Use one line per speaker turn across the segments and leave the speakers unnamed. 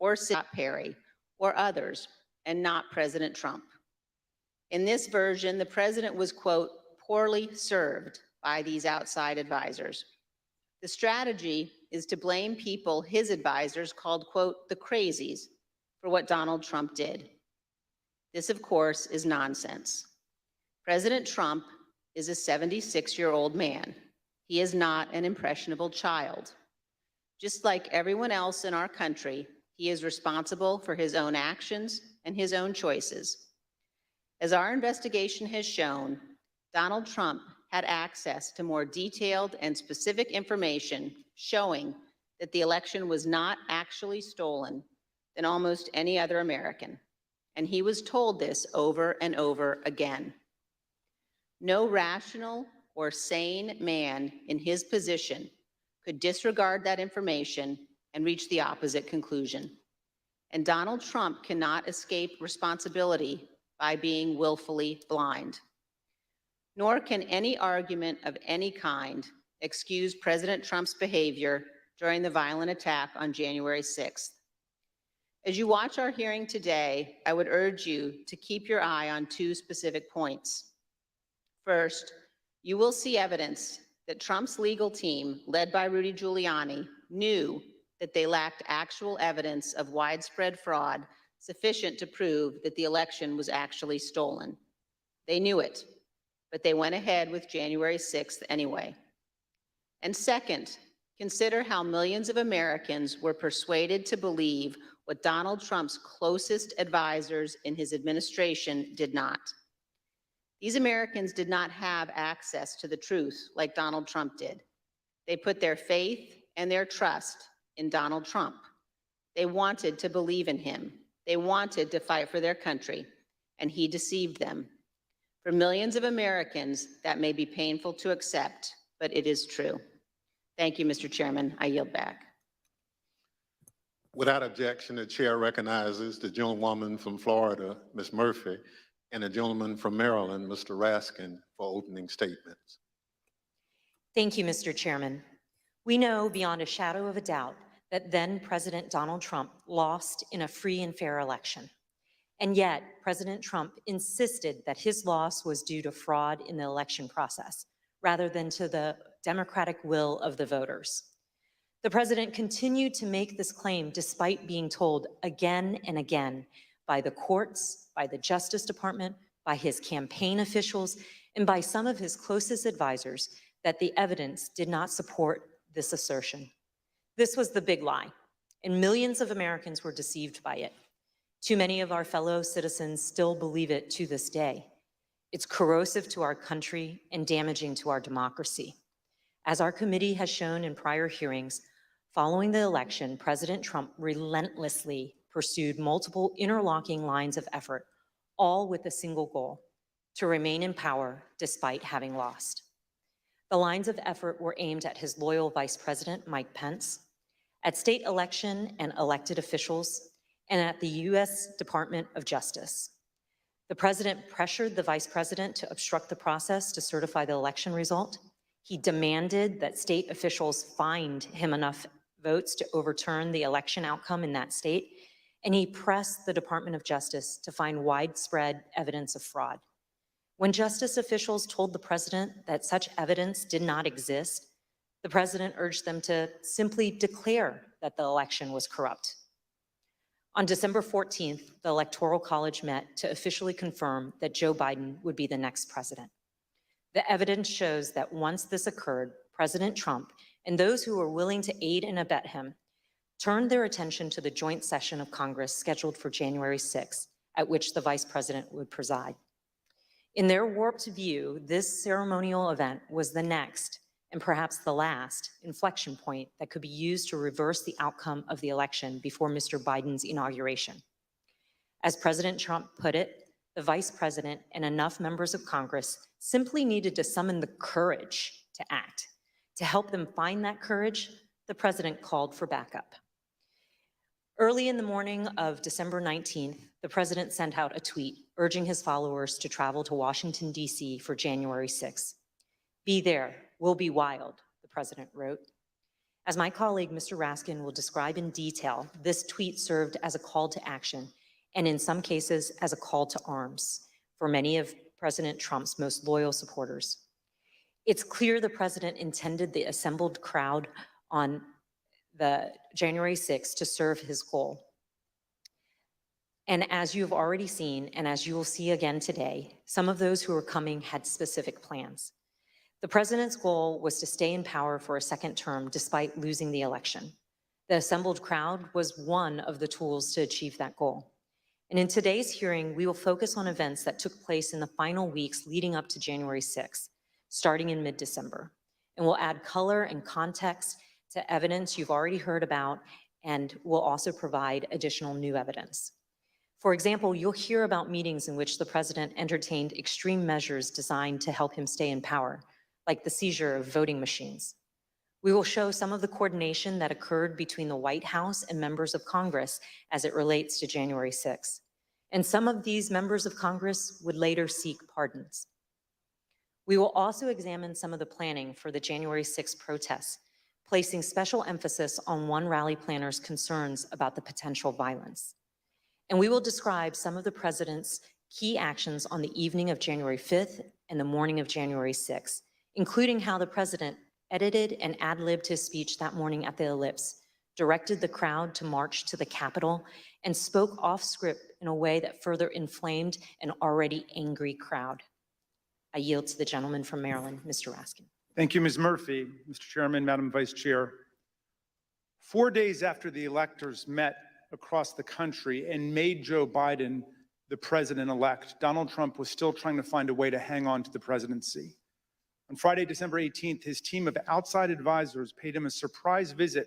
or Scott Perry or others, and not President Trump. In this version, the president was, quote, poorly served by these outside advisors. The strategy is to blame people his advisors called, quote, the crazies for what Donald Trump did. This, of course, is nonsense. President Trump is a 76-year-old man. He is not an impressionable child. Just like everyone else in our country, he is responsible for his own actions and his own choices. As our investigation has shown, Donald Trump had access to more detailed and specific information showing that the election was not actually stolen than almost any other American. And he was told this over and over again. No rational or sane man in his position could disregard that information and reach the opposite conclusion. And Donald Trump cannot escape responsibility by being willfully blind. Nor can any argument of any kind excuse President Trump's behavior during the violent attack on January 6th. As you watch our hearing today, I would urge you to keep your eye on two specific points. First, you will see evidence that Trump's legal team, led by Rudy Giuliani, knew that they lacked actual evidence of widespread fraud sufficient to prove that the election was actually stolen. They knew it, but they went ahead with January 6th anyway. And second, consider how millions of Americans were persuaded to believe what Donald Trump's closest advisors in his administration did not. These Americans did not have access to the truth like Donald Trump did. They put their faith and their trust in Donald Trump. They wanted to believe in him. They wanted to fight for their country, and he deceived them. For millions of Americans, that may be painful to accept, but it is true. Thank you, Mr. Chairman. I yield back.
Without objection, the chair recognizes the gentlewoman from Florida, Ms. Murphy, and the gentleman from Maryland, Mr. Raskin, for opening statements.
Thank you, Mr. Chairman. We know beyond a shadow of a doubt that then President Donald Trump lost in a free and fair election. And yet, President Trump insisted that his loss was due to fraud in the election process, rather than to the democratic will of the voters. The president continued to make this claim despite being told again and again by the courts, by the Justice Department, by his campaign officials, and by some of his closest advisors that the evidence did not support this assertion. This was the big lie, and millions of Americans were deceived by it. Too many of our fellow citizens still believe it to this day. It's corrosive to our country and damaging to our democracy. As our committee has shown in prior hearings, following the election, President Trump relentlessly pursued multiple interlocking lines of effort, all with a single goal: to remain in power despite having lost. The lines of effort were aimed at his loyal Vice President, Mike Pence, at state election and elected officials, and at the U.S. Department of Justice. The president pressured the vice president to obstruct the process to certify the election result. He demanded that state officials find him enough votes to overturn the election outcome in that state, and he pressed the Department of Justice to find widespread evidence of fraud. When justice officials told the president that such evidence did not exist, the president urged them to simply declare that the election was corrupt. On December 14th, the Electoral College met to officially confirm that Joe Biden would be the next president. The evidence shows that once this occurred, President Trump and those who were willing to aid and abet him turned their attention to the joint session of Congress scheduled for January 6th, at which the vice president would preside. In their warped view, this ceremonial event was the next, and perhaps the last, inflection point that could be used to reverse the outcome of the election before Mr. Biden's inauguration. As President Trump put it, the vice president and enough members of Congress simply needed to summon the courage to act. To help them find that courage, the president called for backup. Early in the morning of December 19th, the president sent out a tweet urging his followers to travel to Washington, D.C. for January 6th. "Be there, we'll be wild," the president wrote. As my colleague, Mr. Raskin, will describe in detail, this tweet served as a call to action, and in some cases, as a call to arms for many of President Trump's most loyal supporters. It's clear the president intended the assembled crowd on the January 6th to serve his goal. And as you've already seen, and as you will see again today, some of those who were coming had specific plans. The president's goal was to stay in power for a second term despite losing the election. The assembled crowd was one of the tools to achieve that goal. And in today's hearing, we will focus on events that took place in the final weeks leading up to January 6th, starting in mid-December. And we'll add color and context to evidence you've already heard about, and we'll also provide additional new evidence. For example, you'll hear about meetings in which the president entertained extreme measures designed to help him stay in power, like the seizure of voting machines. We will show some of the coordination that occurred between the White House and members of Congress as it relates to January 6th. And some of these members of Congress would later seek pardons. We will also examine some of the planning for the January 6th protests, placing special emphasis on one rally planner's concerns about the potential violence. And we will describe some of the president's key actions on the evening of January 5th and the morning of January 6th, including how the president edited and ad-libbed his speech that morning at the Ellipse, directed the crowd to march to the Capitol, and spoke off script in a way that further inflamed an already angry crowd. I yield to the gentleman from Maryland, Mr. Raskin.
Thank you, Ms. Murphy. Mr. Chairman, Madam Vice Chair. 4 days after the electors met across the country and made Joe Biden the president-elect, Donald Trump was still trying to find a way to hang on to the presidency. On Friday, December 18th, his team of outside advisors paid him a surprise visit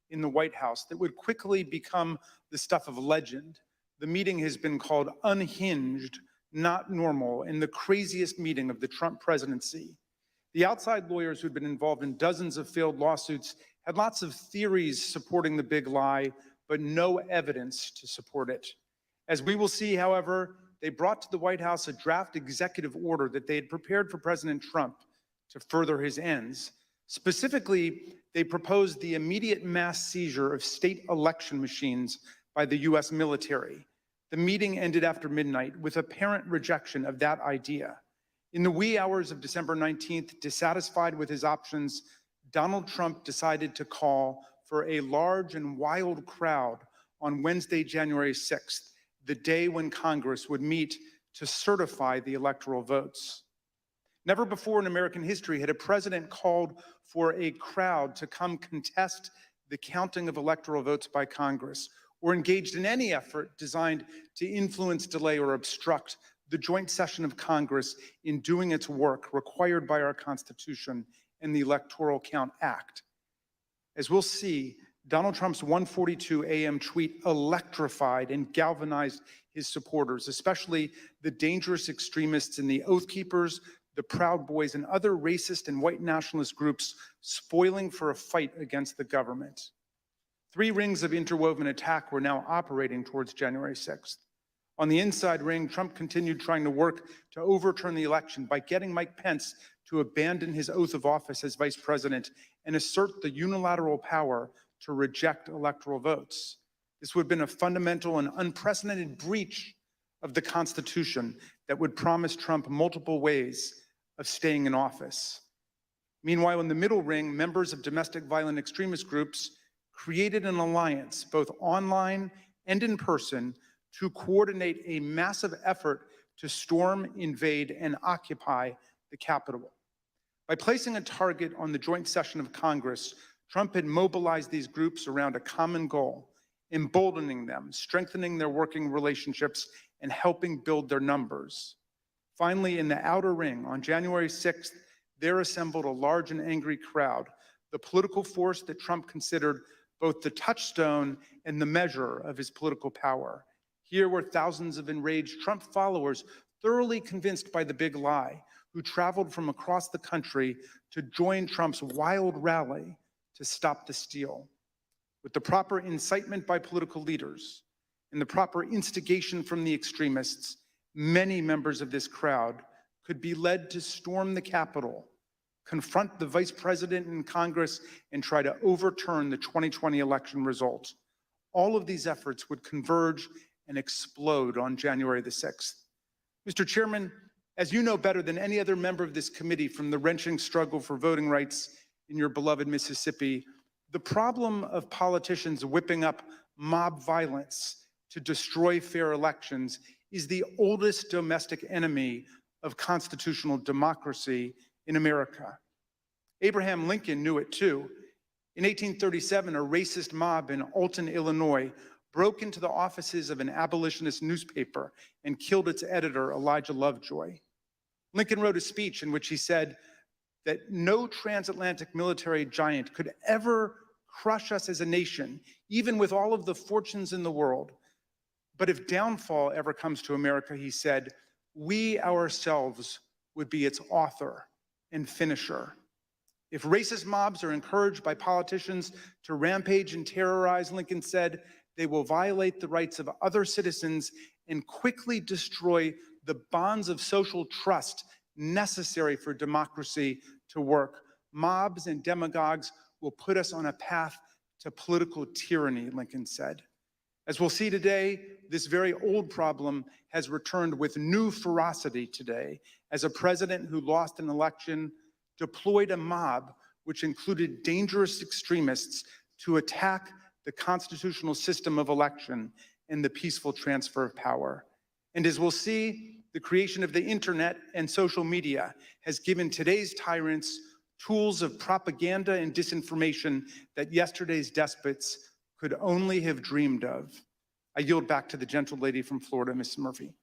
in the White House that would quickly become the stuff of legend. The meeting has been called unhinged, not normal, and the craziest meeting of the Trump presidency. The outside lawyers who'd been involved in dozens of failed lawsuits had lots of theories supporting the big lie, but no evidence to support it. As we will see, however, they brought to the White House a draft executive order that they had prepared for President Trump to further his ends. Specifically, they proposed the immediate mass seizure of state election machines by the US military. The meeting ended after midnight with apparent rejection of that idea. In the wee hours of December 19th, dissatisfied with his options, Donald Trump decided to call for a large and wild crowd on Wednesday, January 6th, the day when Congress would meet to certify the electoral votes. Never before in American history had a president called for a crowd to come contest the counting of electoral votes by Congress, or engaged in any effort designed to influence, delay, or obstruct the joint session of Congress in doing its work required by our Constitution and the Electoral Count Act. As we'll see, Donald Trump's 1:42 a.m. tweet electrified and galvanized his supporters, especially the dangerous extremists in the Oath Keepers, the Proud Boys, and other racist and white nationalist groups spoiling for a fight against the government. 3 rings of interwoven attack were now operating towards January 6th. On the inside ring, Trump continued trying to work to overturn the election by getting Mike Pence to abandon his oath of office as vice president and assert the unilateral power to reject electoral votes. This would have been a fundamental and unprecedented breach of the Constitution that would promise Trump multiple ways of staying in office. Meanwhile, in the middle ring, members of domestic violent extremist groups created an alliance, both online and in person, to coordinate a massive effort to storm, invade, and occupy the Capitol. By placing a target on the joint session of Congress, Trump had mobilized these groups around a common goal, emboldening them, strengthening their working relationships, and helping build their numbers. Finally, in the outer ring, on January 6th, there assembled a large and angry crowd, the political force that Trump considered both the touchstone and the measure of his political power. Here were thousands of enraged Trump followers, thoroughly convinced by the big lie, who traveled from across the country to join Trump's wild rally to stop the steal. With the proper incitement by political leaders and the proper instigation from the extremists, many members of this crowd could be led to storm the Capitol, confront the vice president in Congress, and try to overturn the 2020 election results. All of these efforts would converge and explode on January the 6th. Mr. Chairman, as you know better than any other member of this committee from the wrenching struggle for voting rights in your beloved Mississippi, the problem of politicians whipping up mob violence to destroy fair elections is the oldest domestic enemy of constitutional democracy in America. Abraham Lincoln knew it too. In 1837, a racist mob in Alton, Illinois, broke into the offices of an abolitionist newspaper and killed its editor, Elijah Lovejoy. Lincoln wrote a speech in which he said that no transatlantic military giant could ever crush us as a nation, even with all of the fortunes in the world. But if downfall ever comes to America, he said, we ourselves would be its author and finisher. If racist mobs are encouraged by politicians to rampage and terrorize, Lincoln said, they will violate the rights of other citizens and quickly destroy the bonds of social trust necessary for democracy to work. Mobs and demagogues will put us on a path to political tyranny, Lincoln said. As we'll see today, this very old problem has returned with new ferocity today as a president who lost an election deployed a mob which included dangerous extremists to attack the constitutional system of election and the peaceful transfer of power. And as we'll see, the creation of the internet and social media has given today's tyrants tools of propaganda and disinformation that yesterday's despots could only have dreamed of. I yield back to the gentle lady from Florida, Ms. Murphy.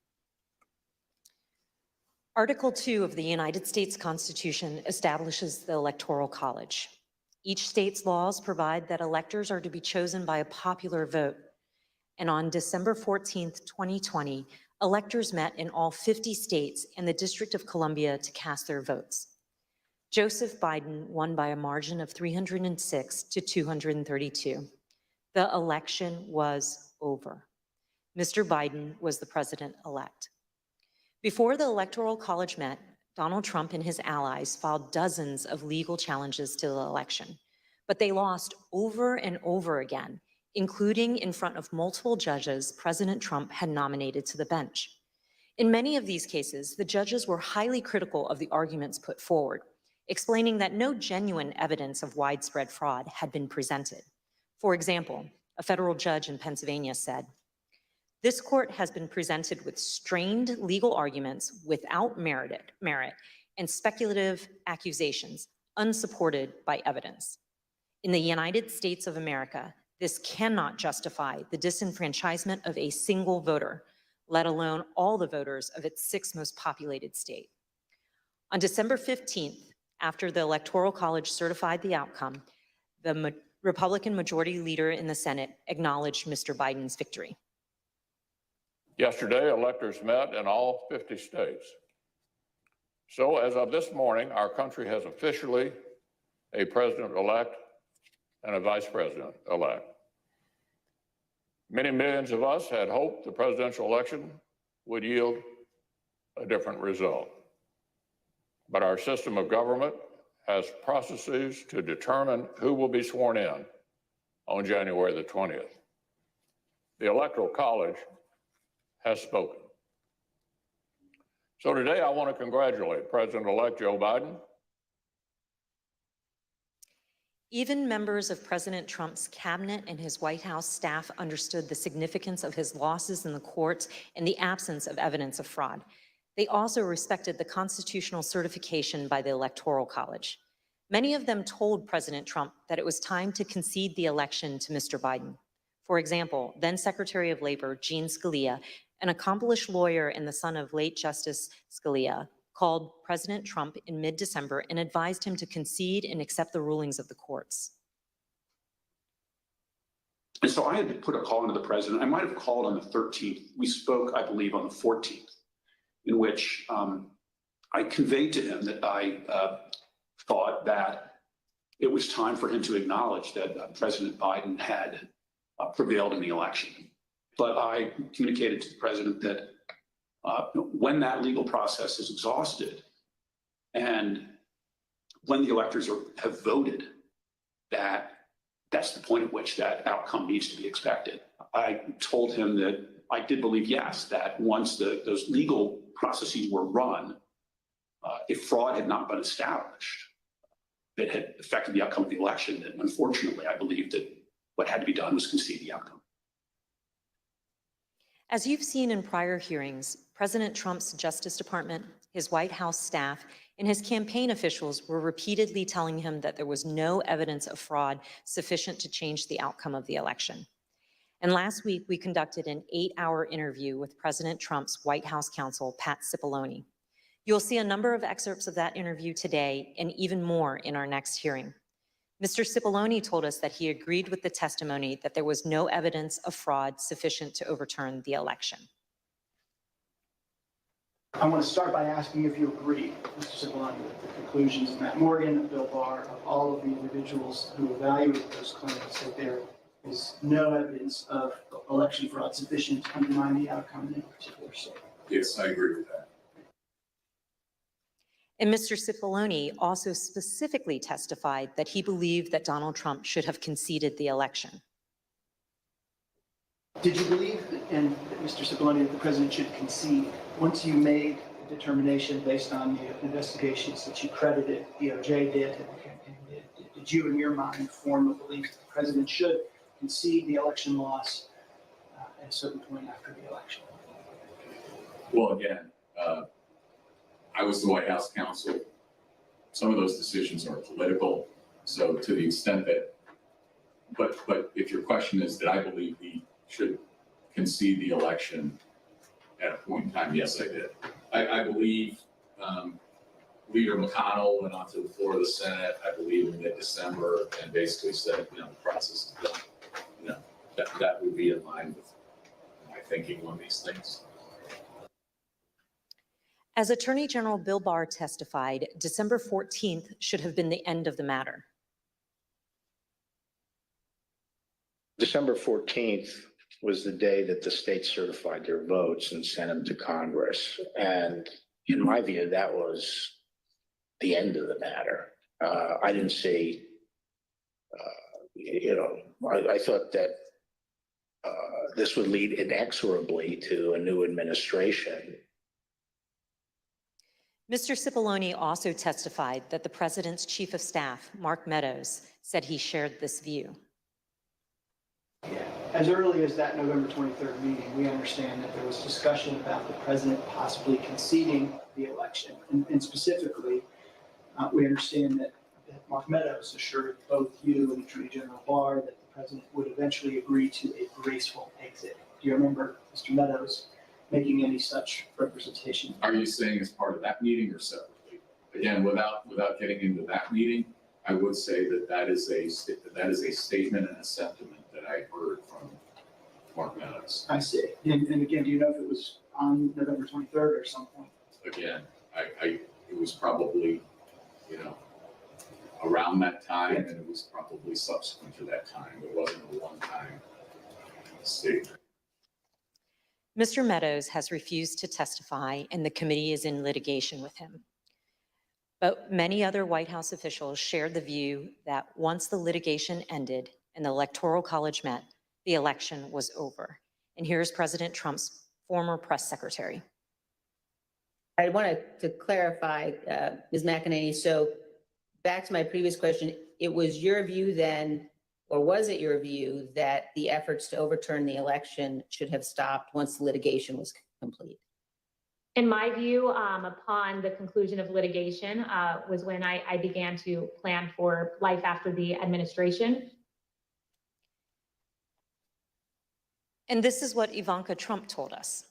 Article 2 of the United States Constitution establishes the Electoral College. Each state's laws provide that electors are to be chosen by a popular vote. And on December 14th, 2020, electors met in all 50 states and the District of Columbia to cast their votes. Joseph Biden won by a margin of 306 to 232. The election was over. Mr. Biden was the president-elect. Before the Electoral College met, Donald Trump and his allies filed dozens of legal challenges to the election, but they lost over and over again, including in front of multiple judges President Trump had nominated to the bench. In many of these cases, the judges were highly critical of the arguments put forward, explaining that no genuine evidence of widespread fraud had been presented. For example, a federal judge in Pennsylvania said, "This court has been presented with strained legal arguments without merit and speculative accusations unsupported by evidence. In the United States of America, this cannot justify the disenfranchisement of a single voter, let alone all the voters of its sixth most populated state." On December 15th, after the Electoral College certified the outcome, the Republican Majority Leader in the Senate acknowledged Mr. Biden's victory.
Yesterday, electors met in all 50 states. So as of this morning, our country has officially a president-elect and a vice president-elect. Many millions of us had hoped the presidential election would yield a different result. But our system of government has processes to determine who will be sworn in on January the 20th. The Electoral College has spoken. So today I want to congratulate President-elect Joe Biden.
Even members of President Trump's cabinet and his White House staff understood the significance of his losses in the courts and the absence of evidence of fraud. They also respected the constitutional certification by the Electoral College. Many of them told President Trump that it was time to concede the election to Mr. Biden. For example, then Secretary of Labor Gene Scalia, an accomplished lawyer and the son of late Justice Scalia, called President Trump in mid-December and advised him to concede and accept the rulings of the courts.
And so I had to put a call into the president. I might have called on the 13th. We spoke, I believe, on the 14th, in which I conveyed to him that I thought that it was time for him to acknowledge that President Biden had prevailed in the election. But I communicated to the president that when that legal process is exhausted and when the electors have voted, that's the point at which that outcome needs to be expected. I told him that I did believe, yes, that once those legal processes were run, if fraud had not been established that had affected the outcome of the election, then unfortunately, I believe that what had to be done was concede the outcome.
As you've seen in prior hearings, President Trump's Justice Department, his White House staff, and his campaign officials were repeatedly telling him that there was no evidence of fraud sufficient to change the outcome of the election. And last week, we conducted an 8-hour interview with President Trump's White House counsel, Pat Cipollone. You'll see a number of excerpts of that interview today and even more in our next hearing. Mr. Cipollone told us that he agreed with the testimony that there was no evidence of fraud sufficient to overturn the election.
I want to start by asking if you agree, Mr. Cipollone, with the conclusions of Matt Morgan, of Bill Barr, of all of the individuals who evaluated those claims, that there is no evidence of election fraud sufficient to undermine the outcome in a particular state.
Yes, I agree with that.
And Mr. Cipollone also specifically testified that he believed that Donald Trump should have conceded the election.
Did you believe, and Mr. Cipollone, that the president should concede once you made a determination based on the investigations that you credited DOJ did, did you in your mind form a belief that the president should concede the election loss at a certain point after the election?
Well, again, I was the White House counsel. Some of those decisions are political. So to the extent that, but if your question is that I believe he should concede the election at a point in time, yes, I did. I believe Leader McConnell went onto the floor of the Senate, I believe in mid-December, and basically said, the process is done. That would be in line with my thinking on these things.
As Attorney General Bill Barr testified, December 14th should have been the end of the matter.
December 14th was the day that the states certified their votes and sent them to Congress. And in my view, that was the end of the matter. I didn't see, I thought that this would lead inexorably to a new administration.
Mr. Cipollone also testified that the president's chief of staff, Mark Meadows, said he shared this view.
As early as that November 23rd meeting, we understand that there was discussion about the president possibly conceding the election. And specifically, we understand that Mark Meadows assured both you and Attorney General Barr that the president would eventually agree to a graceful exit. Do you remember Mr. Meadows making any such representation?
Are you saying as part of that meeting or separately? Again, without getting into that meeting, I would say that is a statement and a sentiment that I heard from Mark Meadows.
I see. And again, do you know if it was on November 23rd or some point?
Again, it was probably, around that time, and it was probably subsequent to that time. It wasn't a one-time statement.
Mr. Meadows has refused to testify, and the committee is in litigation with him. But many other White House officials shared the view that once the litigation ended and the Electoral College met, the election was over. And here's President Trump's former press secretary.
I wanted to clarify, Ms. McEnany, so back to my previous question, it was your view then, or was it your view that the efforts to overturn the election should have stopped once the litigation was complete?
In my view, upon the conclusion of litigation was when I began to plan for life after the administration.
And this is what Ivanka Trump told us.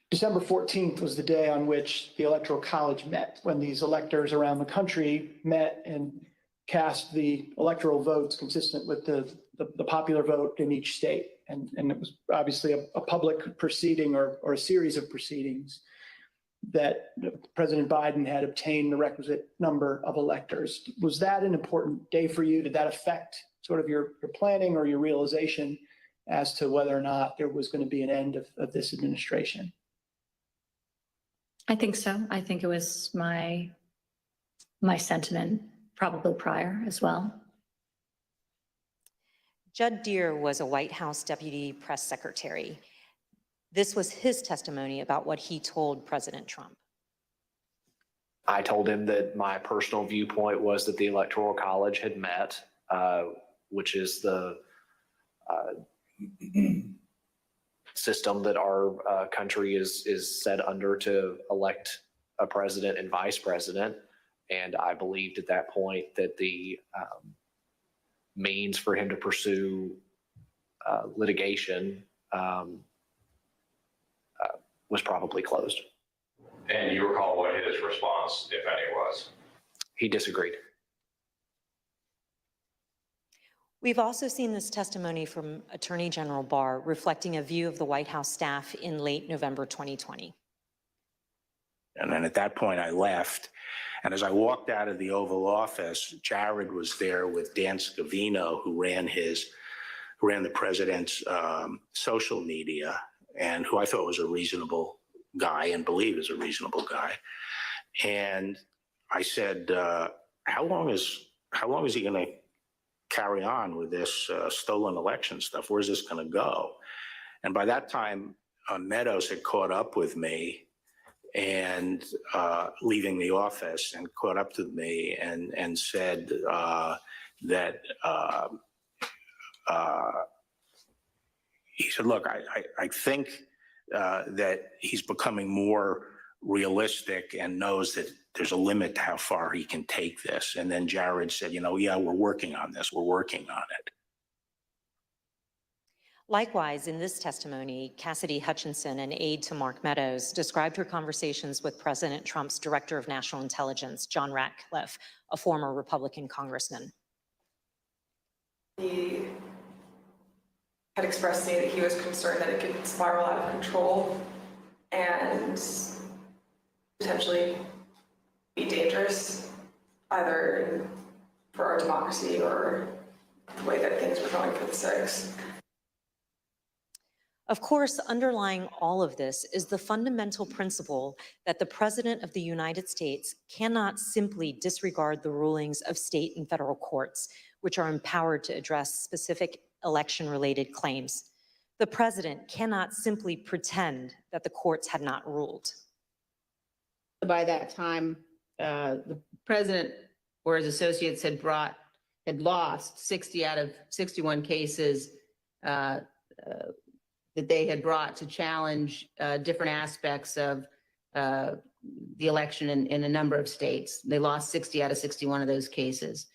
December 14th was the day on which the Electoral College met, when these electors around the country met and cast the electoral votes consistent with the popular vote in each state. And it was obviously a public proceeding or a series of proceedings that President Biden had obtained the requisite number of electors. Was that an important day for you? Did that affect sort of your planning or your realization as to whether or not there was going to be an end of this administration?
I think so. I think it was my my sentiment probably prior as well.
Judd Deere was a White House deputy press secretary. This was his testimony about what he told President Trump.
I told him that my personal viewpoint was that the Electoral College had met, which is the system that our country is set under to elect a president and vice president. And I believed at that point that the means for him to pursue litigation was probably closed.
And you recall what his response, if any, was?
He disagreed.
We've also seen this testimony from Attorney General Barr reflecting a view of the White House staff in late November 2020.
And then at that point, I left. And as I walked out of the Oval Office, Jared was there with Dan Scavino, who ran the president's social media, and who I thought was a reasonable guy and believe is a reasonable guy. And I said, how long is he going to carry on with this stolen election stuff? Where's this going to go? And by that time, Meadows had caught up with me and leaving the office and caught up to me and said that he said, look, I think that he's becoming more realistic and knows that there's a limit to how far he can take this. And then Jared said, yeah, we're working on this. We're working on it.
Likewise, in this testimony, Cassidy Hutchinson, an aide to Mark Meadows, described her conversations with President Trump's Director of National Intelligence, John Ratcliffe, a former Republican congressman.
He had expressed to me that he was concerned that it could spiral out of control and potentially be dangerous, either for our democracy or the way that things were going for the six.
Of course, underlying all of this is the fundamental principle that the President of the United States cannot simply disregard the rulings of state and federal courts, which are empowered to address specific election-related claims. The President cannot simply pretend that the courts had not ruled.
By that time, the president or his associates had lost 60 out of 61 cases that they had brought to challenge different aspects of the election in a number of states. They lost 60 out of 61 of those cases.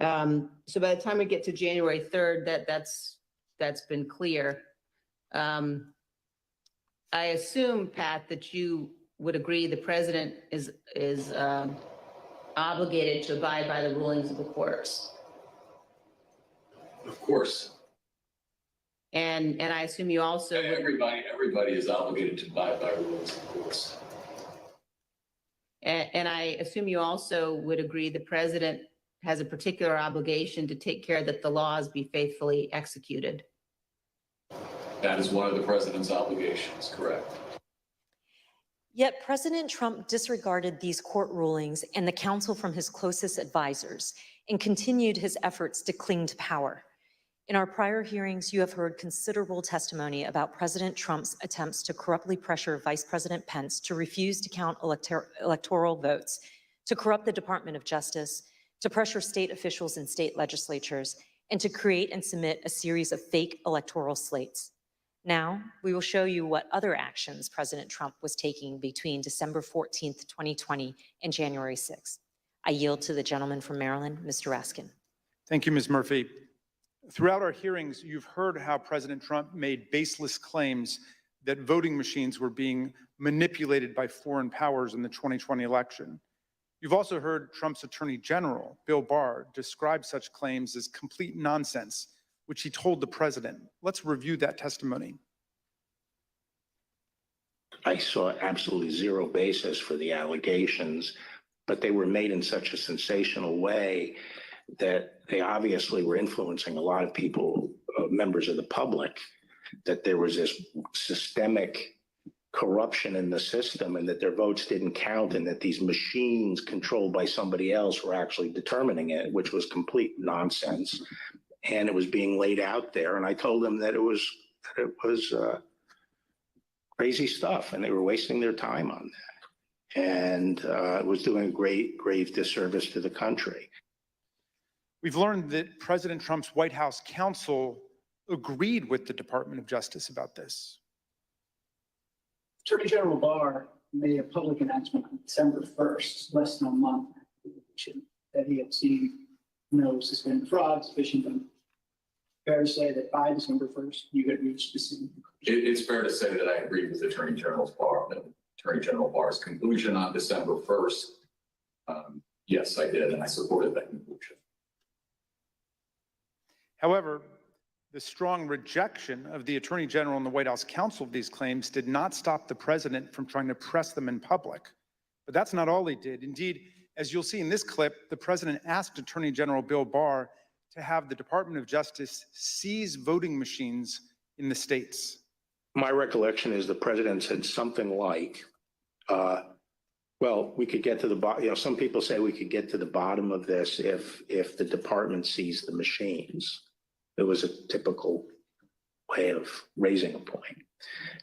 So by the time we get to January 3rd, that's been clear. I assume, Pat, that you would agree the president is obligated to abide by the rulings of the courts.
Of course.
And I assume you also would,
Everybody is obligated to abide by rules, of course.
and I assume you also would agree the president has a particular obligation to take care that the laws be faithfully executed.
That is one of the president's obligations, correct?
Yet President Trump disregarded these court rulings and the counsel from his closest advisors and continued his efforts to cling to power. In our prior hearings, you have heard considerable testimony about President Trump's attempts to corruptly pressure Vice President Pence to refuse to count electoral votes, to corrupt the Department of Justice, to pressure state officials and state legislatures, and to create and submit a series of fake electoral slates. Now, we will show you what other actions President Trump was taking between December 14th, 2020 and January 6th. I yield to the gentleman from Maryland, Mr. Raskin.
Thank you, Ms. Murphy. Throughout our hearings, you've heard how President Trump made baseless claims that voting machines were being manipulated by foreign powers in the 2020 election. You've also heard Trump's Attorney General, Bill Barr, describe such claims as complete nonsense, which he told the president. Let's review that testimony.
I saw absolutely zero basis for the allegations, but they were made in such a sensational way that they obviously were influencing a lot of people, members of the public, that there was this systemic corruption in the system and that their votes didn't count and that these machines controlled by somebody else were actually determining it, which was complete nonsense. And it was being laid out there. And I told them that it was crazy stuff and they were wasting their time on that. And it was doing a grave disservice to the country.
We've learned that President Trump's White House counsel agreed with the Department of Justice about this.
Attorney General Barr made a public announcement on December 1st, less than a month after the election, that he had seen no suspended fraud sufficient. Fair to say that by December 1st, you had reached the same conclusion?
It's fair to say that I agree with Attorney General Barr's conclusion on December 1st. Yes, I did, and I supported that conclusion.
However, the strong rejection of the Attorney General and the White House counsel of these claims did not stop the president from trying to press them in public. But that's not all he did. Indeed, as you'll see in this clip, the president asked Attorney General Bill Barr to have the Department of Justice seize voting machines in the states.
My recollection is the president said something like, well, we could get to the bottom, some people say we could get to the bottom of this if the department seized the machines. It was a typical way of raising a point.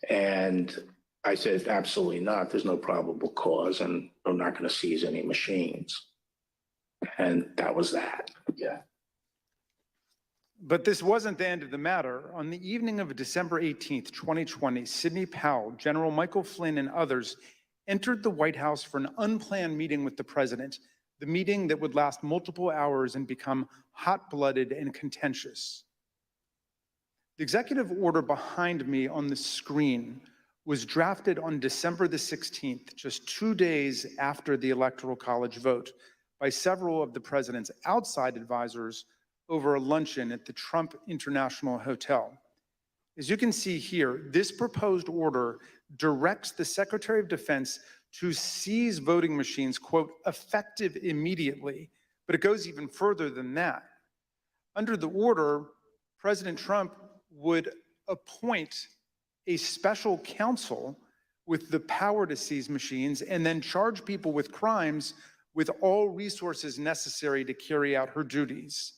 And I said, absolutely not. There's no probable cause and I'm not going to seize any machines. And that was that. Yeah.
But this wasn't the end of the matter. On the evening of December 18th, 2020, Sidney Powell, General Michael Flynn, and others entered the White House for an unplanned meeting with the president, the meeting that would last multiple hours and become hot-blooded and contentious. The executive order behind me on the screen was drafted on December the 16th, just 2 days after the Electoral College vote, by several of the president's outside advisors over a luncheon at the Trump International Hotel. As you can see here, this proposed order directs the Secretary of Defense to seize voting machines, quote, effective immediately, but it goes even further than that. Under the order, President Trump would appoint a special counsel with the power to seize machines and then charge people with crimes with all resources necessary to carry out her duties.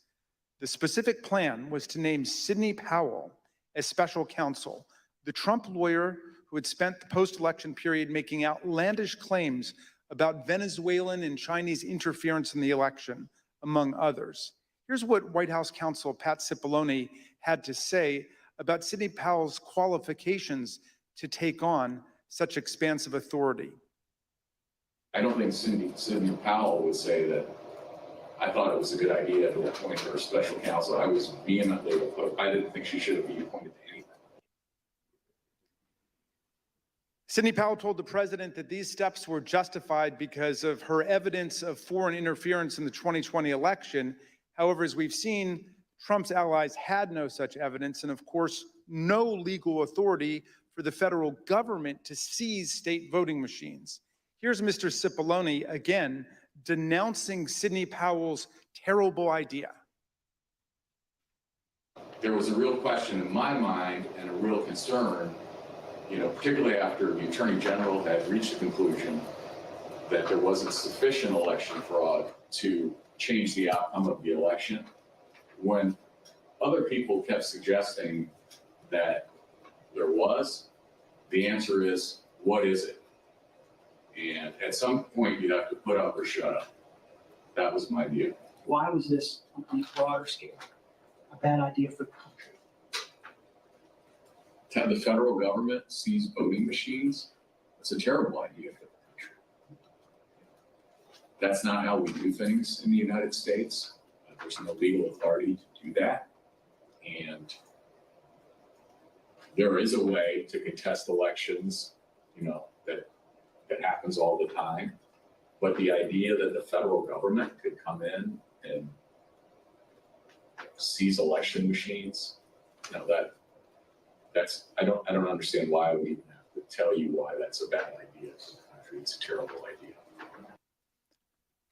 The specific plan was to name Sidney Powell as special counsel, the Trump lawyer who had spent the post-election period making outlandish claims about Venezuelan and Chinese interference in the election, among others. Here's what White House counsel Pat Cipollone had to say about Sidney Powell's qualifications to take on such expansive authority.
I don't think Sidney Powell would say that I thought it was a good idea to appoint her special counsel. I was vehemently opposed. I didn't think she should be appointed to anything.
Sidney Powell told the president that these steps were justified because of her evidence of foreign interference in the 2020 election. However, as we've seen, Trump's allies had no such evidence and, of course, no legal authority for the federal government to seize state voting machines. Here's Mr. Cipollone again denouncing Sidney Powell's terrible idea.
There was a real question in my mind and a real concern, particularly after the Attorney General had reached the conclusion that there wasn't sufficient election fraud to change the outcome of the election. When other people kept suggesting that there was, the answer is, what is it? And at some point, you'd have to put up or shut up. That was my view.
Why was this on a broader scale a bad idea for the country?
To have the federal government seize voting machines, that's a terrible idea for the country. That's not how we do things in the United States. There's no legal authority to do that. And there is a way to contest elections, that happens all the time. But the idea that the federal government could come in and seize election machines, I don't understand why we even have to tell you why that's a bad idea for the country. It's a terrible idea.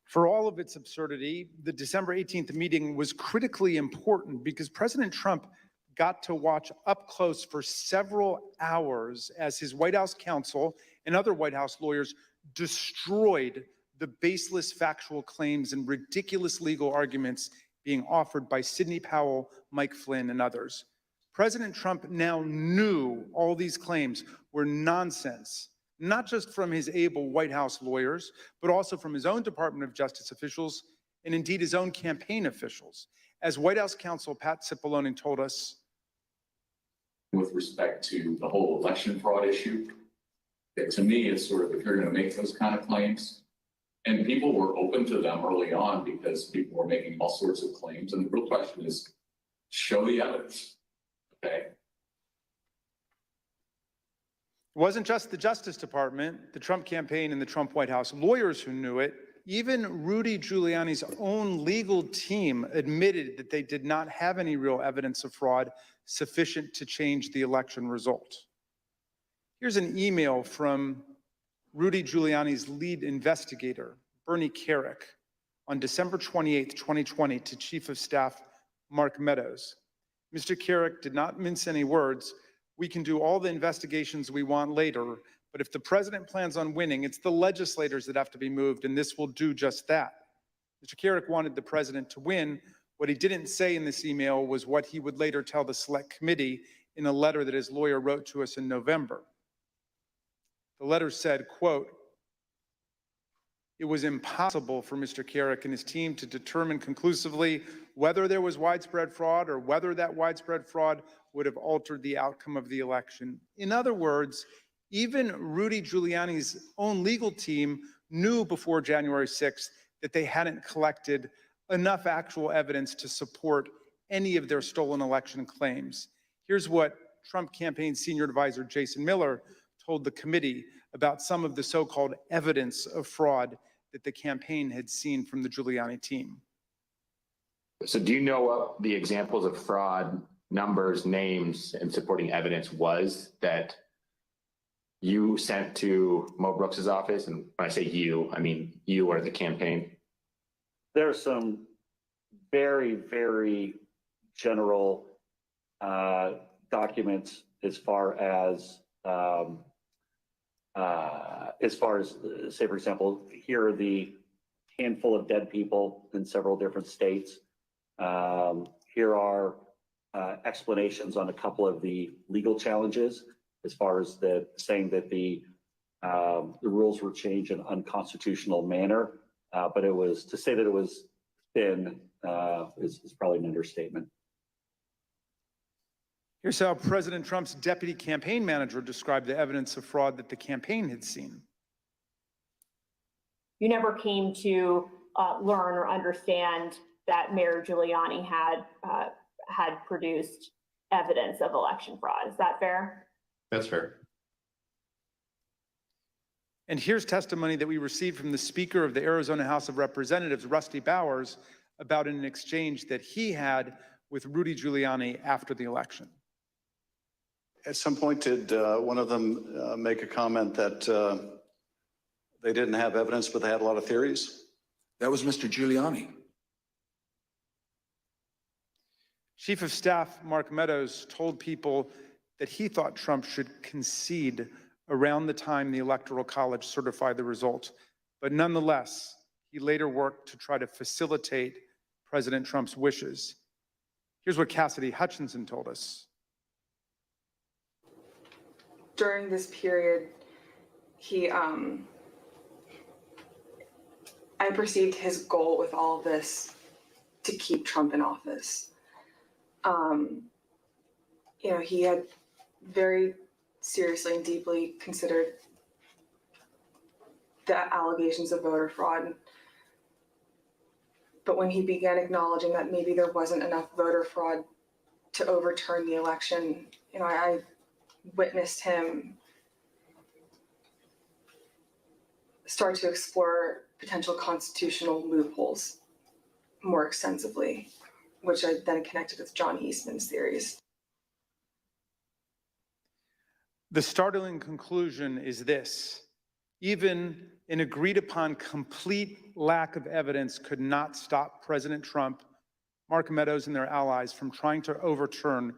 For all of its absurdity, the December 18th meeting was critically important because President Trump got to watch up close for several hours as his White House counsel and other White House lawyers destroyed the baseless factual claims and ridiculous legal arguments being offered by Sidney Powell, Mike Flynn, and others. President Trump now knew all these claims were nonsense, not just from his able White House lawyers, but also from his own Department of Justice officials and indeed his own campaign officials. As White House counsel Pat Cipollone told us,
with respect to the whole election fraud issue, that to me, it's sort of, if you're going to make those kind of claims, and people were open to them early on because people were making all sorts of claims. And the real question is, show the evidence, okay?
it wasn't just the Justice Department, the Trump campaign, and the Trump White House lawyers who knew it. Even Rudy Giuliani's own legal team admitted that they did not have any real evidence of fraud sufficient to change the election result. Here's an email from Rudy Giuliani's lead investigator, Bernie Kerik, on December 28, 2020, to Chief of Staff Mark Meadows. Mr. Kerik did not mince any words. We can do all the investigations we want later, but if the president plans on winning, it's the legislators that have to be moved, and this will do just that. Mr. Kerik wanted the president to win. What he didn't say in this email was what he would later tell the Select Committee in a letter that his lawyer wrote to us in November. The letter said, quote, "It was impossible for Mr. Kerik and his team to determine conclusively whether there was widespread fraud or whether that widespread fraud would have altered the outcome of the election." In other words, even Rudy Giuliani's own legal team knew before January 6th that they hadn't collected enough actual evidence to support any of their stolen election claims. Here's what Trump campaign senior advisor Jason Miller told the committee about some of the so-called evidence of fraud that the campaign had seen from the Giuliani team.
So do you know what the examples of fraud, numbers, names, and supporting evidence was that you sent to Mo Brooks's office? And when I say you, I mean you or the campaign.
There are some very, very general documents as far as say, for example, here are the handful of dead people in several different states. Here are explanations on a couple of the legal challenges as far as the saying that the rules were changed in an unconstitutional manner. But it was, to say that it was thin is probably an understatement.
Here's how President Trump's deputy campaign manager described the evidence of fraud that the campaign had seen.
You never came to learn or understand that Mayor Giuliani had produced evidence of election fraud. Is that fair?
That's fair.
And here's testimony that we received from the Speaker of the Arizona House of Representatives, Rusty Bowers, about an exchange that he had with Rudy Giuliani after the election.
At some point, did one of them make a comment that they didn't have evidence, but they had a lot of theories?
That was Mr. Giuliani.
Chief of Staff Mark Meadows told people that he thought Trump should concede around the time the Electoral College certified the result. But nonetheless, he later worked to try to facilitate President Trump's wishes. Here's what Cassidy Hutchinson told us.
During this period, I perceived his goal with all of this to keep Trump in office. He had very seriously and deeply considered the allegations of voter fraud. But when he began acknowledging that maybe there wasn't enough voter fraud to overturn the election, I witnessed him start to explore potential constitutional loopholes more extensively, which I then connected with John Eastman's theories.
The startling conclusion is this: even an agreed upon complete lack of evidence could not stop President Trump, Mark Meadows, and their allies from trying to overturn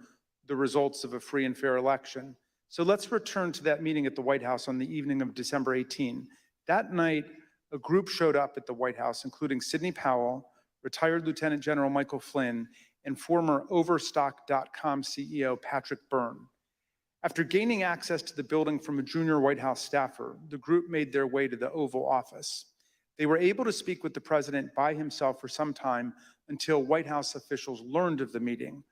the results of a free and fair election. So let's return to that meeting at the White House on the evening of December 18. That night, a group showed up at the White House, including Sidney Powell, retired Lieutenant General Michael Flynn, and former Overstock.com CEO Patrick Byrne. After gaining access to the building from a junior White House staffer, the group made their way to the Oval Office. They were able to speak with the president by himself for some time until White House officials learned of the meeting.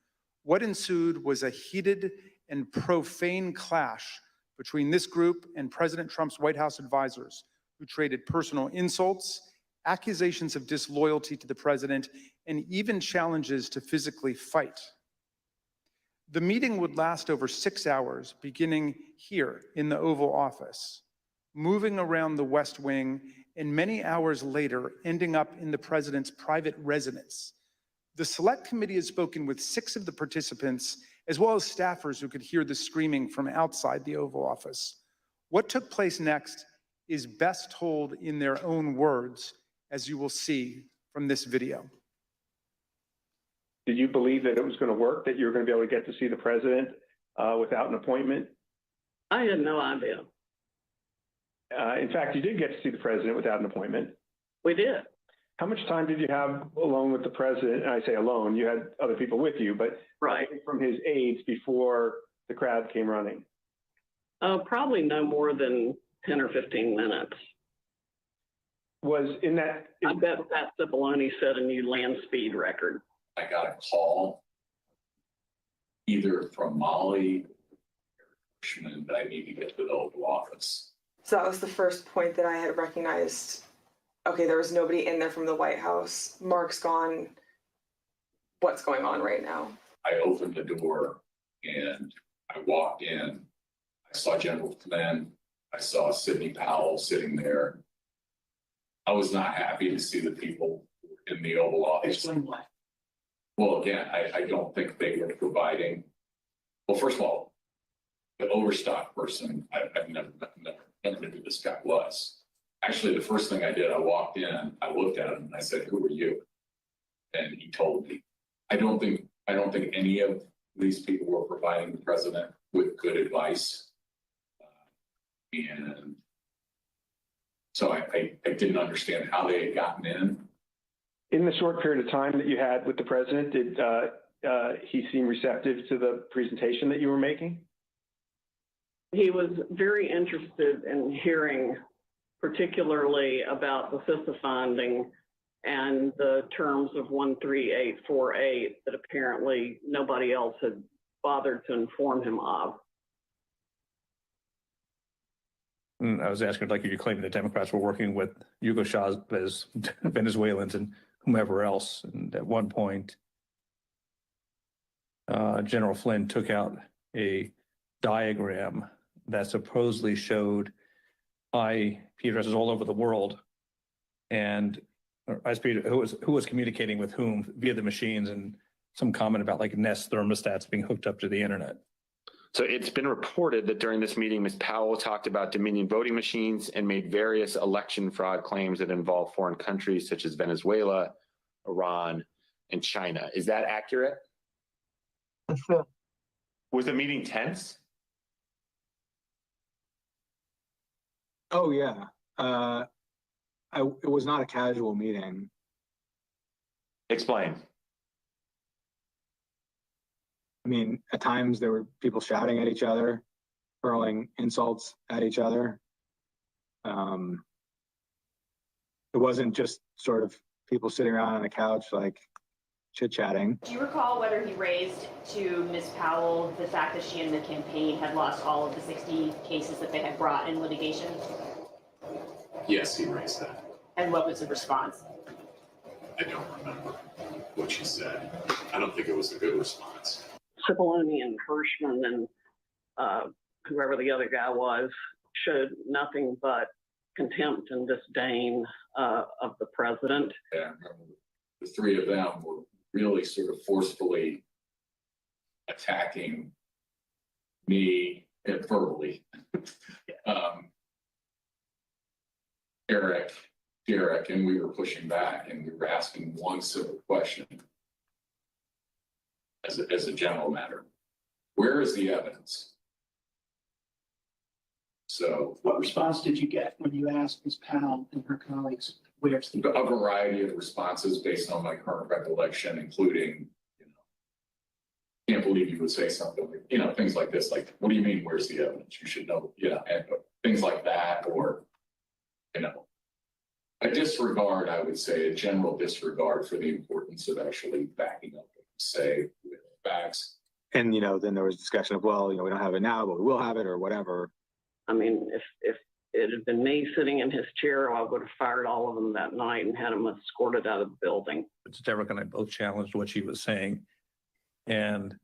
What ensued was a heated and profane clash between this group and President Trump's White House advisors, who traded personal insults, accusations of disloyalty to the president, and even challenges to physically fight. The meeting would last over 6 hours, beginning here in the Oval Office, moving around the West Wing, and many hours later, ending up in the president's private residence. The Select Committee has spoken with 6 of the participants, as well as staffers who could hear the screaming from outside the Oval Office. What took place next is best told in their own words, as you will see from this video.
Did you believe that it was going to work, that you were going to be able to get to see the president without an appointment?
I had no idea.
In fact, you did get to see the president without an appointment.
We did.
How much time did you have alone with the president? And I say alone, you had other people with you, but
right
from his aides before the crowd came running?
Probably no more than 10 or 15 minutes.
Was in that?
I bet Pat Cipollone set a new land speed record.
I got a call either from Molly or that I need to get to the Oval Office.
So that was the first point that I had recognized, okay, there was nobody in there from the White House. Mark's gone. What's going on right now?
I opened the door and I walked in. I saw General Flynn. I saw Sidney Powell sitting there. I was not happy to see the people in the Oval Office.
Explain why.
Well, again, I don't think they were providing. Well, first of all, the Overstock person, I've never knew who this guy was. Actually, the first thing I did, I walked in, I looked at him and I said, "Who are you?" And he told me. I don't think any of these people were providing the president with good advice. And so I didn't understand how they had gotten in.
In the short period of time that you had with the president, did he seem receptive to the presentation that you were making?
He was very interested in hearing particularly about the CISA finding and the terms of 13848 that apparently nobody else had bothered to inform him of.
I was asking, like, you claiming the Democrats were working with Hugo Chavez, Venezuelans, and whomever else. And at one point, General Flynn took out a diagram that supposedly showed IP addresses all over the world, and who was communicating with whom via the machines, and some comment about like Nest thermostats being hooked up to the internet.
So it's been reported that during this meeting, Ms. Powell talked about Dominion voting machines and made various election fraud claims that involve foreign countries such as Venezuela, Iran, and China. Is that accurate? Was the meeting tense?
Oh, yeah. It was not a casual meeting.
Explain.
I mean, at times there were people shouting at each other, hurling insults at each other. It wasn't just sort of people sitting around on a couch, like chit-chatting.
Do you recall whether he raised to Ms. Powell the fact that she and the campaign had lost all of the 60 cases that they had brought in litigation?
Yes, he raised that.
And what was the response?
I don't remember what she said. I don't think it was a good response.
Cipollone and Hirschman and whoever the other guy was showed nothing but contempt and disdain of the president.
Yeah, the three of them were really sort of forcefully attacking me verbally. Derek, and we were pushing back, and we were asking one simple question as a general matter. Where is the evidence? So
What response did you get when you asked Ms. Powell and her colleagues, where's the?
a variety of responses based on my current recollection, including, can't believe you would say something, like, things like this, like, what do you mean, where's the evidence? You should know, and things like that, or, a disregard, I would say, a general disregard for the importance of actually backing up what you say with facts.
And, then there was discussion of, well, we don't have it now, but we will have it or whatever.
I mean, if it had been me sitting in his chair, I would have fired all of them that night and had them escorted out of the building.
Derek and I both challenged what she was saying. And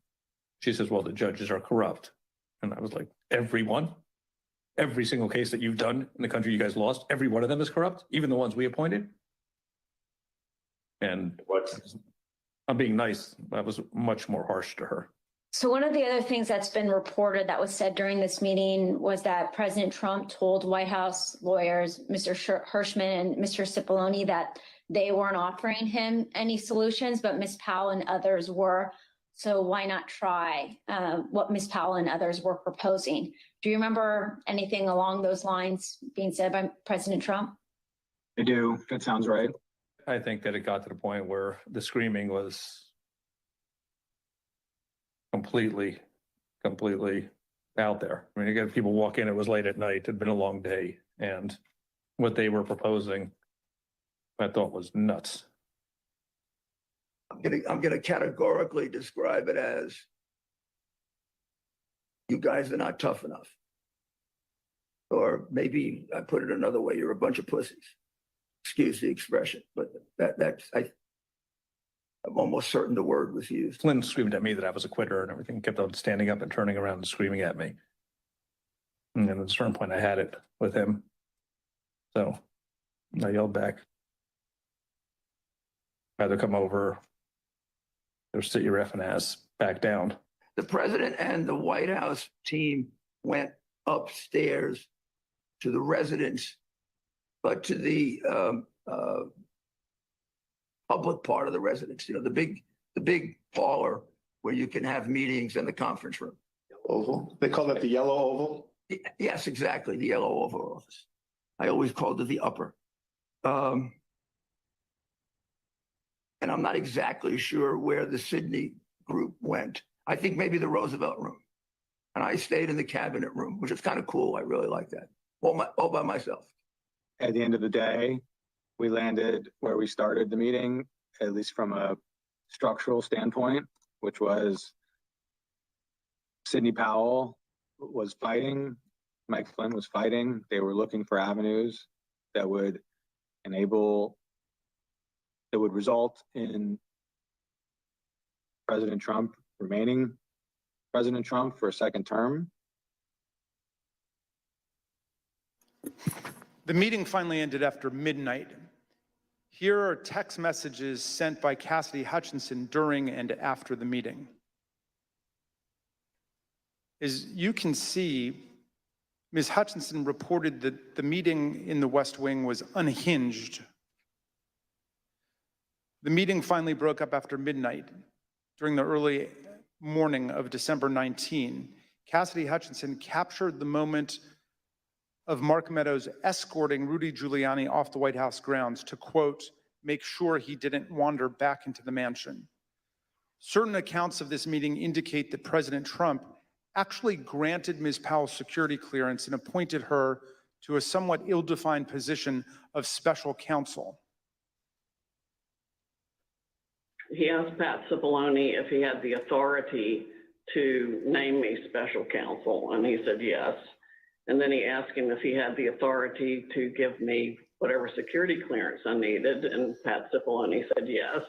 she says, well, the judges are corrupt. And I was like, everyone? Every single case that you've done in the country you guys lost, every one of them is corrupt, even the ones we appointed? And I'm being nice. I was much more harsh to her.
So one of the other things that's been reported that was said during this meeting was that President Trump told White House lawyers, Mr. Hirschman and Mr. Cipollone, that they weren't offering him any solutions, but Ms. Powell and others were. So why not try what Ms. Powell and others were proposing? Do you remember anything along those lines being said by President Trump?
I do. That sounds right.
I think that it got to the point where the screaming was completely out there. I mean, you got people walk in, it was late at night, it had been a long day, and what they were proposing, I thought was nuts.
I'm gonna categorically describe it as you guys are not tough enough. Or maybe I put it another way, you're a bunch of pussies. Excuse the expression, but I'm almost certain the word was used.
Flynn screamed at me that I was a quitter and everything, kept on standing up and turning around and screaming at me. And then at a certain point I had it with him. So I yelled back. Either come over or sit your effing ass back down.
The president and the White House team went upstairs to the residence, but to the public part of the residence, the big parlor where you can have meetings in the conference room.
Oval? They call that the yellow oval?
Yes, exactly, the yellow Oval Office. I always called it the upper. And I'm not exactly sure where the Sydney group went. I think maybe the Roosevelt room. And I stayed in the cabinet room, which is kind of cool. I really like that. All by myself.
At the end of the day, we landed where we started the meeting, at least from a structural standpoint, which was Sidney Powell was fighting, Mike Flynn was fighting. They were looking for avenues that would result in President Trump remaining President Trump for a second term.
The meeting finally ended after midnight. Here are text messages sent by Cassidy Hutchinson during and after the meeting. As you can see, Ms. Hutchinson reported that the meeting in the West Wing was unhinged. The meeting finally broke up after midnight during the early morning of December 19. Cassidy Hutchinson captured the moment of Mark Meadows escorting Rudy Giuliani off the White House grounds to, quote, make sure he didn't wander back into the mansion. Certain accounts of this meeting indicate that President Trump actually granted Ms. Powell's security clearance and appointed her to a somewhat ill-defined position of special counsel.
He asked Pat Cipollone if he had the authority to name me special counsel, and he said yes. And then he asked him if he had the authority to give me whatever security clearance I needed, and Pat Cipollone said yes.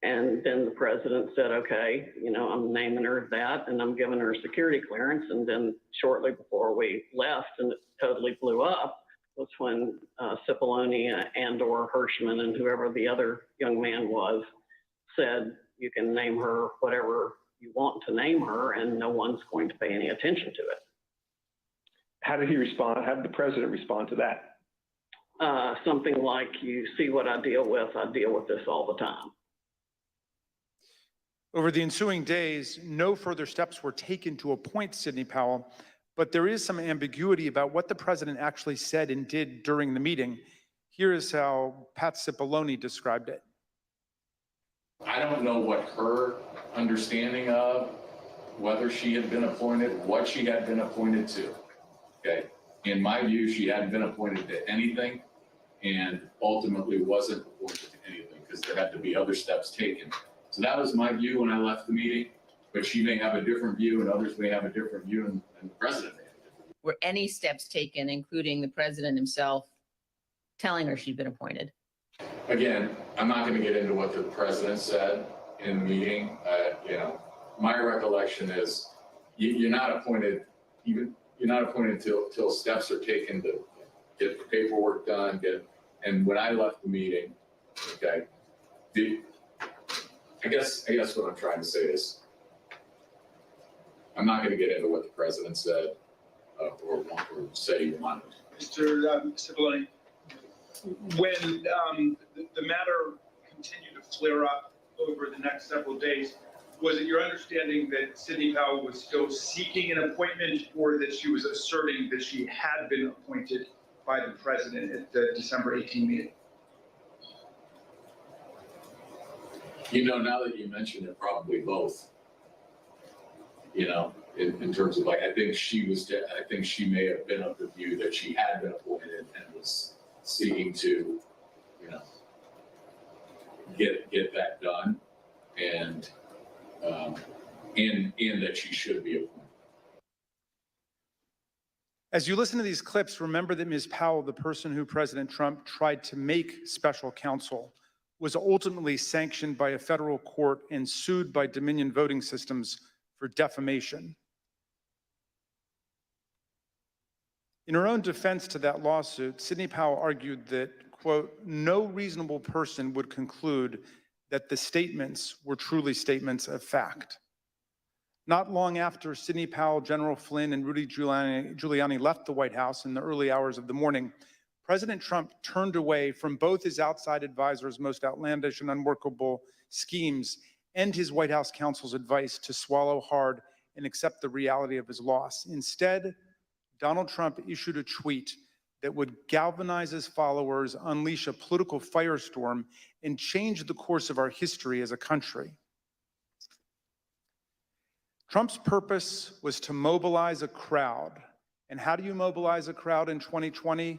And then the president said, okay, I'm naming her that, and I'm giving her security clearance. And then shortly before we left, and it totally blew up, was when Cipollone and/or Hirschman and whoever the other young man was said, you can name her whatever you want to name her, and no one's going to pay any attention to it.
How did he respond? How did the president respond to that?
Something like, you see what I deal with this all the time.
Over the ensuing days, no further steps were taken to appoint Sidney Powell, but there is some ambiguity about what the president actually said and did during the meeting. Here is how Pat Cipollone described it.
I don't know what her understanding of whether she had been appointed, what she had been appointed to. Okay. In my view, she hadn't been appointed to anything and ultimately wasn't appointed to anything because there had to be other steps taken. So that was my view when I left the meeting, but she may have a different view and others may have a different view and the president may have a different view.
Were any steps taken, including the president himself, telling her she'd been appointed?
Again, I'm not going to get into what the president said in the meeting. My recollection is you're not appointed till steps are taken to get the paperwork done. And when I left the meeting, okay, I guess what I'm trying to say is I'm not going to get into what the president said or say he wanted.
Mr. Cipollone, when the matter continued to flare up over the next several days, was it your understanding that Sidney Powell was still seeking an appointment or that she was asserting that she had been appointed by the president at the December 18 meeting?
Now that you mention it, probably both. In terms of I think she may have been of the view that she had been appointed and was seeking to, get that done and that she should be appointed.
As you listen to these clips, remember that Ms. Powell, the person who President Trump tried to make special counsel, was ultimately sanctioned by a federal court and sued by Dominion Voting Systems for defamation. In her own defense to that lawsuit, Sidney Powell argued that, quote, no reasonable person would conclude that the statements were truly statements of fact. Not long after Sidney Powell, General Flynn, and Rudy Giuliani left the White House in the early hours of the morning, President Trump turned away from both his outside advisors' most outlandish and unworkable schemes and his White House counsel's advice to swallow hard and accept the reality of his loss. Instead, Donald Trump issued a tweet that would galvanize his followers, unleash a political firestorm, and change the course of our history as a country. Trump's purpose was to mobilize a crowd. And how do you mobilize a crowd in 2020?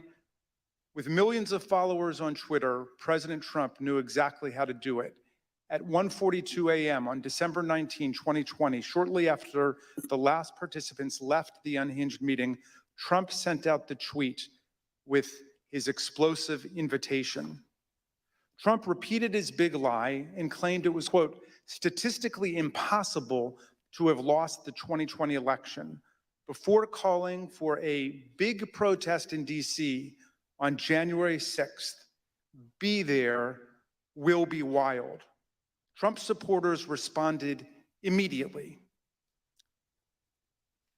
With millions of followers on Twitter, President Trump knew exactly how to do it. At 1:42 a.m. on December 19, 2020, shortly after the last participants left the unhinged meeting, Trump sent out the tweet with his explosive invitation. Trump repeated his big lie and claimed it was, quote, statistically impossible to have lost the 2020 election before calling for a big protest in D.C. on January 6th. Be there, will be wild. Trump supporters responded immediately.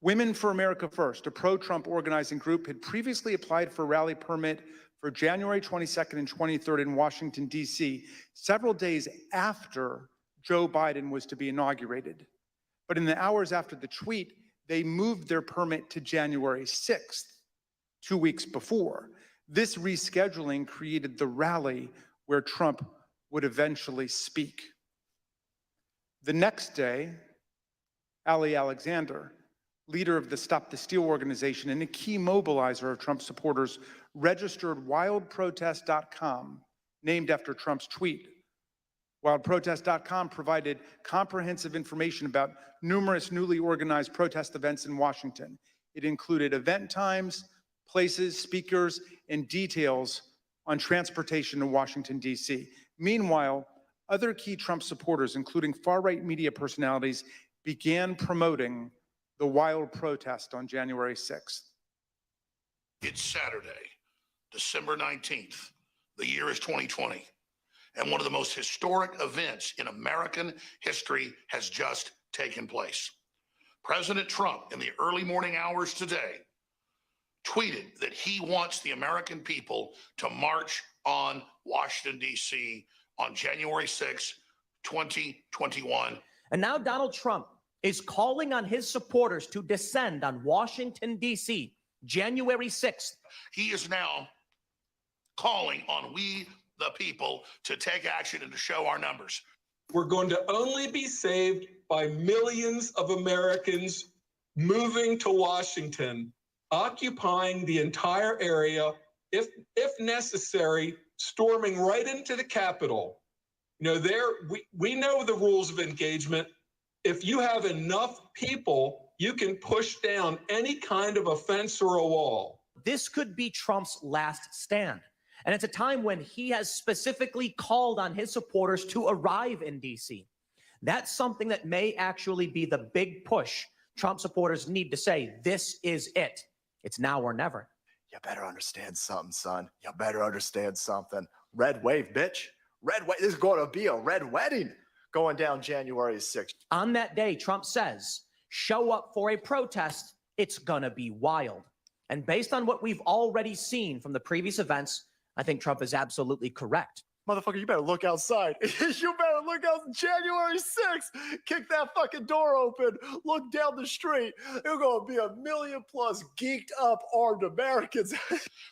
Women for America First, a pro-Trump organizing group, had previously applied for a rally permit for January 22nd and 23rd in Washington, D.C., several days after Joe Biden was to be inaugurated. But in the hours after the tweet, they moved their permit to January 6th, 2 weeks before. This rescheduling created the rally where Trump would eventually speak. The next day, Ali Alexander, leader of the Stop the Steal organization and a key mobilizer of Trump supporters, registered wildprotest.com, named after Trump's tweet. Wildprotest.com provided comprehensive information about numerous newly organized protest events in Washington. It included event times, places, speakers, and details on transportation in Washington, D.C. Meanwhile, other key Trump supporters, including far-right media personalities, began promoting the wild protest on January 6th.
It's Saturday, December 19th. The year is 2020. And one of the most historic events in American history has just taken place. President Trump, in the early morning hours today, tweeted that he wants the American people to march on Washington, D.C. on January 6, 2021.
And now Donald Trump is calling on his supporters to descend on Washington, D.C., January 6th.
He is now calling on we, the people, to take action and to show our numbers.
We're going to only be saved by millions of Americans moving to Washington, occupying the entire area, if necessary, storming right into the Capitol. You know, we know the rules of engagement. If you have enough people, you can push down any kind of a fence or a wall.
This could be Trump's last stand. And it's a time when he has specifically called on his supporters to arrive in D.C. That's something that may actually be the big push Trump supporters need to say, this is it. It's now or never.
You better understand something, son. You better understand something. Red wave, bitch. Red wave. This is going to be a red wedding going down January 6th.
On that day, Trump says, show up for a protest. It's gonna be wild. And based on what we've already seen from the previous events, I think Trump is absolutely correct.
Motherfucker, you better look outside. You better look out January 6th. Kick that fucking door open. Look down the street. There's going to be 1 million plus geeked up armed Americans.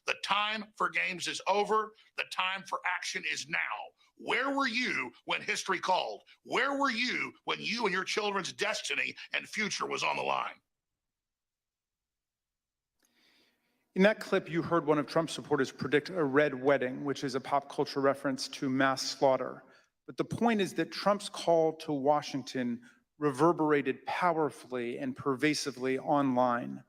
The time for games is over. The time for action is now. Where were you when history called? Where were you when you and your children's destiny and future was on the line?
In that clip, you heard one of Trump's supporters predict a red wedding, which is a pop culture reference to mass slaughter. But the point is that Trump's call to Washington reverberated powerfully and pervasively online.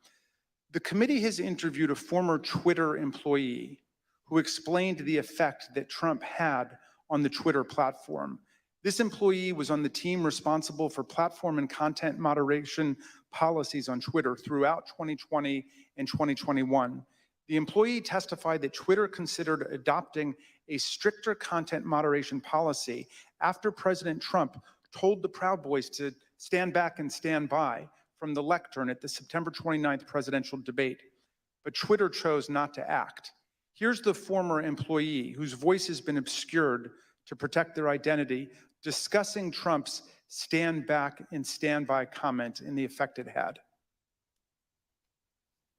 The committee has interviewed a former Twitter employee who explained the effect that Trump had on the Twitter platform. This employee was on the team responsible for platform and content moderation policies on Twitter throughout 2020 and 2021. The employee testified that Twitter considered adopting a stricter content moderation policy after President Trump told the Proud Boys to stand back and stand by from the lectern at the September 29th presidential debate. But Twitter chose not to act. Here's the former employee whose voice has been obscured to protect their identity, discussing Trump's stand back and stand by comment and the effect it had.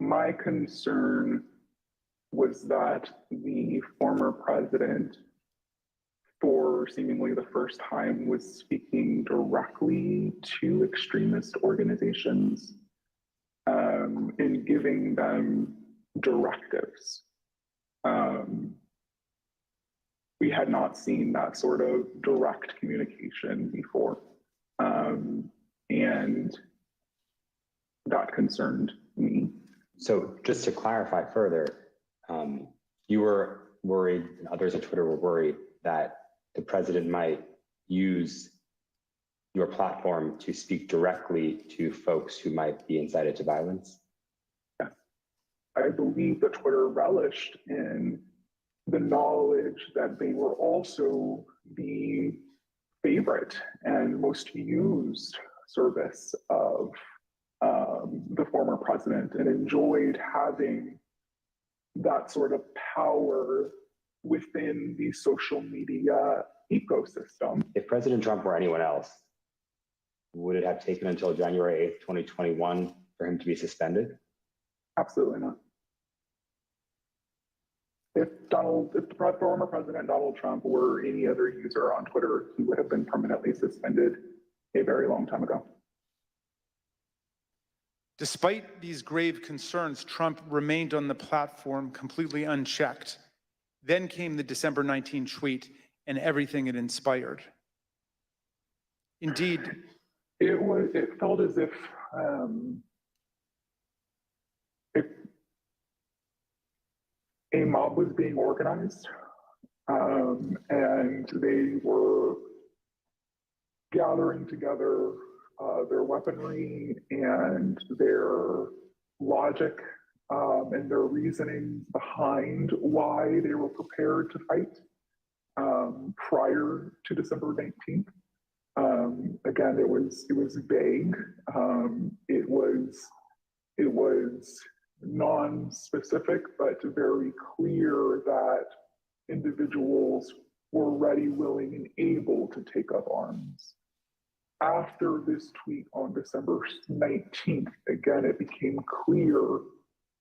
My concern was that the former president, for seemingly the first time, was speaking directly to extremist organizations and giving them directives. We had not seen that sort of direct communication before. And that concerned me.
So just to clarify further, you were worried, and others at Twitter were worried, that the president might use your platform to speak directly to folks who might be incited to violence?
Yes. I believe that Twitter relished in the knowledge that they were also the favorite and most used service of the former president, and enjoyed having that sort of power within the social media ecosystem.
If President Trump were anyone else, would it have taken until January 8th, 2021 for him to be suspended?
Absolutely not. If the former president Donald Trump were any other user on Twitter, he would have been permanently suspended a very long time ago.
Despite these grave concerns, Trump remained on the platform completely unchecked. Then came the December 19 tweet and everything it inspired. Indeed,
it felt as if a mob was being organized, and they were gathering together their weaponry and their logic and their reasoning behind why they were prepared to fight prior to December 19th. Again, it was vague. It was non-specific, but very clear that individuals were ready, willing, and able to take up arms. after this tweet on December 19th, again, it became clear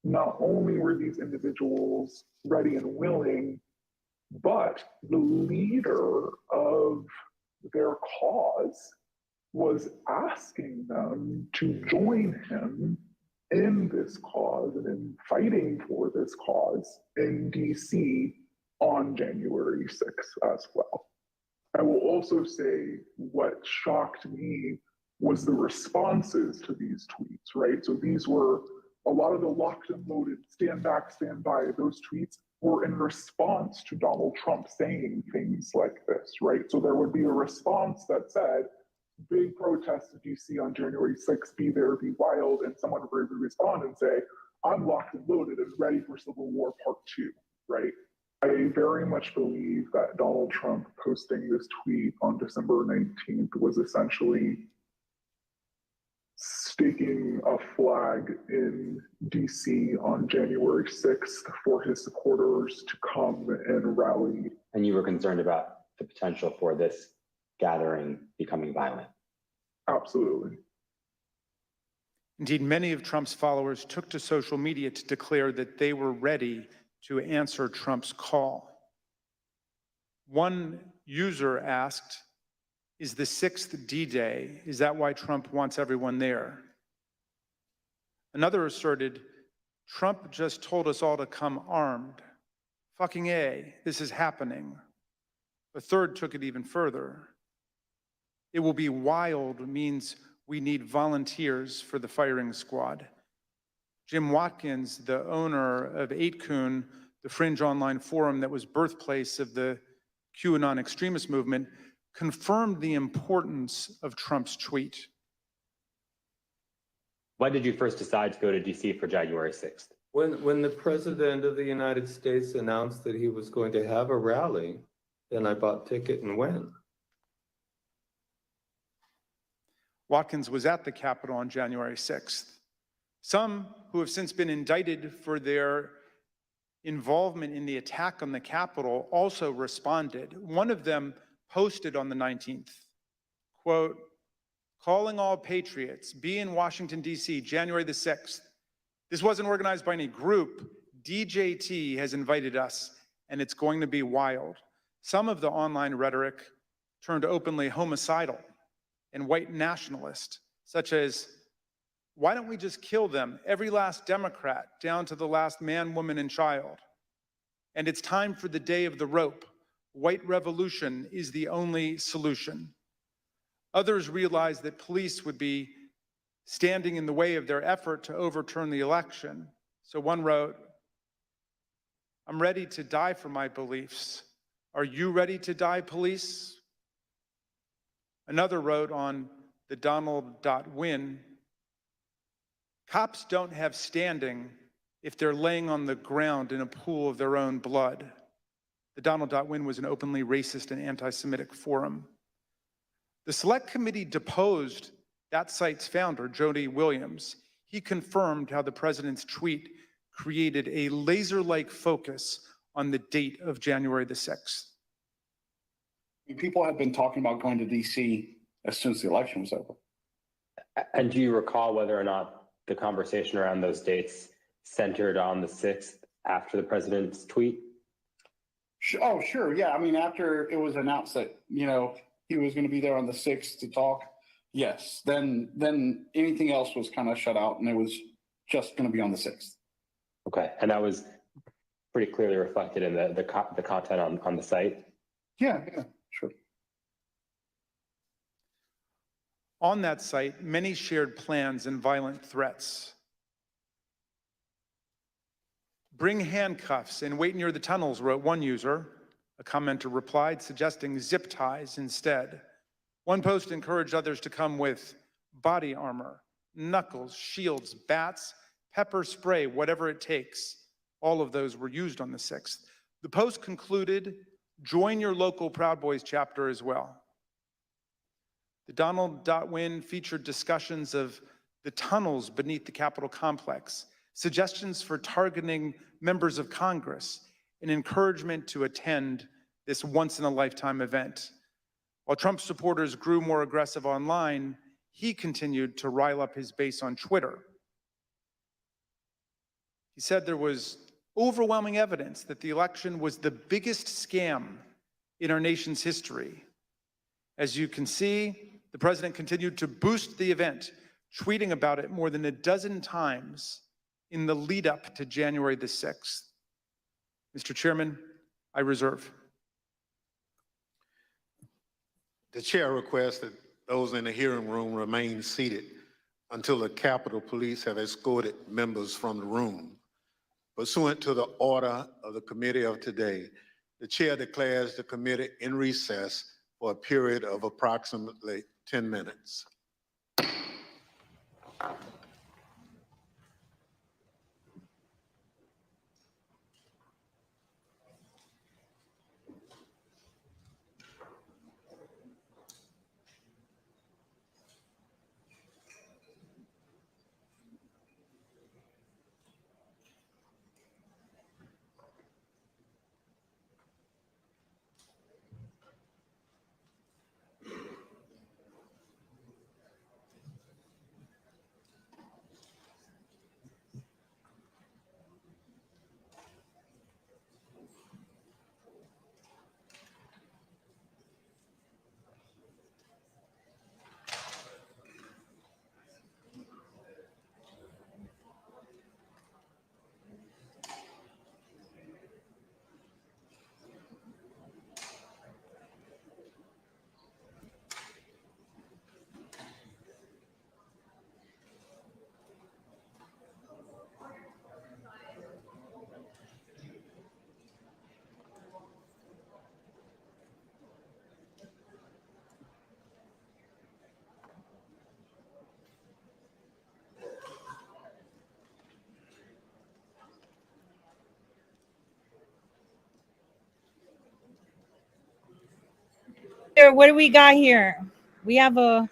not only were these individuals ready and willing, but the leader of their cause was asking them to join him in this cause and in fighting for this cause in DC on January 6th as well. I will also say what shocked me was the responses to these tweets, right? So these were a lot of the locked and loaded, stand back, stand by, those tweets were in response to Donald Trump saying things like this, right? So there would be a response that said, big protests in DC on January 6th, be there, be wild, and someone would respond and say, I'm locked and loaded and ready for Civil War Part 2, right? I very much believe that Donald Trump posting this tweet on December 19th was essentially staking a flag in DC on January 6th for his supporters to come and rally.
And you were concerned about the potential for this gathering becoming violent?
Absolutely.
Indeed, many of Trump's followers took to social media to declare that they were ready to answer Trump's call. One user asked, is the 6th D-Day? Is that why Trump wants everyone there? Another asserted, Trump just told us all to come armed. Fucking A, this is happening. A third took it even further. It will be wild means we need volunteers for the firing squad. Jim Watkins, the owner of 8kun, the fringe online forum that was birthplace of the QAnon extremist movement, confirmed the importance of Trump's tweet.
Why did you first decide to go to DC for January 6th?
When the President of the United States announced that he was going to have a rally, then I bought ticket and went.
Watkins was at the Capitol on January 6th. Some who have since been indicted for their involvement in the attack on the Capitol also responded. One of them posted on the 19th, quote, calling all patriots, be in Washington, D.C., January the 6th. This wasn't organized by any group. DJT has invited us, and it's going to be wild. Some of the online rhetoric turned openly homicidal and white nationalist, such as, why don't we just kill them, every last Democrat, down to the last man, woman, and child? And it's time for the day of the rope. White revolution is the only solution. Others realized that police would be standing in the way of their effort to overturn the election. So one wrote, I'm ready to die for my beliefs. Are you ready to die, police? Another wrote on the Donald.win, cops don't have standing if they're laying on the ground in a pool of their own blood. The Donald.win was an openly racist and anti-Semitic forum. The Select Committee deposed that site's founder, Jody Williams. He confirmed how the president's tweet created a laser-like focus on the date of January the 6th.
People have been talking about going to DC as soon as the election was over.
And do you recall whether or not the conversation around those dates centered on the 6th after the president's tweet?
Oh, sure. Yeah. I mean, after it was announced that, you know, he was going to be there on the 6th to talk. Yes. Then anything else was kind of shut out and it was just going to be on the 6th.
Okay. And that was pretty clearly reflected in the content on the site?
Yeah, sure.
On that site, many shared plans and violent threats. Bring handcuffs and wait near the tunnels, wrote one user. A commenter replied, suggesting zip ties instead. One post encouraged others to come with body armor, knuckles, shields, bats, pepper spray, whatever it takes. All of those were used on the 6th. The post concluded, join your local Proud Boys chapter as well. The Donald.win featured discussions of the tunnels beneath the Capitol complex, suggestions for targeting members of Congress, and encouragement to attend this once-in-a-lifetime event. While Trump supporters grew more aggressive online, he continued to rile up his base on Twitter. He said there was overwhelming evidence that the election was the biggest scam in our nation's history. As you can see, the president continued to boost the event, tweeting about it more than a dozen times in the lead up to January the 6th. Mr. Chairman, I reserve.
The chair requests that those in the hearing room remain seated until the Capitol Police have escorted members from the room. Pursuant to the order of the committee of today, the chair declares the committee in recess for a period of approximately 10 minutes.
What do we got here? We have a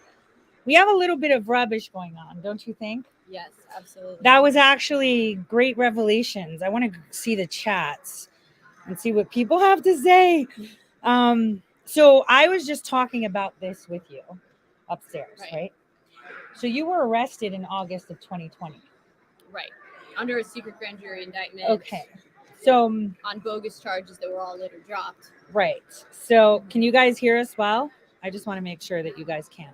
little bit of rubbish going on, don't you think?
Yes, absolutely.
That was actually great revelations. I want to see the chats and see what people have to say. So I was just talking about this with you upstairs, right? So you were arrested in August of 2020.
Right. Under a secret grand jury indictment.
Okay. So
on bogus charges that were all later dropped.
right. So can you guys hear us well? I just want to make sure that you guys can.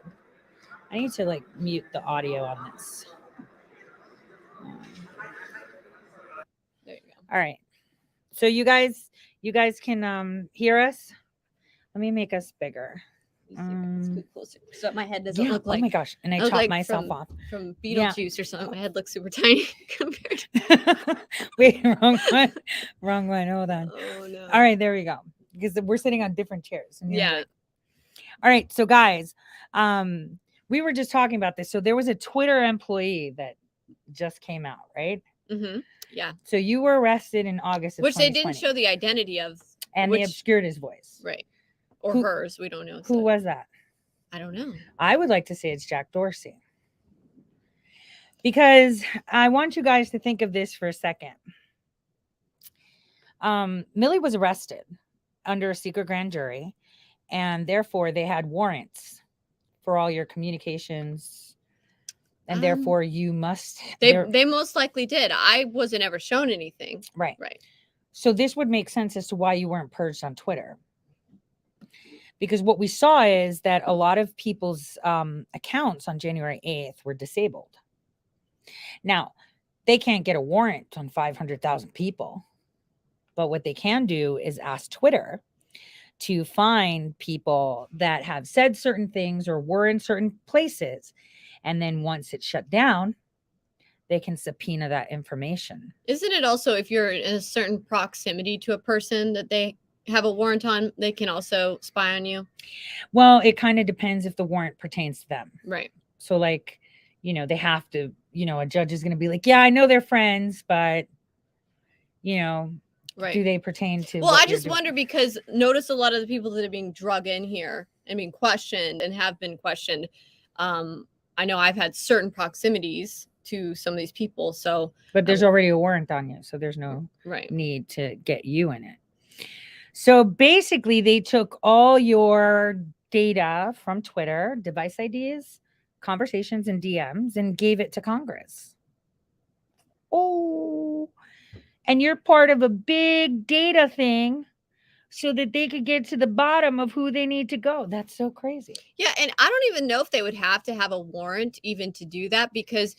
I need to like mute the audio on this.
There you go.
All right. So you guys can hear us. Let me make us bigger.
Scoot closer so my head doesn't
Yeah.
look like.
Oh my gosh! And I
look
chopped
like
myself
from,
off.
from
Yeah.
Beetlejuice or something. My head looks super tiny compared.
Wait, wrong one. Wrong one. Hold on.
Oh no.
All right, there we go. Because we're sitting on different chairs. and you're
Yeah.
like- All right, so guys, we were just talking about this. So there was a Twitter employee that just came out, right?
Mm-hmm. Yeah.
So you were arrested in August of
Which they
2020,
didn't show the identity of.
and
which,
they obscured his voice.
right. Or
Who-
hers. We don't know.
Who was that?
I don't know.
I would like to say it's Jack Dorsey. Because I want you guys to think of this for a second. Millie was arrested under a secret grand jury, and therefore they had warrants for all your communications, and therefore you must.
They most likely did. I wasn't ever shown anything.
Right.
Right.
So this would make sense as to why you weren't purged on Twitter. Because what we saw is that a lot of people's accounts on January 8th were disabled. Now, they can't get a warrant on 500,000 people. But what they can do is ask Twitter to find people that have said certain things or were in certain places. And then once it's shut down, they can subpoena that information.
Isn't it also if you're in a certain proximity to a person that they have a warrant on, they can also spy on you?
Well, it kind of depends if the warrant pertains to them.
Right.
So like, they have to, a judge is going to be like, yeah, I know they're friends, but,
Right.
do they pertain to?
Well,
what
I
you're
just
doing?
wonder because notice a lot of the people that are being drug in here and being questioned and have been questioned. I know I've had certain proximities to some of these people. So,
But there's already a warrant on you, so there's no
right.
need to get you in it. So basically, they took all your data from Twitter, device IDs, conversations, and DMs, and gave it to Congress. Oh, and you're part of a big data thing so that they could get to the bottom of who they need to go. That's so crazy.
Yeah, and I don't even know if they would have to have a warrant even to do that, because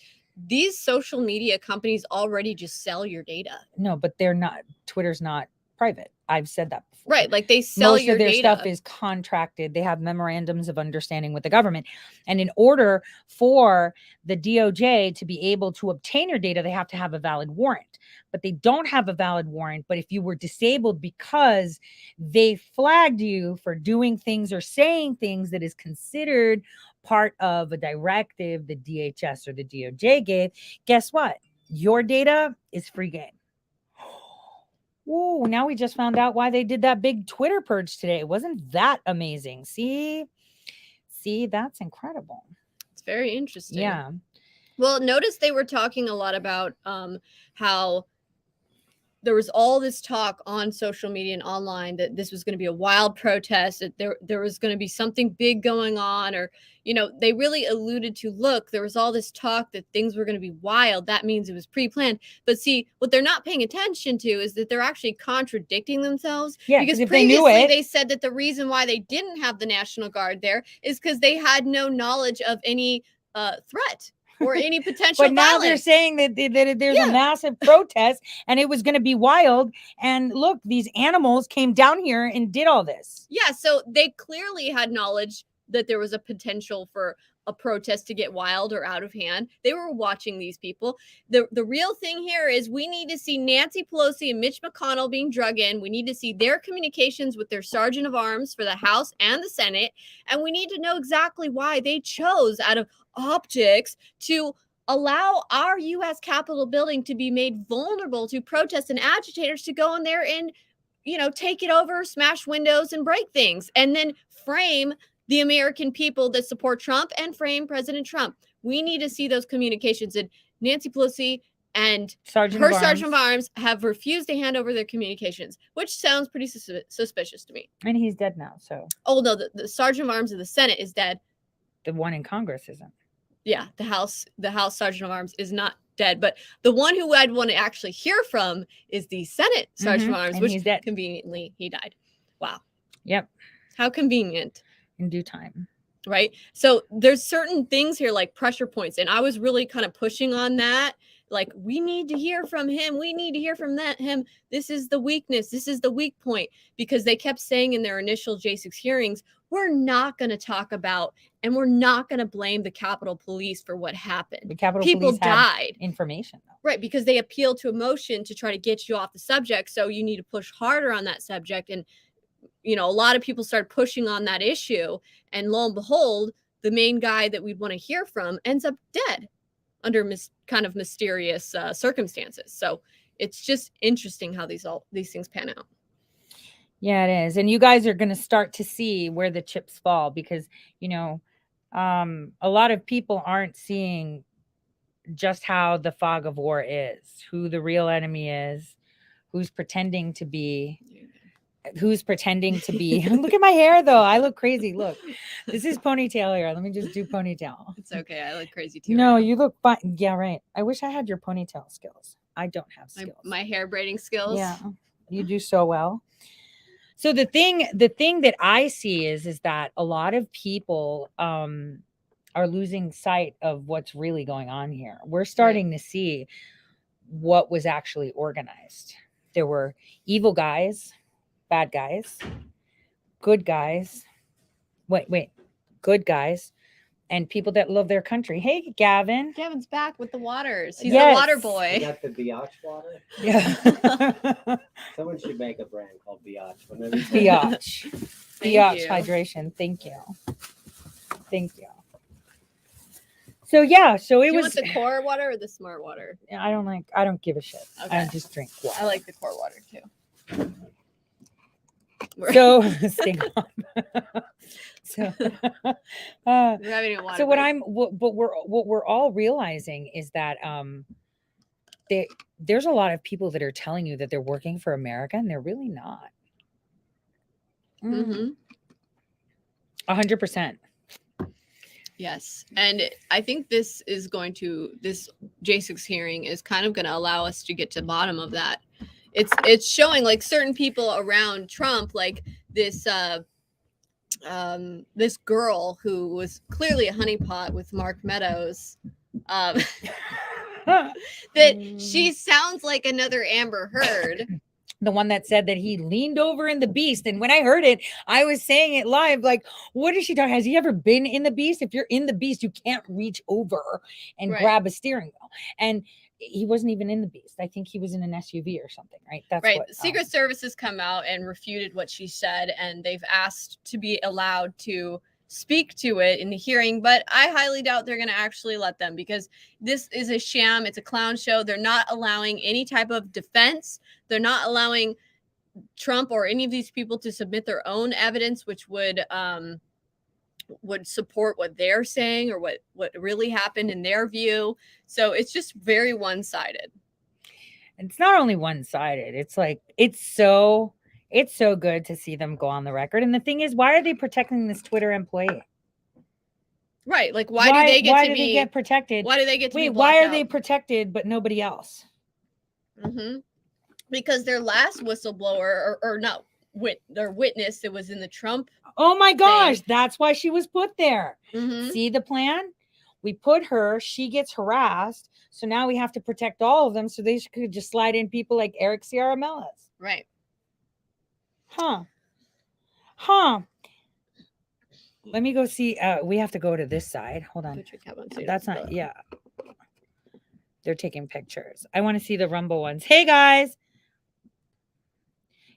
these social media companies already just sell your data.
No, but they're not. Twitter's not private. I've said that before.
Right, like they sell
Most
your
of their
data.
stuff is contracted. They have memorandums of understanding with the government. And in order for the DOJ to be able to obtain your data, they have to have a valid warrant. But they don't have a valid warrant. But if you were disabled because they flagged you for doing things or saying things that is considered part of a directive the DHS or the DOJ gave, guess what? Your data is free game. Ooh, now we just found out why they did that big Twitter purge today. Wasn't that amazing? See, that's incredible.
It's very interesting.
Yeah.
Well, notice they were talking a lot about how there was all this talk on social media and online that this was going to be a wild protest, that there was going to be something big going on, or, you know, they really alluded to, look, there was all this talk that things were going to be wild. That means it was pre-planned. But see, what they're not paying attention to is that they're actually contradicting themselves.
Yeah,
because
if they knew
previously
it-
they said that the reason why they didn't have the National Guard there is because they had no knowledge of any threat or any potential
But now they're
violence.
saying that there's a massive protest and it was going to be wild. And look, these animals came down here and did all this.
Yeah, so they clearly had knowledge that there was a potential for a protest to get wild or out of hand. They were watching these people. The real thing here is we need to see Nancy Pelosi and Mitch McConnell being drug in. We need to see their communications with their sergeant of arms for the House and the Senate. And we need to know exactly why they chose, out of optics, to allow our U.S. Capitol building to be made vulnerable to protests and agitators to go in there and, you know, take it over, smash windows and break things, and then frame the American people that support Trump and frame President Trump. We need to see those communications. And Nancy Pelosi and
Sergeant
Sergeant of Arms have refused to hand over their communications, which sounds pretty suspicious to me.
And he's dead now. So
Oh, no, the Sergeant of Arms of the Senate is dead.
the one in Congress isn't.
Yeah, the House Sergeant of Arms is not dead, but the one who I'd want to actually hear from is the Senate Sergeant of Arms,
and
which
he's dead.
Conveniently he died. Wow.
Yep.
How convenient.
In due time.
Right? So there's certain things here like pressure points, and I was really kind of pushing on that. Like, we need to hear from him. We need to hear from him. This is the weakness. This is the weak point, because they kept saying in their initial J6 hearings, we're not going to talk about and we're not going to blame the Capitol Police for what happened.
The Capitol
People
Police had
died.
information.
Right, because they appeal to emotion to try to get you off the subject. So you need to push harder on that subject. And, you know, a lot of people started pushing on that issue. And lo and behold, the main guy that we'd want to hear from ends up dead under kind of mysterious circumstances. So it's just interesting how these things pan out.
Yeah, it is. And you guys are going to start to see where the chips fall, because, you know, a lot of people aren't seeing just how the fog of war is, who the real enemy is, who's pretending to be. Look at my hair though. I look crazy. Look, this is ponytail hair. Let me just do ponytail.
It's okay. I look crazy too.
No, you look fine. Yeah, right. I wish I had your ponytail skills. I don't have skills.
My hair braiding skills.
Yeah, you do so well. So the thing that I see is that a lot of people are losing sight of what's really going on here. We're starting to see what was actually organized. There were evil guys, bad guys, good guys. Wait, good guys, and people that love their country. Hey, Gavin.
Gavin's back with the waters. He's
Yes.
the water boy.
You got the Biatch water?
Yeah.
Someone should make a brand called Biatch.
Biatch.
Thank
Biatch
you.
hydration. Thank you. Thank you. So yeah, so
Do
it
you
was.
want the core water or the smart water?
I don't give a shit. I
Okay.
just drink water.
I like the core water too.
So stay calm. So,
We're having a water
so what
break.
what we're all realizing is that there's a lot of people that are telling you that they're working for America, and they're really not.
Mhm.
100%.
Yes. And I think this J6 hearing is kind of going to allow us to get to the bottom of that. It's showing like certain people around Trump, like this this girl who was clearly a honeypot with Mark Meadows, that she sounds like another Amber Heard.
The one that said that he leaned over in the Beast. And when I heard it, I was saying it live, like, what is she talking? Has he ever been in the Beast? If you're in the Beast, you can't reach over and
Right.
grab a steering wheel. And he wasn't even in the Beast. I think he was in an SUV or something, right? That's
Right.
what,
Secret Service has come out and refuted what she said, and they've asked to be allowed to speak to it in the hearing, but I highly doubt they're going to actually let them, because this is a sham. It's a clown show. They're not allowing any type of defense. They're not allowing Trump or any of these people to submit their own evidence, which would support what they're saying or what really happened in their view. So it's just very one-sided.
And it's not only one-sided. It's like, it's so good to see them go on the record. And the thing is, why are they protecting this Twitter employee?
Right. Like, why do they
get protected?
Why do they get to be
Wait, why
blocked
are they
out?
protected but nobody else?
Because their last whistleblower or not their witness that was in the Trump.
Oh my gosh, that's why she was put there.
Mhm.
See the plan? We put her, she gets harassed. So now we have to protect all of them. So they could just slide in people like Eric Ciaramellas.
Right.
Huh. Let me go see. We have to go to this side. Hold on. That's not, yeah. They're taking pictures. I want to see the Rumble ones. Hey guys.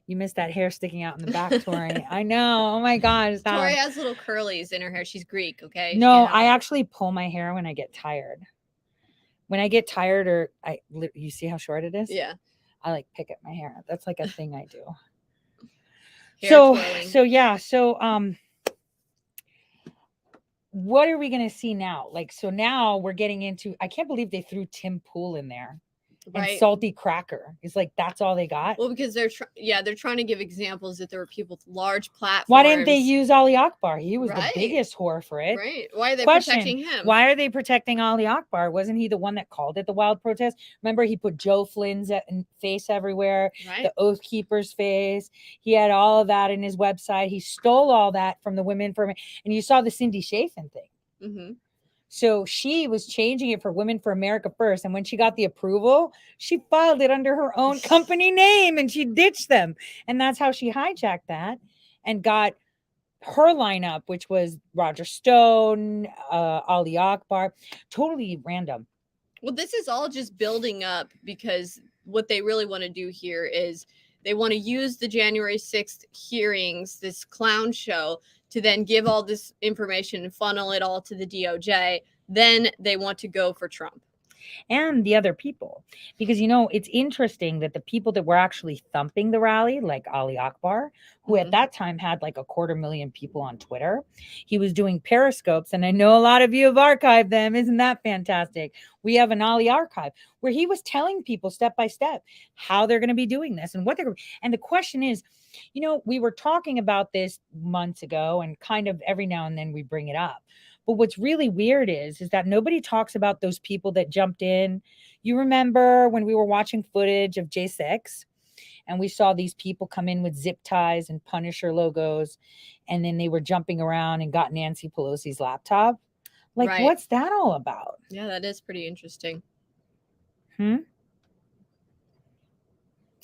You missed that hair sticking out in the back, Tori. I know. Oh my gosh.
Tori has little curlies in her hair. She's Greek, okay?
No, I actually pull my hair when I get tired. When I get tired, or you see how short it is?
Yeah.
I like pick at my hair. That's like a thing I do.
Hair twirling.
So what are we going to see now? Like, so now we're getting into, I can't believe they threw Tim Pool in there. And
Right.
Salty Cracker. It's like, that's all they got.
Well, because they're trying to give examples that there were people with large platforms.
Why didn't they use Ali Akbar? He was
Right.
the biggest whore for it.
Right. Why are they
Question,
protecting him?
Why are they protecting Ali Akbar? Wasn't he the one that called it the wild protest? Remember, he put Joe Flynn's face everywhere,
Right.
the Oath Keeper's face. He had all of that in his website. He stole all that from the Women for, and you saw the Cindy Chafin thing.
Mm-hmm.
So she was changing it for Women for America First. And when she got the approval, she filed it under her own company name and she ditched them. And that's how she hijacked that and got her lineup, which was Roger Stone, Ali Akbar, totally random.
Well, this is all just building up, because what they really want to do here is they want to use the January 6th hearings, this clown show, to then give all this information and funnel it all to the DOJ. Then they want to go for Trump.
And the other people, because it's interesting that the people that were actually thumping the rally, like Ali Akbar, who at that time had like 250,000 people on Twitter, he was doing periscopes, and I know a lot of you have archived them. Isn't that fantastic? We have an Ali archive where he was telling people step by step how they're going to be doing this and what they're. And the question is, we were talking about this months ago, and kind of every now and then we bring it up. But what's really weird is that nobody talks about those people that jumped in. You remember when we were watching footage of J6 and we saw these people come in with zip ties and Punisher logos, and then they were jumping around and got Nancy Pelosi's laptop? Like,
Right.
What's that all about?
Yeah, that is pretty interesting.
It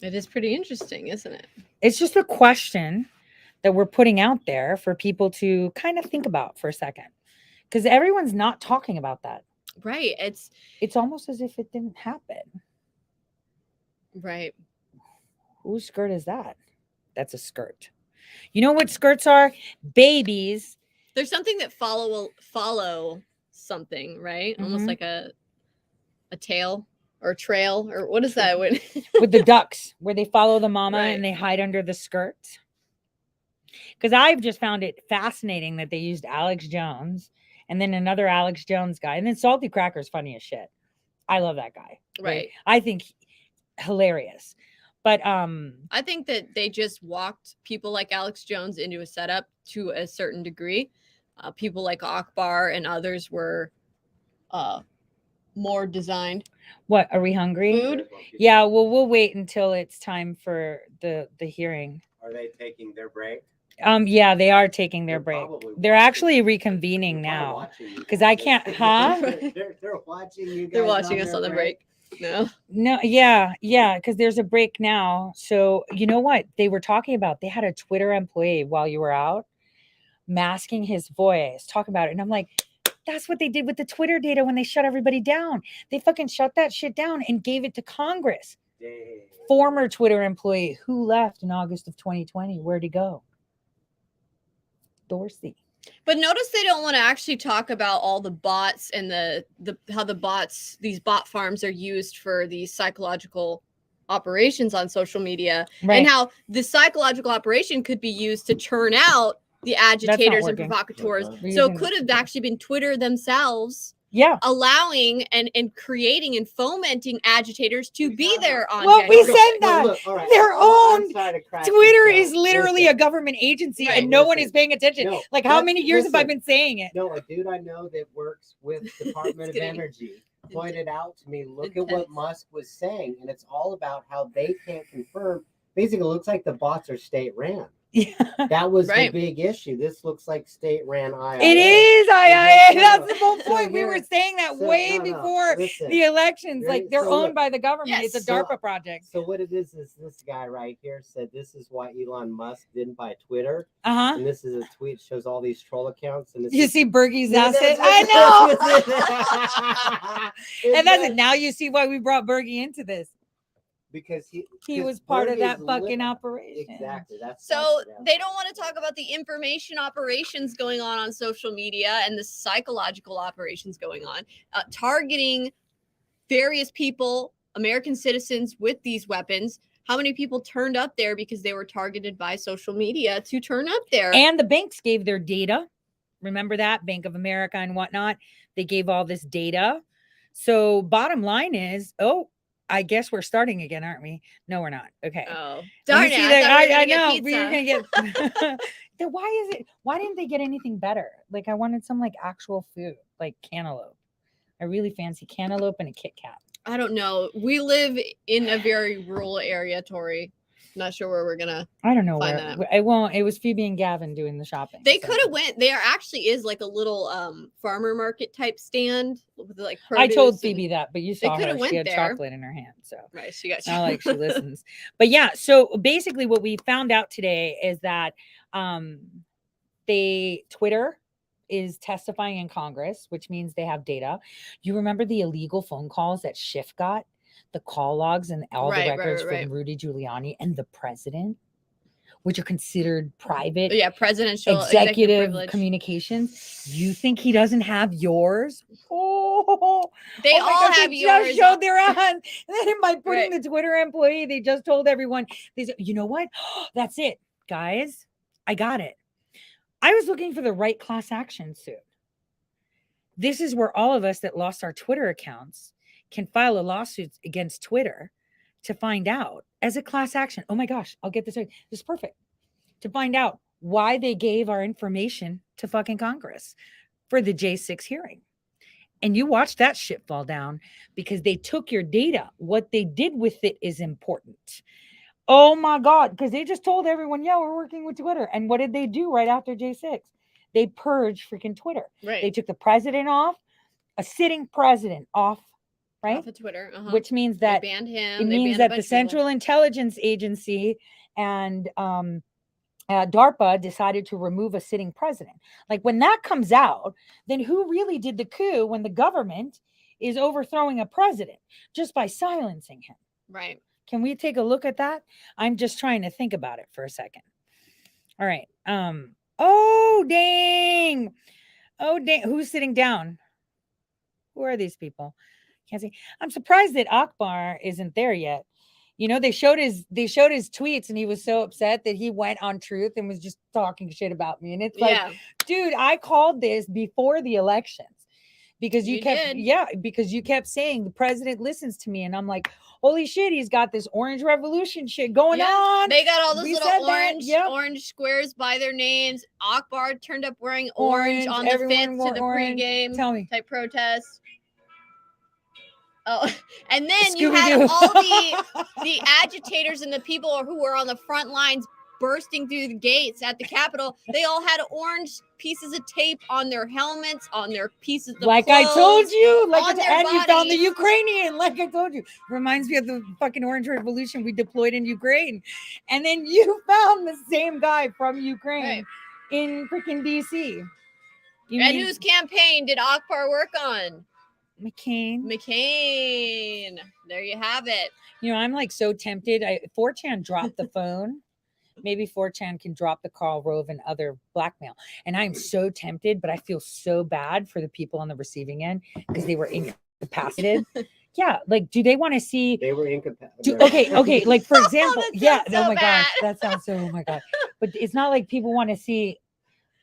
is pretty interesting, isn't it?
It's just a question that we're putting out there for people to kind of think about for a second. Because everyone's not talking about that.
Right.
It's almost as if it didn't happen.
Right.
Whose skirt is that? That's a skirt. You know what skirts are? Babies.
There's something that follow something, right? Almost
Mhm.
like a tail or trail, or what is that?
With the ducks, where they follow the mama
Right.
and they hide under the skirt. Because I've just found it fascinating that they used Alex Jones and then another Alex Jones guy. And then Salty Cracker's funny as shit. I love that guy.
Right.
I think hilarious. But
I think that they just walked people like Alex Jones into a setup to a certain degree. People like Akbar and others were more designed.
What, are we hungry?
Food?
Yeah, well, we'll wait until it's time for the hearing.
Are they taking their break?
Yeah, they are taking their
They're
break.
probably
They're actually reconvening now because I can't, huh?
They're watching you guys.
They're watching us
their
on the break. No.
No, yeah, because there's a break now. So you know what they were talking about? They had a Twitter employee while you were out masking his voice, talking about it. And I'm like, that's what they did with the Twitter data when they shut everybody down. They fucking shut that shit down and gave it to Congress. Former Twitter employee who left in August of 2020. Where'd he go? Dorsey.
But notice they don't want to actually talk about all the bots and the how the bots, these bot farms are used for these psychological operations on social media,
Right.
and how the psychological operation could be used to churn out the agitators and
working.
provocateurs.
We're
So it
using
could have actually been Twitter themselves
Yeah.
allowing and creating and fomenting agitators to be there on
Well, we
January
said
6th.
that.
look, all right,
Their
I'm
own
sorry to crack
Twitter
this
is
joke.
literally
Listen.
a government agency
Right.
and no one
Listen.
is paying attention.
No,
Like, how
that's-
many years have I
listen.
been saying it?
No, a dude I know that works with Department of
getting
Energy pointed out to me, look at what Musk was saying, and it's all about how they can't confirm. Basically, it looks like the bots are state ran.
Yeah.
That was
Right.
the big issue. This looks like state ran IIA.
It is IIA.
No,
That's
no.
the whole
So
point. We were
here-
saying that
so-
way
no, no,
before
listen.
the elections.
Right,
Like, they're
so
owned
look.
by the government. It's a
Yes.
DARPA project.
So what it is this guy right here said this is why Elon Musk didn't buy Twitter.
Uh-huh.
And this is a tweet shows all these troll accounts. And this
You
is,
see Bergie's
Yeah,
asset?
that's
I know.
It's
And that's
like-
it. Now you see why we brought Bergie into this.
because
He
because
was part of
Berg
that
is
fucking
li-
operation.
Exactly.
So
that's-
they don't want to talk about the information operations going on social media and the psychological operations going on, targeting various people, American citizens with these weapons. How many people turned up there because they were targeted by social media to turn up there?
And the banks gave their data. Remember that? Bank of America and whatnot. They gave all this data. So bottom line is, I guess we're starting again, aren't we? No, we're not. Okay.
Oh,
You
darn
see
it.
that-
I,
I
thought we were
know.
gonna
We
get
were
pizza.
gonna get. Then why didn't they get anything better? Like, I wanted some like actual food, like cantaloupe. I really fancy cantaloupe and a Kit Kat.
I don't know. We live in a very rural area, Tori. Not sure where we're gonna.
I don't know
Find
where.
that.
I won't. It was Phoebe and Gavin doing the shopping.
They
so.
could have went. There actually is like a little farmer market type stand with like.
I told
produce
Phoebe
and-
that, but you
They
saw
coulda
her.
went
She had
there.
chocolate in her hand. So
Right, she got.
not like she listens. But yeah, so basically what we found out today is that Twitter is testifying in Congress, which means they have data. You remember the illegal phone calls that Schiff got, the call logs and all
Right,
the
right,
records
right,
from Rudy Giuliani and the president, which are considered private
Yeah, presidential
executive
privilege.
communications. You think he doesn't have yours? Oh,
They
oh my
all
gosh,
have
they
yours.
just showed their hand. And then by putting
Right.
the Twitter employee, they just told everyone. They said, you know what? That's it, guys. I got it. I was looking for the right class action suit. This is where all of us that lost our Twitter accounts can file a lawsuit against Twitter to find out as a class action. Oh my gosh, I'll get this right. This is perfect. To find out why they gave our information to fucking Congress for the J6 hearing. And you watch that shit fall down because they took your data. What they did with it is important. Oh my God. Because they just told everyone, yeah, we're working with Twitter. And what did they do right after J6? They purged freaking Twitter.
Right.
They took the president off, a sitting president off, right?
Off of Twitter,
Which means
They
that
banned him.
it
they
means
banned a
that
bunch
the
of people.
Central Intelligence Agency and DARPA decided to remove a sitting president. Like, when that comes out, then who really did the coup when the government is overthrowing a president just by silencing him?
Right.
Can we take a look at that? I'm just trying to think about it for a second. All right. Oh, dang. Oh, dang. Who's sitting down? Who are these people? Can't see. I'm surprised that Akbar isn't there yet. You know, they showed his tweets and he was so upset that he went on Truth and was just talking shit about me. And it's like,
Yeah.
dude, I called this before the elections. because you kept,
did.
yeah, because you kept saying the president listens to me. And I'm like, holy shit, he's got this orange revolution shit going on.
They got all those
We said
little
that,
orange,
yep.
orange squares by their names. Akbar turned up wearing orange on the
everyone
5th
wore
to the
orange.
pregame
Tell me.
type protest. Oh, and then you had
Scooby-Doo.
all the agitators and the people who were on the front lines bursting through the gates at the Capitol. They all had orange pieces of tape on their helmets, on their pieces of
Like I told
clothes,
you,
on their
and you found the
bodies.
Ukrainian, like I told you. Reminds me of the fucking Orange Revolution we deployed in Ukraine. And then you found the same guy from Ukraine
Right.
in freaking DC.
And whose campaign did Akbar work on?
McCain.
McCain. There you have it.
You know, I'm like so tempted. 4chan dropped the phone. Maybe 4chan can drop the Karl Rove and other blackmail. And I'm so tempted, but I feel so bad for the people on the receiving end because they were incapacitated. Yeah, like, do they want to see?
They were incapacitated.
Okay. Like, for example,
That
yeah.
sounds
Oh
so
my
bad.
gosh, that sounds so. Oh my god. But it's not like people want to see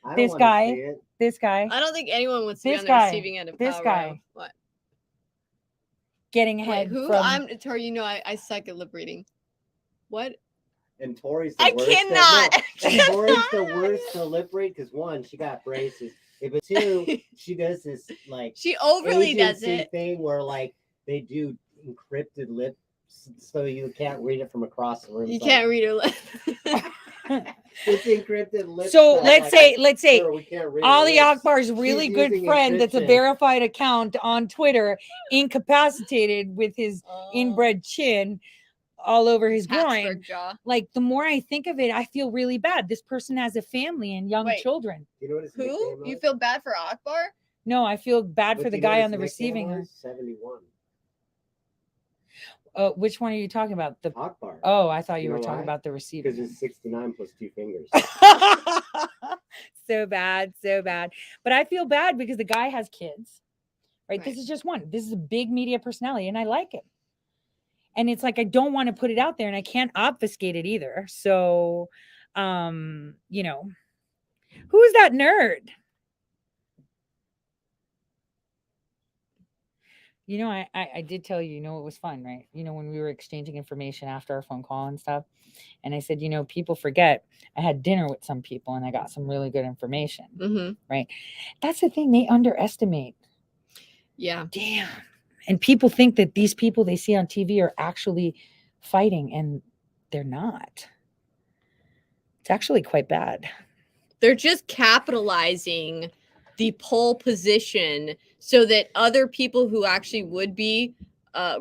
I don't
this
wanna
guy.
see it.
This guy
I don't think anyone wants to be
This
on the
guy,
receiving end of
this
Karl
guy.
Rove. What?
getting
Wait,
ahead
who?
from.
I'm Tori. You know, I suck at lip reading. What?
And Tori's the
I
worst.
cannot.
And Tori's the worst to lip read because one, she got braces. But two, she does this like
She overly does
agency
it.
thing where like they do encrypted lips so you can't read it from across the room.
You
It's
can't
like,
read her lip.
it's encrypted lips.
So
stuff,
let's
like,
say
sir, we can't read her
Ali
lips.
Akbar's really
She's
good
using
friend that's a
encryption.
verified account on Twitter, incapacitated with his inbred chin all over his groin.
Habsburg jaw.
Like, the more I think of it, I feel really bad. This person has a family and young
Wait.
children.
You know what his
Who?
nickname
You
was?
feel bad for Akbar?
No, I feel bad
But
for the
you know what
guy
his
on the
nickname
receiving end.
was? 71.
Which one are you talking about? The
Akbar.
Oh, I thought you were
know
talking
why?
about the receiving
Because
end.
it's 69 plus 2 fingers.
So bad, so bad. But I feel bad because the guy has kids, right? This
Right.
is just one. This is a big media personality, and I like it. And it's like I don't want to put it out there, and I can't obfuscate it either. So, you know, who's that nerd? You know, I did tell you, you know, it was fun, right? You know, when we were exchanging information after our phone call and stuff. And I said, you know, people forget I had dinner with some people and I got some really good information,
Mm-hmm.
right? That's the thing, they underestimate.
Yeah.
Damn. And people think that these people they see on TV are actually fighting, and they're not. It's actually quite bad.
They're just capitalizing the pole position so that other people who actually would be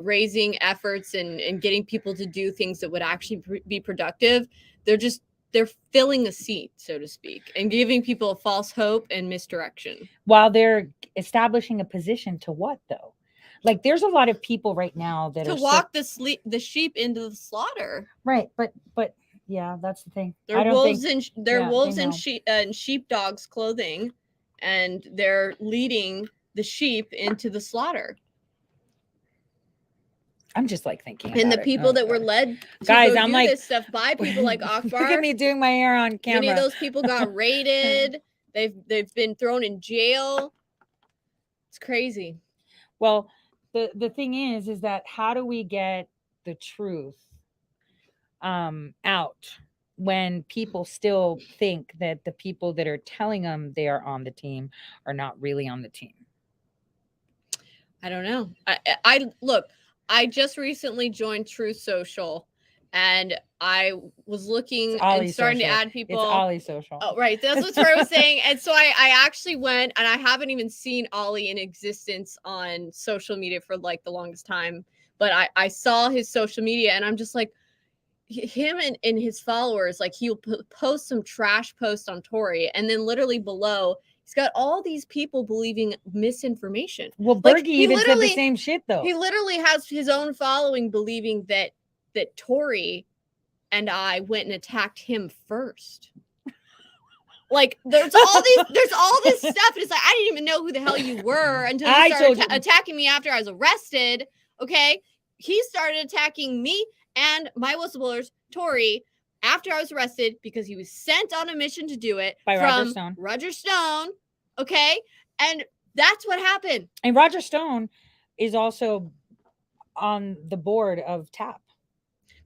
raising efforts and getting people to do things that would actually be productive, they're filling a seat, so to speak, and giving people a false hope and misdirection.
While they're establishing a position to what though? Like, there's a lot of people right now that
To
are
walk the sheep into the slaughter.
right, but yeah, that's the thing.
They're
I don't
wolves
think,
in they're
yeah, they
wolves
know.
in sheepdogs clothing, and they're leading the sheep into the slaughter.
I'm just like thinking.
And the
about it.
people
Oh,
that were
God.
led to
Guys,
go
I'm
do
like-
this stuff by people like Akbar.
Look at me doing my hair on camera.
Many of those people got raided. They've been thrown in jail. It's crazy.
Well, the thing is that how do we get the truth out when people still think that the people that are telling them they are on the team are not really on the team?
I don't know. I look, I just recently joined Truth Social, and I was looking
It's Ollie
and starting
Social.
to add people.
It's Ollie Social.
Oh, right. That's what Tori was saying. And so I actually went, and I haven't even seen Ollie in existence on social media for like the longest time. But I saw his social media, and I'm just like, him and his followers, like he'll post some trash post on Tori, and then literally below, he's got all these people believing misinformation.
Well,
Like,
Bergie
he
even said the
literally-
same shit though.
He literally has his own following believing that Tori and I went and attacked him first. Like there's all this stuff. And it's like, I didn't even know who the hell you were until
I
you started
told you.
attacking me after I was arrested. Okay. He started attacking me and my whistleblowers, Tori, after I was arrested because he was sent on a mission to do it
By Roger
from
Stone.
Roger Stone. Okay. And That's what happened.
And Roger Stone is also on the board of TAP.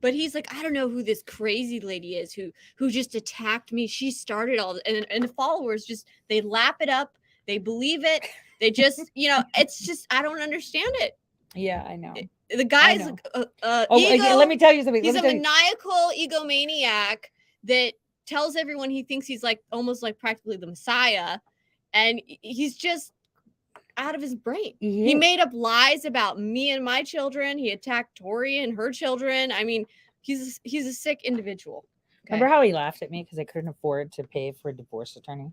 But he's like, I don't know who this crazy lady is who just attacked me. She started all and the followers just they lap it up, they believe it, they just it's just I don't understand it.
Yeah, I know.
The guy's
let me tell you something.
He's a maniacal egomaniac that tells everyone he thinks he's like almost like practically the Messiah, and he's just out of his brain. He made up lies about me and my children. He attacked Tori and her children. I mean, he's a sick individual. Okay?
Remember how he laughed at me because I couldn't afford to pay for a divorce attorney?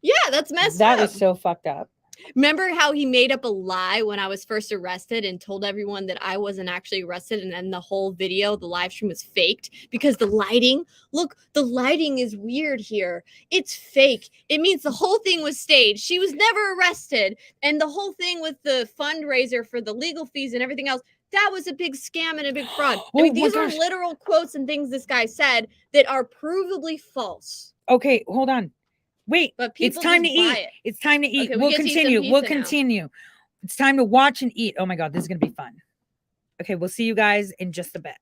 Yeah, that's messed up.
That was so fucked up.
Remember how he made up a lie when I was first arrested and told everyone that I wasn't actually arrested, and then the whole video, the live stream was faked because the lighting is weird here. It's fake. It means the whole thing was staged. She was never arrested, and the whole thing with the fundraiser for the legal fees and everything else, that was a big scam and a big fraud. I mean, these are literal quotes and things this guy said that are provably false.
Okay, hold on. Wait,
but
it's time to eat. It's time to eat.
Okay,
we'll
get to eat some
continue. We'll
pizza now.
continue. It's time to watch and eat. Oh my God, this is going to be fun. Okay, we'll see you guys in just a bit.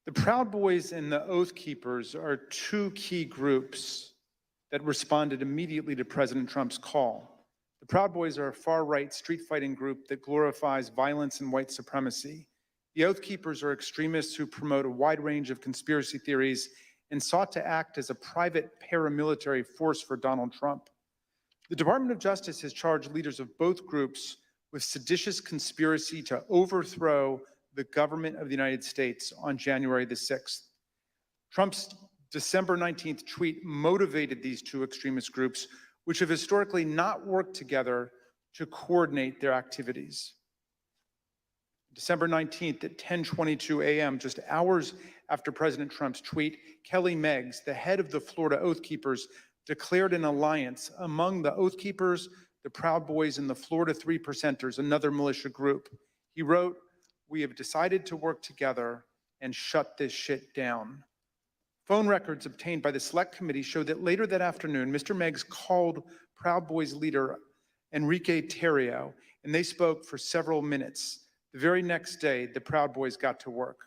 The Proud Boys and the Oath Keepers are two key groups that responded immediately to President Trump's call. The Proud Boys are a far-right street-fighting group that glorifies violence and white supremacy. The Oath Keepers are extremists who promote a wide range of conspiracy theories and sought to act as a private paramilitary force for Donald Trump. The Department of Justice has charged leaders of both groups with seditious conspiracy to overthrow the government of the United States on January the 6th. Trump's December 19th tweet motivated these two extremist groups, which have historically not worked together to coordinate their activities. December 19th at 10:22 a.m., just hours after President Trump's tweet, Kelly Meggs, the head of the Florida Oath Keepers, declared an alliance among the Oath Keepers, the Proud Boys, and the Florida Three Percenters, another militia group. He wrote, "We have decided to work together and shut this shit down." Phone records obtained by the Select Committee show that later that afternoon, Mr. Meggs called Proud Boys leader Enrique Tarrio, and they spoke for several minutes. The very next day, the Proud Boys got to work.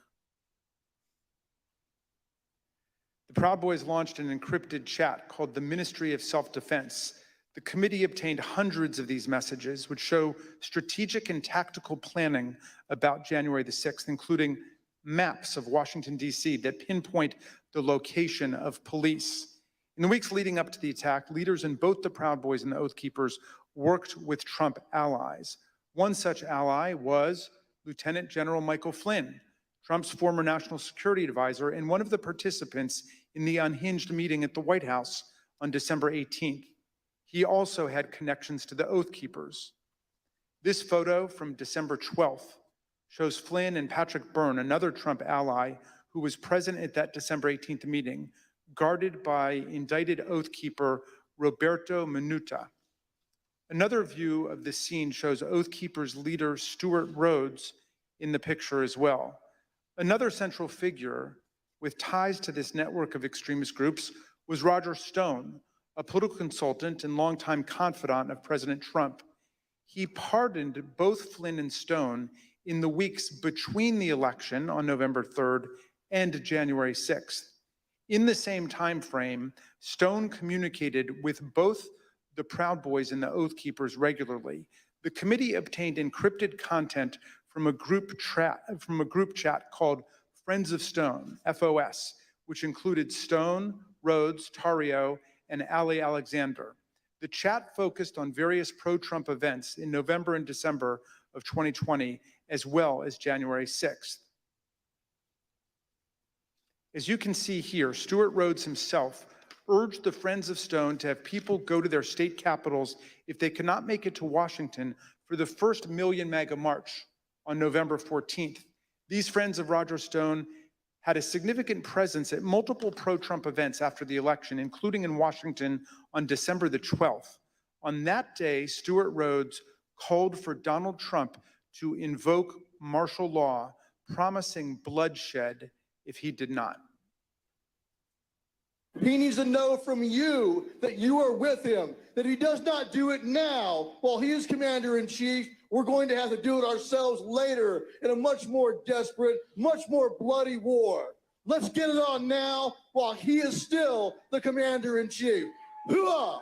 The Proud Boys launched an encrypted chat called the Ministry of Self-Defense. The committee obtained hundreds of these messages, which show strategic and tactical planning about January the 6th, including maps of Washington, D.C. that pinpoint the location of police. In the weeks leading up to the attack, leaders in both the Proud Boys and the Oath Keepers worked with Trump allies. One such ally was Lieutenant General Michael Flynn, Trump's former national security advisor and one of the participants in the unhinged meeting at the White House on December 18th. He also had connections to the Oath Keepers. This photo from December 12th shows Flynn and Patrick Byrne, another Trump ally who was present at that December 18th meeting, guarded by indicted Oath Keeper Roberto Minuta. Another view of the scene shows Oath Keepers leader Stuart Rhodes in the picture as well. Another central figure with ties to this network of extremist groups was Roger Stone, a political consultant and longtime confidant of President Trump. He pardoned both Flynn and Stone in the weeks between the election on November 3rd and January 6th. In the same time frame, Stone communicated with both the Proud Boys and the Oath Keepers regularly. The committee obtained encrypted content from a group chat called Friends of Stone, FOS, which included Stone, Rhodes, Tarrio, and Ali Alexander. The chat focused on various pro-Trump events in November and December of 2020, as well as January 6th. As you can see here, Stuart Rhodes himself urged the Friends of Stone to have people go to their state capitals if they cannot make it to Washington for the first Million MAGA March on November 14th. These Friends of Roger Stone had a significant presence at multiple pro-Trump events after the election, including in Washington on December the 12th. On that day, Stuart Rhodes called for Donald Trump to invoke martial law, promising bloodshed if he did not.
He needs to know from you that you are with him, that he does not do it now while he is commander-in-chief. We're going to have to do it ourselves later in a much more desperate, much more bloody war. Let's get it on now while he is still the commander-in-chief. Hooah!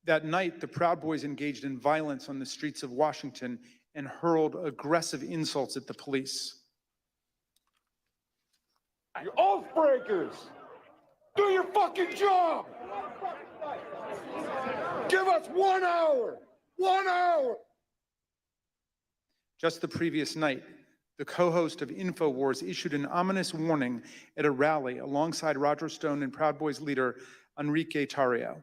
That night, the Proud Boys engaged in violence on the streets of Washington and hurled aggressive insults at the police.
You oath breakers! Do your fucking job! Give us 1 hour! 1 hour!
Just the previous night, the co-host of InfoWars issued an ominous warning at a rally alongside Roger Stone and Proud Boys leader Enrique Tarrio.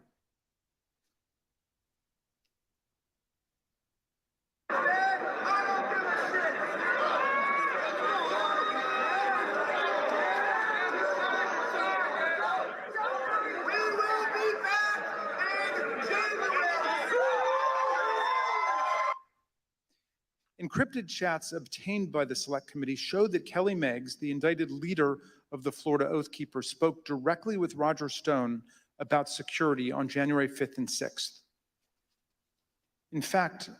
Encrypted chats obtained by the Select Committee showed that Kelly Meggs, the indicted leader of the Florida Oath Keepers, spoke directly with Roger Stone about security on January 5th and 6th. In fact,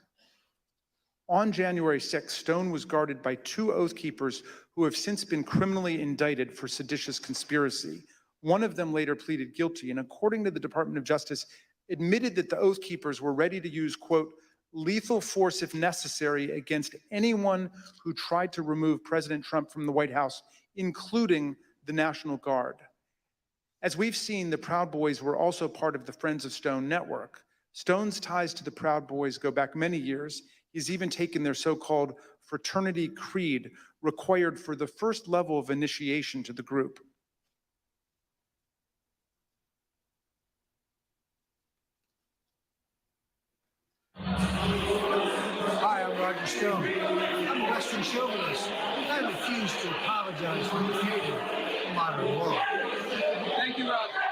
on January 6th, Stone was guarded by 2 Oath Keepers who have since been criminally indicted for seditious conspiracy. One of them later pleaded guilty, and according to the Department of Justice, admitted that the Oath Keepers were ready to use, quote, lethal force if necessary against anyone who tried to remove President Trump from the White House, including the National Guard. As we've seen, the Proud Boys were also part of the Friends of Stone network. Stone's ties to the Proud Boys go back many years. He's even taken their so-called fraternity creed required for the first level of initiation to the group.
Hi, I'm Roger Stone. I'm a Western chauvinist. I refuse to apologize for creating a modern world. Thank you, Roger.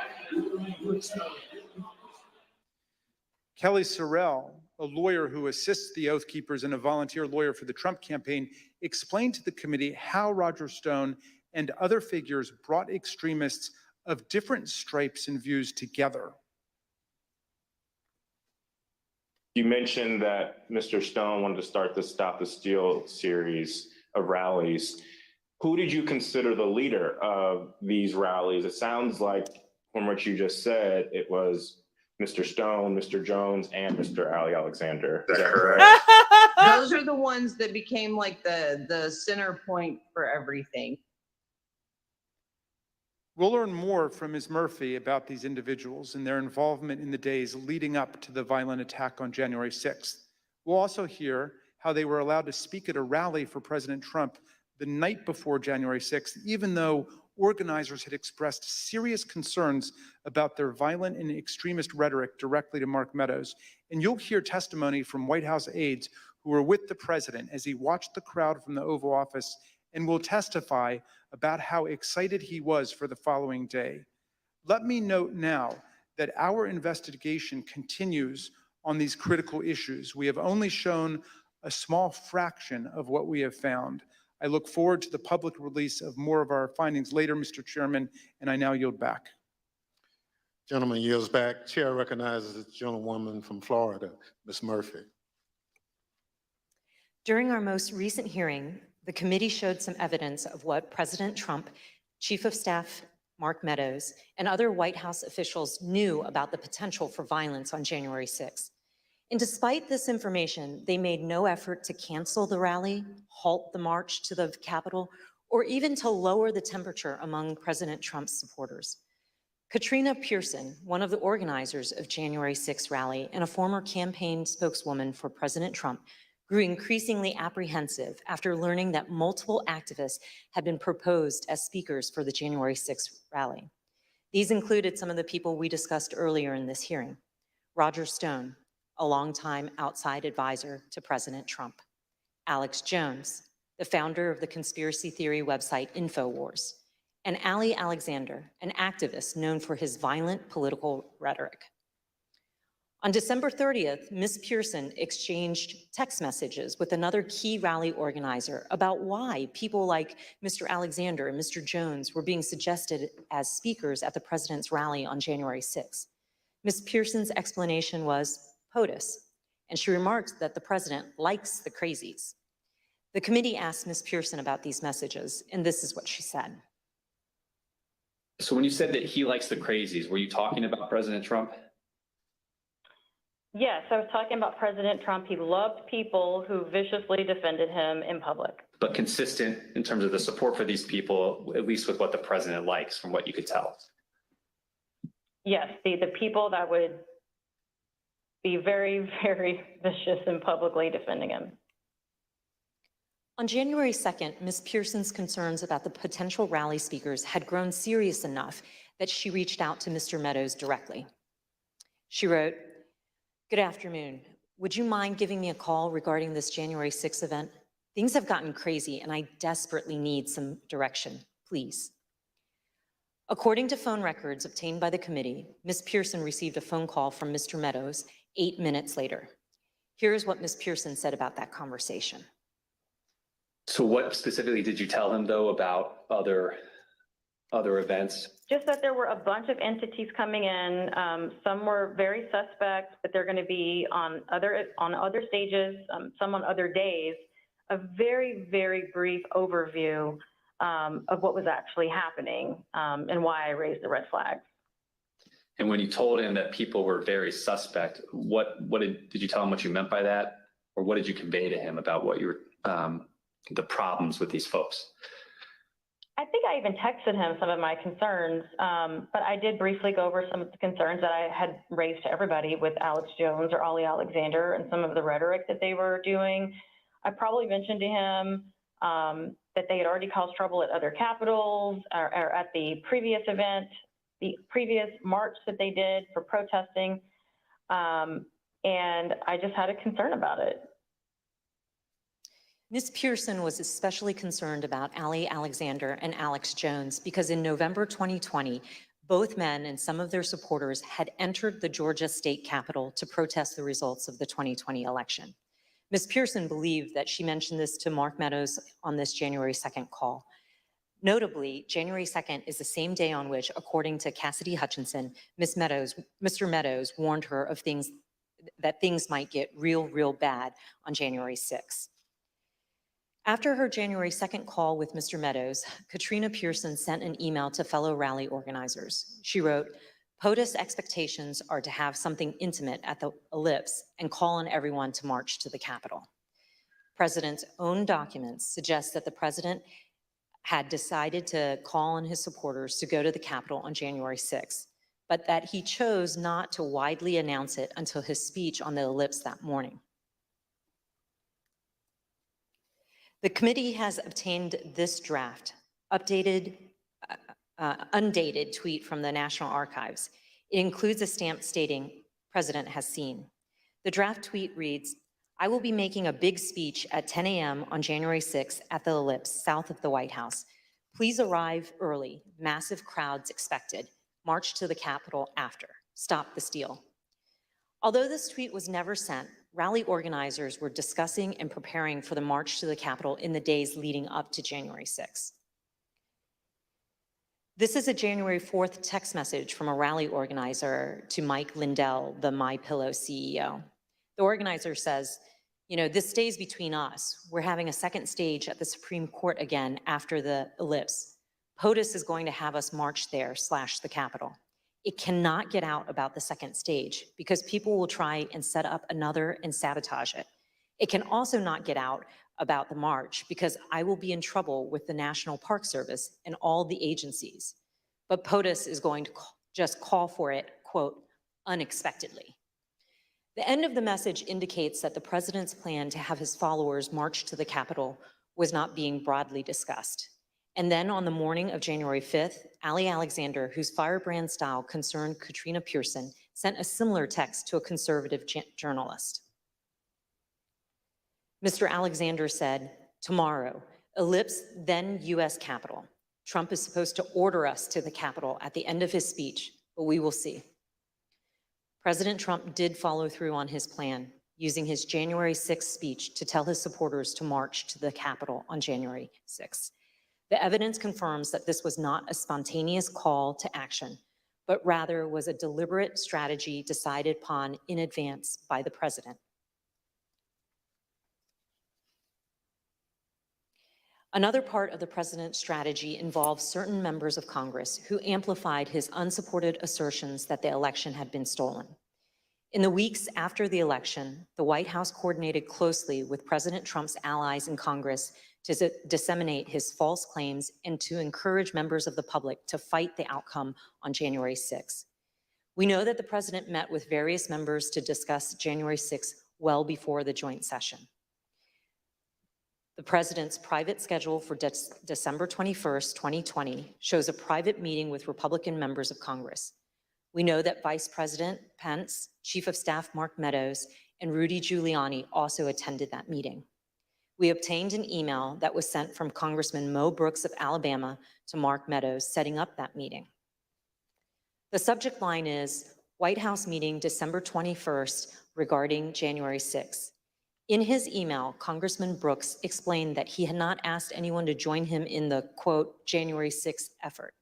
Kelly Sorrell, a lawyer who assists the Oath Keepers and a volunteer lawyer for the Trump campaign, explained to the committee how Roger Stone and other figures brought extremists of different stripes and views together.
You mentioned that Mr. Stone wanted to start the Stop the Steal series of rallies. Who did you consider the leader of these rallies? It sounds like, from what you just said, it was Mr. Stone, Mr. Jones, and Mr. Ali Alexander. Is that correct?
Those are the ones that became like the center point for everything.
We'll learn more from Ms. Murphy about these individuals and their involvement in the days leading up to the violent attack on January 6th. We'll also hear how they were allowed to speak at a rally for President Trump the night before January 6th, even though organizers had expressed serious concerns about their violent and extremist rhetoric directly to Mark Meadows. And you'll hear testimony from White House aides who were with the president as he watched the crowd from the Oval Office and will testify about how excited he was for the following day. Let me note now that our investigation continues on these critical issues. We have only shown a small fraction of what we have found. I look forward to the public release of more of our findings later, Mr. Chairman, and I now yield back.
Gentleman yields back. Chair recognizes the gentlewoman from Florida, Ms. Murphy.
During our most recent hearing, the committee showed some evidence of what President Trump, Chief of Staff Mark Meadows, and other White House officials knew about the potential for violence on January 6th. And despite this information, they made no effort to cancel the rally, halt the march to the Capitol, or even to lower the temperature among President Trump's supporters. Katrina Pearson, one of the organizers of January 6th rally and a former campaign spokeswoman for President Trump, grew increasingly apprehensive after learning that multiple activists had been proposed as speakers for the January 6th rally. These included some of the people we discussed earlier in this hearing. Roger Stone, a longtime outside advisor to President Trump. Alex Jones, the founder of the conspiracy theory website InfoWars. And Ali Alexander, an activist known for his violent political rhetoric. On December 30th, Ms. Pearson exchanged text messages with another key rally organizer about why people like Mr. Alexander and Mr. Jones were being suggested as speakers at the president's rally on January 6th. Ms. Pearson's explanation was POTUS, and she remarked that the president likes the crazies. The committee asked Ms. Pearson about these messages, and this is what she said.
So when you said that he likes the crazies, were you talking about President Trump?
Yes, I was talking about President Trump. He loved people who viciously defended him in public.
But consistent in terms of the support for these people, at least with what the president likes, from what you could tell.
Yes, the people that would be very, very vicious in publicly defending him.
On January 2nd, Ms. Pearson's concerns about the potential rally speakers had grown serious enough that she reached out to Mr. Meadows directly. She wrote, "Good afternoon. Would you mind giving me a call regarding this January 6th event? Things have gotten crazy and I desperately need some direction, please." According to phone records obtained by the committee, Ms. Pearson received a phone call from Mr. Meadows 8 minutes later. Here's what Ms. Pearson said about that conversation.
So what specifically did you tell him, though, about other events?
Just that there were a bunch of entities coming in. Some were very suspect, but they're going to be on other stages, some on other days. A very, very brief overview of what was actually happening and why I raised the red flags.
And when you told him that people were very suspect, what did you tell him what you meant by that? Or what did you convey to him about what you were, the problems with these folks?
I think I even texted him some of my concerns, but I did briefly go over some of the concerns that I had raised to everybody with Alex Jones or Ali Alexander and some of the rhetoric that they were doing. I probably mentioned to him that they had already caused trouble at other capitals or at the previous event, the previous march that they did for protesting. And I just had a concern about it.
Ms. Pearson was especially concerned about Ali Alexander and Alex Jones because in November 2020, both men and some of their supporters had entered the Georgia state capitol to protest the results of the 2020 election. Ms. Pearson believed that she mentioned this to Mark Meadows on this January 2nd call. Notably, January 2nd is the same day on which, according to Cassidy Hutchinson, Mr. Meadows warned her of things might get real bad on January 6th. After her January 2nd call with Mr. Meadows, Katrina Pearson sent an email to fellow rally organizers. She wrote, "POTUS expectations are to have something intimate at the Ellipse and call on everyone to march to the Capitol." President's own documents suggest that the president had decided to call on his supporters to go to the Capitol on January 6th, but that he chose not to widely announce it until his speech on the Ellipse that morning. The committee has obtained this draft, undated tweet from the National Archives. It includes a stamp stating, "President has seen." The draft tweet reads, "I will be making a big speech at 10 a.m. on January 6th at the Ellipse, south of the White House. Please arrive early. Massive crowds expected. March to the Capitol after. Stop the steal." Although this tweet was never sent, rally organizers were discussing and preparing for the march to the Capitol in the days leading up to January 6th. This is a January 4th text message from a rally organizer to Mike Lindell, the MyPillow CEO. The organizer says, "This stays between us. We're having a second stage at the Supreme Court again after the Ellipse. POTUS is going to have us march there / the Capitol. It cannot get out about the second stage because people will try and set up another and sabotage it. It can also not get out about the march because I will be in trouble with the National Park Service and all the agencies. But POTUS is going to just call for it, quote, unexpectedly. The end of the message indicates that the president's plan to have his followers march to the Capitol was not being broadly discussed. And then on the morning of January 5th, Ali Alexander, whose firebrand style concerned Katrina Pearson, sent a similar text to a conservative journalist. Mr. Alexander said, tomorrow, ellipse then US Capitol. Trump is supposed to order us to the Capitol at the end of his speech, but we will see. President Trump did follow through on his plan, using his January 6th speech to tell his supporters to march to the Capitol on January 6th. The evidence confirms that this was not a spontaneous call to action, but rather was a deliberate strategy decided upon in advance by the president. Another part of the president's strategy involves certain members of Congress who amplified his unsupported assertions that the election had been stolen. In the weeks after the election, the White House coordinated closely with President Trump's allies in Congress to disseminate his false claims and to encourage members of the public to fight the outcome on January 6th. We know that the president met with various members to discuss January 6th well before the joint session. The president's private schedule for December 21st, 2020 shows a private meeting with Republican members of Congress. We know that Vice President Pence, Chief of Staff Mark Meadows, and Rudy Giuliani also attended that meeting. We obtained an email that was sent from Congressman Mo Brooks of Alabama to Mark Meadows setting up that meeting. The subject line is White House meeting December 21st regarding January 6th. In his email, Congressman Brooks explained that he had not asked anyone to join him in the, quote, January 6th effort,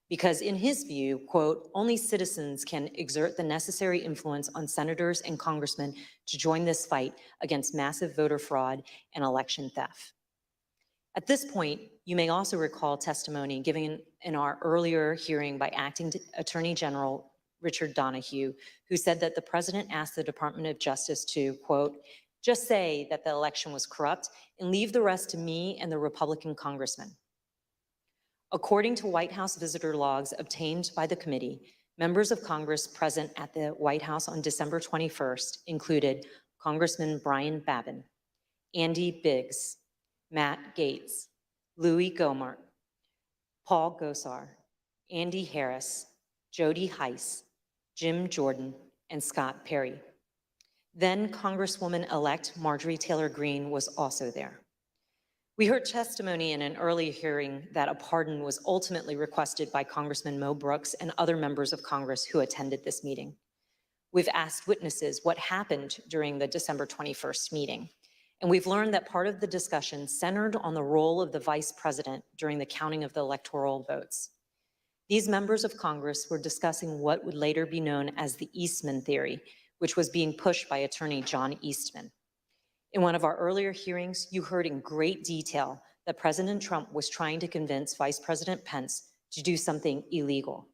because in his view, quote, only citizens can exert the necessary influence on senators and congressmen to join this fight against massive voter fraud and election theft. At this point, you may also recall testimony given in our earlier hearing by Acting Attorney General Richard Donahue, who said that the president asked the Department of Justice to, quote, just say that the election was corrupt and leave the rest to me and the Republican congressman. According to White House visitor logs obtained by the committee, members of Congress present at the White House on December 21st included Congressman Brian Babin, Andy Biggs, Matt Gaetz, Louis Gohmert, Paul Gosar, Andy Harris, Jody Hice, Jim Jordan, and Scott Perry. Then Congresswoman-elect Marjorie Taylor Greene was also there. We heard testimony in an early hearing that a pardon was ultimately requested by Congressman Mo Brooks and other members of Congress who attended this meeting. We've asked witnesses what happened during the December 21st meeting, and we've learned that part of the discussion centered on the role of the vice president during the counting of the electoral votes. These members of Congress were discussing what would later be known as the Eastman theory, which was being pushed by attorney John Eastman. In one of our earlier hearings, you heard in great detail that President Trump was trying to convince Vice President Pence to do something illegal.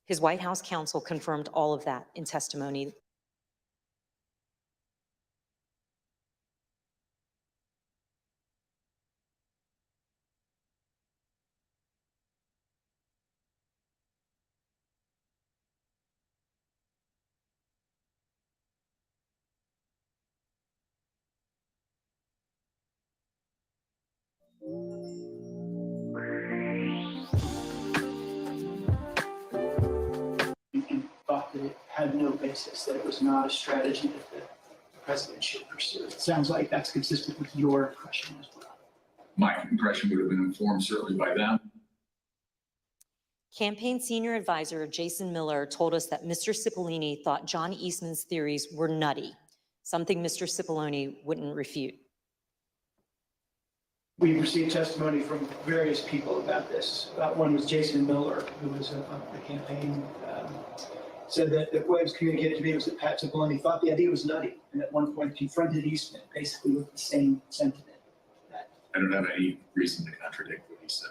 His White House counsel confirmed all of that in testimony.
And thought that it had no basis, that it was not a strategy that the president should pursue. It sounds like that's consistent with your impression as well.
My impression would have been informed certainly by them.
Campaign senior advisor Jason Miller told us that Mr. Cipollone thought John Eastman's theories were nutty, something Mr. Cipollone wouldn't refute.
We received testimony from various people about this. One was Jason Miller, who was a campaign, said that what was communicated to me was that Pat Cipollone thought the idea was nutty, and at one point confronted Eastman basically with the same sentiment.
I don't have any reason to contradict what he said.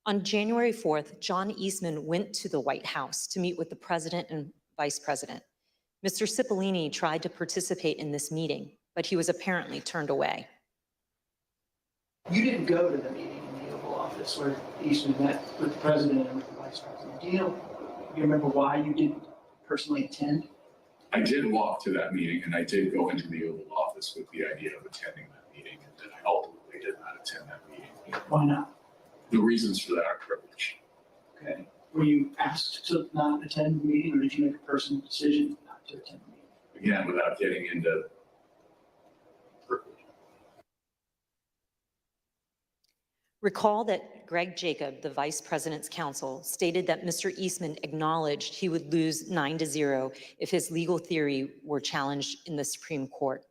On January 4th, John Eastman went to the White House to meet with the president and vice president. Mr. Cipollini tried to participate in this meeting, but he was apparently turned away.
You didn't go to the meeting in the Oval Office where Eastman met with the president and with the vice president. Do you remember why you didn't personally attend?
I did walk to that meeting and I did go into the Oval Office with the idea of attending that meeting, and then I ultimately did not attend that meeting.
Why not?
The reasons for that are privilege.
Okay. Were you asked to not attend the meeting, or did you make a personal decision not to attend the meeting?
Again, without getting into privilege.
Recall that Greg Jacob, the vice president's counsel, stated that Mr. Eastman acknowledged he would lose 9-0 if his legal theory were challenged in the Supreme Court.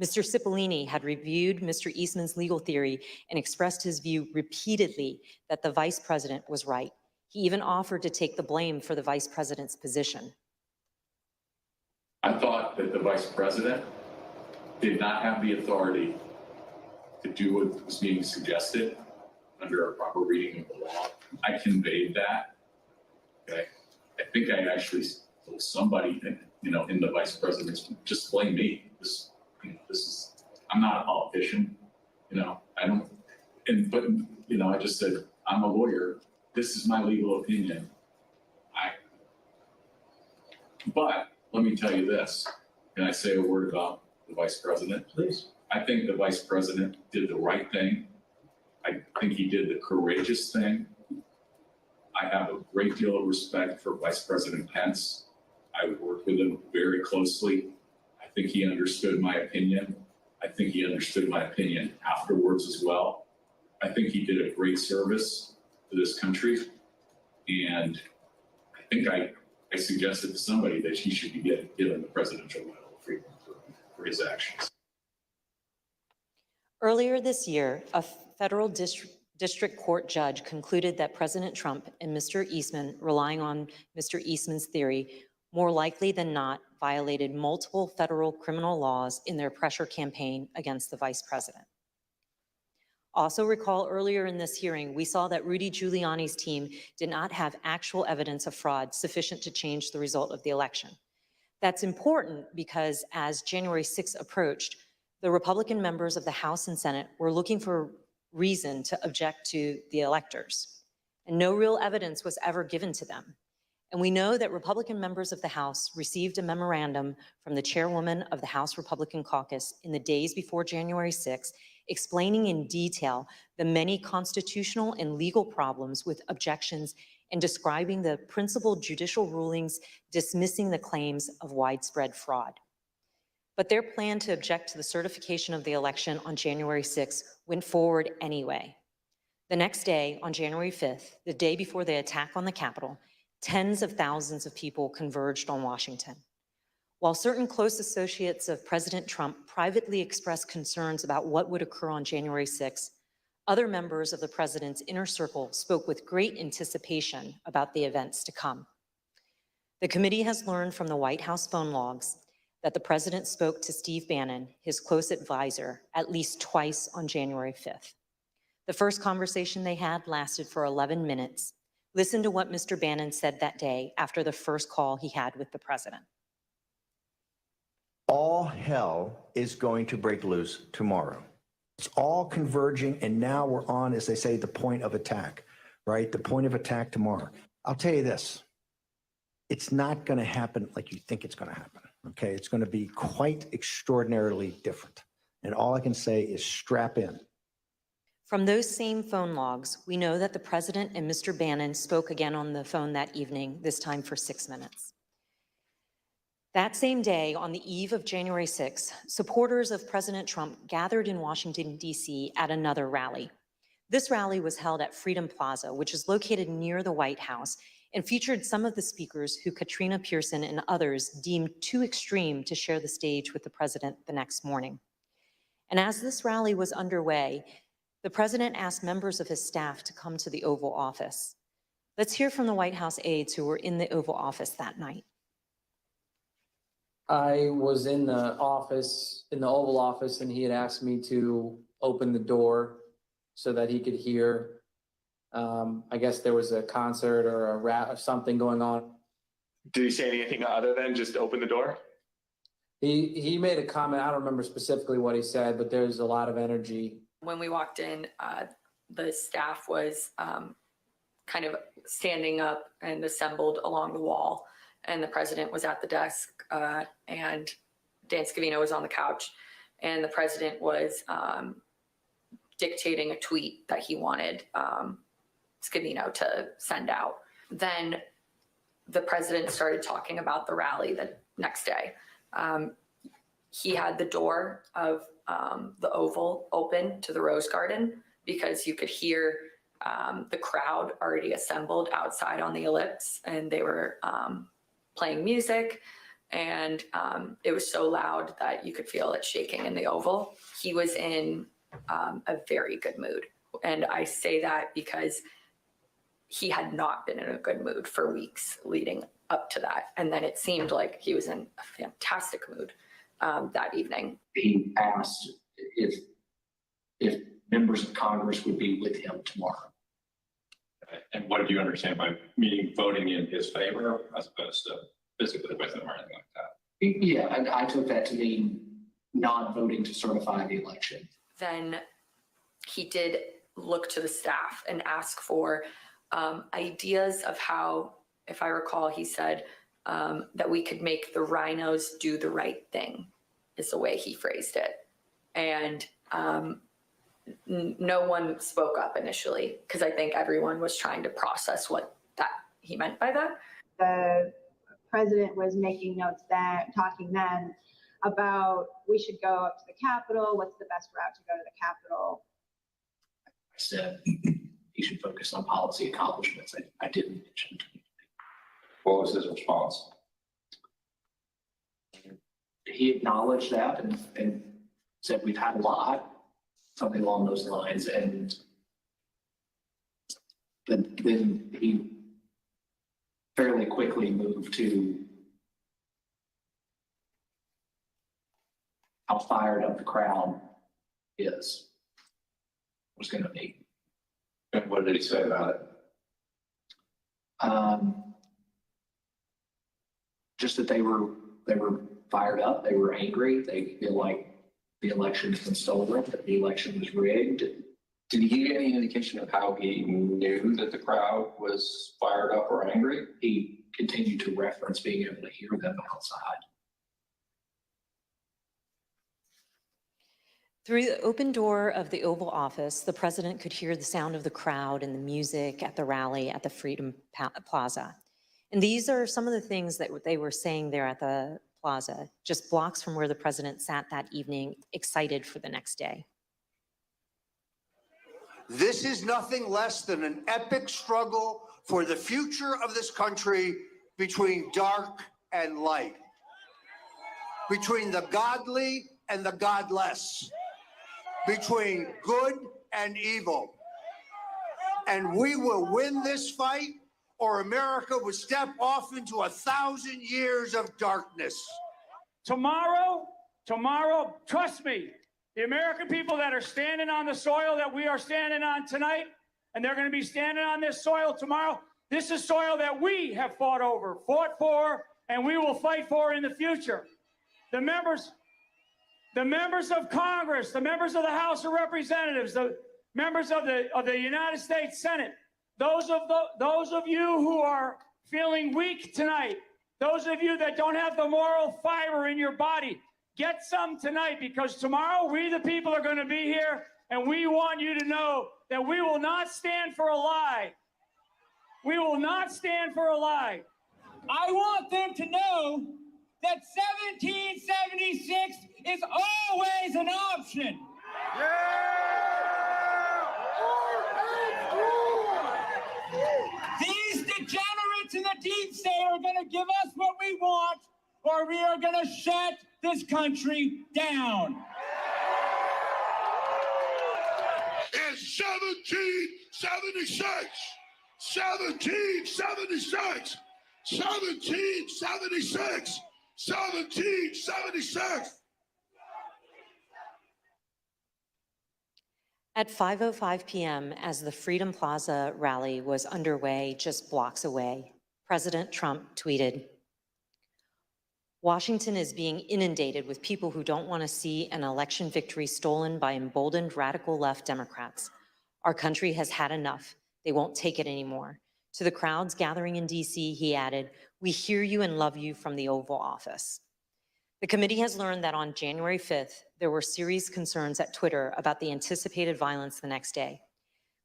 Mr. Cipollini had reviewed Mr. Eastman's legal theory and expressed his view repeatedly that the vice president was right. He even offered to take the blame for the vice president's position.
I thought that the vice president did not have the authority to do what was being suggested under a proper reading of the law. I conveyed that. Okay. I think I actually told somebody that, in the vice president's, just blame me. I'm not a politician, I don't, I just said, I'm a lawyer. This is my legal opinion. But let me tell you this. Can I say a word about the vice president?
Please.
I think the vice president did the right thing. I think he did the courageous thing. I have a great deal of respect for Vice President Pence. I worked with him very closely. I think he understood my opinion. I think he understood my opinion afterwards as well. I think he did a great service to this country. And I think I suggested to somebody that he should be given the Presidential Medal of Freedom for his actions.
Earlier this year, a federal district court judge concluded that President Trump and Mr. Eastman, relying on Mr. Eastman's theory, more likely than not violated multiple federal criminal laws in their pressure campaign against the vice president. Also recall earlier in this hearing, we saw that Rudy Giuliani's team did not have actual evidence of fraud sufficient to change the result of the election. That's important because as January 6th approached, the Republican members of the House and Senate were looking for reason to object to the electors, and no real evidence was ever given to them. And we know that Republican members of the House received a memorandum from the chairwoman of the House Republican Caucus in the days before January 6th, explaining in detail the many constitutional and legal problems with objections and describing the principal judicial rulings dismissing the claims of widespread fraud. But their plan to object to the certification of the election on January 6th went forward anyway. The next day, on January 5th, the day before the attack on the Capitol, tens of thousands of people converged on Washington. While certain close associates of President Trump privately expressed concerns about what would occur on January 6th, other members of the president's inner circle spoke with great anticipation about the events to come. The committee has learned from the White House phone logs that the president spoke to Steve Bannon, his close advisor, at least twice on January 5th. The first conversation they had lasted for 11 minutes. Listen to what Mr. Bannon said that day after the first call he had with the president.
All hell is going to break loose tomorrow. It's all converging, and now we're on, as they say, the point of attack, right? The point of attack tomorrow. I'll tell you this. It's not going to happen like you think it's going to happen, okay? It's going to be quite extraordinarily different. And all I can say is strap in.
From those same phone logs, we know that the president and Mr. Bannon spoke again on the phone that evening, this time for 6 minutes. That same day, on the eve of January 6th, supporters of President Trump gathered in Washington, D.C. at another rally. This rally was held at Freedom Plaza, which is located near the White House, and featured some of the speakers who Katrina Pearson and others deemed too extreme to share the stage with the president the next morning. And as this rally was underway, the president asked members of his staff to come to the Oval Office. Let's hear from the White House aides who were in the Oval Office that night.
I was in the office, in the Oval Office, and he had asked me to open the door so that he could hear I guess there was a concert or a rap or something going on.
Did he say anything other than just open the door?
He made a comment. I don't remember specifically what he said, but there's a lot of energy.
When we walked in, the staff was kind of standing up and assembled along the wall, and the president was at the desk, and Dan Scavino was on the couch, and the president was dictating a tweet that he wanted Scavino to send out. Then the president started talking about the rally the next day. He had the door of the Oval open to the Rose Garden because you could hear the crowd already assembled outside on the ellipse, and they were playing music, and it was so loud that you could feel it shaking in the Oval. He was in a very good mood, and I say that because he had not been in a good mood for weeks leading up to that, and then it seemed like he was in a fantastic mood that evening.
He asked if members of Congress would be with him tomorrow.
And what did you understand by meaning voting in his favor as opposed to physically with him or anything like that?
Yeah, and I took that to mean not voting to certify the election.
Then he did look to the staff and ask for ideas of how, if I recall, he said that we could make the rhinos do the right thing, is the way he phrased it. And no one spoke up initially because I think everyone was trying to process what that he meant by that.
The president was making notes then, talking then about we should go up to the Capitol. What's the best route to go to the Capitol?
I said he should focus on policy accomplishments. I didn't mention.
What was his response?
He acknowledged that and said we've had a lot, something along those lines, and then he fairly quickly moved to how fired up the crowd was going to be.
And what did he say about it?
Just that they were fired up, they were angry, they feel like the election has been stolen, that the election was rigged.
Did he give any indication of how he knew that the crowd was fired up or angry?
He continued to reference being able to hear them outside.
Through the open door of the Oval Office, the president could hear the sound of the crowd and the music at the rally at the Freedom Plaza. And these are some of the things that they were saying there at the plaza, just blocks from where the president sat that evening, excited for the next day.
This is nothing less than an epic struggle for the future of this country between dark and light, between the godly and the godless, between good and evil. And we will win this fight, or America would step off into 1,000 years of darkness.
Tomorrow, trust me, the American people that are standing on the soil that we are standing on tonight, and they're going to be standing on this soil tomorrow, this is soil that we have fought for, and we will fight for in the future. The members of Congress, the members of the House of Representatives, the members of the United States Senate, those of you who are feeling weak tonight, those of you that don't have the moral fiber in your body, get some tonight, because tomorrow we the people are going to be here, and we want you to know that we will not stand for a lie. We will not stand for a lie.
I want them to know that 1776 is always an option. These degenerates in the deep state are going to give us what we want, or we are going to shut this country down.
It's 1776. 1776. 1776. 1776.
At 5:05 p.m., as the Freedom Plaza rally was underway just blocks away, President Trump tweeted, "Washington is being inundated with people who don't want to see an election victory stolen by emboldened radical left Democrats. Our country has had enough. They won't take it anymore." To the crowds gathering in DC, he added, "We hear you and love you from the Oval Office." The committee has learned that on January 5th, there were serious concerns at Twitter about the anticipated violence the next day.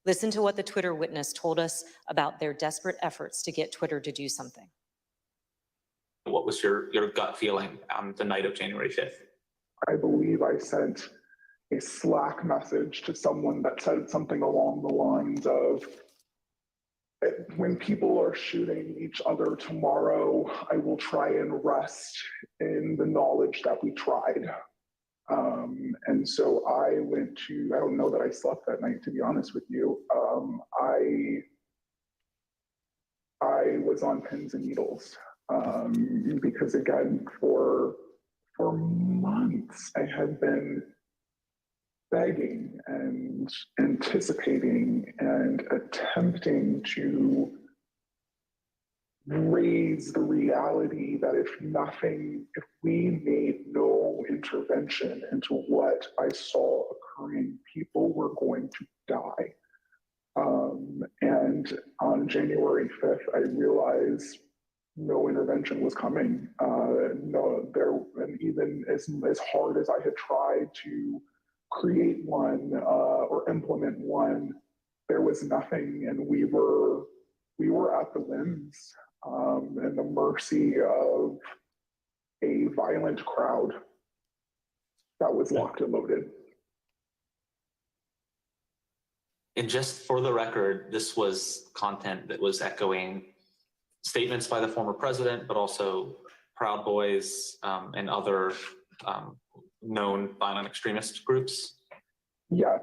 Listen to what the Twitter witness told us about their desperate efforts to get Twitter to do something.
What was your gut feeling on the night of January 5th?
I believe I sent a Slack message to someone that said something along the lines of, when people are shooting each other tomorrow, I will try and rest in the knowledge that we tried. And so I went to, I don't know that I slept that night, to be honest with you. I was on pins and needles because again, for months, I had been begging and anticipating and attempting to raise the reality that if we made no intervention into what I saw occurring, people were going to die. And on January 5th, I realized no intervention was coming. And even as hard as I had tried to create one or implement one, there was nothing, and we were at the whims and the mercy of a violent crowd that was locked and loaded.
And just for the record, this was content that was echoing statements by the former president, but also Proud Boys and other known violent extremist groups?
Yeah.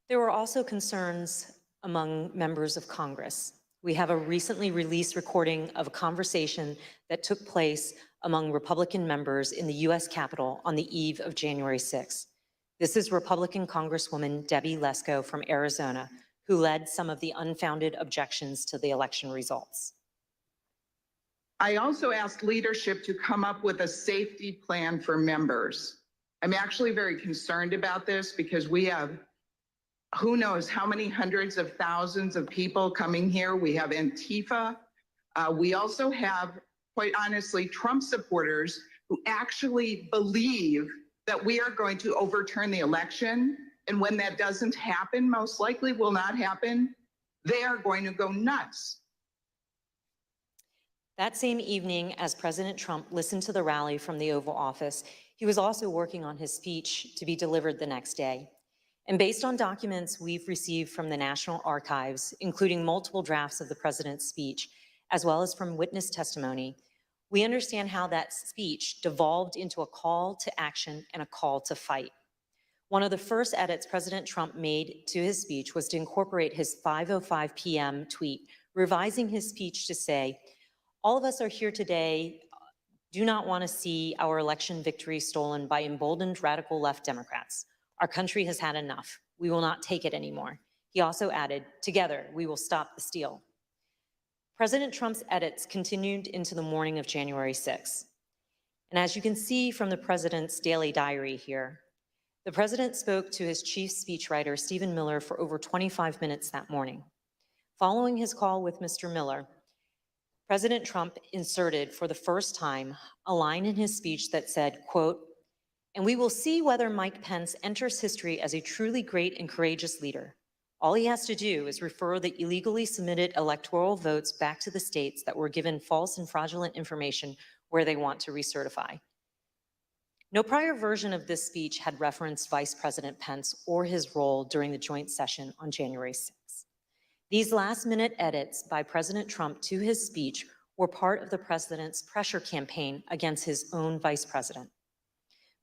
There were also concerns among members of Congress. We have a recently released recording of a conversation that took place among Republican members in the U.S. Capitol on the eve of January 6th. This is Republican Congresswoman Debbie Lesko from Arizona, who led some of the unfounded objections to the election results.
I also asked leadership to come up with a safety plan for members. I'm actually very concerned about this because we have who knows how many hundreds of thousands of people coming here. We have Antifa. We also have, quite honestly, Trump supporters who actually believe that we are going to overturn the election. And when that doesn't happen, most likely will not happen, they are going to go nuts.
That same evening, as President Trump listened to the rally from the Oval Office, he was also working on his speech to be delivered the next day. And based on documents we've received from the National Archives, including multiple drafts of the president's speech, as well as from witness testimony, we understand how that speech devolved into a call to action and a call to fight. One of the first edits President Trump made to his speech was to incorporate his 5:05 p.m. tweet, revising his speech to say, "All of us are here today, do not want to see our election victory stolen by emboldened radical left Democrats. Our country has had enough. We will not take it anymore." He also added, "Together, we will stop the steal." President Trump's edits continued into the morning of January 6th. And as you can see from the president's daily diary here, the president spoke to his chief speechwriter, Stephen Miller, for over 25 minutes that morning. Following his call with Mr. Miller, President Trump inserted for the first time a line in his speech that said, quote, "And we will see whether Mike Pence enters history as a truly great and courageous leader. All he has to do is refer the illegally submitted electoral votes back to the states that were given false and fraudulent information where they want to recertify." No prior version of this speech had referenced Vice President Pence or his role during the joint session on January 6th. These last-minute edits by President Trump to his speech were part of the president's pressure campaign against his own vice president.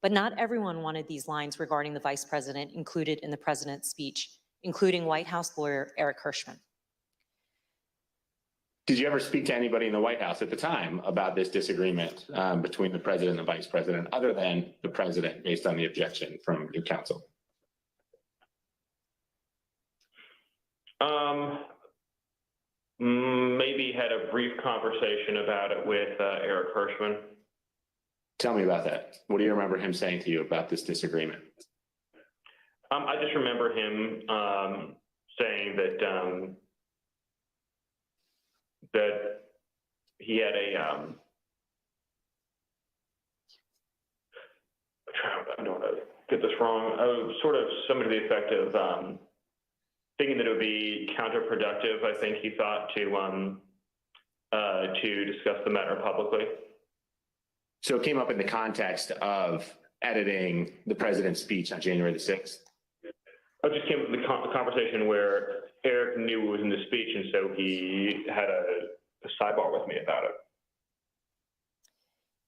But not everyone wanted these lines regarding the vice president included in the president's speech, including White House lawyer Eric Hirschman.
Did you ever speak to anybody in the White House at the time about this disagreement between the president and the vice president, other than the president, based on the objection from your counsel?
Maybe had a brief conversation about it with Eric Hirschman.
Tell me about that. What do you remember him saying to you about this disagreement?
I just remember him saying that that he had a I don't want to get this wrong. Sort of something to the effect of thinking that it would be counterproductive. I think he thought to discuss the matter publicly.
So it came up in the context of editing the president's speech on January the 6th?
I just came up with the conversation where Eric knew it was in the speech, and so he had a sidebar with me about it.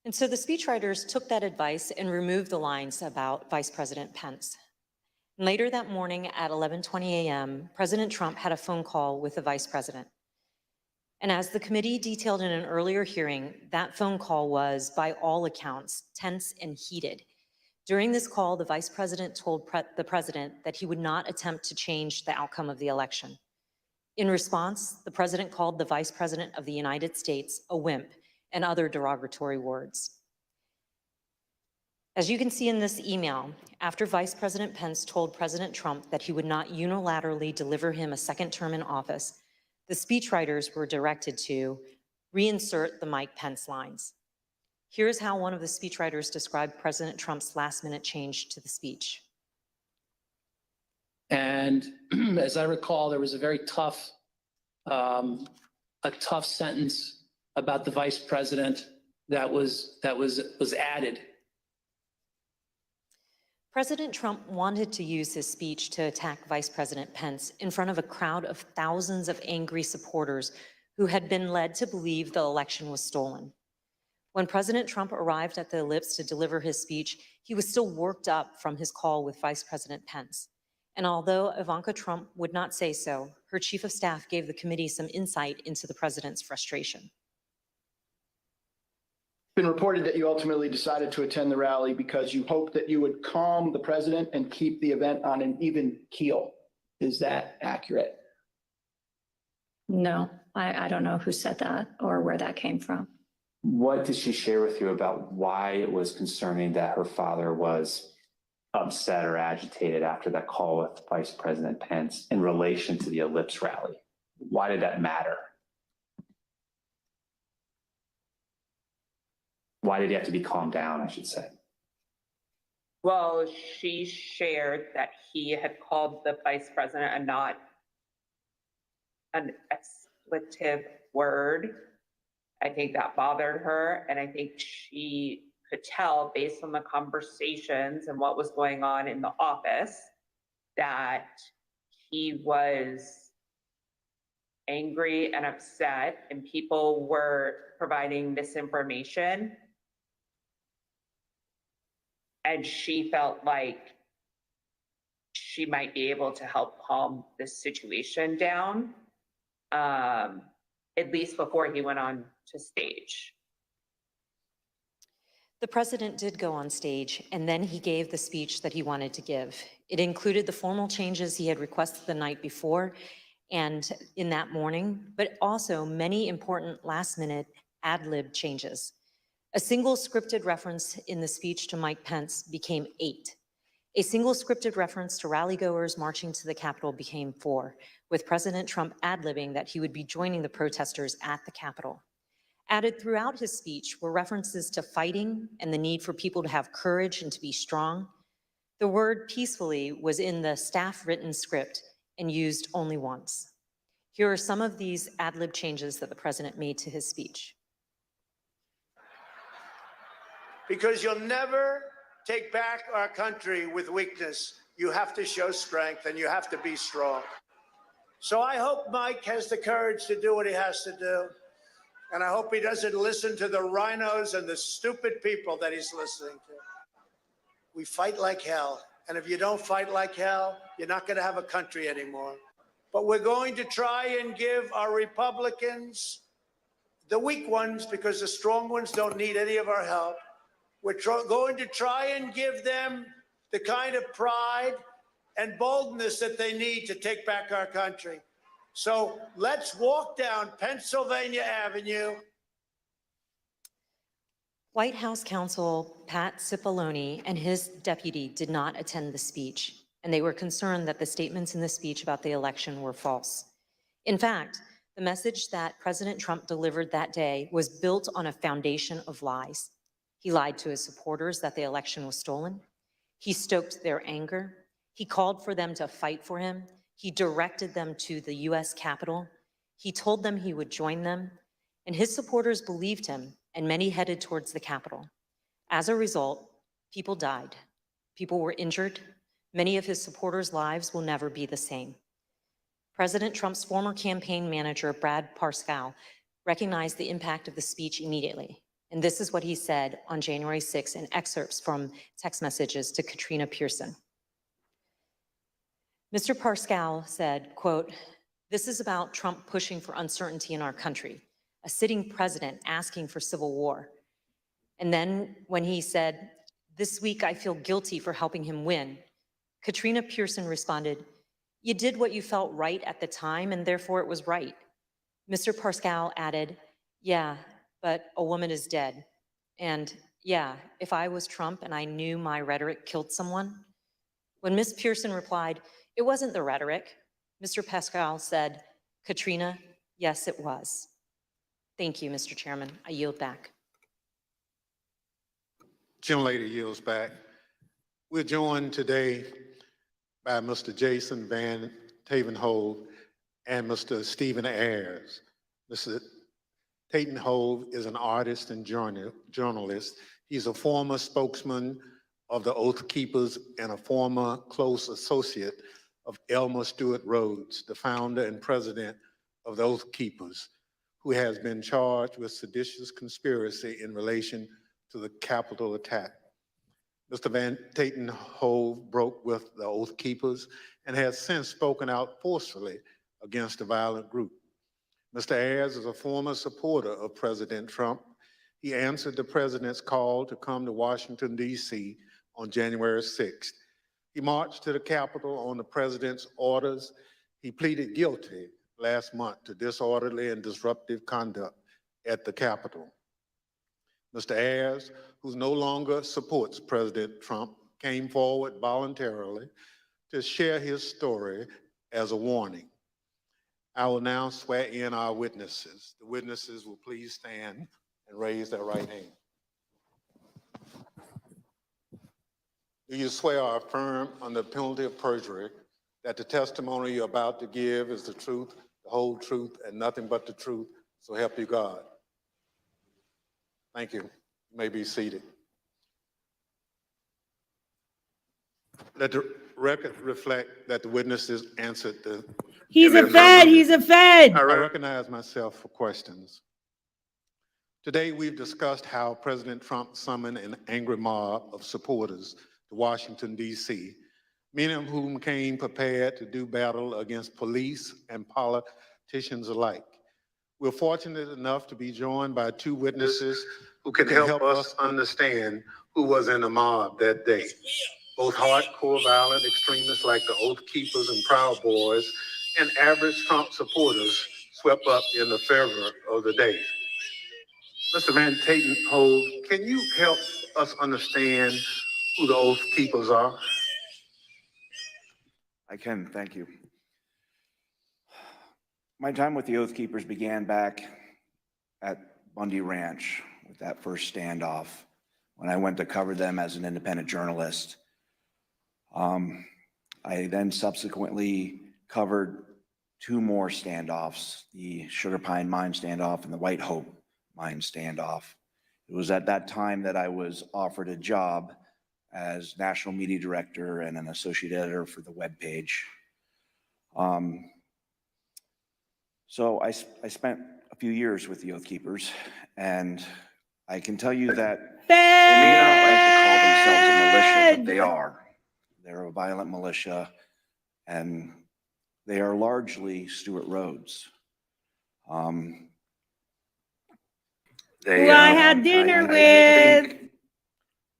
And so the speechwriters took that advice and removed the lines about Vice President Pence. And later that morning at 11:20 a.m., President Trump had a phone call with the vice president. And as the committee detailed in an earlier hearing, that phone call was, by all accounts, tense and heated. During this call, the vice president told the president that he would not attempt to change the outcome of the election. In response, the president called the vice president of the United States a wimp and other derogatory words. As you can see in this email, after Vice President Pence told President Trump that he would not unilaterally deliver him a second term in office, the speechwriters were directed to reinsert the Mike Pence lines. Here's how one of the speechwriters described President Trump's last-minute change to the speech.
And as I recall, there was a very tough sentence about the vice president that was added.
President Trump wanted to use his speech to attack Vice President Pence in front of a crowd of thousands of angry supporters who had been led to believe the election was stolen. When President Trump arrived at the Ellipse to deliver his speech, he was still worked up from his call with Vice President Pence. And although Ivanka Trump would not say so, her chief of staff gave the committee some insight into the president's frustration.
Been reported that you ultimately decided to attend the rally because you hoped that you would calm the president and keep the event on an even keel. Is that accurate?
No, I don't know who said that or where that came from.
What did she share with you about why it was concerning that her father was upset or agitated after that call with Vice President Pence in relation to the Ellipse rally? Why did that matter? Why did he have to be calmed down, I should say?
Well, she shared that he had called the vice president a not an expletive word. I think that bothered her, and I think she could tell based on the conversations and what was going on in the office that he was angry and upset, and people were providing misinformation. And she felt like she might be able to help calm this situation down, at least before he went on to stage.
The president did go on stage, and then he gave the speech that he wanted to give. It included the formal changes he had requested the night before and in that morning, but also many important last-minute ad-lib changes. A single scripted reference in the speech to Mike Pence became 8. A single scripted reference to rally-goers marching to the Capitol became 4, with President Trump ad-libbing that he would be joining the protesters at the Capitol. Added throughout his speech were references to fighting and the need for people to have courage and to be strong. The word peacefully was in the staff-written script and used only once. Here are some of these ad-lib changes that the president made to his speech.
Because you'll never take back our country with weakness. You have to show strength and you have to be strong. So I hope Mike has the courage to do what he has to do. And I hope he doesn't listen to the rhinos and the stupid people that he's listening to. We fight like hell. And if you don't fight like hell, you're not going to have a country anymore. But we're going to try and give our Republicans, the weak ones, because the strong ones don't need any of our help. We're going to try and give them the kind of pride and boldness that they need to take back our country.
So let's walk down Pennsylvania Avenue.
White House counsel Pat Cipollone and his deputy did not attend the speech, and they were concerned that the statements in the speech about the election were false. In fact, the message that President Trump delivered that day was built on a foundation of lies. He lied to his supporters that the election was stolen. He stoked their anger. He called for them to fight for him. He directed them to the U.S. Capitol. He told them he would join them, and his supporters believed him, and many headed towards the Capitol. As a result, people died. People were injured. Many of his supporters' lives will never be the same. President Trump's former campaign manager, Brad Parscale, recognized the impact of the speech immediately. And this is what he said on January 6 in excerpts from text messages to Katrina Pearson. Mr. Parscale said, quote, "This is about Trump pushing for uncertainty in our country, a sitting president asking for civil war." And then when he said, "This week I feel guilty for helping him win," Katrina Pearson responded, "You did what you felt right at the time, and therefore it was right." Mr. Parscale added, "Yeah, but a woman is dead. And yeah, if I was Trump and I knew my rhetoric killed someone." When Ms. Pearson replied, "It wasn't the rhetoric," Mr. Parscale said, "Katrina, yes, it was." Thank you, Mr. Chairman. I yield back.
Gentlelady yields back. We're joined today by Mr. Jason Van Tavenhove and Mr. Stephen Ayers. Mr. Tavenhove is an artist and journalist. He's a former spokesman of the Oath Keepers and a former close associate of Elmer Stewart Rhodes, the founder and president of the Oath Keepers, who has been charged with seditious conspiracy in relation to the Capitol attack. Mr. Van Tavenhove broke with the Oath Keepers and has since spoken out forcefully against the violent group. Mr. Ayers is a former supporter of President Trump. He answered the president's call to come to Washington, D.C. on January 6th. He marched to the Capitol on the president's orders. He pleaded guilty last month to disorderly and disruptive conduct at the Capitol. Mr. Ayers, who no longer supports President Trump, came forward voluntarily to share his story as a warning. I will now swear in our witnesses. The witnesses will please stand and raise their right hand. Do you swear or affirm under penalty of perjury that the testimony you're about to give is the truth, the whole truth, and nothing but the truth, so help you God? Thank you. You may be seated. Let the record reflect that the witnesses answered the...
He's a Fed, he's a Fed.
I recognize myself for questions. Today, we've discussed how President Trump summoned an angry mob of supporters to Washington, D.C., many of whom came prepared to do battle against police and politicians alike. We're fortunate enough to be joined by two witnesses who can help us understand who was in the mob that day. Both hardcore violent extremists like the Oath Keepers and Proud Boys and average Trump supporters swept up in the fervor of the day. Mr. Van Tavenhove, can you help us understand who the Oath Keepers are?
I can, thank you. My time with the Oath Keepers began back at Bundy Ranch with that first standoff when I went to cover them as an independent journalist. I then subsequently covered two more standoffs, the Sugar Pine Mine standoff and the White Hope Mine standoff. It was at that time that I was offered a job as national media director and an associate editor for the webpage. So I spent a few years with the Oath Keepers, and I can tell you that they may not like to call themselves a militia, but they are. They're a violent militia, and they are largely Stewart Rhodes.
Who I had dinner with.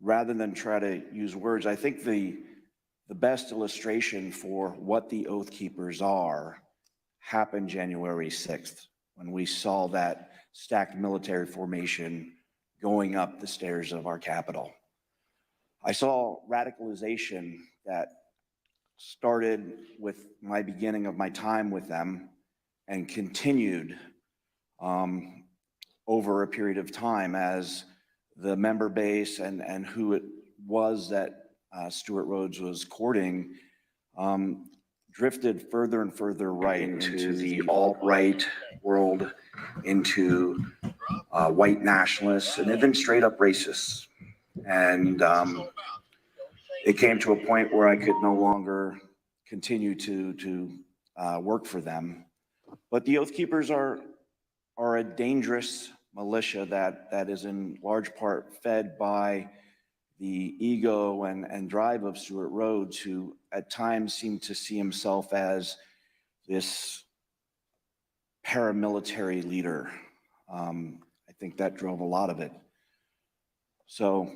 Rather than try to use words, I think the best illustration for what the Oath Keepers are happened January 6th, when we saw that stacked military formation going up the stairs of our Capitol. I saw radicalization that started with my beginning of my time with them and continued over a period of time as the member base and who it was that Stewart Rhodes was courting drifted further and further right into the alt-right world, into white nationalists, and even straight up racists. And it came to a point where I could no longer continue to work for them. But the Oath Keepers are a dangerous militia that is in large part fed by the ego and drive of Stewart Rhodes, who at times seemed to see himself as this paramilitary leader. I think that drove a lot of it. So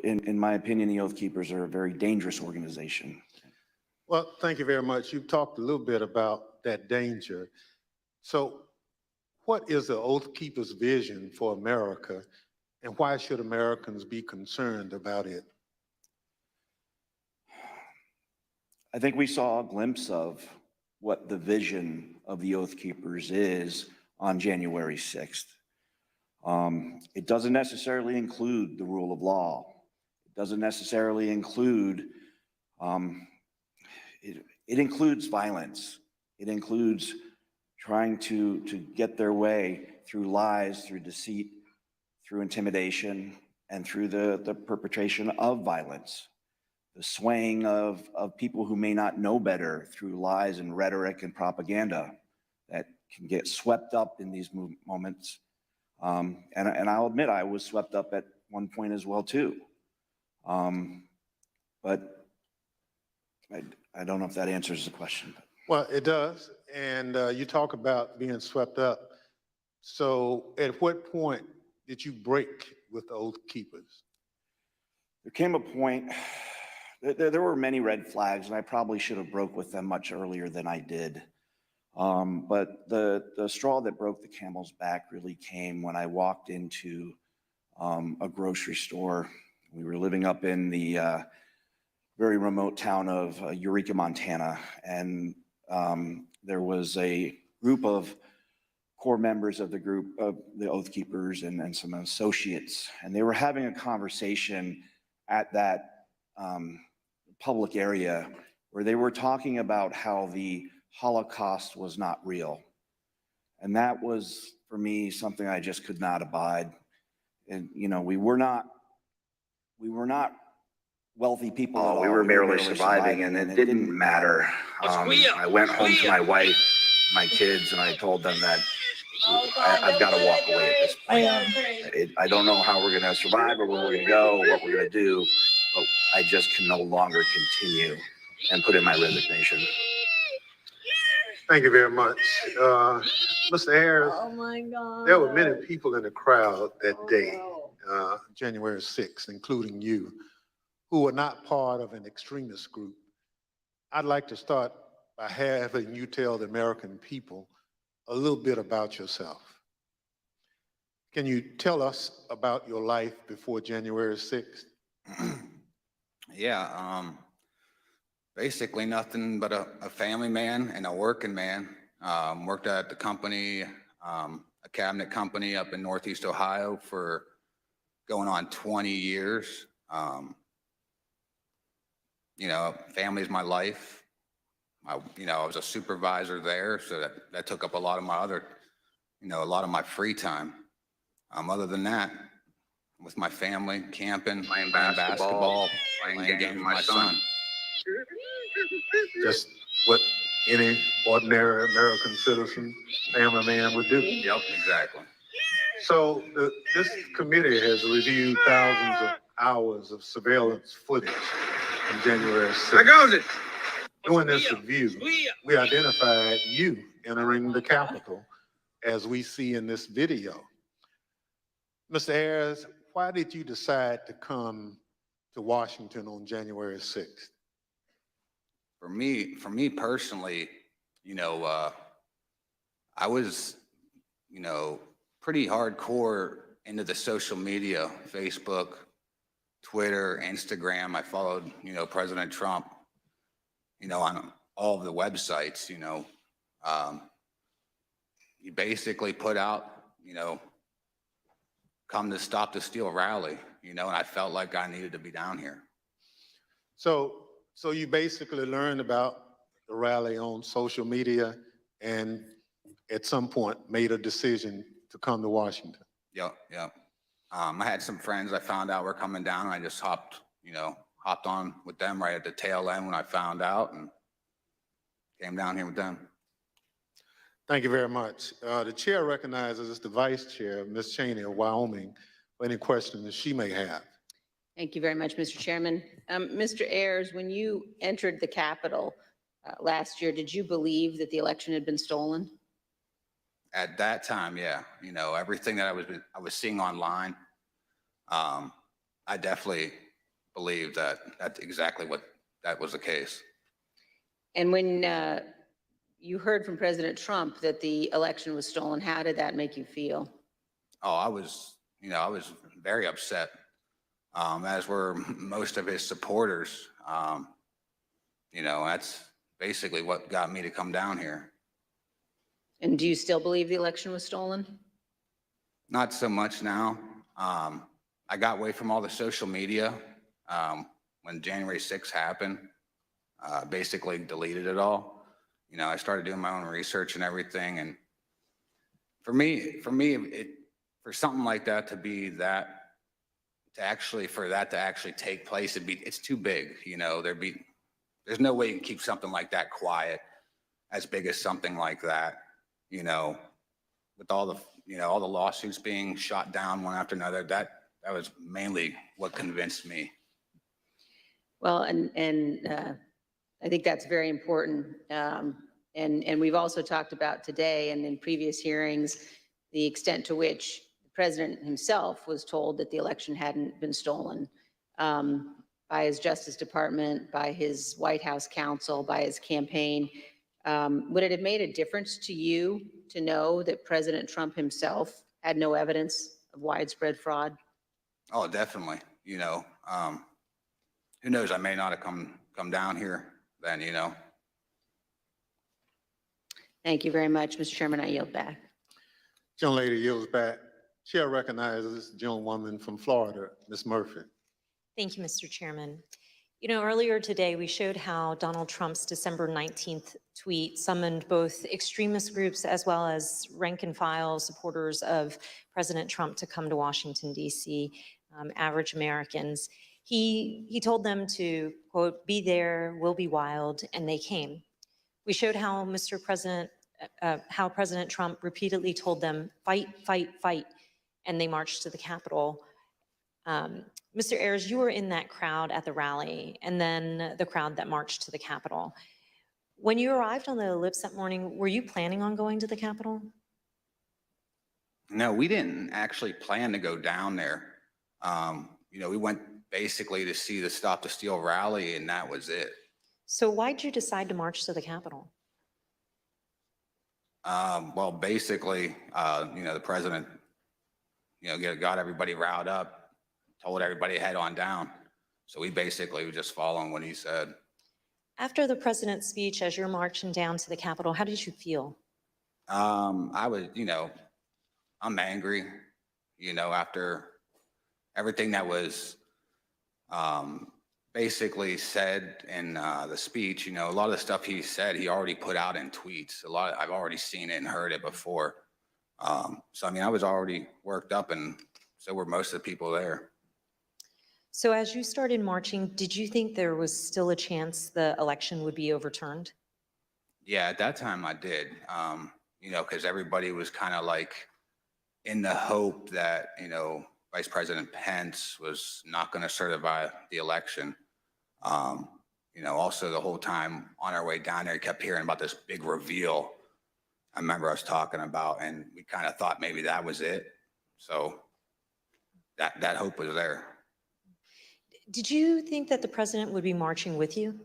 in my opinion, the Oath Keepers are a very dangerous organization.
Well, thank you very much. You've talked a little bit about that danger. So what is the Oath Keepers' vision for America, and why should Americans be concerned about it?
I think we saw a glimpse of what the vision of the Oath Keepers is on January 6th. It doesn't necessarily include the rule of law. It doesn't necessarily include, it includes violence. It includes trying to get their way through lies, through deceit, through intimidation, and through the perpetration of violence. The swaying of people who may not know better through lies and rhetoric and propaganda that can get swept up in these moments. And I'll admit I was swept up at one point as well too. But I don't know if that answers the question.
Well, it does. And you talk about being swept up. So at what point did you break with the Oath Keepers?
There came a point, there were many red flags, and I probably should have broke with them much earlier than I did. But the straw that broke the camel's back really came when I walked into a grocery store. We were living up in the very remote town of Eureka, Montana, and there was a group of core members of the group of the Oath Keepers and some associates, and they were having a conversation at that public area where they were talking about how the Holocaust was not real. And that was, for me, something I just could not abide. And, you know, we were not wealthy people at all. We were barely surviving, and it didn't matter. I went home to my wife, my kids, and I told them that I've got to walk away at this point. I don't know how we're going to survive or where we're going to go, what we're going to do, but I just can no longer continue, and put in my resignation.
Thank you very much. Mr. Ayers,
Oh my God.
there were many people in the crowd that day, January 6th, including you, who were not part of an extremist group. I'd like to start by having you tell the American people a little bit about yourself. Can you tell us about your life before January 6th?
Yeah, basically nothing but a family man and a working man. Worked at the company, a cabinet company up in Northeast Ohio for going on 20 years. You know, family's my life. I was a supervisor there, so that took up a lot of my a lot of my free time. Other than that, with my family, camping, playing basketball, playing games with my son.
Just what any ordinary American citizen, family man would do.
Yep, exactly.
So this committee has reviewed thousands of hours of surveillance footage from January 6th. There goes it. During this review, we identified you entering the Capitol as we see in this video. Mr. Ayers, why did you decide to come to Washington on January 6th?
For me personally, I was, you know, pretty hardcore into the social media, Facebook, Twitter, Instagram. I followed, you know, President Trump, you know, on all of the websites, you know. He basically put out, you know, come to Stop the Steal rally, you know, and I felt like I needed to be down here.
So you basically learned about the rally on social media and at some point made a decision to come to Washington.
Yep, yep. I had some friends I found out were coming down, and I just hopped on with them right at the tail end when I found out, and came down here with them.
Thank you very much. The chair recognizes the vice chair, Ms. Cheney of Wyoming, for any questions that she may have.
Thank you very much, Mr. Chairman. Mr. Ayers, when you entered the Capitol last year, did you believe that the election had been stolen?
At that time, yeah, you know, everything that I was seeing online, I definitely believed that that's exactly what that was the case.
And when you heard from President Trump that the election was stolen, how did that make you feel?
Oh, I was very upset, as were most of his supporters. You know, that's basically what got me to come down here.
And do you still believe the election was stolen?
Not so much now. I got away from all the social media when January 6th happened, basically deleted it all. You know, I started doing my own research and everything. And for me, for something like that to be that, for that to actually take place, it's too big. You know, there's no way you can keep something like that quiet, as big as something like that. You know, with all the lawsuits being shot down one after another, that was mainly what convinced me.
Well, and I think that's very important. And we've also talked about today and in previous hearings, the extent to which the president himself was told that the election hadn't been stolen by his Justice Department, by his White House counsel, by his campaign. Would it have made a difference to you to know that President Trump himself had no evidence of widespread fraud?
Oh, definitely. You know, who knows? I may not have come down here then, you know.
Thank you very much, Mr. Chairman. I yield back.
Gentlelady yields back. Chair recognizes the gentlewoman from Florida, Ms. Murphy.
Thank you, Mr. Chairman. You know, earlier today, we showed how Donald Trump's December 19th tweet summoned both extremist groups as well as rank and file supporters of President Trump to come to Washington, D.C., average Americans. He told them to, quote, be there, we'll be wild, and they came. We showed how how President Trump repeatedly told them, fight, fight, fight, and they marched to the Capitol. Mr. Ayers, you were in that crowd at the rally and then the crowd that marched to the Capitol. When you arrived on the ellipse that morning, were you planning on going to the Capitol?
No, we didn't actually plan to go down there. You know, we went basically to see the Stop the Steal rally, and that was it.
So why'd you decide to march to the Capitol?
Well, basically, you know, the president, you know, got everybody riled up, told everybody to head on down. So we basically were just following what he said.
After the president's speech, as you're marching down to the Capitol, how did you feel?
I was, you know, I'm angry, you know, after everything that was basically said in the speech. You know, a lot of the stuff he said, he already put out in tweets. I've already seen it and heard it before. So, I mean, I was already worked up, and so were most of the people there.
So as you started marching, did you think there was still a chance the election would be overturned?
Yeah, at that time I did, you know, because everybody was kind of like in the hope that, you know, Vice President Pence was not going to certify the election. You know, also the whole time on our way down there, I kept hearing about this big reveal I remember us talking about, and we kind of thought maybe that was it. So that hope was there.
Did you think that the president would be marching with you?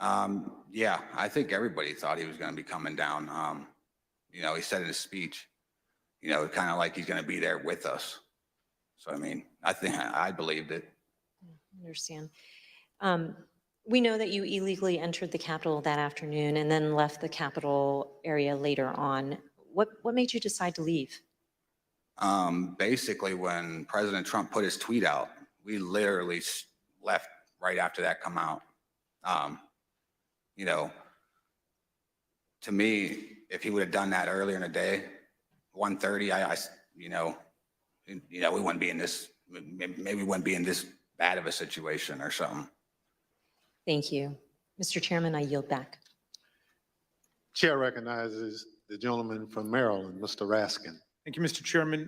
Yeah, I think everybody thought he was going to be coming down. You know, he said in his speech, you know, kind of like he's going to be there with us. So, I mean, I think I believed it.
I understand. We know that you illegally entered the Capitol that afternoon and then left the Capitol area later on. What made you decide to leave?
Basically, when President Trump put his tweet out, we literally left right after that come out. You know, to me, if he would have done that earlier in the day, 1:30, you know, we wouldn't be in this, maybe we wouldn't be in this bad of a situation or something.
Thank you. Mr. Chairman, I yield back.
Chair recognizes the gentleman from Maryland, Mr. Raskin.
Thank you, Mr. Chairman.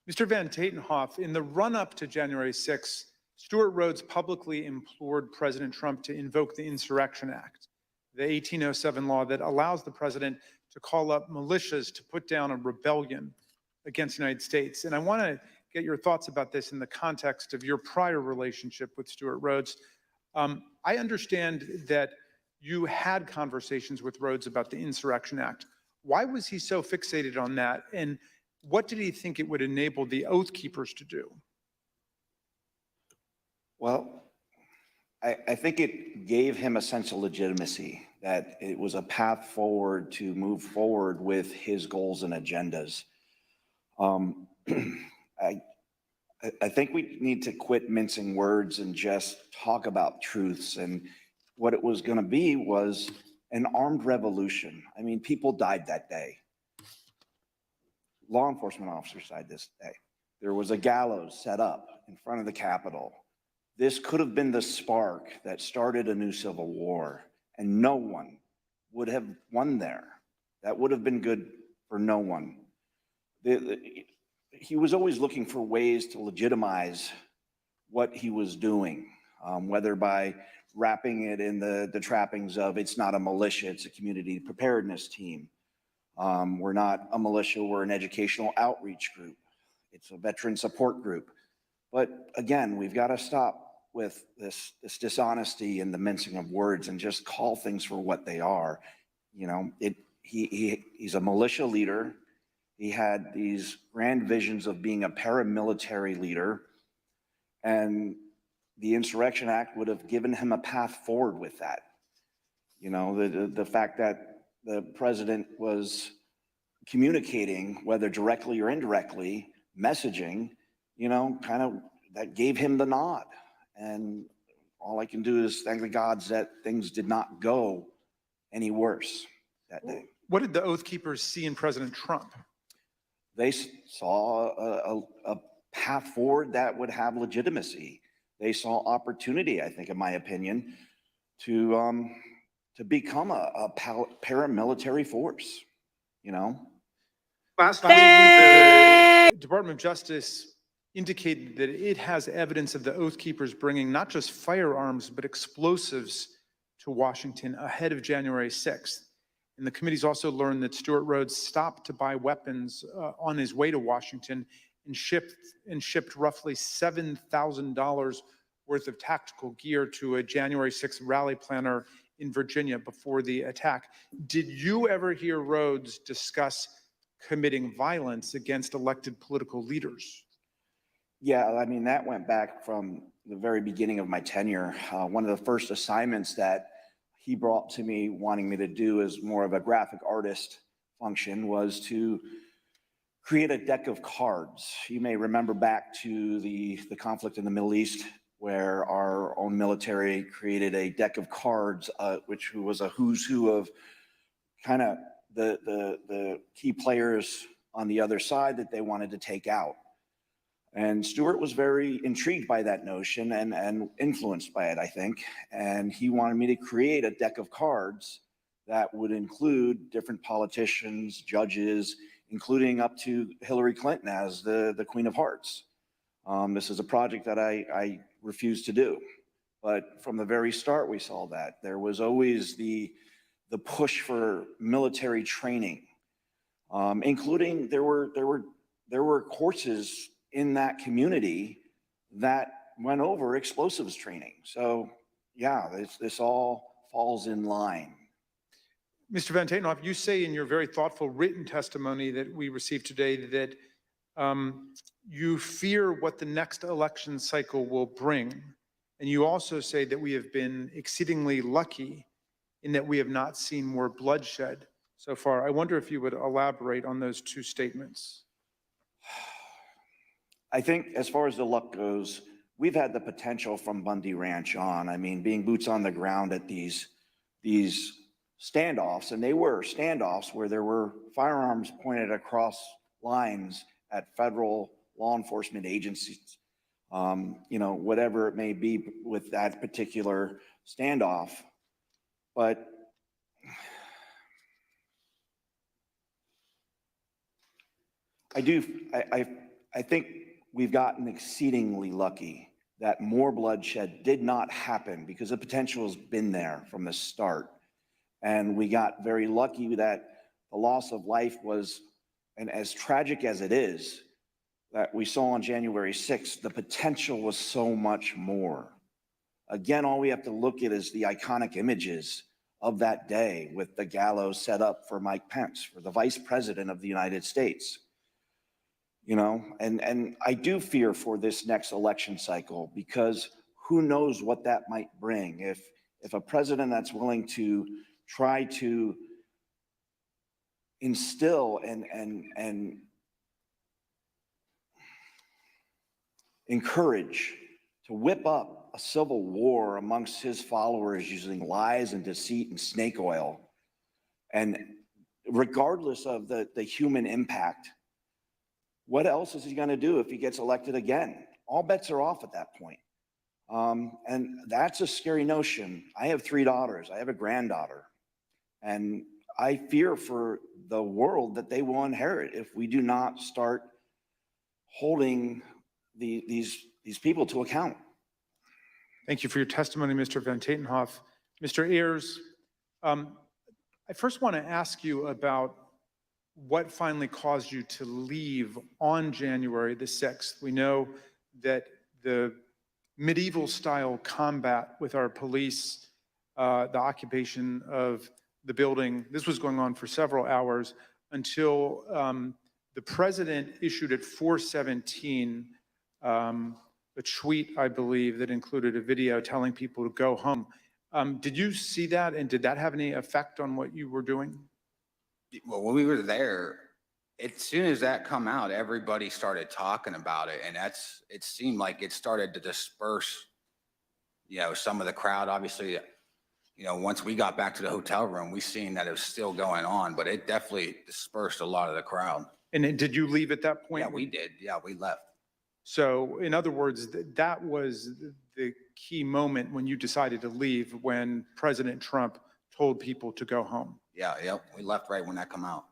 Mr. Van Tatenhoff, in the run-up to January 6th, Stuart Rhodes publicly implored President Trump to invoke the Insurrection Act, the 1807 law that allows the president to call up militias to put down a rebellion against the United States. And I want to get your thoughts about this in the context of your prior relationship with Stuart Rhodes. I understand that you had conversations with Rhodes about the Insurrection Act. Why was he so fixated on that? And what did he think it would enable the Oath Keepers to do?
Well, I think it gave him a sense of legitimacy, that it was a path forward to move forward with his goals and agendas. I think we need to quit mincing words and just talk about truths. And what it was going to be was an armed revolution. I mean, people died that day. Law enforcement officers died this day. There was a gallows set up in front of the Capitol. This could have been the spark that started a new civil war, and no one would have won there. That would have been good for no one. He was always looking for ways to legitimize what he was doing, whether by wrapping it in the trappings of it's not a militia, it's a community preparedness team. We're not a militia, we're an educational outreach group. It's a veteran support group. But again, we've got to stop with this dishonesty and the mincing of words and just call things for what they are. You know, he's a militia leader. He had these grand visions of being a paramilitary leader, and the Insurrection Act would have given him a path forward with that. You know, the fact that the president was communicating, whether directly or indirectly, messaging, you know, kind of that gave him the nod. And all I can do is thank the gods that things did not go any worse that day.
What did the Oath Keepers see in President Trump?
They saw a path forward that would have legitimacy. They saw opportunity, I think, in my opinion, to become a paramilitary force, you know?
Last week, the Department of Justice indicated that it has evidence of the Oath Keepers bringing not just firearms, but explosives to Washington ahead of January 6th. And the committee's also learned that Stuart Rhodes stopped to buy weapons on his way to Washington and shipped roughly $7,000 worth of tactical gear to a January 6th rally planner in Virginia before the attack. Did you ever hear Rhodes discuss committing violence against elected political leaders?
Yeah, I mean, that went back from the very beginning of my tenure. One of the first assignments that he brought to me wanting me to do as more of a graphic artist function was to create a deck of cards. You may remember back to the conflict in the Middle East, where our own military created a deck of cards, which was a who's who of kind of the key players on the other side that they wanted to take out. And Stuart was very intrigued by that notion and influenced by it, I think. And he wanted me to create a deck of cards that would include different politicians, judges, including up to Hillary Clinton as the Queen of Hearts. This is a project that I refused to do. But from the very start, we saw that. There was always the push for military training, including there were courses in that community that went over explosives training. So yeah, this all falls in line.
Mr. Van Tatenhoff, you say in your very thoughtful written testimony that we received today that you fear what the next election cycle will bring. And you also say that we have been exceedingly lucky in that we have not seen more bloodshed so far. I wonder if you would elaborate on those two statements.
I think as far as the luck goes, we've had the potential from Bundy Ranch on. I mean, being boots on the ground at these standoffs, and they were standoffs where there were firearms pointed across lines at federal law enforcement agencies, you know, whatever it may be with that particular standoff. But I think we've gotten exceedingly lucky that more bloodshed did not happen because the potential has been there from the start. And we got very lucky that the loss of life was, and as tragic as it is, that we saw on January 6th, the potential was so much more. Again, all we have to look at is the iconic images of that day with the gallows set up for Mike Pence, for the Vice President of the United States. You know, and I do fear for this next election cycle because who knows what that might bring. If a president that's willing to try to instill and encourage to whip up a civil war amongst his followers using lies and deceit and snake oil, and regardless of the human impact, what else is he going to do if he gets elected again? All bets are off at that point. And that's a scary notion. I have 3 daughters. I have a granddaughter. And I fear for the world that they will inherit if we do not start holding these people to account.
Thank you for your testimony, Mr. Van Tatenhoff. Mr. Ayers, I first want to ask you about what finally caused you to leave on January the 6th. We know that the medieval style combat with our police, the occupation of the building, this was going on for several hours until the president issued at 4:17 a tweet, I believe, that included a video telling people to go home. Did you see that, and did that have any effect on what you were doing?
Well, when we were there, as soon as that come out, everybody started talking about it, and it seemed like it started to disperse, you know, some of the crowd. Obviously, you know, once we got back to the hotel room, we seen that it was still going on, but it definitely dispersed a lot of the crowd.
And then did you leave at that point?
Yeah, we did. Yeah, we left.
So in other words, that was the key moment when you decided to leave, when President Trump told people to go home.
Yeah, yep. We left right when that come out.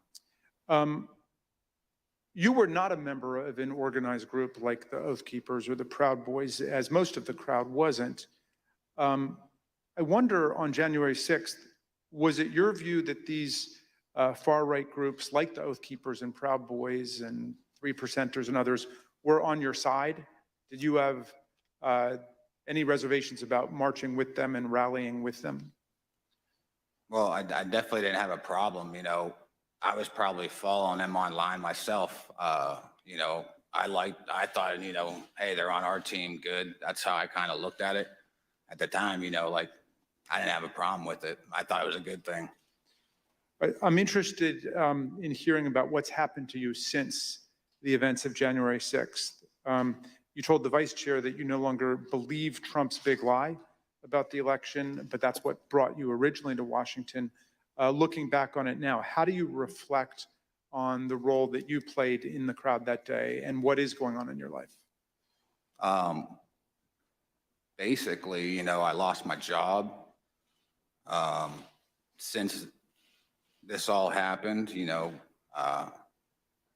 You were not a member of an organized group like the Oath Keepers or the Proud Boys, as most of the crowd wasn't. I wonder, on January 6th, was it your view that these far-right groups like the Oath Keepers and Proud Boys and 3%ers and others were on your side? Did you have any reservations about marching with them and rallying with them?
Well, I definitely didn't have a problem. You know, I was probably following them online myself. You know, I thought, you know, hey, they're on our team, good. That's how I kind of looked at it at the time. You know, like, I didn't have a problem with it. I thought it was a good thing.
I'm interested in hearing about what's happened to you since the events of January 6th. You told the vice chair that you no longer believe Trump's big lie about the election, but that's what brought you originally to Washington. Looking back on it now, how do you reflect on the role that you played in the crowd that day, and what is going on in your life?
Basically, you know, I lost my job. Since this all happened, you know,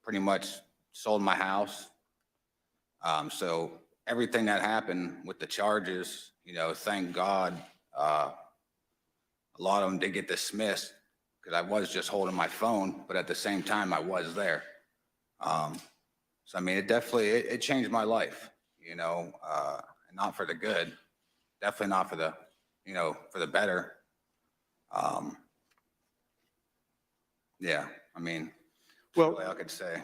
pretty much sold my house. So everything that happened with the charges, you know, thank God, a lot of them did get dismissed because I was just holding my phone, but at the same time I was there. So, I mean, it definitely, it changed my life, you know, not for the good, definitely not for the, you know, for the better. Yeah, I mean,
Well,
all I could say.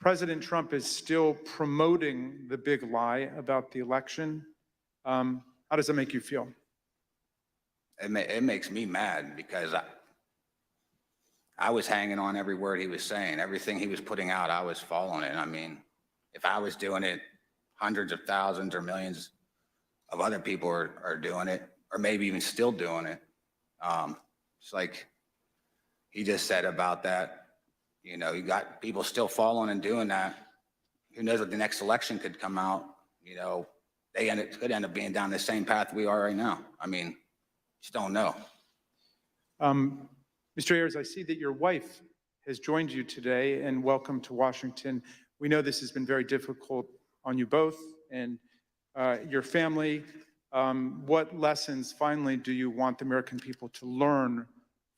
President Trump is still promoting the big lie about the election. How does that make you feel?
It makes me mad because I was hanging on every word he was saying. Everything he was putting out, I was following it. I mean, if I was doing it, hundreds of thousands or millions of other people are doing it, or maybe even still doing it. It's like he just said about that. You know, you got people still following and doing that. Who knows what the next election could come out? You know, could end up being down the same path we are right now. I mean, just don't know.
Mr. Ayers, I see that your wife has joined you today, and welcome to Washington. We know this has been very difficult on you both and your family. What lessons finally do you want the American people to learn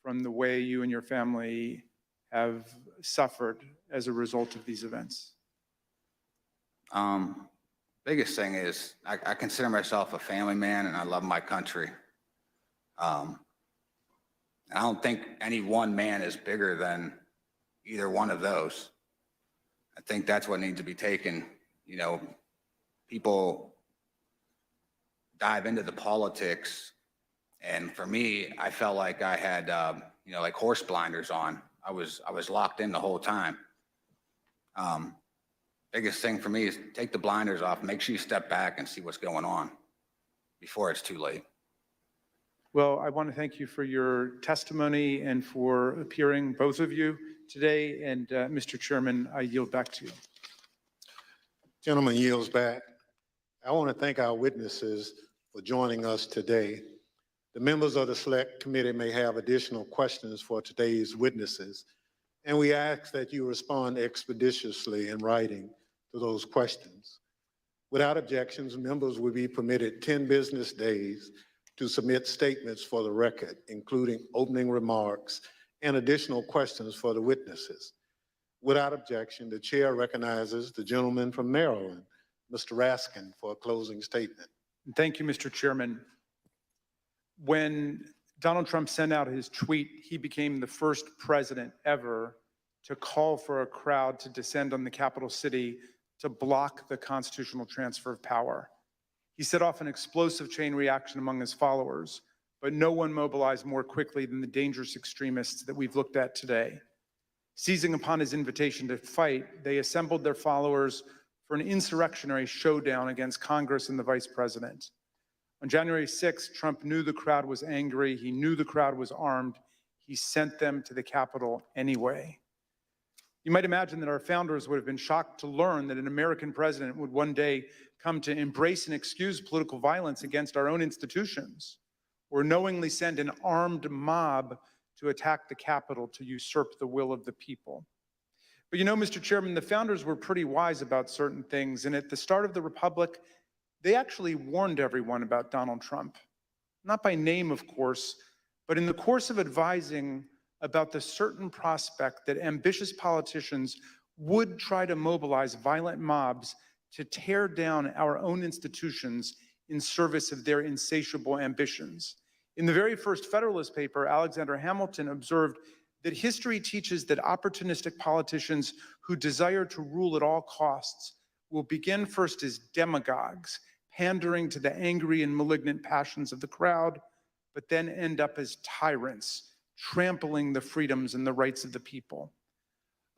from the way you and your family have suffered as a result of these events?
Biggest thing is I consider myself a family man and I love my country. I don't think any one man is bigger than either one of those. I think that's what needs to be taken. You know, people dive into the politics, and for me, I felt like I had, you know, like horse blinders on. I was locked in the whole time. Biggest thing for me is take the blinders off, make sure you step back and see what's going on before it's too late.
Well, I want to thank you for your testimony and for appearing, both of you, today. And Mr. Chairman, I yield back to you.
Gentleman yields back. I want to thank our witnesses for joining us today. The members of the Select Committee may have additional questions for today's witnesses, and we ask that you respond expeditiously in writing to those questions. Without objections, members will be permitted 10 business days to submit statements for the record, including opening remarks and additional questions for the witnesses. Without objection, the chair recognizes the gentleman from Maryland, Mr. Raskin, for a closing statement.
Thank you, Mr. Chairman. When Donald Trump sent out his tweet, he became the first president ever to call for a crowd to descend on the capital city to block the constitutional transfer of power. He set off an explosive chain reaction among his followers, but no one mobilized more quickly than the dangerous extremists that we've looked at today. Seizing upon his invitation to fight, they assembled their followers for an insurrectionary showdown against Congress and the vice president. On January 6th, Trump knew the crowd was angry. He knew the crowd was armed. He sent them to the Capitol anyway. You might imagine that our founders would have been shocked to learn that an American president would one day come to embrace and excuse political violence against our own institutions, or knowingly send an armed mob to attack the Capitol to usurp the will of the people. But you know, Mr. Chairman, the founders were pretty wise about certain things, and at the start of the Republic, they actually warned everyone about Donald Trump. Not by name, of course, but in the course of advising about the certain prospect that ambitious politicians would try to mobilize violent mobs to tear down our own institutions in service of their insatiable ambitions. In the very first Federalist paper, Alexander Hamilton observed that history teaches that opportunistic politicians who desire to rule at all costs will begin first as demagogues, pandering to the angry and malignant passions of the crowd, but then end up as tyrants, trampling the freedoms and the rights of the people.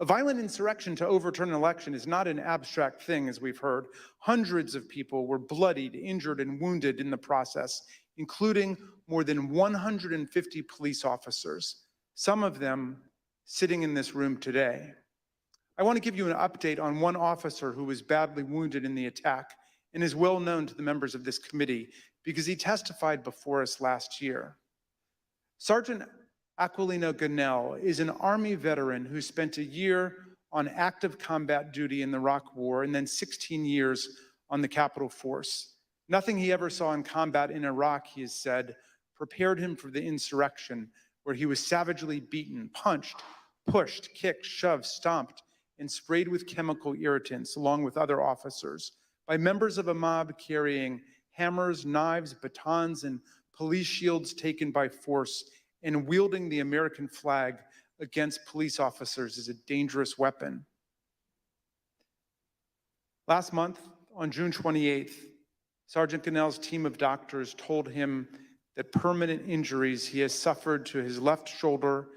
A violent insurrection to overturn an election is not an abstract thing, as we've heard. Hundreds of people were bloodied, injured, and wounded in the process, including more than 150 police officers, some of them sitting in this room today. I want to give you an update on one officer who was badly wounded in the attack and is well known to the members of this committee because he testified before us last year. Sergeant Aquilino Ganell is an Army veteran who spent a year on active combat duty in the Iraq War and then 16 years on the Capitol Force. Nothing he ever saw in combat in Iraq, he has said, prepared him for the insurrection, where he was savagely beaten, punched, pushed, kicked, shoved, stomped, and sprayed with chemical irritants, along with other officers, by members of a mob carrying hammers, knives, batons, and police shields taken by force and wielding the American flag against police officers is a dangerous weapon. Last month, on June 28th, Sergeant Gonell's team of doctors told him that permanent injuries he has suffered to his left shoulder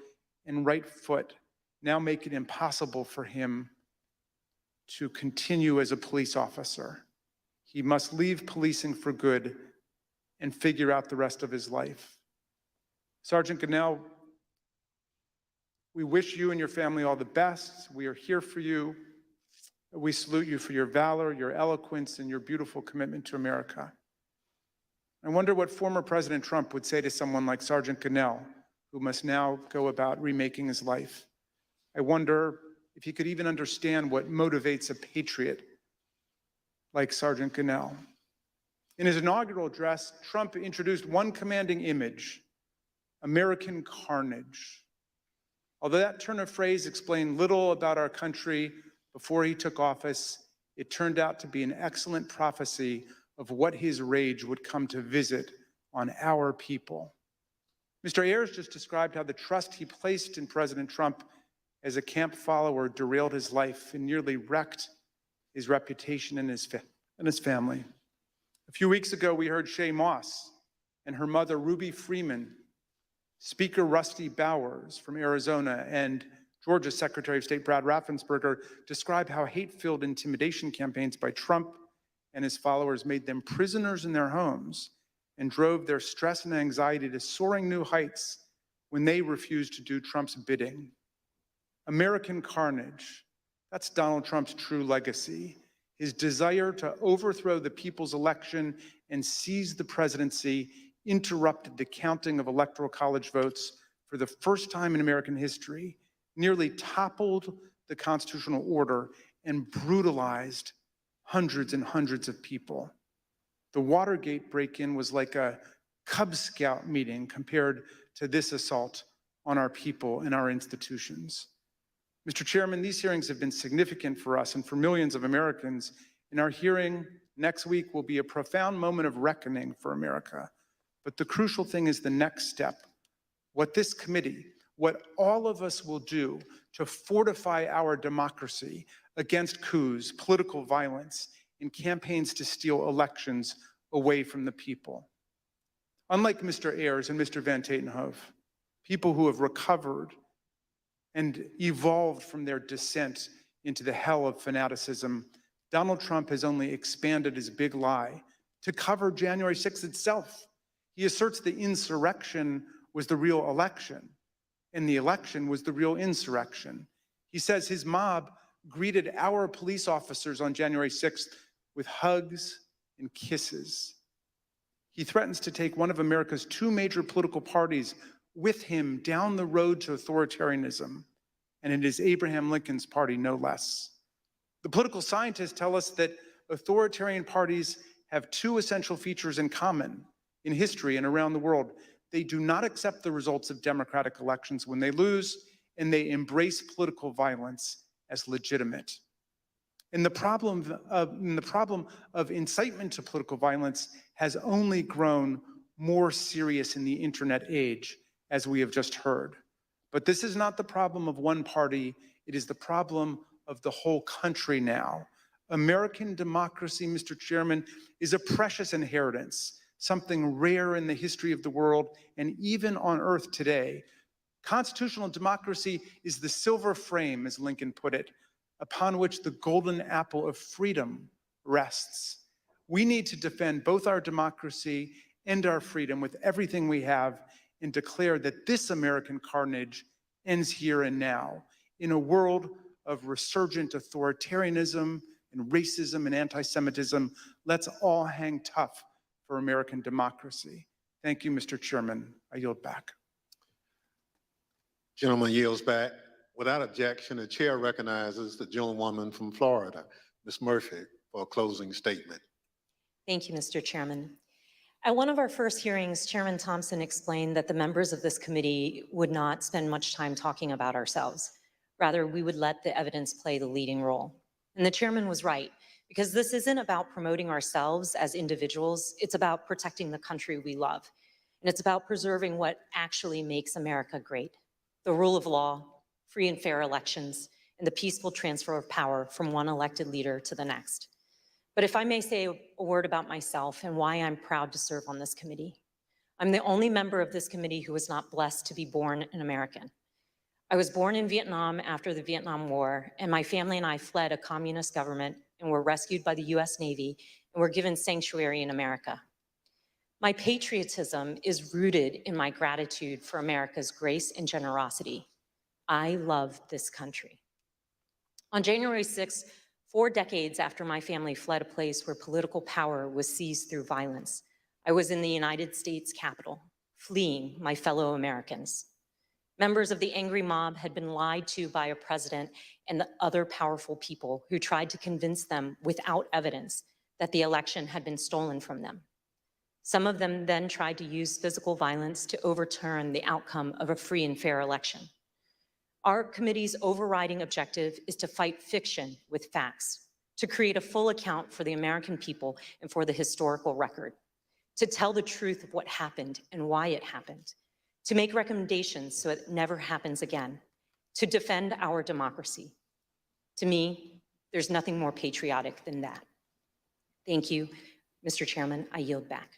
and right foot now make it impossible for him to continue as a police officer. He must leave policing for good and figure out the rest of his life. Sergeant Gonell, we wish you and your family all the best. We are here for you. We salute you for your valor, your eloquence, and your beautiful commitment to America. I wonder what former President Trump would say to someone like Sergeant Gonell, who must now go about remaking his life. I wonder if he could even understand what motivates a patriot like Sergeant Gonell. In his inaugural address, Trump introduced one commanding image: American carnage. Although that turn of phrase explained little about our country before he took office, it turned out to be an excellent prophecy of what his rage would come to visit on our people. Mr. Ayers just described how the trust he placed in President Trump as a camp follower derailed his life and nearly wrecked his reputation and his family. A few weeks ago, we heard Shaye Moss and her mother, Ruby Freeman, Speaker Rusty Bowers from Arizona, and Georgia's Secretary of State Brad Raffensperger describe how hate-filled intimidation campaigns by Trump and his followers made them prisoners in their homes and drove their stress and anxiety to soaring new heights when they refused to do Trump's bidding. American carnage, that's Donald Trump's true legacy. His desire to overthrow the people's election and seize the presidency interrupted the counting of electoral college votes for the first time in American history, nearly toppled the constitutional order, and brutalized hundreds and hundreds of people. The Watergate break-in was like a Cub Scout meeting compared to this assault on our people and our institutions. Mr. Chairman, these hearings have been significant for us and for millions of Americans, and our hearing next week will be a profound moment of reckoning for America. But the crucial thing is the next step. What this committee, what all of us will do to fortify our democracy against coups, political violence, and campaigns to steal elections away from the people. Unlike Mr. Ayers and Mr. Van Tatenhove, people who have recovered and evolved from their descent into the hell of fanaticism, Donald Trump has only expanded his big lie to cover January 6th itself. He asserts the insurrection was the real election, and the election was the real insurrection. He says his mob greeted our police officers on January 6th with hugs and kisses. He threatens to take one of America's two major political parties with him down the road to authoritarianism, and it is Abraham Lincoln's party, no less. The political scientists tell us that authoritarian parties have two essential features in common in history and around the world. They do not accept the results of democratic elections when they lose, and they embrace political violence as legitimate. And the problem of incitement to political violence has only grown more serious in the internet age, as we have just heard. But this is not the problem of one party, it is the problem of the whole country now. American democracy, Mr. Chairman, is a precious inheritance, something rare in the history of the world and even on earth today. Constitutional democracy is the silver frame, as Lincoln put it, upon which the golden apple of freedom rests. We need to defend both our democracy and our freedom with everything we have and declare that this American carnage ends here and now. In a world of resurgent authoritarianism and racism and anti-Semitism, let's all hang tough for American democracy. Thank you, Mr. Chairman. I yield back.
Gentleman yields back. Without objection, the chair recognizes the gentlewoman from Florida, Ms. Murphy, for a closing statement.
Thank you, Mr. Chairman. At one of our first hearings, Chairman Thompson explained that the members of this committee would not spend much time talking about ourselves. Rather, we would let the evidence play the leading role. And the chairman was right, because this isn't about promoting ourselves as individuals, it's about protecting the country we love. And it's about preserving what actually makes America great: the rule of law, free and fair elections, and the peaceful transfer of power from one elected leader to the next. But if I may say a word about myself and why I'm proud to serve on this committee. I'm the only member of this committee who was not blessed to be born an American. I was born in Vietnam after the Vietnam War, and my family and I fled a communist government and were rescued by the US Navy and were given sanctuary in America. My patriotism is rooted in my gratitude for America's grace and generosity. I love this country. On January 6th, 4 decades after my family fled a place where political power was seized through violence, I was in the United States Capitol, fleeing my fellow Americans. Members of the angry mob had been lied to by a president and the other powerful people who tried to convince them without evidence that the election had been stolen from them. Some of them then tried to use physical violence to overturn the outcome of a free and fair election. Our committee's overriding objective is to fight fiction with facts, to create a full account for the American people and for the historical record, to tell the truth of what happened and why it happened, to make recommendations so it never happens again, to defend our democracy. To me, there's nothing more patriotic than that. Thank you, Mr. Chairman. I yield back.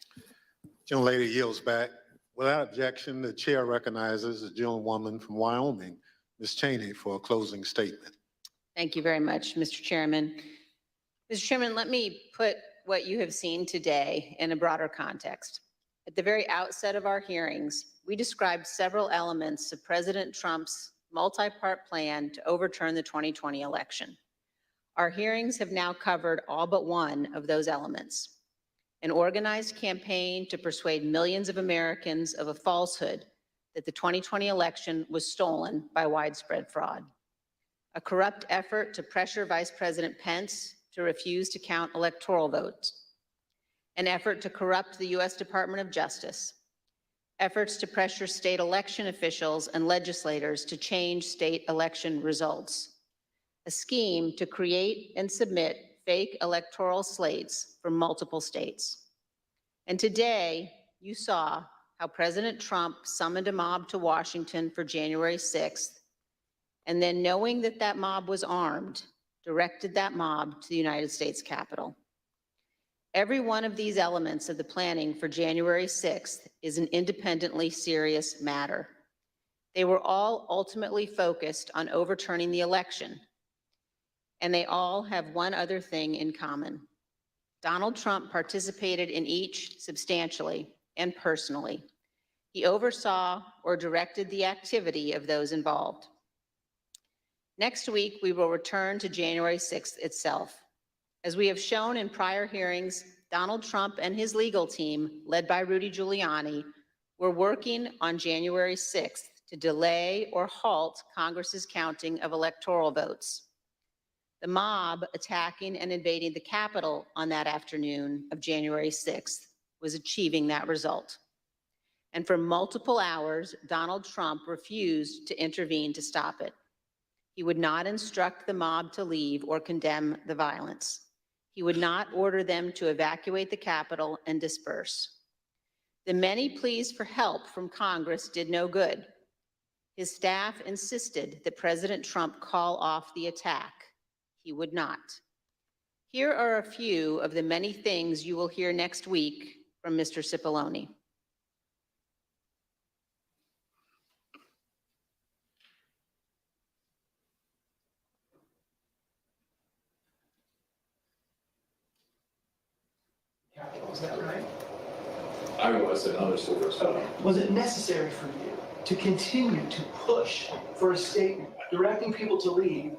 Gentlelady yields back. Without objection, the chair recognizes the gentlewoman from Wyoming, Ms. Cheney, for a closing statement.
Thank you very much, Mr. Chairman. Mr. Chairman, let me put what you have seen today in a broader context. At the very outset of our hearings, we described several elements of President Trump's multi-part plan to overturn the 2020 election. Our hearings have now covered all but one of those elements: an organized campaign to persuade millions of Americans of a falsehood that the 2020 election was stolen by widespread fraud, a corrupt effort to pressure Vice President Pence to refuse to count electoral votes, an effort to corrupt the U.S. Department of Justice, efforts to pressure state election officials and legislators to change state election results, a scheme to create and submit fake electoral slates from multiple states. And today, you saw how President Trump summoned a mob to Washington for January 6th, and then, knowing that that mob was armed, directed that mob to the United States Capitol. Every one of these elements of the planning for January 6th is an independently serious matter. They were all ultimately focused on overturning the election, and they all have one other thing in common. Donald Trump participated in each substantially and personally. He oversaw or directed the activity of those involved. Next week, we will return to January 6th itself. As we have shown in prior hearings, Donald Trump and his legal team, led by Rudy Giuliani, were working on January 6th to delay or halt Congress's counting of electoral votes. The mob attacking and invading the Capitol on that afternoon of January 6th was achieving that result. And for multiple hours, Donald Trump refused to intervene to stop it. He would not instruct the mob to leave or condemn the violence. He would not order them to evacuate the Capitol and disperse. The many pleas for help from Congress did no good. His staff insisted that President Trump call off the attack. He would not. Here are a few of the many things you will hear next week from Mr. Cipollone.
Is that right?
I was, and others were.
Okay. Was it necessary for you to continue to push for a statement directing people to leave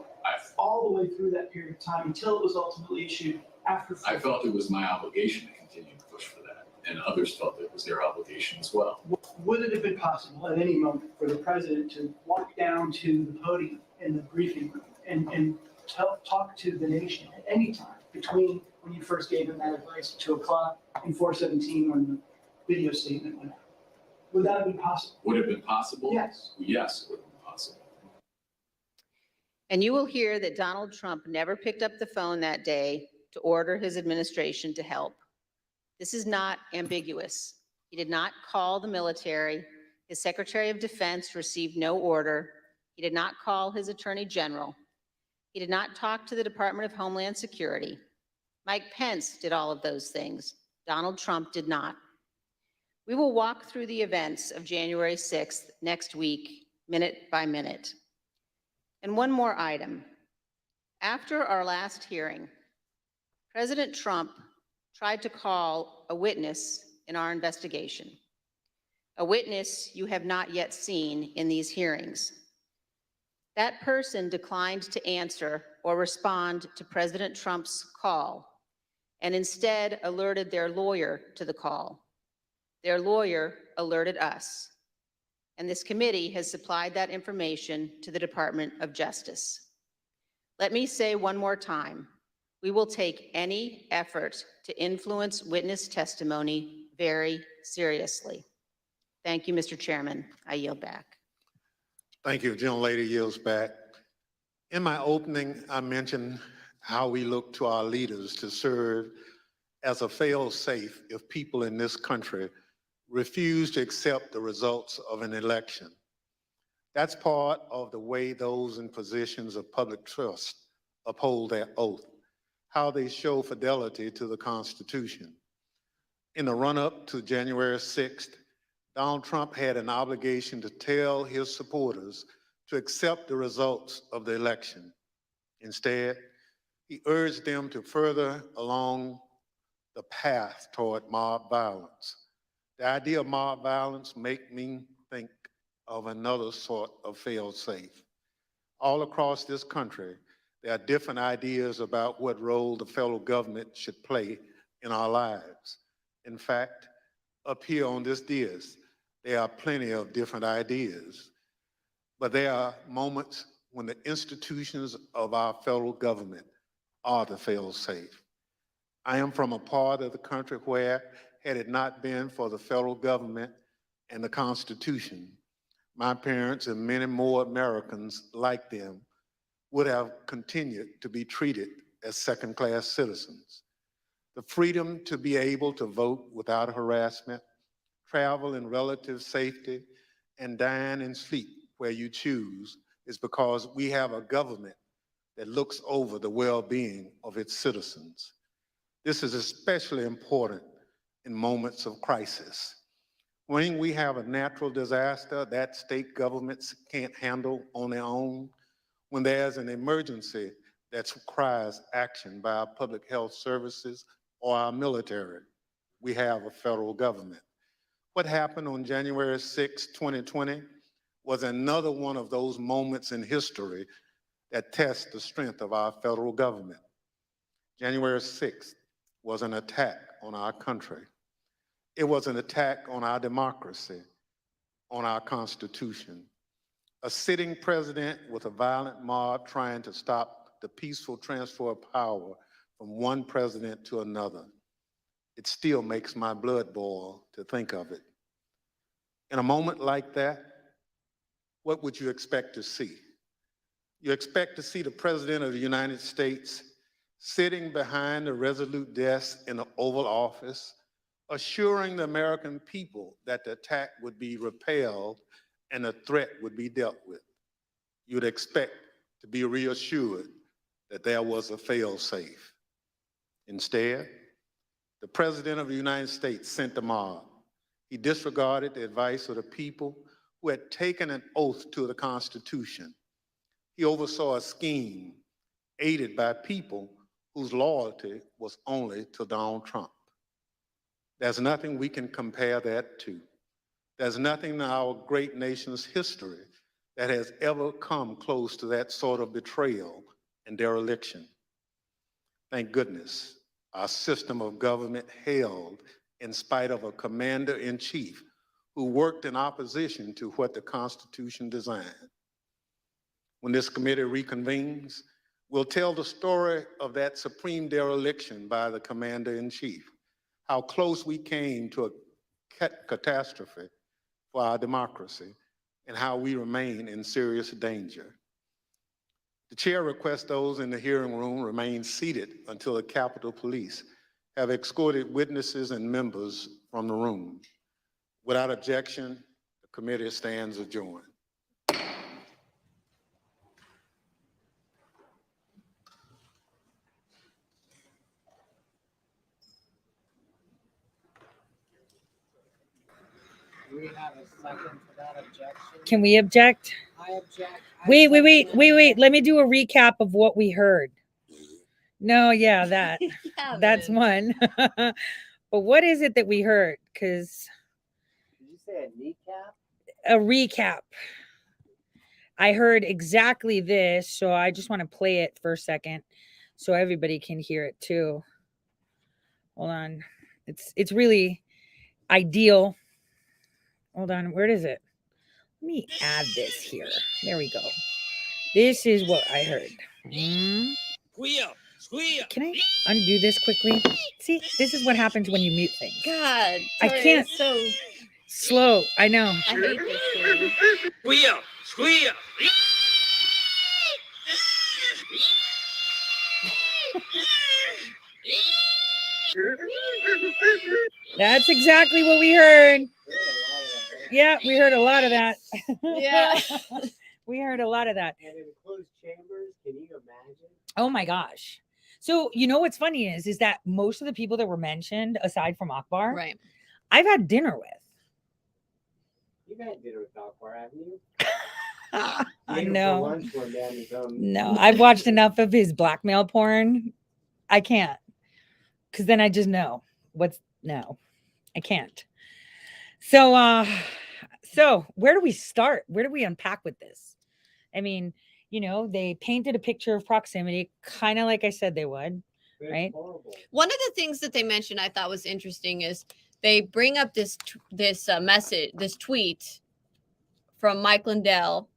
all the way through that period of time until it was ultimately issued after?
I felt it was my obligation to continue to push for that, and others felt it was their obligation as well.
Would it have been possible at any moment for the president to walk down to the podium in the briefing room and talk to the nation at any time between when you first gave him that advice at 2 o'clock and 4:17 when the video statement went out? Would that have been possible?
Would it have been possible?
Yes.
Yes, it would have been possible.
And you will hear that Donald Trump never picked up the phone that day to order his administration to help. This is not ambiguous. He did not call the military. His Secretary of Defense received no order. He did not call his Attorney General. He did not talk to the Department of Homeland Security. Mike Pence did all of those things. Donald Trump did not. We will walk through the events of January 6th next week, minute by minute. And one more item. After our last hearing, President Trump tried to call a witness in our investigation, a witness you have not yet seen in these hearings. That person declined to answer or respond to President Trump's call and instead alerted their lawyer to the call. Their lawyer alerted us, and this committee has supplied that information to the Department of Justice. Let me say one more time, we will take any effort to influence witness testimony very seriously. Thank you, Mr. Chairman. I yield back.
Thank you. Gentlelady yields back. In my opening, I mentioned how we look to our leaders to serve as a fail-safe if people in this country refuse to accept the results of an election. That's part of the way those in positions of public trust uphold their oath, how they show fidelity to the Constitution. In the run-up to January 6th, Donald Trump had an obligation to tell his supporters to accept the results of the election. Instead, he urged them to further along the path toward mob violence. The idea of mob violence makes me think of another sort of fail-safe. All across this country, there are different ideas about what role the federal government should play in our lives. In fact, up here on this dais, there are plenty of different ideas, but there are moments when the institutions of our federal government are the fail-safe. I am from a part of the country where, had it not been for the federal government and the Constitution, my parents and many more Americans like them would have continued to be treated as second-class citizens. The freedom to be able to vote without harassment, travel in relative safety, and dine and sleep where you choose is because we have a government that looks over the well-being of its citizens. This is especially important in moments of crisis. When we have a natural disaster that state governments can't handle on their own, when there's an emergency that requires action by our public health services or our military, we have a federal government. What happened on January 6, 2020 was another one of those moments in history that test the strength of our federal government. January 6th was an attack on our country. It was an attack on our democracy, on our Constitution. A sitting president with a violent mob trying to stop the peaceful transfer of power from one president to another. It still makes my blood boil to think of it. In a moment like that, what would you expect to see? You expect to see the President of the United States sitting behind a resolute desk in the Oval Office, assuring the American people that the attack would be repelled and the threat would be dealt with. You'd expect to be reassured that there was a fail-safe. Instead, the President of the United States sent the mob. He disregarded the advice of the people who had taken an oath to the Constitution. He oversaw a scheme aided by people whose loyalty was only to Donald Trump. There's nothing we can compare that to. There's nothing in our great nation's history that has ever come close to that sort of betrayal and dereliction. Thank goodness, our system of government held in spite of a commander-in-chief who worked in opposition to what the Constitution designed. When this committee reconvenes, we'll tell the story of that supreme dereliction by the commander-in-chief, how close we came to a catastrophe for our democracy, and how we remain in serious danger. The chair requests those in the hearing room remain seated until the Capitol Police have escorted witnesses and members from the room. Without objection, the committee stands adjourned.
Do we have a second for that objection?
Can we object?
I object.
Wait. Let me do a recap of what we heard. No, yeah, that. That's one. But what is it that we heard? Because
Did you say a kneecap?
a recap. I heard exactly this, so I just want to play it for a second so everybody can hear it too. Hold on. It's really ideal. Hold on, where is it? Let me add this here. There we go. This is what I heard. Can I undo this quickly? See, this is what happens when you mute things.
God,
I
Tori,
can't.
it's so
Slow, I know.
I hate this thing.
That's exactly what we heard. Yeah, we heard a lot of that.
Yeah.
We heard a lot of that.
And in closed chambers, can you imagine?
Oh my gosh. So, you know what's funny is that most of the people that were mentioned, aside from Akbar,
Right.
I've had dinner with.
You've had dinner with Akbar, haven't you?
I
Ate him for
know.
lunch one day on his own.
No, I've watched enough of his blackmail porn. I can't. Because then I just know no, I can't. So where do we start? Where do we unpack with this? I mean, you know, they painted a picture of proximity, kind of like I said they would, right?
One of the things that they mentioned I thought was interesting is they bring up this message, this tweet from Mike Lindell,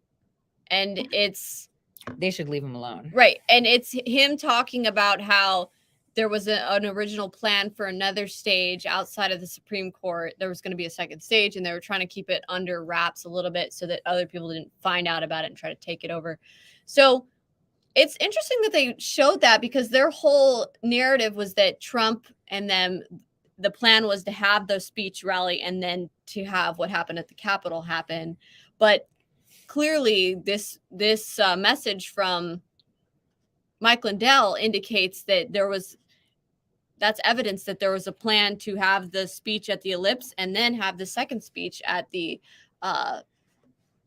and it's
They should leave him alone.
right, and it's him talking about how there was an original plan for another stage outside of the Supreme Court. There was going to be a second stage, and they were trying to keep it under wraps a little bit so that other people didn't find out about it and try to take it over. So it's interesting that they showed that, because their whole narrative was that Trump and them, the plan was to have the speech rally and then to have what happened at the Capitol happen. But clearly this message from Mike Lindell indicates that that's evidence that there was a plan to have the speech at the Ellipse and then have the second speech at the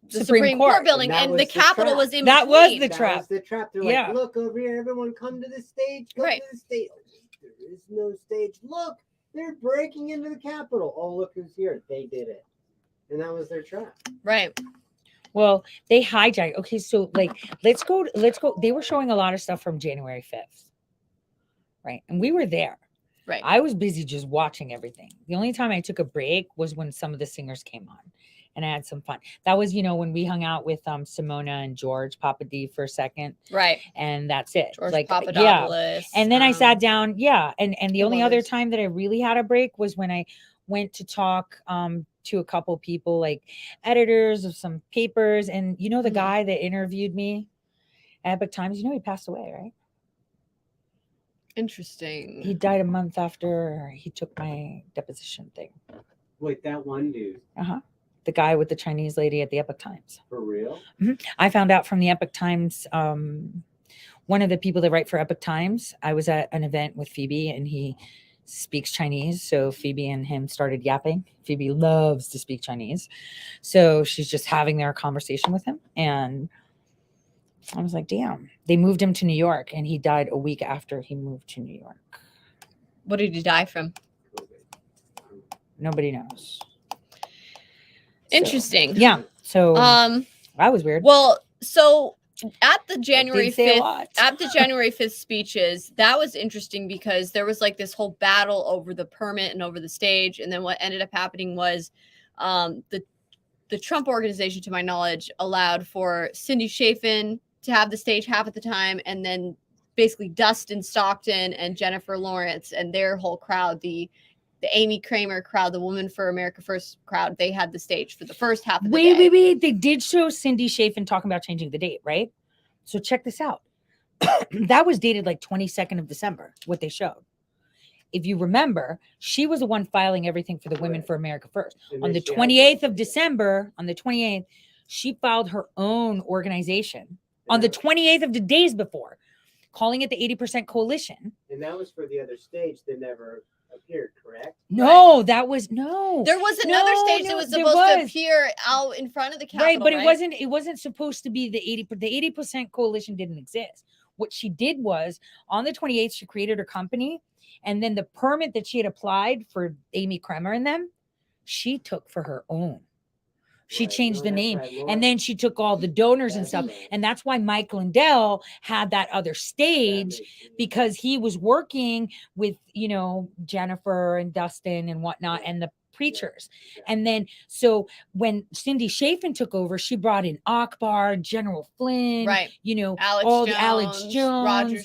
Supreme Court building, and the Capitol was in
That
between.
was the trap.
That was the trap. They're
Yeah.
like, look over here, everyone come to the stage, come
Right.
to the stage. There is no stage. Look, they're breaking into the Capitol. Oh, look who's here. They did it. And that was their trap.
Right.
Well, they hijacked. Okay, so like let's go. They were showing a lot of stuff from January 5th. Right. And we were there.
Right.
I was busy just watching everything. The only time I took a break was when some of the singers came on and I had some fun. That was, you know, when we hung out with Simona and George Papadee for a second.
Right.
And that's it.
George
Yeah.
Papadopoulos.
And then I sat down. Yeah. And the only other
others.
time that I really had a break was when I went to talk to a couple people, like editors of some papers. And you know, the guy that interviewed me at Epoch Times, you know, he passed away, right?
Interesting.
He died a month after he took my deposition thing.
Wait, that one dude.
The guy with the Chinese lady at the Epoch Times.
For real?
I found out from the Epoch Times, one of the people that write for Epoch Times, I was at an event with Phoebe and he speaks Chinese. So Phoebe and him started yapping. Phoebe loves to speak Chinese. So she's just having their conversation with him. And I was like, damn, they moved him to New York and he died a week after he moved to New York.
What did he die from?
Nobody knows.
Interesting.
Yeah. So that was weird.
Well, so at the January
say a
5th,
lot.
at the January 5th speeches, that was interesting because there was like this whole battle over the permit and over the stage. And then what ended up happening was the Trump organization, to my knowledge, allowed for Cindy Chafin to have the stage half at the time, and then basically Dustin Stockton and Jennifer Lawrence and their whole crowd, the Amy Kramer crowd, the Woman for America First crowd, they had the stage for the first half of the day.
Wait. They did show Cindy Chafin talking about changing the date, right? So check this out. That was dated like 22nd of December, what they showed. if you remember, she was the one filing everything for the Women for America First.
And
On
then
the
she had
28th of December, on the 28th, she filed her own organization on the 28th of the days before, calling it the 80% Coalition.
And that was for the other stage that never appeared, correct?
No, that was no.
There was another
No,
stage that
no,
was
there
supposed to
was.
appear out in front of the Capitol,
Right, but it wasn't supposed to be the 80% Coalition didn't exist. What she did was on the 28th, she created her company, and then the permit that she had applied for Amy Kremer and them, she took for her own. She changed the name, and then she took all the donors and stuff. And that's why Mike Lindell had that other stage, because he was working with, Jennifer and Dustin and whatnot and the preachers. And then, so when Cindy Chafin took over, she brought in Akbar, General Flynn,
Right.
Alex Jones,
Roger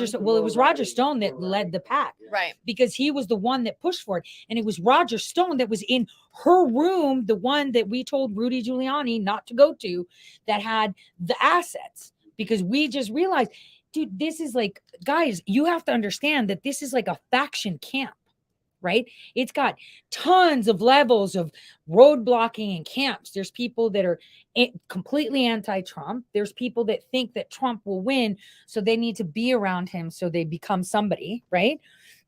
Stone.
Well, it was Roger Stone that led the pack.
Right.
Because he was the one that pushed for it. And it was Roger Stone that was in her room, the one that we told Rudy Giuliani not to go to, that had the assets. Because we just realized, dude, this is like, guys, you have to understand that this is like a faction camp, right? It's got tons of levels of road blocking and camps. There's people that are completely anti-Trump. There's people that think that Trump will win, so they need to be around him so they become somebody, right?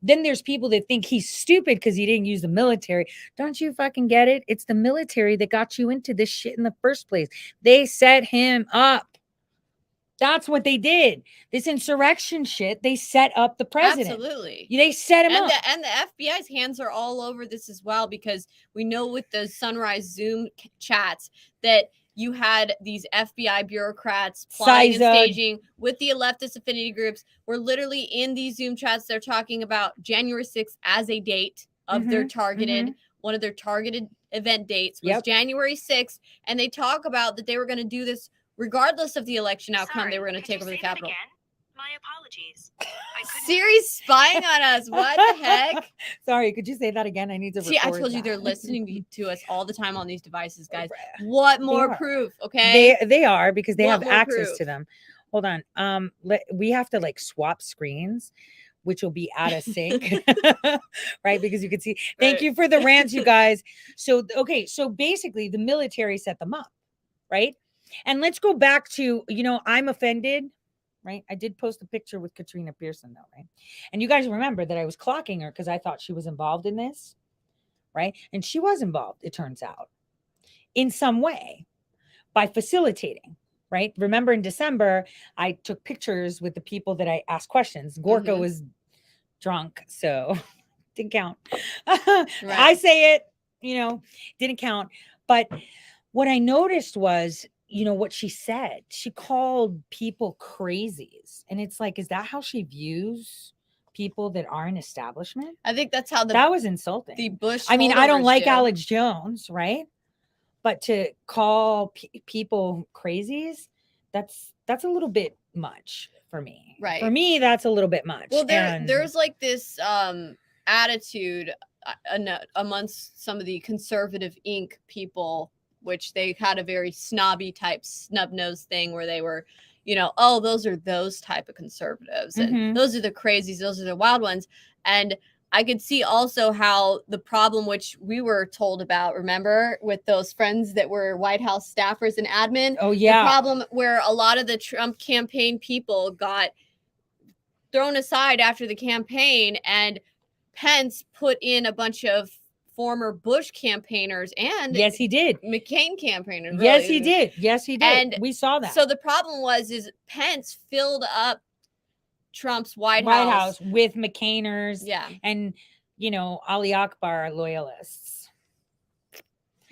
Then there's people that think he's stupid because he didn't use the military. Don't you fucking get it? It's the military that got you into this shit in the first place. They set him up. That's what they did. This insurrection shit, they set up the president.
Absolutely.
They set him up.
And the FBI's hands are all over this as well, because we know with the Sunrise Zoom chats that you had these FBI bureaucrats plotting and staging with the leftist affinity groups. We're literally in these Zoom chats. They're talking about January 6th as a date of their targeted, one of their targeted event dates was January 6th. And they talk about that they were going to do this regardless of the election outcome. They were going to take over the Capitol.
My apologies.
Siri's spying on us. What the heck?
Sorry, could you say that again? I need to
See, I
record
told you
that.
they're listening to us all the time on these devices, guys. What more
are.
proof? Okay.
They are, because they
What
have
more
access
proof?
to them. Hold on. We have to like swap screens, which will be out of sync, right? Because you can see. Thank you for the rants, you guys. So basically, the military set them up, right? And let's go back to, I'm offended, right? I did post a picture with Katrina Pearson, though, right? And you guys remember that I was clocking her because I thought she was involved in this, right? And she was involved, it turns out, in some way by facilitating, right? Remember in December, I took pictures with the people that I asked questions. Gorka was drunk, so didn't count. I say it, didn't count. But what I noticed was, what she said, she called people crazies. And it's like, is that how she views people that aren't establishment?
I think that's how
that was insulting.
The Bush.
I mean, I don't
holdovers
like
do.
Alex Jones, right? But to call people crazies, that's a little bit much for me.
Right.
For me, that's a little bit much.
Well,
And
there's like this attitude amongst some of the conservative Inc. people, which they had a very snobby type snub nose thing where they were, oh, those are those type of conservatives. And those are the crazies. Those are the wild ones. And I could see also how the problem, which we were told about, remember, with those friends that were White House staffers and admin.
Oh, yeah.
The problem where a lot of the Trump campaign people got thrown aside after the campaign, and Pence put in a bunch of former Bush campaigners and
yes, he did.
McCain campaigners.
Yes,
really.
he did. Yes, he did.
And
we saw that.
So the problem is Pence filled up Trump's White
House with McCainers.
Yeah.
And, Ali Akbar loyalists.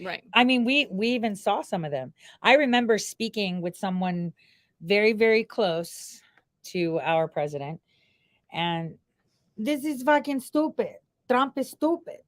Right.
I mean, we even saw some of them. I remember speaking with someone very, very close to our president, and this is fucking stupid. Trump is stupid.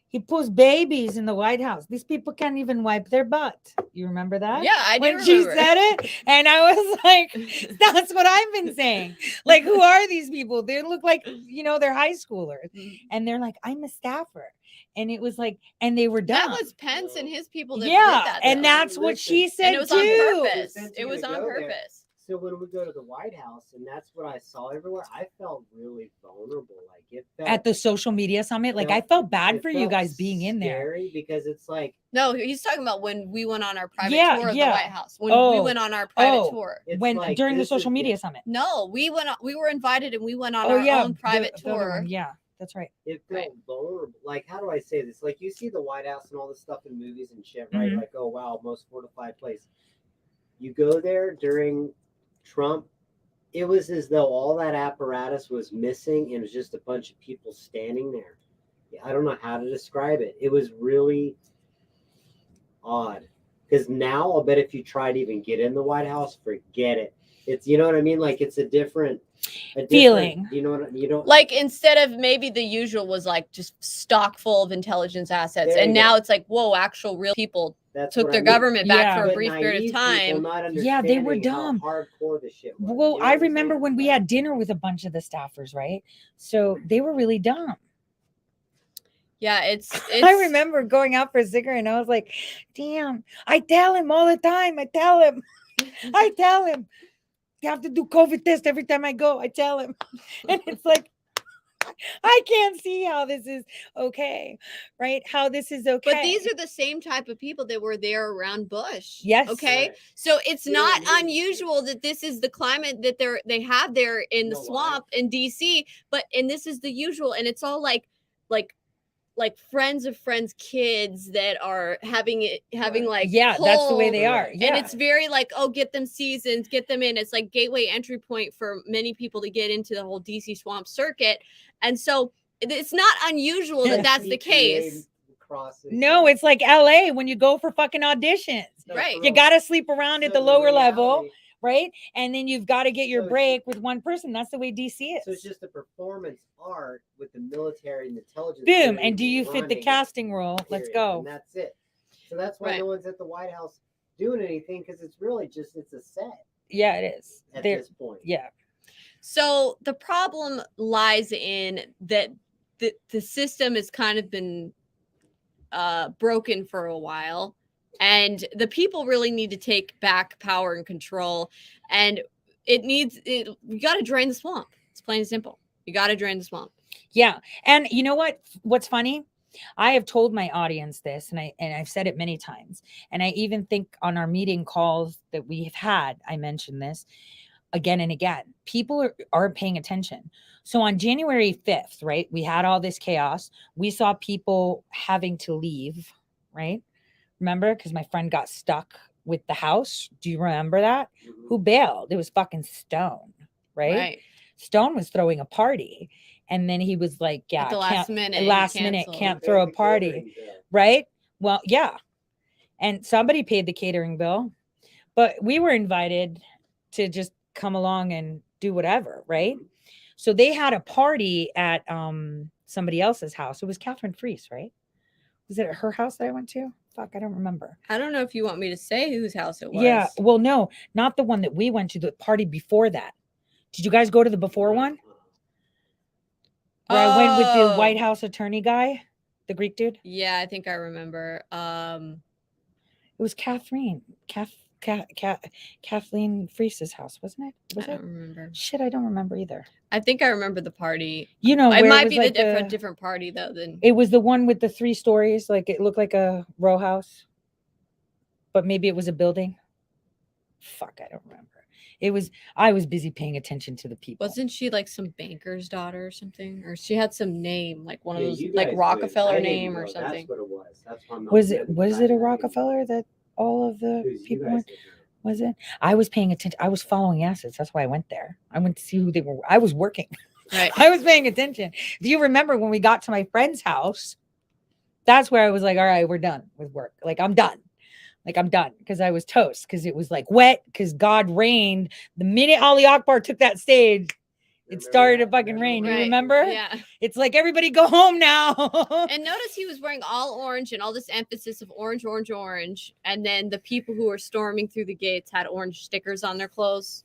He puts babies in the White House. These people can't even wipe their butt. You remember that?
Yeah, I do
when she
remember.
said it, and I was like, "That's what I've been saying." Like, who are these people? They look like they're high schoolers, and they're like, "I'm a staffer," and it was like, and they were dumb.
That was Pence and his people that did
Yeah,
that.
and
though.
that's what she said
And it was
too.
on purpose. It was on purpose.
So when we go to the White House, and that's what I saw everywhere, I felt really vulnerable. Like it felt
at the social media summit. Like I
Felt-
felt bad
it
for you
felt
guys being in there.
scary because it's like,
No, he's talking about when we went on our private
Yeah,
tour of
yeah.
the White House. When we
Oh,
went on our private
oh,
tour.
it's
when
like,
during the
this is-
social media
yeah.
summit.
No, we were invited and we went on
Oh
our
yeah,
own private
the other
tour.
one, yeah, that's right.
It felt vulnerable. Like, how do I say this? Like, you see the White House and all this stuff in movies and shit, right?
Mhm.
Like, oh wow, most fortified place. You go there during Trump, it was as though all that apparatus was missing and it was just a bunch of people standing there. I don't know how to describe it. It was really odd. Because now I'll bet if you try to even get in the White House, forget it. It's, you know what I mean? Like, it's a different
Feeling.
You know what you don't
Like instead of maybe the usual was like just stock full of intelligence assets,
There
and
you
now
go.
it's like, whoa, actual real people
That's
took
what
their
I mean.
government back
Yeah.
for a
But
brief period
naive
of
people
time.
not
Yeah, they were
understanding how
dumb.
hardcore the shit was.
Well,
You know
I
what I'm
remember
saying?
when we had dinner with a bunch of the staffers, right? So they were really dumb.
Yeah, it's
I remember going out for a cigarette and I was like, damn, I tell him all the time. I tell him, you have to do COVID test every time I go. I tell him. And it's like, I can't see how this is okay, right? How this is okay.
But these are the same type of people that were there around Bush.
Yes.
Okay.
Right.
So it's
You know
not
what I mean?
unusual that this is the climate that they have there in the
No, I-
swamp in DC, and this is the usual, and it's all like friends of friends' kids that are having like
Yeah, that's the way
whole-
they are.
Right.
Yeah.
And it's very like, oh, get them seasons, get them in. It's like gateway entry point for many people to get into the whole DC swamp circuit. And so it's not unusual that that's the case.
Crosses.
No, it's like LA when you go for fucking auditions.
No,
Right.
for
You
real.
got to sleep around at
So
the lower level,
reality-
right? And then you've got to get your
So it's-
break with one person. That's the way DC
So it's
is.
just a performance art with the military and intelligence.
Boom.
community
And do you fit the
running it,
casting role? Let's
period.
go.
And that's it. So that's why
Right.
no one's at the White House doing anything because it's really just it's a set
Yeah, it is.
at
There-
this point.
Yeah.
So the problem lies in that the system has kind of been broken for a while, and the people really need to take back power and control, and you got to drain the swamp. It's plain and simple. You got to drain the swamp.
Yeah. And you know what? What's funny? I have told my audience this, and I've said it many times. And I even think on our meeting calls that we have had, I mentioned this again and again. People aren't paying attention. So on January 5th, right, we had all this chaos. We saw people having to leave, right? Remember? Because my friend got stuck with the house. Do you remember that? Who bailed? It was fucking Stone, right? Stone was throwing a party. And then he was like, yeah,
At the last minute, he
last minute,
canceled.
can't throw a party. Right? Well, yeah. And somebody paid the catering bill, but we were invited to just come along and do whatever, right? So they had a party at somebody else's house. It was Catherine Freese, right? Was it at her house that I went to? Fuck, I don't remember.
I don't know if you want me to say whose house it was.
Yeah, well, no, not the one that we went to, the party before that. Did you guys go to the before one? Where I went with the White
Oh.
House attorney guy, the Greek dude?
Yeah, I think I remember.
It was Kathleen Freese's house, wasn't it? Was
I
it?
don't remember.
Shit, I don't remember either.
I think I remember the party.
You know,
it
where
might
was
be
like
the different party though. Than
It was the one with the 3 stories, like it looked like a row house, but maybe it was a building. Fuck, I don't remember. I was busy paying attention to the people.
wasn't she like some banker's daughter or something, or she had some name like one of
Yeah,
those
you
like
guys did.
Rockefeller
I didn't
name or
know.
something.
That's what it was. That's why I'm not
Was
mad
it
at you
was
guys.
it a
I didn't know.
Rockefeller that all of the
It was you
people
guys
went?
that did it.
Was it? I was paying attention. I was following assets. That's why I went there. I went to see who they were. I was working.
Right.
I was paying attention. Do you remember when we got to my friend's house? That's where I was like, all right, we're done with work. Like, I'm done. Because I was toast. Because it was like wet. Because God rained. The minute Ali Akbar took that stage, it started to fucking rain. You
Right.
remember?
Yeah.
It's like, everybody go home now.
And notice he was wearing all orange and all this emphasis of orange, orange, orange. And then the people who were storming through the gates had orange stickers on their clothes.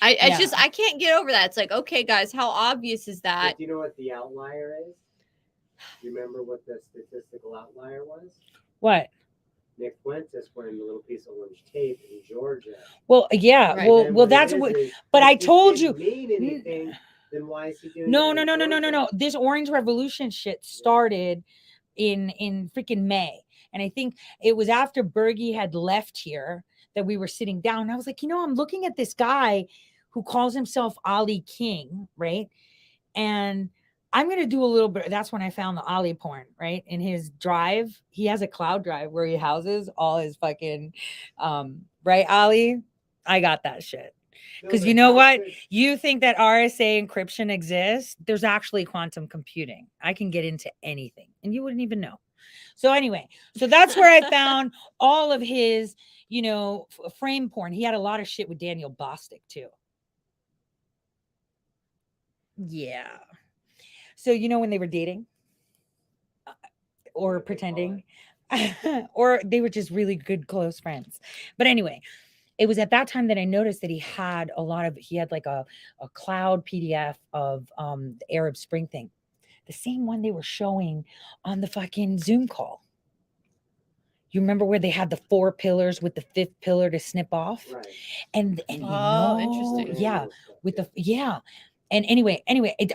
Yeah.
I can't get over that. It's like, okay, guys, how obvious is that?
But do you know what the outlier is? Do you remember what the statistical outlier was?
What?
Nick Fuentes wearing the little piece of orange tape in Georgia.
Well, yeah.
Right.
Well,
And
well,
what it
that's
is
what.
is
But
it
I
just
told
didn't
you.
mean anything Then why is he doing
No,
it
no,
in
no, no, no, no,
Georgia?
no. This Orange Revolution shit started in freaking May. And I think it was after Bergie had left here that we were sitting down. And I was like, I'm looking at this guy who calls himself Ali King, right? And I'm going to do a little bit. That's when I found the Ali porn, right? In his drive, he has a cloud drive where he houses all his fucking, right, Ali? I got that shit. Because you know what? You think that RSA encryption exists? There's actually quantum computing. I can get into anything and you wouldn't even know. So anyway, so that's where I found all of his, frame porn. He had a lot of shit with Daniel Bostic too. Yeah. So, when they were dating or pretending or they were just really good, close friends. But anyway, it was at that time that I noticed that he had like a cloud PDF of the Arab Spring thing, the same one they were showing on the fucking Zoom call. You remember where they had the 4 pillars with the 5th pillar to snip off?
Right.
And
interesting.
Yeah, with And anyway,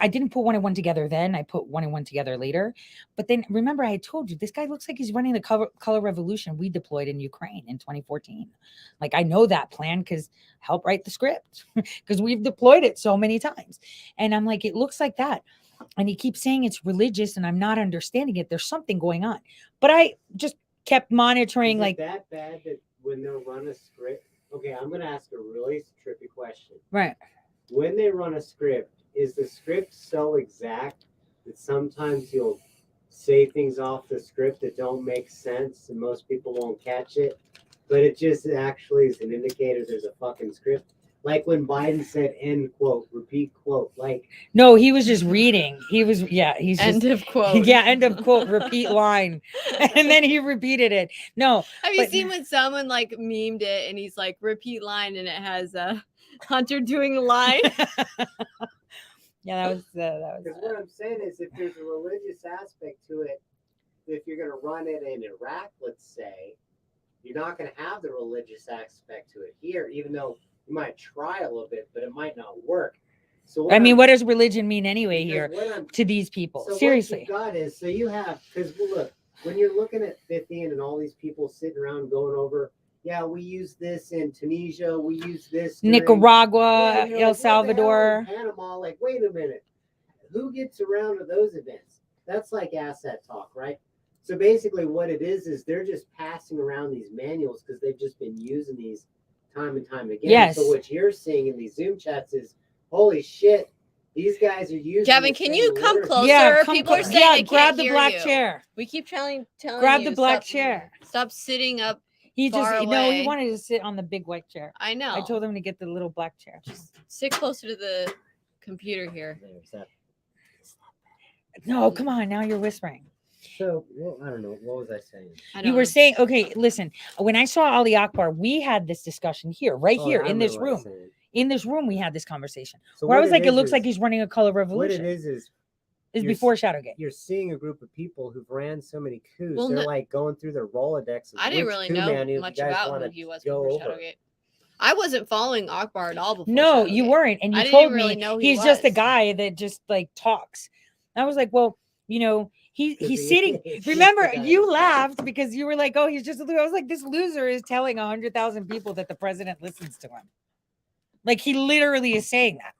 I didn't put 1 and 1 together then. I put 1 and 1 together later. But then remember, I had told you this guy looks like he's running the color revolution we deployed in Ukraine in 2014. Like, I know that plan because help write the script because we've deployed it so many times. And I'm like, it looks like that. And he keeps saying it's religious and I'm not understanding it. There's something going on. But I just kept monitoring.
Is
like
it that bad that when they'll run a script? Okay, I'm going to ask a really trippy question.
Right.
When they run a script, is the script so exact that sometimes you'll say things off the script that don't make sense and most people won't catch it, but it just actually is an indicator there's a fucking script? Like when Biden said end quote, repeat quote, like.
No, he was just reading. He's
End of quote.
Yeah, end of quote, repeat line. And then he repeated it. No.
Have you seen when someone like memed it and he's like repeat line and it has Hunter doing a line?
Yeah, that was.
Because what I'm saying is, if there's a religious aspect to it, if you're going to run it in Iraq, let's say, you're not going to have the religious aspect to it here, even though you might try a little bit, but it might not work. So
what does religion mean anyway here to these people?
So
Seriously.
what you've got is, so you have, because look, when you're looking at 50 and all these people sitting around going over, yeah, we use this in Tunisia, we use this
Nicaragua, El Salvador.
Panama, like, wait a minute, who gets around to those events? That's like asset talk, right? So basically what it is they're just passing around these manuals because they've just been using these time and time again.
Yes.
So what you're seeing in these Zoom chats is, holy shit, these guys are using.
Gavin,
the
can
same
you come
literature.
closer?
Yeah, come
People are
clo-
saying
yeah,
they
grab
can't
the
hear
black
you.
chair.
We keep telling
Grab
you,
the black
stop-
chair.
Stop sitting up.
He
far
just
away.
he wanted to sit on the big white chair.
I know.
I told him to get the little black chair.
Sit closer to the computer here.
No, come on, now you're whispering.
So, well, I don't know. What was I saying?
You were saying, okay, listen, when I saw Ali Akbar, we had this discussion here, right
Oh,
here
I
in this
remember what I
room.
said.
In this room, we had this conversation.
So
where I
what
was like, it looks
is-
like he's running a color
What
revolution.
it is
Is
you're
before
s-
Shadowgate.
You're seeing a group of people who've ran so many coups.
Well,
They're
no-
like going through their Rolodex.
I didn't really know much about who he was before Shadowgate. I wasn't following Akbar at all before.
No,
Shadowgate.
you weren't. And you
I didn't
told
even really
me
know who he
he's just a
was.
guy that just like talks. I was like, well, he's
he-
sitting.
he's
Remember,
just a guy
you
that
laughed because you were like, oh, he's just a loser. I was like, this loser is telling 100,000 people that the president listens to him. Like, he literally is saying that.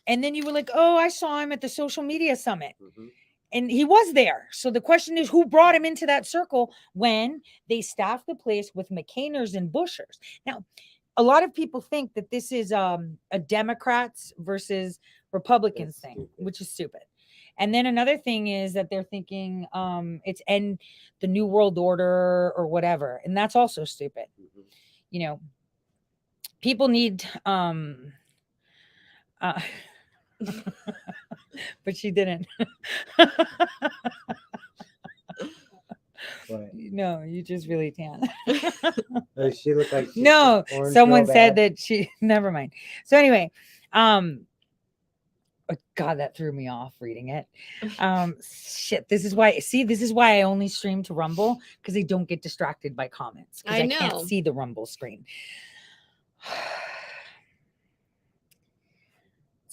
And then you were like, oh, I saw him at the social media summit. And he was there. So the question is, who brought him into that circle when they staffed the place with McCainers and Bushers? Now, a lot of people think that this is a Democrats versus Republicans thing, which is stupid. And then another thing is that they're thinking it's end the New World Order or whatever. And that's also stupid. People need but she didn't. No, you just really tan.
Does she look like she's
No,
just orange
someone
real
said
bad?
that she never mind. So anyway, oh God, that threw me off reading it. Shit, this is why I only stream to Rumble because I don't get distracted by comments because
I
I can't
know.
see the Rumble screen.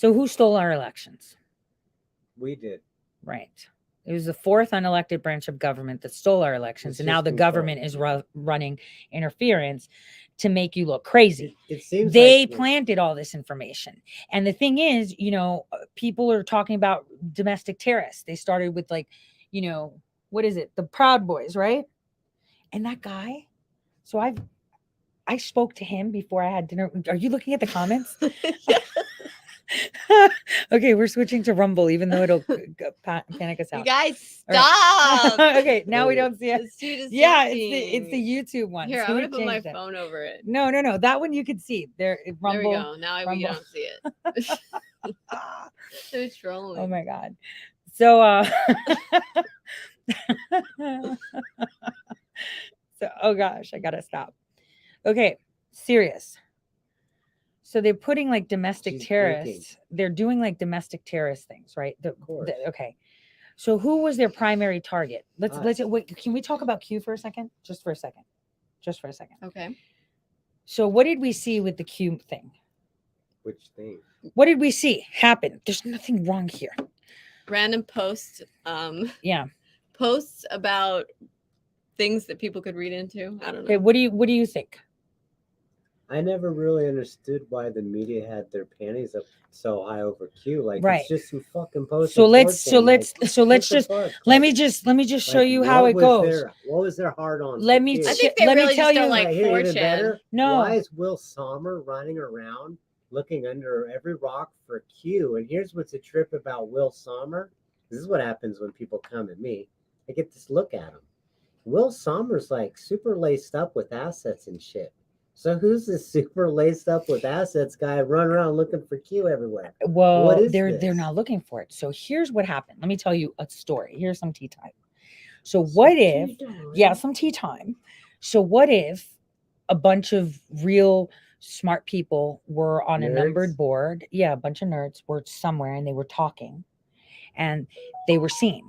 So who stole our elections?
We did.
Right. It was the fourth unelected branch of government that stole our elections.
It's
And now
just
the
control.
government is running interference to make you look crazy.
It seems
They
like
planted all this information. And the thing is, people are talking about domestic terrorists. They started with what is it? The Proud Boys, right? And that guy, so I spoke to him before I had dinner. Are you looking at the comments? Okay, we're switching to Rumble, even though it'll panic us out.
You guys,
All right.
stop.
Okay, now we don't see it.
It's too
Yeah, it's the YouTube one.
Here,
so
I'm
we
gonna put my
changed it.
phone over it.
No, That one you could see. Rumble.
There we go. Now we
Rumble.
don't see it. They're trolling.
Oh my God. So, oh gosh, I gotta stop. Okay, serious. So they're putting like domestic
She's
terrorists. They're doing like domestic terrorist things, right? Okay. So who was their primary target? Let's wait. Can we talk about Q for a second? Just for a second.
Okay.
So what did we see with the Q thing?
Which thing?
What did we see happen? There's nothing wrong here.
Random posts.
Yeah.
Posts about things that people could read into. I don't know.
Okay. What do you think?
I never really understood why the media had their panties up so high over Q. Like,
Right.
it's just some fucking posts.
So
on
let's
4chan, like,
let me just show you how it goes.
What was their hard on?
Let
for
me
Q?
I think they
let me
really
tell
just
you-
don't like
Right here, even
4chan.
better.
No.
Why is Will Sommer running around looking under every rock for Q? And here's what's a trip about Will Sommer. This is what happens when people come at me. I get this look at him. Will Sommer's like super laced up with assets and shit. So who's this super laced up with assets guy running around looking for Q everywhere?
Well,
What is
they're
this?
not looking for it. So here's what happened. Let me tell you a story. Here's some tea time. So what if, some tea time. So what if a bunch of real smart people were on a numbered
Nerds?
board? Yeah, a bunch of nerds were somewhere and they were talking and they were seen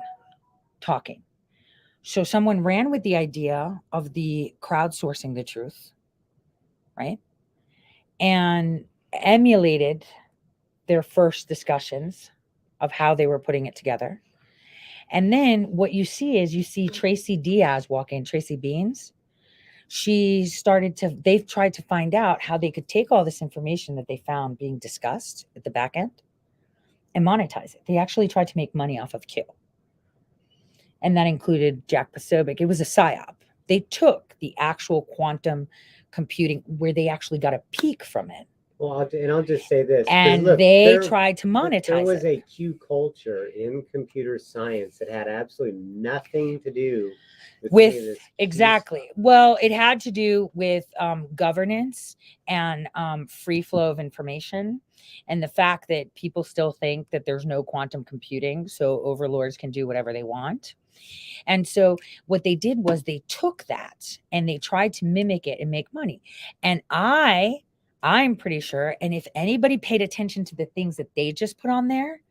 talking. So someone ran with the idea of the crowdsourcing the truth, right? And emulated their first discussions of how they were putting it together. And then what you see Tracy Diaz walk in, Tracy Beans. They've tried to find out how they could take all this information that they found being discussed at the back end and monetize it. They actually tried to make money off of Q. And that included Jack Posobiec. It was a psyop. They took the actual quantum computing where they actually got a peak from it.
Well, I'll just say this. 'cause
And
look,
they tried to monetize
There was
it.
a Q culture in computer science that had absolutely nothing to do with any of this Q
Exactly. Well, it had to do with governance and free flow of information, and the fact that people still think that there's no quantum computing, so overlords can do whatever they want. And so what they did was they took that and they tried to mimic it and make money. And I'm pretty sure, and if anybody paid attention to the things that they just put on there,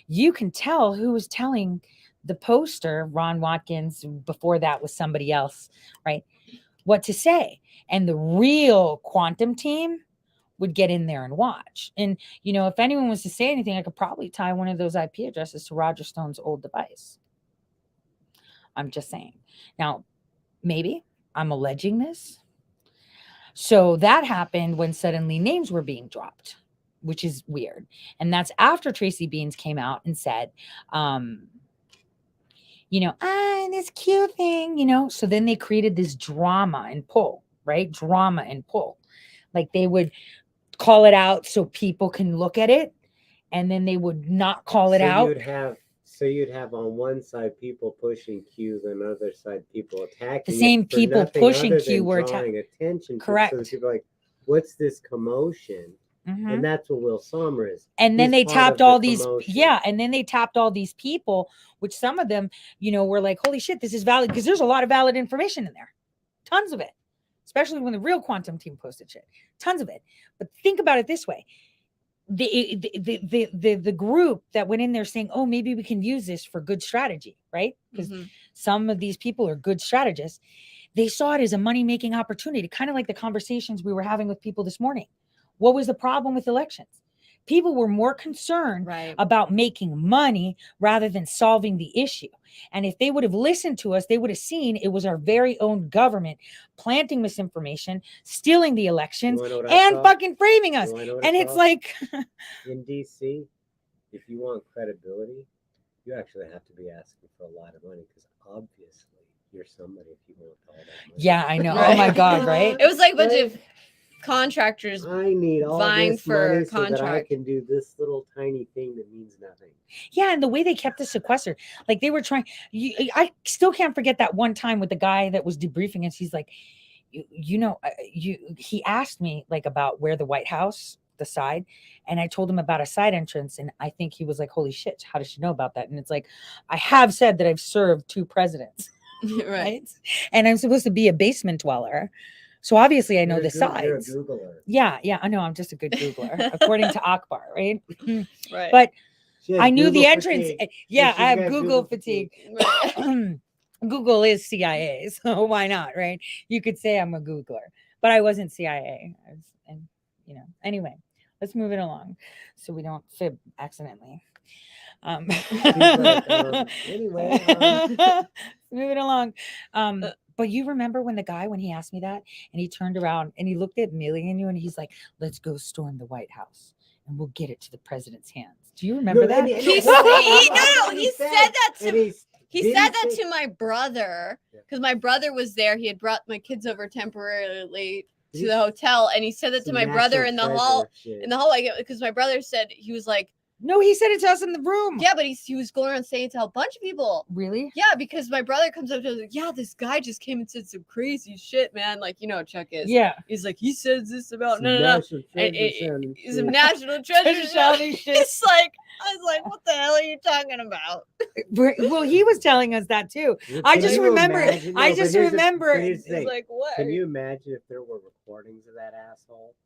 you can tell who was telling the poster, Ron Watkins, before that was somebody else, right? What to say. And the real quantum team would get in there and watch. And, if anyone was to say anything, I could probably tie one of those IP addresses to Roger Stone's old device. I'm just saying. Now, maybe I'm alleging this. So that happened when suddenly names were being dropped, which is weird. And that's after Tracy Beans came out and said, this Q thing, so then they created this drama and pull, right? Drama and pull. Like they would call it out so people can look at it, and then they would not call it out.
You'd have on one side people pushing Q, then other side people attacking.
The same
it for
people
nothing
pushing
other
Q
than
were
drawing attention.
Correct.
So people are like, what's this commotion?
Mhm.
And that's what Will Sommer is.
And then
He's
they
part
tapped
of
all
the
these,
commotion.
and then they tapped all these people, which some of them, were like, holy shit, this is valid, because there's a lot of valid information in there. Tons of it. Especially when the real quantum team posted shit. Tons of it. But think about it this way. The group that went in there saying, oh, maybe we can use this for good strategy, right? Because some of these people are good strategists. They saw it as a money-making opportunity, kind of like the conversations we were having with people this morning. What was the problem with elections? People were more concerned about making money rather than solving the issue. And if they would have listened to us, they would have seen it was our very own government planting misinformation, stealing the elections,
You wanna know what I
and
saw?
fucking framing us.
You wanna know what I
And it's
saw?
like,
In DC, if you want credibility, you actually have to be asking for a lot of money because obviously you're somebody if you want all that money.
yeah, I know. Oh my God, right?
It was like a bunch of contractors
I need all
vying
this
for
money so that I
contract.
can do this little tiny thing that means nothing.
Yeah, and the way they kept us sequestered, like they were trying. I still can't forget that one time with the guy that was debriefing us. He's like, he asked me like about where the White House, the side, and I told him about a side entrance, and I think he was like, "Holy shit, how does she know about that?" And it's like, I have said that I've served 2 presidents, right? And I'm supposed to be a basement dweller. So obviously I know the
You're a
sides.
Googler.
Yeah, I know. I'm just a good Googler, according to Akbar, right?
Right.
But
She has
I knew the
Google
entrance.
fatigue.
Yeah,
She's
I have
got
Google
Google
fatigue. Google is CIA, so why not, right? You could say I'm a Googler, but I wasn't CIA. Anyway, let's move it along so we don't fib accidentally.
Anyway,
Move it along. But you remember when he asked me that and he turned around and he looked at Millie and you and he's like, let's go storm the White House and we'll get it to the president's hands. Do you remember that?
He said that to my brother because my brother was there. He had brought my kids over temporarily to the hotel, and he said that to my brother in the hallway because my brother said he was like,
no, he said it to us in the room.
Yeah, but he was going around saying it to a bunch of people.
Really?
Yeah, because my brother comes up to us like, yeah, this guy just came and said some crazy shit, man. Like, you know, Chuck is.
Yeah.
He's like, he says this about
Some national treasure
some national treasure
sounding shit.
It's like, I was like, what the hell are you talking about?
Well, he was telling us that too. I
Can
just
you
remember.
imagine-
I
no, but
just
here's the-
remember.
but here's the thing.
like, what?
Can you imagine if there were recordings of that asshole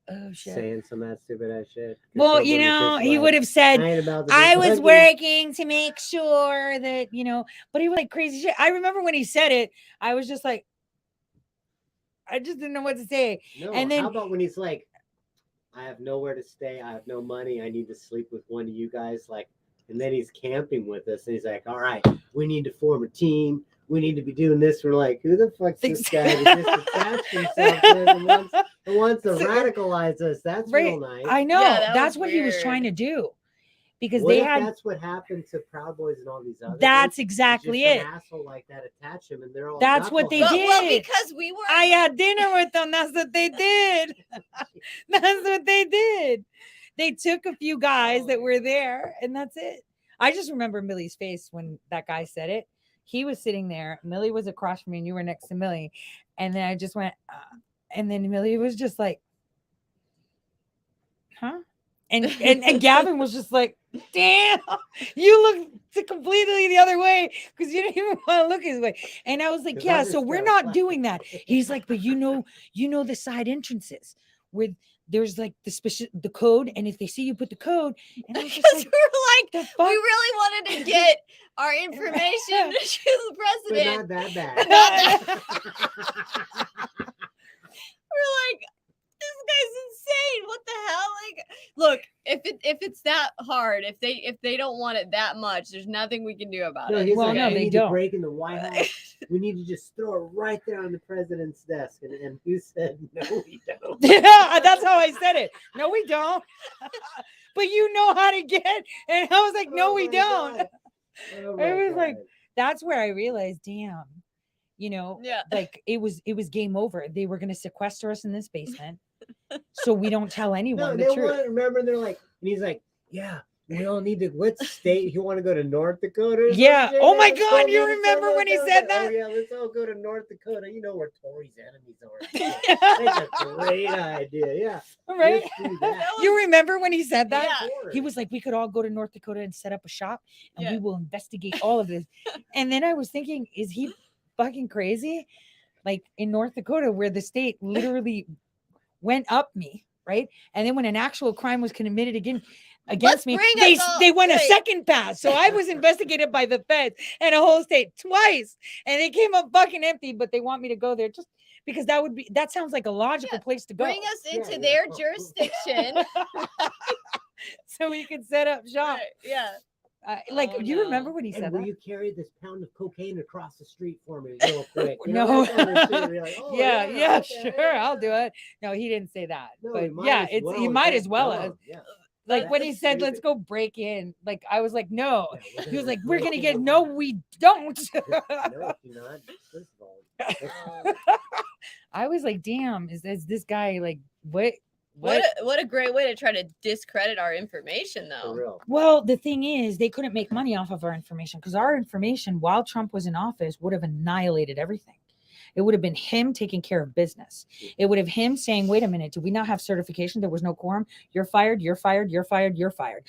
Oh shit.
saying some of that stupid ass shit? 'Cause
Well,
someone
you
was
know,
just
he
like,
would have said,
"I ain't about to
I
be
was
fucking-"
working to make sure that, but he was like crazy shit. I remember when he said it, I was just like, I just didn't know what to say.
No,
and then
how about when he's like, I have nowhere to stay, I have no money, I need to sleep with one of you guys, like, and then he's camping with us, and he's like, all right, we need to form a team, we need to be doing this. We're like, who the fuck's this guy that just attached himself to us and wants to radicalize us? That's real nice.
I know.
Yeah, that
that's
was
what he was
weird.
trying to do. Because
What
they
if
had
that's what happened to Proud Boys and all these other
That's
things?
exactly
Just
it.
An asshole like that attach him, and they're all.
That's what they did.
Well, because we were.
I had dinner with them. That's what they did. That's what they did. They took a few guys that were there, and that's it. I just remember Millie's face when that guy said it. He was sitting there. Millie was across from me, and you were next to Millie. And then I just went, and then Millie was just like, huh? And Gavin was just like, damn, you look completely the other way because you didn't even want to look his way. And I was like,
'Cause
yeah,
I
so
just
we're
got
not
slapped.
doing that. He's like, but you know the side entrances where there's like the code, and if they see you put the code, and I was just
Because
like,
we were like,
the
we
fuck?
really wanted to get our information to the
But
president.
not that bad.
We're like, this guy's insane. What the hell? Like, look, if it's that hard, if they don't want it that much, there's nothing we can do about
No,
it.
he's
Well,
like,
no,
we
they
need to
don't.
break in the White House. We need to just throw it right there on the president's desk. And you said, no, we don't.
Yeah, that's how I said it. No, we don't. But you know how to get. And I was like, no,
Oh
we
my
don't.
God. Oh my
It was like,
God.
that's where I realized, damn,
Yeah.
like it was game over. They were going to sequester us in this basement. So we don't tell
No,
anyone
they
the truth.
want to remember. They're like, and he's like, yeah, we all need to. What state you want to go to? North Dakota? or some
Yeah.
shit?
Oh my
Let's
God,
go
you
Minnesota,
remember when he
let's
said
go-
that?
Oh yeah, let's all go to North Dakota. You know where Tory's enemies are. That's a great idea. Yeah.
Right?
Let's do that.
You remember when he said that?
Yeah.
He was like, we could all go to North Dakota and set up a shop and
Yeah.
we will investigate all of this. And then I was thinking, is he fucking crazy? Like in North Dakota, where the state literally went up me, right? And then when an actual crime was committed against me,
bring
they
us all-
they went a
wait.
second pass. So I was investigated by the feds and a whole state twice. And they came up fucking empty, but they want me to go there. Just because that sounds like a logical place to go.
Bring us into their jurisdiction.
So we could set up shop.
Yeah.
You remember when he
And
said
will
that?
you carry this pound of cocaine across the street for me real quick? You
No.
know, that kind of shit. You're like, oh,
yeah,
okay.
sure, I'll do it. No, he didn't say that.
No,
but
he might
yeah,
as
it's
well
he
have
might
said
as well
no.
have.
Yeah.
Like when he
That's
said, "Let's
stupid.
go break in," like I was like, "No."
Yeah,
He was like,
break
"We're gonna
in
get
and-
no, we don't."
No, you're not. First of all.
I was like, "Damn, is this guy like what?"
What a great way to try to discredit our information,
For
though.
real.
Well, the thing is, they couldn't make money off of our information because our information, while Trump was in office, would have annihilated everything. It would have been him taking care of business. It would have him saying, "Wait a minute, do we not have certification? There was no quorum. You're fired. You're fired. You're fired. You're fired."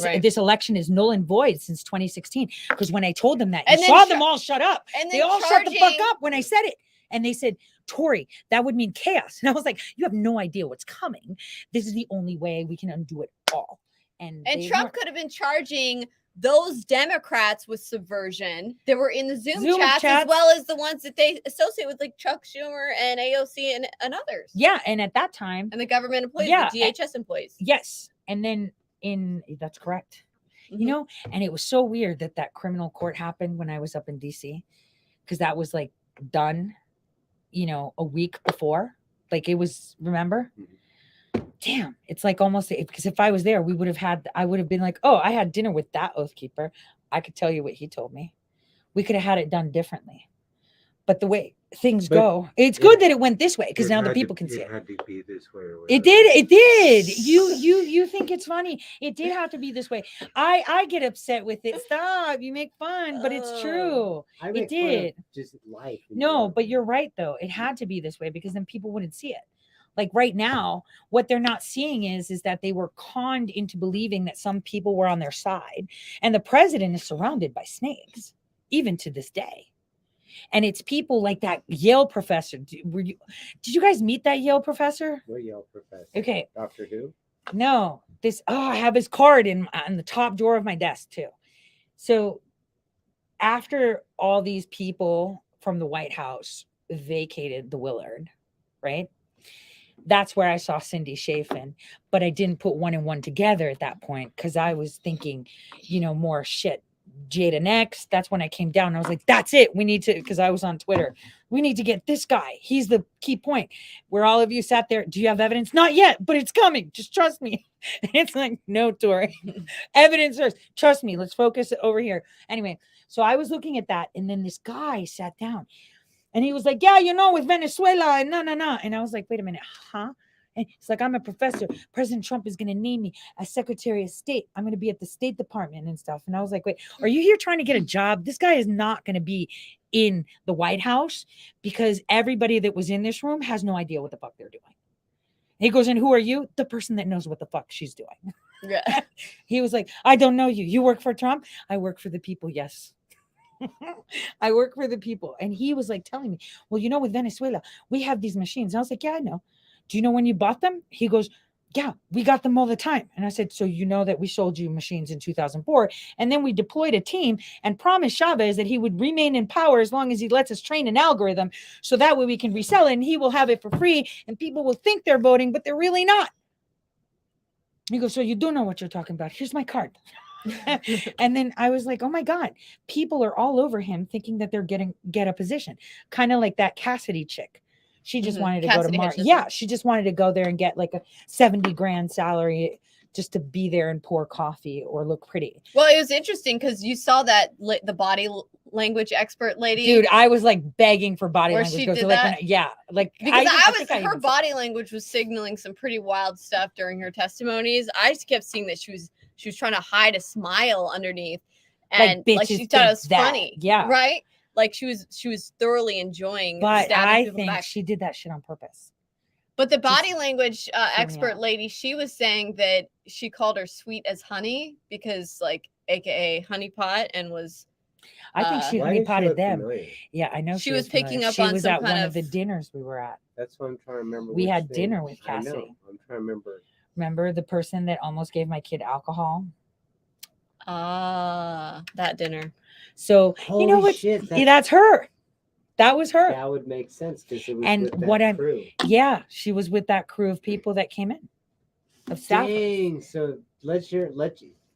Right.
This election is null and void since 2016. Because when I told them that,
And
you
then
saw them all shut up.
and
They
then
all shut the fuck
charging-
up when I said it. And they said, "Tori, that would mean chaos." And I was like, "You have no idea what's coming. This is the only way we can undo it all." And they
Trump
weren't.
could have been charging those Democrats with subversion that were in the Zoom chats,
chats.
as well as the ones that they associate with, like Chuck Schumer and AOC and others.
Yeah, and at that time,
And the government employees,
Yeah,
the DHS employees.
yes. And then that's correct. You know, and it was so weird that criminal court happened when I was up in DC, because that was like done, a week before. Like it was, remember? Damn, it's like almost, because if I was there, I would have been like, "Oh, I had dinner with that oath keeper. I could tell you what he told me." We could have had it done differently. But the way things go, it's good that it went this way because now the people can see it.
had to be this way. Or
It did. You think it's funny. It did have to be this way. I get upset with it. Stop. You make fun, but it's true.
I
It
make fun of
did.
just life. in
No,
general.
but you're right though. It had to be this way because then people wouldn't see it. Like right now, what they're not seeing is that they were conned into believing that some people were on their side, and the president is surrounded by snakes, even to this day. And it's people like that Yale professor. Did you guys meet that Yale professor?
What Yale professor?
Okay.
Doctor Who?
No, I have his card in the top drawer of my desk too. So after all these people from the White House vacated the Willard, right? That's where I saw Cindy Chafin, but I didn't put one and one together at that point because I was thinking, more shit. Jada next. That's when I came down. I was like, "That's it. We need to," because I was on Twitter. "We need to get this guy. He's the key point." Where all of you sat there, "Do you have evidence?" "Not yet, but it's coming. Just trust me." It's like, "No, Tori. Evidence first. Trust me. Let's focus over here." Anyway, so I was looking at that, and then this guy sat down. And he was like, "Yeah, with Venezuela and no. And I was like, "Wait a minute, huh?" And he's like, "I'm a professor. President Trump is going to name me as Secretary of State. I'm going to be at the State Department and stuff." And I was like, "Wait, are you here trying to get a job? This guy is not going to be in the White House because everybody that was in this room has no idea what the fuck they're doing." He goes, "And who are you?" "The person that knows what the fuck she's doing."
Yeah.
He was like, "I don't know you. You work for Trump?" "I work for the people." "Yes." "I work for the people." And he was like telling me, "Well, with Venezuela, we have these machines." And I was like, "Yeah, I know. Do you know when you bought them?" He goes, "Yeah, we got them all the time." And I said, "So you know that we sold you machines in 2004, and then we deployed a team and promised Chavez that he would remain in power as long as he lets us train an algorithm, so that way we can resell it and he will have it for free and people will think they're voting, but they're really not." He goes, "So you do know what you're talking about. Here's my card." And then I was like, "Oh my God, people are all over him thinking that they're get a position." Kind of like that Cassidy chick. She just wanted to go
Cassidy
to Mars.
Hutchinson.
Yeah, she just wanted to go there and get like a 70 grand salary just to be there and pour coffee or look pretty.
Well, it was interesting because you saw that the body language expert lady.
Dude, I was like begging for body
Where
language.
she
Go
did
to, like,
that? Because her
even-
body language was signaling some pretty wild stuff during her testimonies. I just kept seeing that she was trying to hide a smile underneath, and like she
bitches
thought it
think
was
that.
funny.
Yeah.
Right. Like she was thoroughly enjoying.
But
stabbing
I
people
think
back.
she did that shit on purpose.
But the body language
me
expert
out.
lady, she was saying that she called her sweet as honey because, like, AKA honeypot, and was.
I think she
Why did she
honeypotted
look
them.
familiar?
Yeah, I know
She was
familiar.
picking up
she
on
was
some
at
kind
one
of-
of the dinners we were at.
That's what I'm trying to remember.
We
which
had
thing.
dinner with
I know.
Cassidy.
I'm trying to remember.
Remember the person that almost gave my kid alcohol?
That dinner.
So you know
Holy
what?
shit,
Yeah, that's her. That was her.
That would make sense because it was
And
with that
what I'm,
crew.
yeah, she was with that crew of people that came in. Of staff.
Dang, so let you.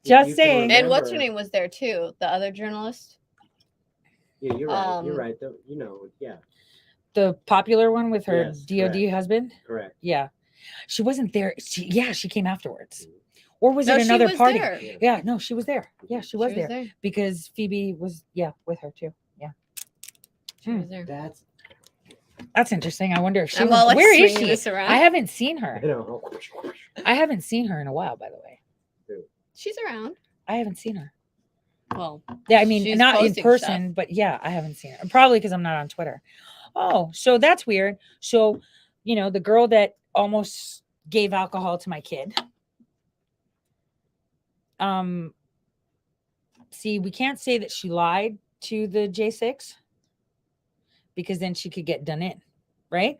Just
you can
saying.
And what's her
remember-
name was there too? The other journalist?
Yeah, you're right. You're
Um,
right. You know, yeah,
The popular one with her
Yes,
DOD
correct.
husband.
correct.
Yeah. She wasn't there. She came afterwards. Or was
No,
it
she
another
was
party?
there.
Yeah, no, she was there. Yeah, she was, there. Because Phoebe was, with her too. Yeah.
She was there.
That's interesting. I wonder if she
I'm
was,
all, like,
where is
swinging
she?
this around.
I haven't seen her.
I know.
I haven't seen her in a while, by the way.
She's around.
I haven't seen her.
Well,
Yeah, I mean,
she's
not in
posting
person,
stuff.
but yeah, I haven't seen her. Probably because I'm not on Twitter. Oh, so that's weird. So, the girl that almost gave alcohol to my kid. See, we can't say that she lied to the J6 because then she could get done in, right?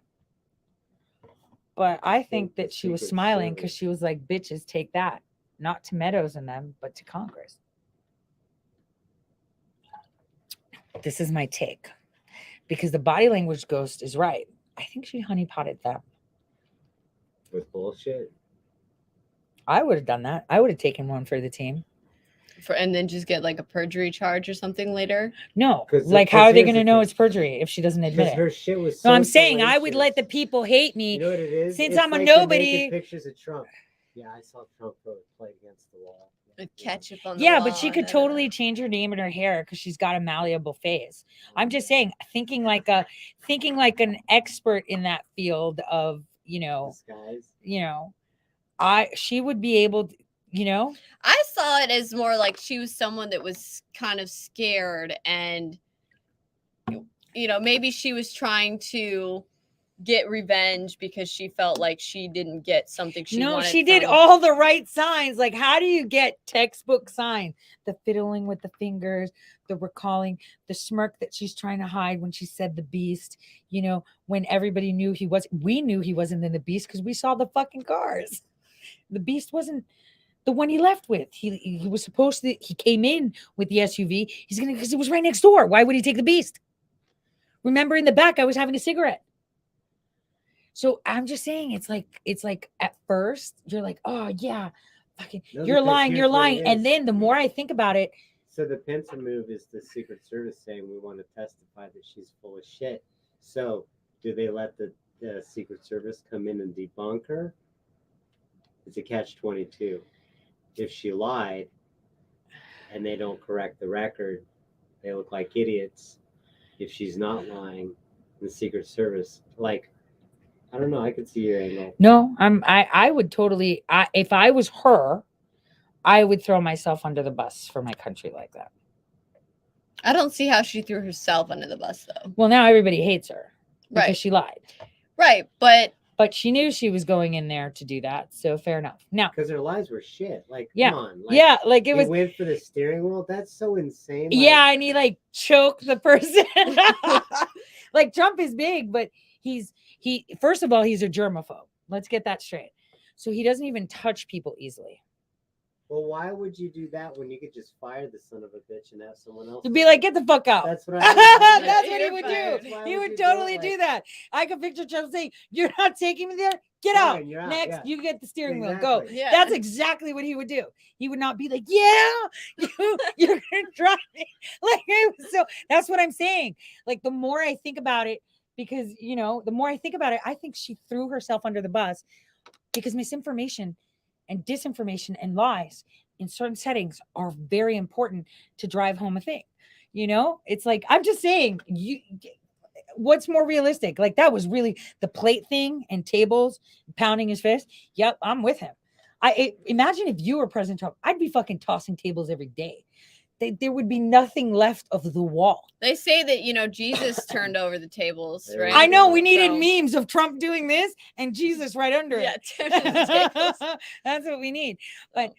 But I think that she was
Secret
smiling because
Service.
she was like, bitches, take that. Not to Meadows and them, but to Congress. This is my take. Because the body language ghost is right. I think she honeypotted them.
With bullshit.
I would have done that. I would have taken one for the team.
And then just get like a perjury charge or something later.
No,
'Cause the-
like how
'cause
are they
here's
going to
the
know
thing.
it's perjury if she doesn't admit
Because
it?
her shit was.
No,
So
I'm saying I would
salacious.
let the people hate me.
You know what it is?
Since
It's
I'm a
like the naked
nobody.
Pictures of Trump. Yeah, I saw Trump play against the wall.
With ketchup on the
Yeah,
wall
but she
and
could
then,
totally change her name and her hair because she's got a malleable face. I'm just saying, thinking like an expert in that field of,
Disguise.
she would be able to,
I saw it as more like she was someone that was kind of scared and maybe she was trying to get revenge because she felt like she didn't get something she
no,
wanted.
she did
from-
all the right signs. Like, how do you get textbook signs? The fiddling with the fingers, the recalling, the smirk that she's trying to hide when she said the beast, when everybody knew we knew he wasn't in the beast because we saw the fucking cars. The beast wasn't the one he left with. He was supposed to, he came in with the SUV. Because it was right next door. Why would he take the beast? Remember in the back, I was having a cigarette. So I'm just saying, it's like at first you're like, oh yeah, fucking,
No,
you're
because
lying,
here's
you're
what it
lying. And
is.
then the more I think about it,
So the Pincer move is the Secret Service saying we want to testify that she's full of shit. So do they let the Secret Service come in and debunk her? It's a catch-22. If she lied and they don't correct the record, they look like idiots. If she's not lying, the Secret Service, I don't know, I could see your angle.
no, I would totally, if I was her, I would throw myself under the bus for my country like that.
I don't see how she threw herself under the bus though.
Well, now everybody hates her because
Right.
she lied.
Right, but
She knew she was going in there to do that. So fair enough. Now,
Because their lies were shit.
Yeah.
Come on.
it
He
was,
went for the steering wheel. That's so insane.
yeah, and he choked the person. Trump is big, but he first of all, he's a germaphobe. Let's get that straight. So he doesn't even touch people easily.
Well, why would you do that when you could just fire the son of a bitch and have someone else?
To be like, get the fuck out.
That's what I mean.
That's what he
You're
would
fired.
do.
Why
He
would
would
you do
totally
it?
do that. I could picture Trump saying, "You're not taking me there. Get out.
Fine, you're out,
Next,
yeah.
you get the steering wheel. Go."
Exactly.
Yeah.
That's exactly what he would do. He would not be like, "Yeah, you're gonna drive me." So that's what I'm saying. The more I think about it, because the more I think about it, I think she threw herself under the bus because misinformation and disinformation and lies in certain settings are very important to drive home a thing. It's I'm just saying, what's more realistic? That was really the plate thing and tables pounding his fist. Yep, I'm with him. Imagine if you were President Trump, I'd be fucking tossing tables every day. There would be nothing left of the wall.
they say that Jesus turned over the tables, right?
I know we needed
So-
memes of Trump doing this and Jesus right under
Yeah,
it.
turning the tables.
That's what we need. But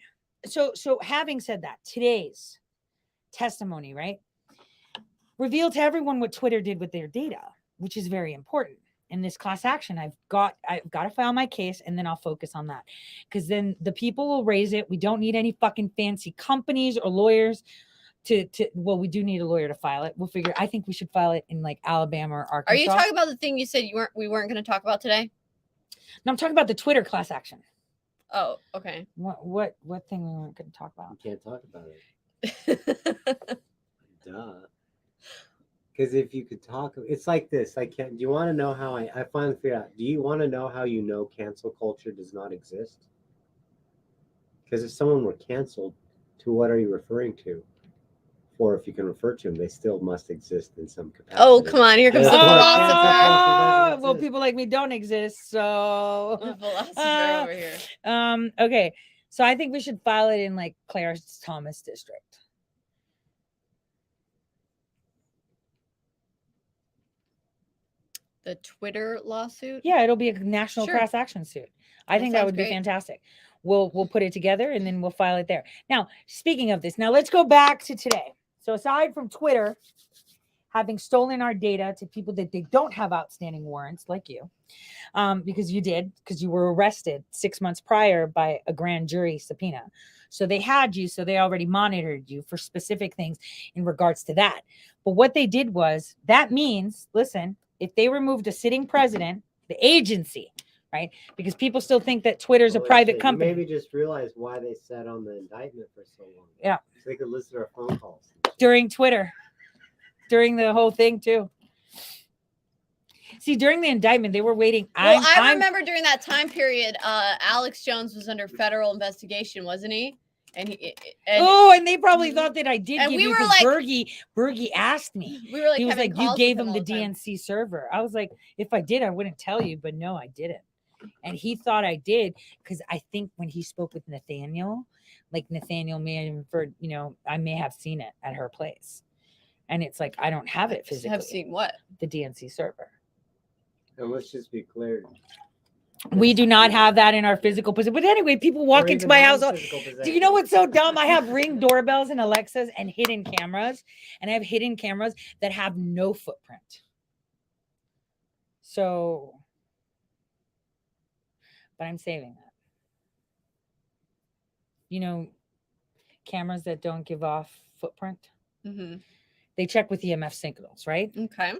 so having said that, today's testimony, right, revealed to everyone what Twitter did with their data, which is very important. In this class action, I've got to file my case and then I'll focus on that. Because then the people will raise it. We don't need any fucking fancy companies or lawyers well, we do need a lawyer to file it. We'll figure. I think we should file it in like Alabama or Arkansas.
Are you talking about the thing you said we weren't going to talk about today?
No, I'm talking about the Twitter class action.
Oh, okay.
What thing we weren't going to talk about?
You can't talk about it. Duh. Because if you could talk, it's like this. Do you want to know how I finally figured out? Do you want to know how you know cancel culture does not exist? Because if someone were canceled, to what are you referring to? Or if you can refer to them, they still must exist in some capacity.
Oh, come on. Here comes the philosopher.
Well, people like me don't exist, so.
The philosopher over here.
Okay. So I think we should file it in like Clarence Thomas district.
The Twitter lawsuit?
Yeah, it'll be a national
Sure.
class action suit. I think that
sounds
would be
great.
fantastic. We'll put it together and then we'll file it there. Now, speaking of this, now let's go back to today. So aside from Twitter having stolen our data to people that they don't have outstanding warrants, like you, because you were arrested 6 months prior by a grand jury subpoena. So they had you, so they already monitored you for specific things in regards to that. But what they did was, that means, listen, if they removed a sitting president, the agency, right? Because people still think that Twitter's a private company.
Maybe just realize why they sat on the indictment for so long.
Yeah.
So they could listen to our phone calls.
During Twitter, during the whole thing too. See, during the indictment, they were waiting.
Well, I remember during that time period, Alex Jones was under federal investigation, wasn't he? And
and they probably thought that I did
and
give
we
you,
were
because
like-
Bergie asked me.
We were like,
He was
having
like, you
calls
gave
with
him
all
the
time.
DNC server. I was like, if I did, I wouldn't tell you, but no, I didn't. And he thought I did, because I think when he spoke with Nathaniel, like Nathaniel may have inferred, I may have seen it at her place. And it's like, I don't have it physically.
Have seen what?
The DNC server.
And let's just be clear.
We do not have that in our physical possession. But anyway, people walk into my house. Do you know what's so dumb? I have Ring doorbells and Alexas and hidden cameras. And I have hidden cameras that have no footprint. So, but I'm saving that. Cameras that don't give off footprint.
Mm-hmm.
They check with EMF signals, right?
Okay.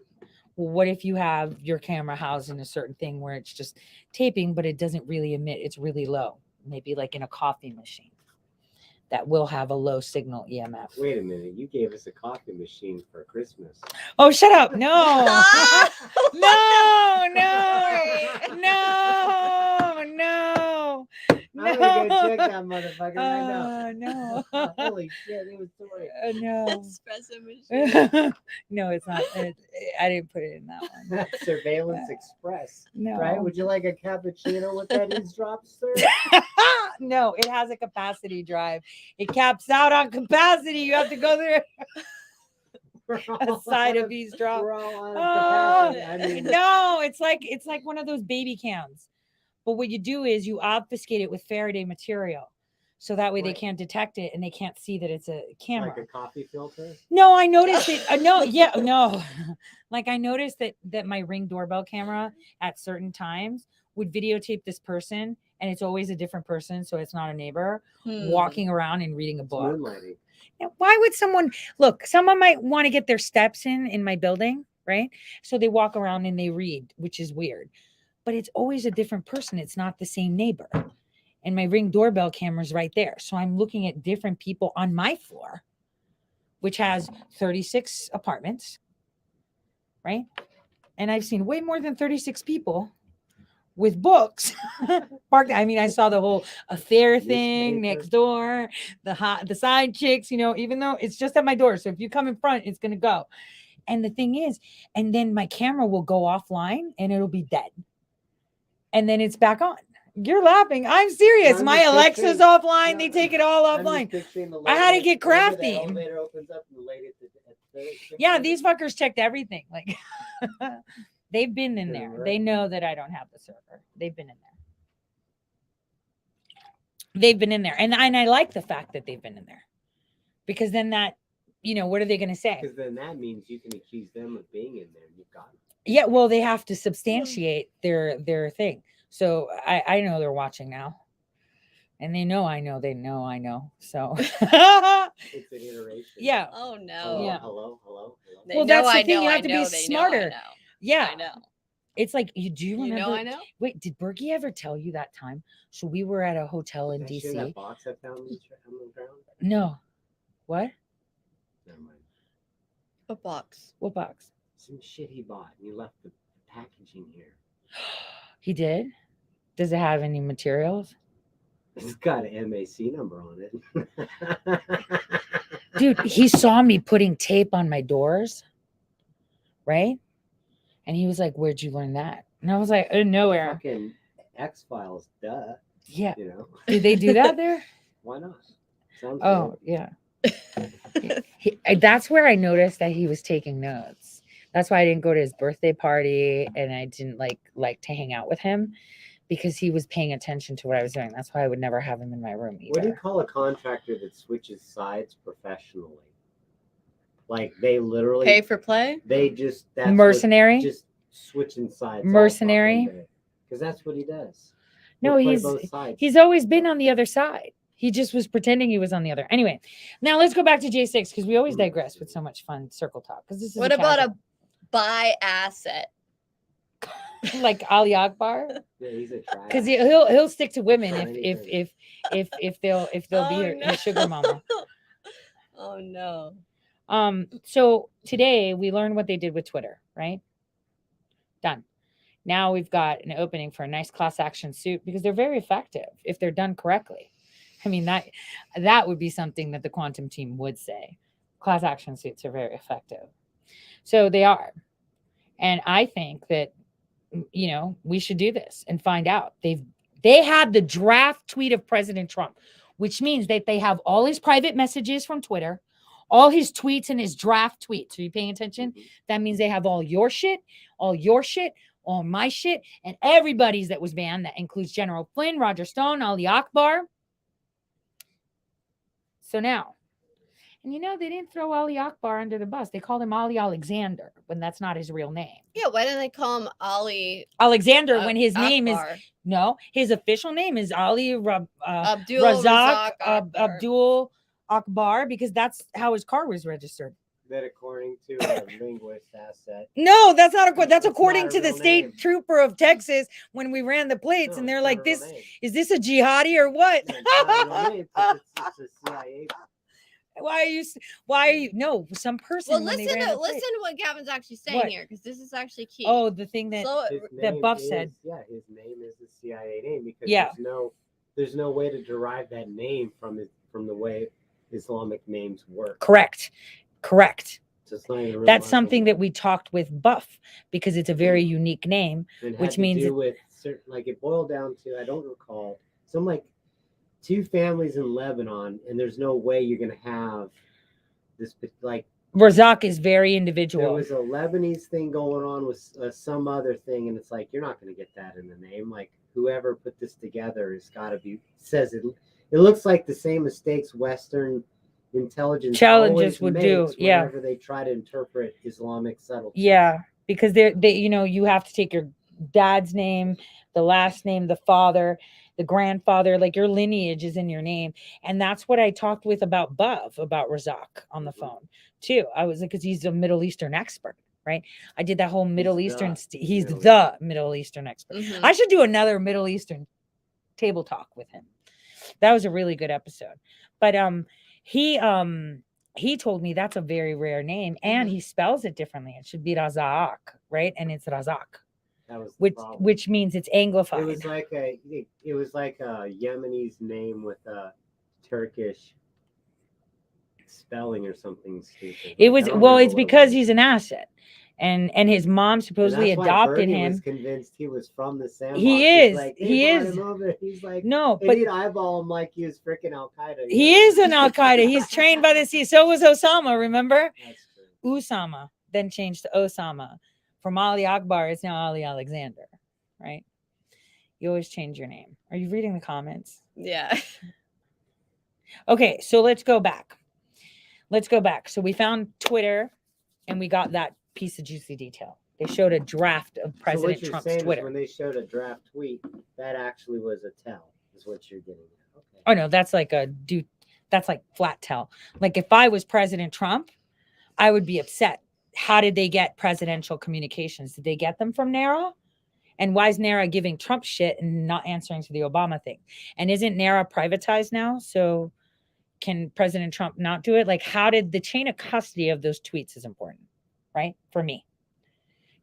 Well, what if you have your camera housed in a certain thing where it's just taping, but it doesn't really emit? It's really low, maybe like in a coffee machine that will have a low signal EMF.
Wait a minute. You gave us a coffee machine for Christmas.
Oh, shut up. No. No.
I'm gonna go check that motherfucker right now.
No.
Holy shit, it was sorry.
No.
Espresso machine.
No, it's not. I didn't put it in that one.
Surveillance Express.
No.
Right? Would you like a cappuccino with that eavesdrop, sir?
No, it has a capacity drive. It caps out on capacity. You have to go there. A side of eavesdrop. No, it's like one of those baby cams. But what you do is you obfuscate it with Faraday material. So that way they can't detect it and they can't see that it's a camera.
Like a coffee filter?
No, I noticed it. No. Like I noticed that my Ring doorbell camera at certain times would videotape this person, and it's always a different person, so it's not a neighbor walking around and reading a book.
Moonlighting.
Now, why would someone might want to get their steps in my building, right? So they walk around and they read, which is weird. But it's always a different person. It's not the same neighbor. And my Ring doorbell camera's right there. So I'm looking at different people on my floor, which has 36 apartments, right? And I've seen way more than 36 people with books parked. I mean, I saw the whole affair thing next door, the side chicks, even though it's just at my door. So if you come in front, it's going to go. And the thing is, and then my camera will go offline and it'll be dead. And then it's back on. You're laughing. I'm serious. My Alexa's offline. They take it all offline. I had to get crafty. Yeah, these fuckers checked everything. Like they've been in there. They know that I don't have the server. They've been in there. And I like the fact that they've been in there. Because then that, what are they going to say?
Because then that means you can accuse them of being in there. You've got it.
Yeah, well, they have to substantiate their thing. So I know they're watching now. And they know I know. So
It's an iteration.
yeah.
Oh
Hello,
no.
Yeah.
hello.
They
Well,
know
that's the
I
thing,
know,
you
I
have to be
know, they know, I
smarter.
know.
Yeah.
I know.
It's like you do
You know
remember.
I know?
Wait, did Berkey ever tell you that time? So we were at a hotel in
Did I share
DC.
that box I found on the ground?
No. What?
Never mind.
What box?
What box?
Some shit he bought and he left the packaging here.
He did? Does it have any materials?
It's got an MAC number on it.
Dude, he saw me putting tape on my doors, right? And he was like, "Where'd you learn that?" And I was like, "Nowhere."
Fucking X-Files, duh.
Yeah.
You know.
Did they do that there?
Why not? Sounds
Oh,
good.
yeah. That's where I noticed that he was taking notes. That's why I didn't go to his birthday party and I didn't like to hang out with him because he was paying attention to what I was doing. That's why I would never have him in my room either.
What do you call a contractor that switches sides professionally? Like they literally
Pay for play?
They just
Mercenary?
just switching sides.
Mercenary?
Because that's what he does.
No,
He'll play both sides.
he's always been on the other side. He just was pretending he was on the other. Anyway, now let's go back to J6 because we always digress with so much fun circle talk. Because this is
What about a buy asset?
like Ali Akbar?
Yeah, he's a trash.
Because he'll stick to women if they'll be his sugar mama.
Oh no.
So today we learned what they did with Twitter, right? Done. Now we've got an opening for a nice class action suit because they're very effective if they're done correctly. I mean, that would be something that the quantum team would say. Class action suits are very effective. So they are. And I think that, we should do this and find out. They had the draft tweet of President Trump, which means that they have all his private messages from Twitter, all his tweets and his draft tweets. Are you paying attention? That means they have all your shit, all my shit, and everybody's that was banned. That includes General Flynn, Roger Stone, Ali Akbar. So now, and they didn't throw Ali Akbar under the bus. They called him Ali Alexander when that's not his real name.
Yeah, why didn't they call him Ali
Alexander when his name
Akbar?
his official name is Ali
Abdul
Razak
Akbar.
Abdul Akbar because that's how his car was registered.
That according to a linguist asset.
No, that's not that's
It's
according
not a
to the
real
state
name.
trooper of Texas when we ran the plates,
No,
and they're
it's
like,
not a real
"This
name.
is this a jihadi or what?"
It's not a real name, it's a CIA.
Why are you? No, some person.
Well,
when they
listen
ran
to
the plate-
what Gavin's actually saying
What?
here, because this is actually key.
Oh, the thing that
Slow it-
His
that
name
Buff
is-
said.
Yeah, his name is the CIA name because
Yeah.
there's no way to derive that name from the way Islamic names work.
Correct.
So it's not even a real
That's
Muslim
something that we talked with Buff because it's a very unique name,
and had
which
to
means
do
it-
with certain, like it boiled down to I don't recall some like two families in Lebanon, and there's no way you're gonna have this like
Razak is very
there
individual.
was a Lebanese thing going on with some other thing, and it's like you're not gonna get that in the name. Like whoever put this together has got to be says it. It looks like the same mistakes Western intelligence
Challenges
always
would do,
makes
yeah.
whenever they try to interpret Islamic subtleties.
Yeah, because they you have to take your dad's name, the last name, the father, the grandfather, like your lineage is in your name. And that's what I talked with about Buff, about Razak on the phone too. I was like, because he's a Middle Eastern expert, right? I did that whole Middle Eastern, he's the Middle Eastern expert.
Mhm.
I should do another Middle Eastern table talk with him. That was a really good episode. But he told me that's a very rare name and he spells it differently. It should be Razak, right? And it's Razak,
That was the problem.
which means it's Anglified.
It was like a Yemenis name with a Turkish spelling or something stupid.
It
I
was
don't
well,
remember
it's
what it
because
was.
he's an asset. And his mom
And
supposedly
that's why
adopted
Bernie
him.
Was convinced he was from the sandbox.
He
He's
is.
like, they
He
brought
is.
him over. He's like,
No,
they
but
need to eyeball him like he was freaking Al Qaeda.
he is an Al Qaeda. He's trained by the sea. So was Osama, remember?
That's true.
Usama, then changed to Osama. From Ali Akbar, it's now Ali Alexander, right? You always change your name. Are you reading the comments?
Yeah.
Okay, so let's go back. So we found Twitter and we got that piece of juicy detail. They showed a draft of President
so what you're
Trump's
saying
Twitter.
Is when they showed a draft tweet, that actually was a tell, is what you're getting at.
Oh no, that's like that's like flat tell. Like if I was President Trump, I would be upset. How did they get presidential communications? Did they get them from NARA? And why is NARA giving Trump shit and not answering to the Obama thing? And isn't NARA privatized now? So can President Trump not do it? Like, how did the chain of custody of those tweets is important, right? For me.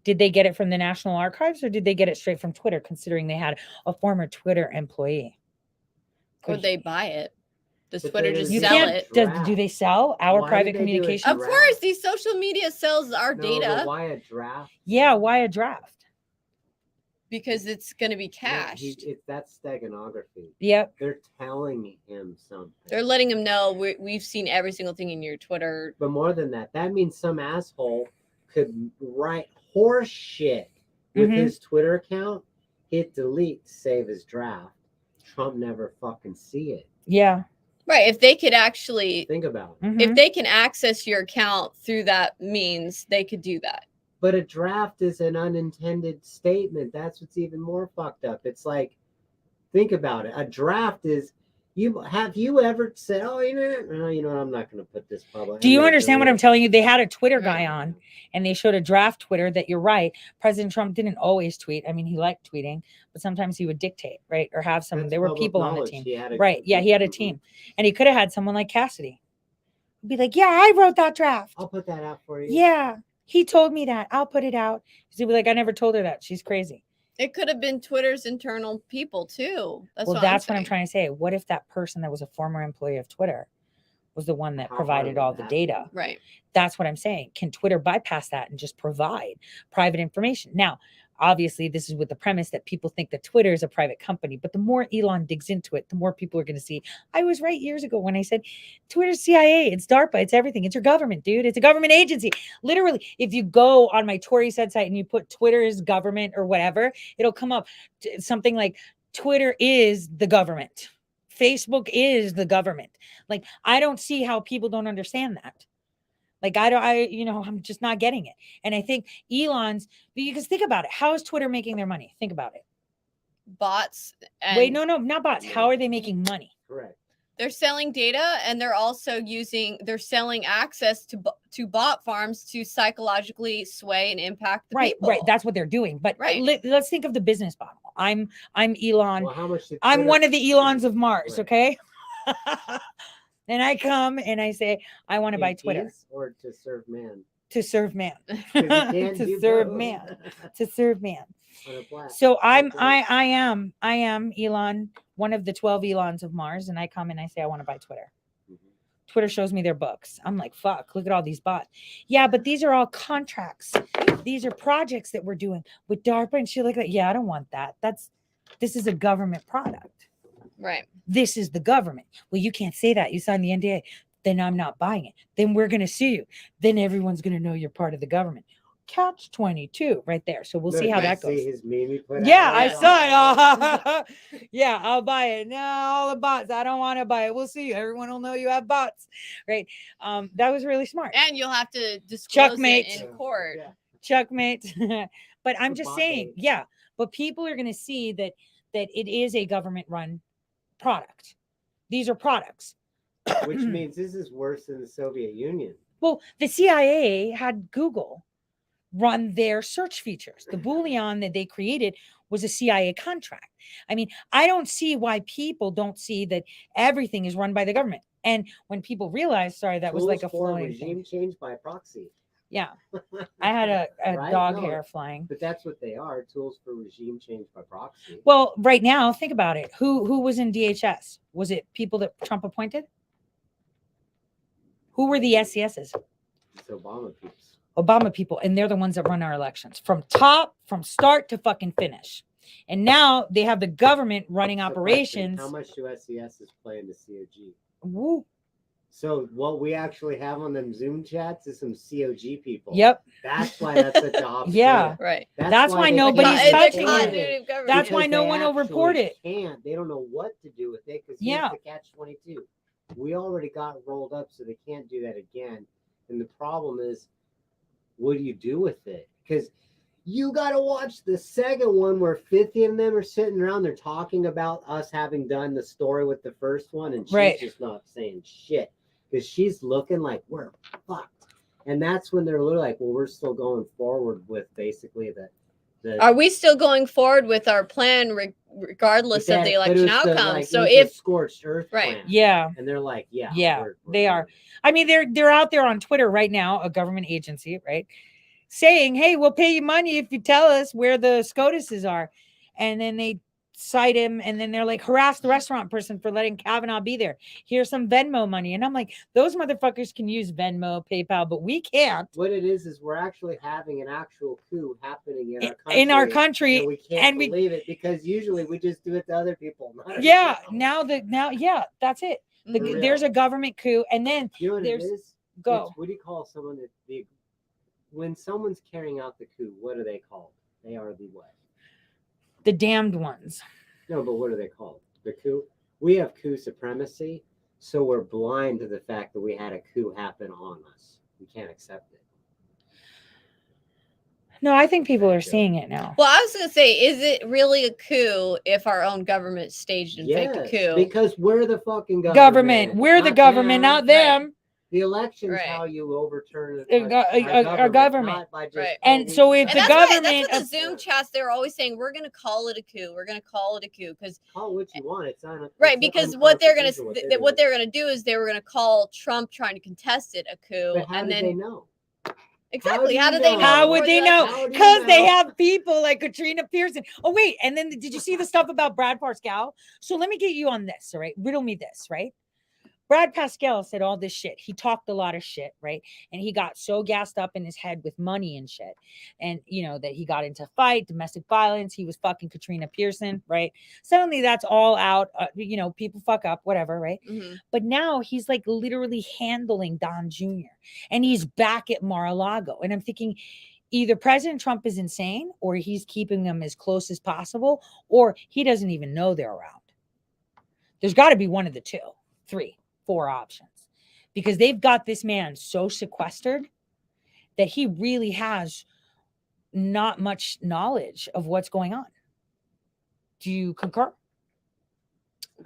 Did they get it from the National Archives or did they get it straight from Twitter, considering they had a former Twitter employee?
Or they buy it. Does
But
Twitter
they
just
didn't
sell
do
it?
Do they sell our
Why
private
did they do a
communications?
Of course, these social media sells our
No,
data
but why a draft?
Yeah, why a draft?
because it's going to be
No,
cached.
that's steganography.
Yep.
They're telling him something.
They're letting him know we've seen every single thing in your Twitter.
But more than that, that means some asshole could write horse shit with
Mhm.
his Twitter account, hit delete, save his draft. Trump never fucking see it.
Yeah.
Right. If they could actually,
Think about it.
Mhm.
if they can access your account through that means, they could do that.
But a draft is an unintended statement. That's what's even more fucked up. It's like, think about it. A draft is, have you ever said, oh, you know what, I'm not going to put this public.
Do you understand what I'm telling you? They had a Twitter guy on and they showed a draft Twitter that you're right. President Trump didn't always tweet. I mean, he liked tweeting, but sometimes he would dictate, right? Or have some, there were
public
people on the
knowledge.
team.
He had a-
Right. Yeah. He had a team and he could have had someone like Cassidy. He'd be like, yeah, I wrote that draft.
I'll put that out for you.
Yeah. He told me that. I'll put it out. He'd be like, I never told her that. She's crazy.
It could have been Twitter's internal people too. That's
Well,
what
that's
I'm
what I'm
saying.
trying to say. What if that person that was a former employee of Twitter was the one that
How
provided
hard
all
would
the
that
data?
Right.
That's what I'm saying. Can Twitter bypass that and just provide private information? Now, obviously, this is with the premise that people think that Twitter is a private company, but the more Elon digs into it, the more people are going to see. I was right years ago when I said Twitter's CIA, it's DARPA, it's everything. It's your government, dude. It's a government agency. Literally, if you go on my Tory said site and you put Twitter's government or whatever, it'll come up something like Twitter is the government. Facebook is the government. Like, I don't see how people don't understand that. Like, I'm just not getting it. And I think Elon's, because think about it. How is Twitter making their money? Think about it.
Bots. And
Wait, no, not bots. How are they making money?
Correct.
They're selling data and they're also they're selling access to bot farms to psychologically sway and impact the
Right,
people.
right. That's what they're doing. But
Right.
let's think of the business model. I'm Elon.
Well, how much did
I'm
Twitter-
one of the Elons of Mars,
Right.
okay? And I come and I say, I want to buy
In
Twitter
peace or to serve man?
to serve man.
'Cause you can't
To
do
serve
both.
man. To serve man.
On a platform.
So I
Okay.
am Elon, one of the 12 Elons of Mars, and I come and I say I want to buy Twitter. Twitter shows me their books. I'm like, fuck, look at all these bots. Yeah, but these are all contracts. These are projects that we're doing with DARPA and shit like that. Yeah, I don't want that. This is a government product.
Right.
This is the government. Well, you can't say that. You signed the NDA. Then I'm not buying it. Then we're going to sue you. Then everyone's going to know you're part of the government. Catch 22 right there. So we'll see how that goes.
See his meme he put
Yeah,
out?
I saw it. Yeah, I'll buy it. No, all the bots. I don't want to buy it. We'll see. Everyone will know you have bots, right? That was really smart.
And you'll have to disclose
Checkmate.
it in court.
Checkmate. But I'm
The
just
bot
saying,
bait.
yeah. But people are going to see that it is a government-run product. These are products.
Which means this is worse than the Soviet Union.
Well, the CIA had Google run their search features. The Boolean that they created was a CIA contract. I mean, I don't see why people don't see that everything is run by the government. And when people realize, sorry, that was like a
Tools for
floating
regime
thing.
change by proxy.
Yeah. I had a
Right?
dog
No,
hair flying.
But that's what they are, tools for regime change by proxy.
Well, right now, think about it. Who was in DHS? Was it people that Trump appointed? Who were the SCSs?
It's Obama peeps.
Obama people, and they're the ones that run our elections from start to fucking finish. And now they have the government running
So question,
operations.
How much do SCSs play in the COG?
Woo.
So what we actually have on them Zoom chats is some COG people.
Yep.
That's why that's such a hot
Yeah.
potato.
Right.
That's why
they
nobody's
can't
touching
do
it.
Continuity of
That's why
because
no
they
one will report
actually
it.
Can't. They don't know what to do with it because
Yeah.
here's the catch-22. We already got rolled up, so they can't do that again. And the problem is, what do you do with it? Because You got to watch the second one where 50 of them are sitting around. They're talking about us having done the story with the first one, and she's
Right.
just not saying shit because she's looking like we're fucked. And that's when they're literally like, well, we're still going forward with basically the
Are we still going forward with our plan regardless of the election outcome? So if
scorched earth
right.
plan.
Yeah.
And they're like, yeah,
Yeah,
we're
they are. I mean, they're out there on Twitter right now, a government agency, right, saying, "Hey, we'll pay you money if you tell us where the SCOTUSes are," and then they cite him, and then they're like, "Harass the restaurant person for letting Kavanaugh be there. Here's some Venmo money," and I'm like, those motherfuckers can use Venmo, PayPal, but we can't.
What it is we're actually having an actual coup happening
In our country,
and we can't
and we-
believe it because usually we just do it to other people. not
Yeah,
ourselves.
now, that's it.
For real.
There's a government coup, and then
You know what
there's
it is?
go.
It's, what do you call someone when someone's carrying out the coup? What are they called? They are the what?
The damned ones.
No, but what are they called? The coup. We have coup supremacy, so we're blind to the fact that we had a coup happen on us. We can't accept it.
No, I think people are seeing it now.
Well, I was going to say, is it really a coup if our own government staged and faked a coup?
Because we're the fucking
Government. We're the government, not them.
The election's
Right.
how you overturn
Our government.
not by just,
Right.
And so if
And
the
that's why-
government,
that's what the Zoom chats, they're always saying, we're going to call it a coup. We're going to call it a coup. Because
call what you want. It's not
right, because what they're going
unconstitutional
to what they're going to do is they were going to call Trump trying to contest it a coup,
But how
and
did
then
they know?
exactly
do
how
you
did they
know?
know?
how would
before
they
the
know?
election?
Because they have people like Katrina Pearson. Oh, wait. And then did you see the stuff about Brad Pascal? So let me get you on this. All right. Riddle me this, right? Brad Pascal said all this shit. He talked a lot of shit, right? And he got so gassed up in his head with money and shit. And, that he got into fight, domestic violence. He was fucking Katrina Pearson, right? Suddenly that's all out. People fuck up, whatever, right?
Mhm.
But now he's like literally handling Don Jr. and he's back at Mar-a-Lago. And I'm thinking either President Trump is insane or he's keeping them as close as possible or he doesn't even know they're around. There's got to be one of the two, 3, 4 options because they've got this man so sequestered that he really has not much knowledge of what's going on. Do you concur?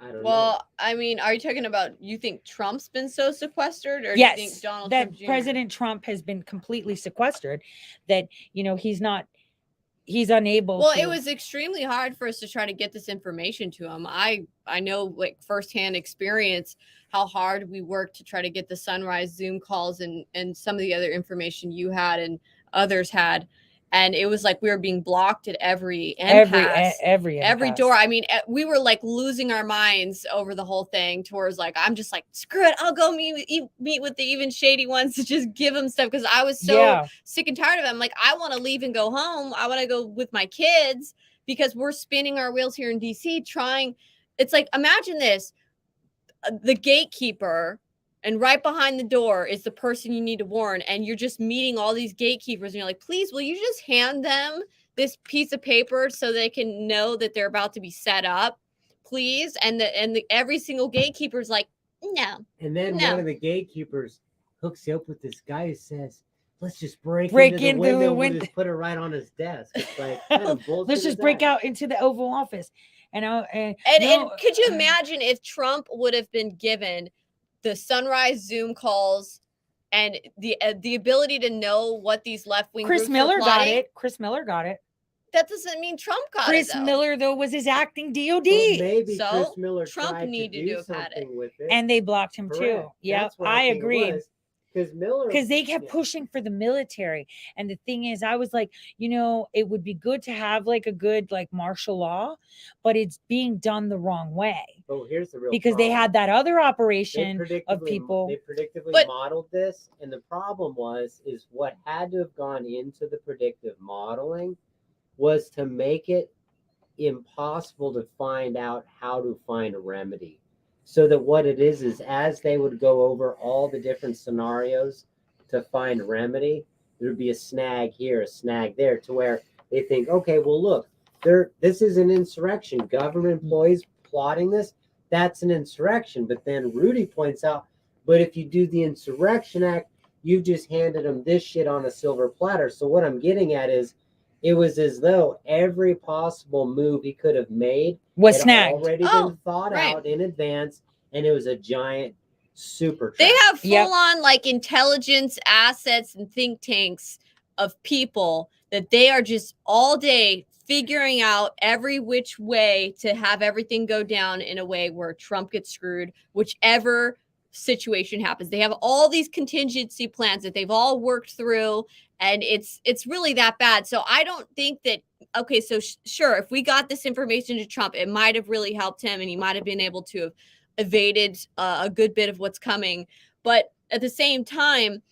I don't know.
Well, I mean, are you talking about you think Trump's been so sequestered, or
Yes,
do you think Donald
that
Trump Jr.?
President Trump has been completely sequestered, that, he's unable
Well,
to.
it was extremely hard for us to try to get this information to him. I know like firsthand experience how hard we worked to try to get the Sunrise Zoom calls and some of the other information you had and others had. And it was like we were being blocked at every impasse, every
impasse.
door. I mean, we were like losing our minds over the whole thing. Towards like, I'm just like, screw it, I'll go meet with the even shady ones to just give them stuff because I was so sick and tired of them. Like, I want to leave and go home. I want to go with my kids because we're spinning our wheels here in DC trying. It's like, imagine this: the gatekeeper. And right behind the door is the person you need to warn. And you're just meeting all these gatekeepers. And you're like, please, will you just hand them this piece of paper so they can know that they're about to be set up, please? And every single gatekeeper's like, no.
And then
no.
one of the gatekeepers hooks you up with this guy who says, let's just break
Break
into the
into the
window.
window.
We'll just put it right on his desk. It's like, kind of bullshit
Let's
is
just break
that?
out into the Oval Office. And
Could you imagine if Trump would have been given the Sunrise Zoom calls and the ability to know what these left-wing
Chris
groups were
Miller got
plotting?
it. Chris Miller got it.
That doesn't mean Trump got
Chris
it, though.
Miller, though, was his acting DOD.
Well, maybe
So,
Chris Miller
Trump
tried
needed
to
to
do
have had it.
something with it.
And they blocked him, too.
Correct.
Yeah,
That's what
I
think it
agree.
was. Because Miller,
Because they kept pushing for the military. And the thing is, I was like, it would be good to have like a good like martial law, but it's being done the wrong way.
Oh, here's the real
Because they
problem.
had that other
They
operation of
predictably-
people.
They predictively
But-
modeled this, and the problem is what had to have gone into the predictive modeling was to make it impossible to find out how to find a remedy. So that what it is as they would go over all the different scenarios to find a remedy, there'd be a snag here, a snag there, to where they think, okay, well, look, this is an insurrection. Government employees plotting this, that's an insurrection. But then Rudy points out, but if you do the Insurrection Act, you've just handed them this shit on a silver platter. So what I'm getting at is It was as though every possible move he could have made
Was
had
snagged.
already been thought out in advance, and it was a giant super trap.
They have full on like intelligence assets and think tanks of people that they are just all day figuring out every which way to have everything go down in a way where Trump gets screwed, whichever situation happens. They have all these contingency plans that they've all worked through, and it's really that bad. So I don't think that, okay, so sure, if we got this information to Trump, it might have really helped him and he might have been able to have evaded a good bit of what's coming. But at the same time,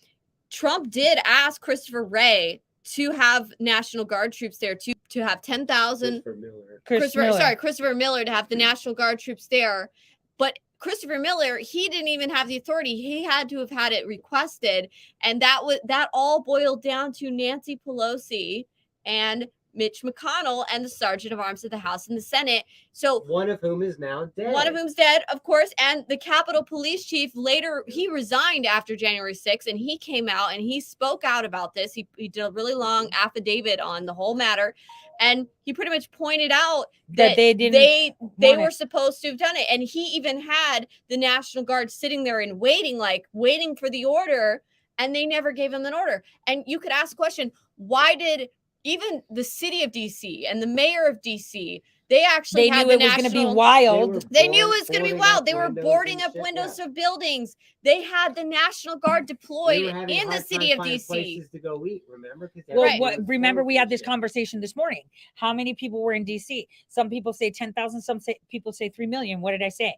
Trump did ask Christopher Wray to have National Guard troops there, to have 10,000. Christopher Miller to have the National Guard troops there. But Christopher Miller, he didn't even have the authority. He had to have had it requested. And that all boiled down to Nancy Pelosi and Mitch McConnell and the Sergeant of Arms of the House and the Senate. So
one of whom is now dead.
One of whom's dead, of course. And the Capitol Police Chief later, he resigned after January 6th, and he came out and he spoke out about this. He did a really long affidavit on the whole matter. And he pretty much pointed out that they were supposed to have done it. And he even had the National Guard sitting there and waiting for the order, and they never gave him an order. And you could ask the question, why did even the city of DC and the mayor of DC, they actually
knew it was going to be wild.
They knew it was going to be wild. They were boarding up windows of buildings. They had the National Guard deployed in the city of DC.
Places to go eat, remember?
Well, remember we had this conversation this morning. How many people were in DC? Some people say 10,000. Some people say 3 million. What did I say?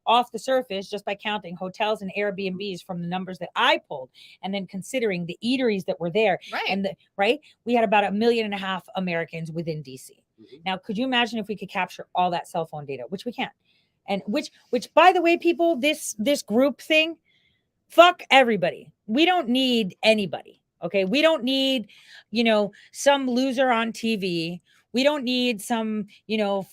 Off the surface, just by counting hotels and Airbnbs from the numbers that I pulled, and then considering the eateries that were there, we had about 1.5 million Americans within DC. Now, could you imagine if we could capture all that cell phone data, which we can't? And which, by the way, people, this group thing, fuck everybody. We don't need anybody. Okay. We don't need, some loser on TV. We don't need some,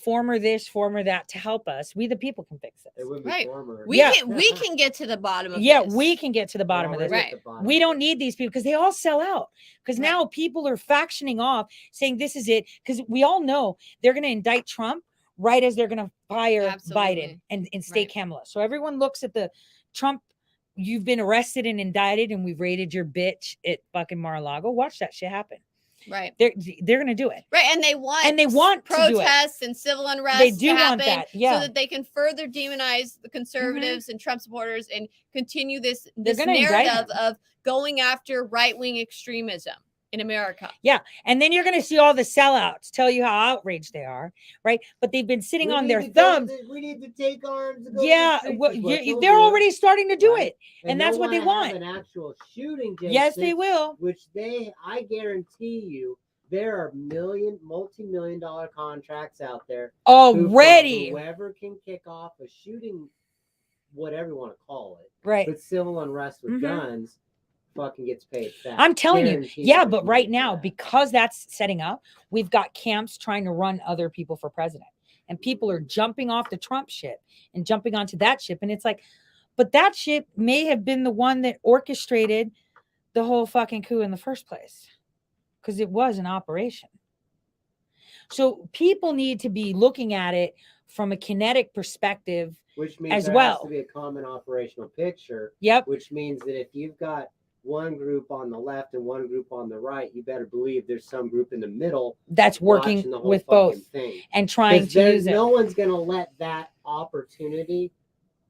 former this, former that to help us. We, the people, can fix this.
Right. We can get to the bottom of this.
We can get to the bottom of this.
Right.
We don't need these people because they all sell out. Because now people are factioning off saying this is it. Because we all know they're going to indict Trump right as they're going to fire Biden and state Kamala. So everyone looks at the Trump, you've been arrested and indicted and we've raided your bitch at fucking Mar-a-Lago. Watch that shit happen.
Right.
They're going to do it.
Right. And they want protests and civil unrest.
They do
to
want
happen
that. Yeah.
So that they can further demonize the conservatives and Trump supporters and continue this narrative of going after right-wing extremism in America.
Yeah. And then you're going to see all the sellouts tell you how outraged they are. Right. But they've been sitting on their thumbs.
We need to take arms.
Yeah. They're already starting to do it. And that's what they want.
An actual shooting.
Yes, they will.
Which I guarantee you, there are multi-million-dollar contracts out there
already.
Whoever can kick off a shooting, whatever you want to call it.
Right.
But civil unrest with guns. Fucking gets paid fast.
I'm telling you, but right now, because that's setting up, we've got camps trying to run other people for president, and people are jumping off the Trump ship and jumping onto that ship. And it's like, but that ship may have been the one that orchestrated the whole fucking coup in the first place, because it was an operation. So people need to be looking at it from a kinetic perspective,
which means
as
there
well.
Has to be a common operational picture.
Yep.
Which means that if you've got one group on the left and one group on the right, you better believe there's some group in the middle
that's working with both
thing.
And trying to use it.
No one's going to let that opportunity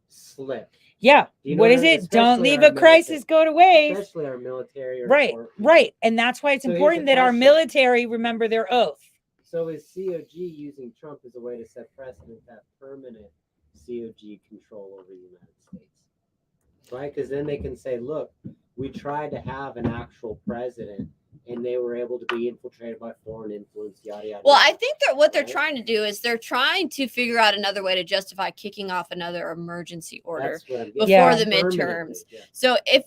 slip.
Yeah. What is it? Don't leave a crisis go to waste.
Especially our military.
Right. And that's why it's important that our military remember their oath.
So is COG using Trump as a way to set precedent that permanent COG control over the United States? Right? Because then they can say, look, we tried to have an actual president and they were able to be infiltrated by foreign influence, yada, yada.
Well, I think that what they're trying to do is they're trying to figure out another way to justify kicking off another emergency order before the midterms. Yeah. So if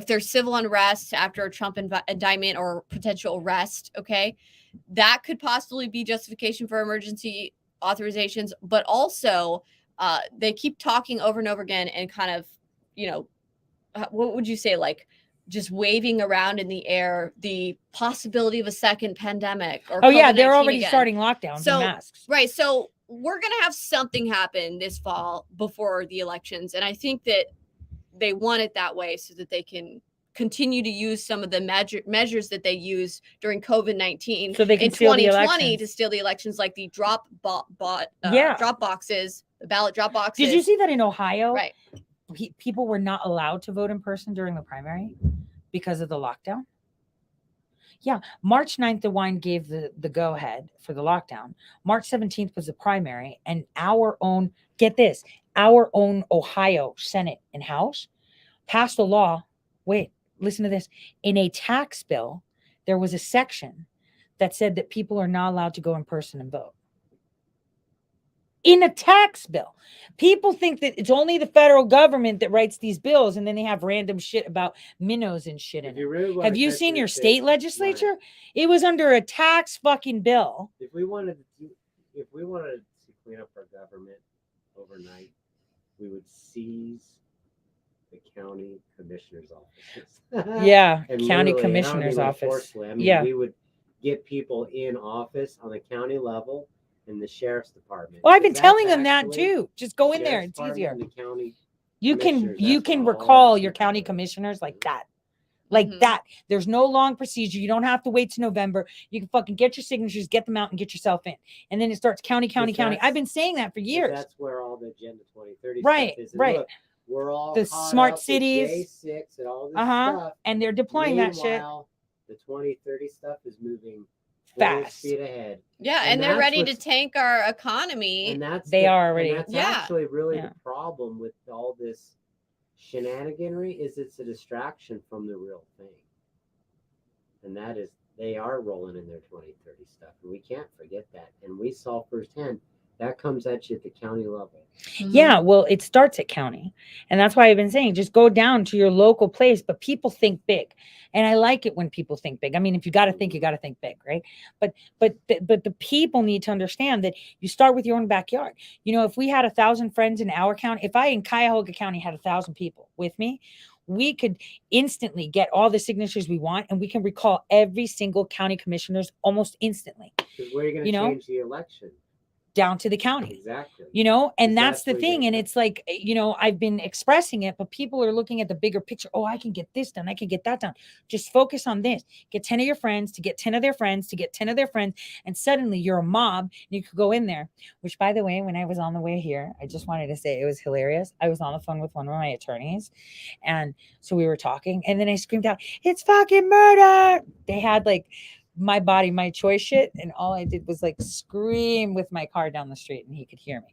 there's civil unrest after a Trump indictment or potential arrest, okay, that could possibly be justification for emergency authorizations, but also they keep talking over and over again and kind of, what would you say, like just waving around in the air the possibility of a second pandemic or
Oh yeah, they're
COVID-19
already
again.
starting lockdowns
So,
and masks.
right. So we're going to have something happen this fall before the elections. And I think that they want it that way so that they can continue to use some of the measures that they used during COVID-19
So they can
in
steal the
2020 to
elections.
steal the elections, like the drop
Yeah.
boxes, the ballot drop boxes.
Did you see that in Ohio?
Right.
People were not allowed to vote in person during the primary because of the lockdown. Yeah, March 9th, the wine gave the go ahead for the lockdown. March 17th was the primary, and our own, get this, our own Ohio Senate and House passed a law. Wait, listen to this. In a tax bill, there was a section that said that people are not allowed to go in person and vote. In a tax bill. People think that it's only the federal government that writes these bills, and then they have random shit about minnows and shit in it. Have you seen your state legislature? It was under a tax fucking bill.
If we wanted to clean up our government overnight, we would seize the county commissioner's offices.
Yeah,
And
county
literally, and I don't
commissioner's
mean like
office.
forcefully, I mean,
Yeah.
we would get people in office on the county level in the sheriff's department.
Well, I've been
Because
telling
that's
them that
actually
too. Just go in there.
sheriff's
It's
department
easier.
and the county
You can
commissioners,
you
that's
can
where all
recall
the
your
people
county
go.
commissioners like that. Like that. There's no long procedure. You don't have to wait to November. You can fucking get your signatures, get them out, and get yourself in. And then it starts county.
Because
I've
that's-
been saying that for
But
years.
that's where all the Agenda 2030
Right,
stuff is. And
right.
look, we're all
The
caught
smart
up with
cities.
J6 and all this
Uh-huh.
stuff.
And they're deploying that shit.
Meanwhile, the 2030 stuff is moving full
Fast.
speed ahead.
Yeah, and they're
that's
ready to
what's-
tank our economy.
And that's
They
the-
are
and
already.
that's
Yeah.
actually really
Yeah.
the problem with all this shenaniganry is it's a distraction from the real thing. And that is they are rolling in their 2030 stuff. And we can't forget that. And we saw firsthand that comes at you at the county level.
Yeah, well, it starts at county. And that's why I've been saying just go down to your local place, but people think big. And I like it when people think big. I mean, if you got to think, you got to think big, right? But the people need to understand that you start with your own backyard. You know, if we had 1,000 friends in our county, if I in Cuyahoga County had 1,000 people with me, we could instantly get all the signatures we want, and we can recall every single county commissioners almost instantly.
Because where are you going
You
to
know?
change the election?
Down to the county.
Exactly.
You know, and
'Cause
that's the
where
thing.
you-
And it's like, you know, I've been expressing it, but people are looking at the bigger picture. Oh, I can get this done. I can get that done. Just focus on this. Get 10 of your friends to get 10 of their friends to get 10 of their friends. And suddenly you're a mob and you could go in there, which by the way, when I was on the way here, I just wanted to say it was hilarious. I was on the phone with one of my attorneys. And so we were talking and then I screamed out, it's fucking murder. They had like my body, my choice shit. And all I did was like scream with my car down the street and he could hear me.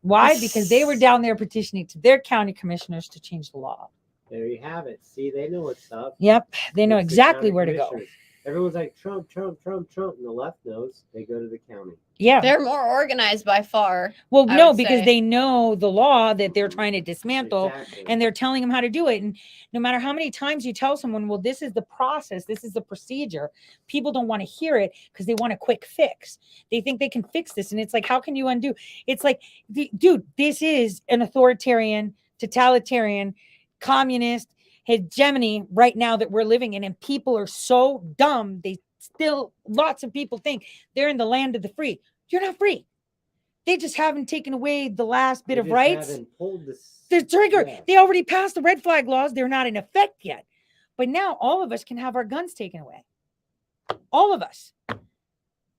Why? Because they were down there petitioning to their county commissioners to change the law.
There you have it. See, they know what's up.
Yep. They know
It's the
exactly
county
where to go.
commissioners. Everyone's like, Trump, Trump, Trump, Trump. And the left knows they go to the county.
Yeah.
They're more organized by far.
Well,
I
no,
would
because
say.
they know the law that they're trying to dismantle
Exactly.
and they're telling them how to do it. And no matter how many times you tell someone, well, this is the process, this is the procedure, people don't want to hear it because they want a quick fix. They think they can fix this. And it's like, how can you undo? It's like, dude, this is an authoritarian, totalitarian, communist hegemony right now that we're living in. And people are so dumb. They still, lots of people think they're in the land of the free. You're not free. They just haven't taken away the last bit
They
of
just
rights.
haven't pulled
The trigger.
Yeah.
They already passed the red flag laws. They're not in effect yet. But now all of us can have our guns taken away. All of us.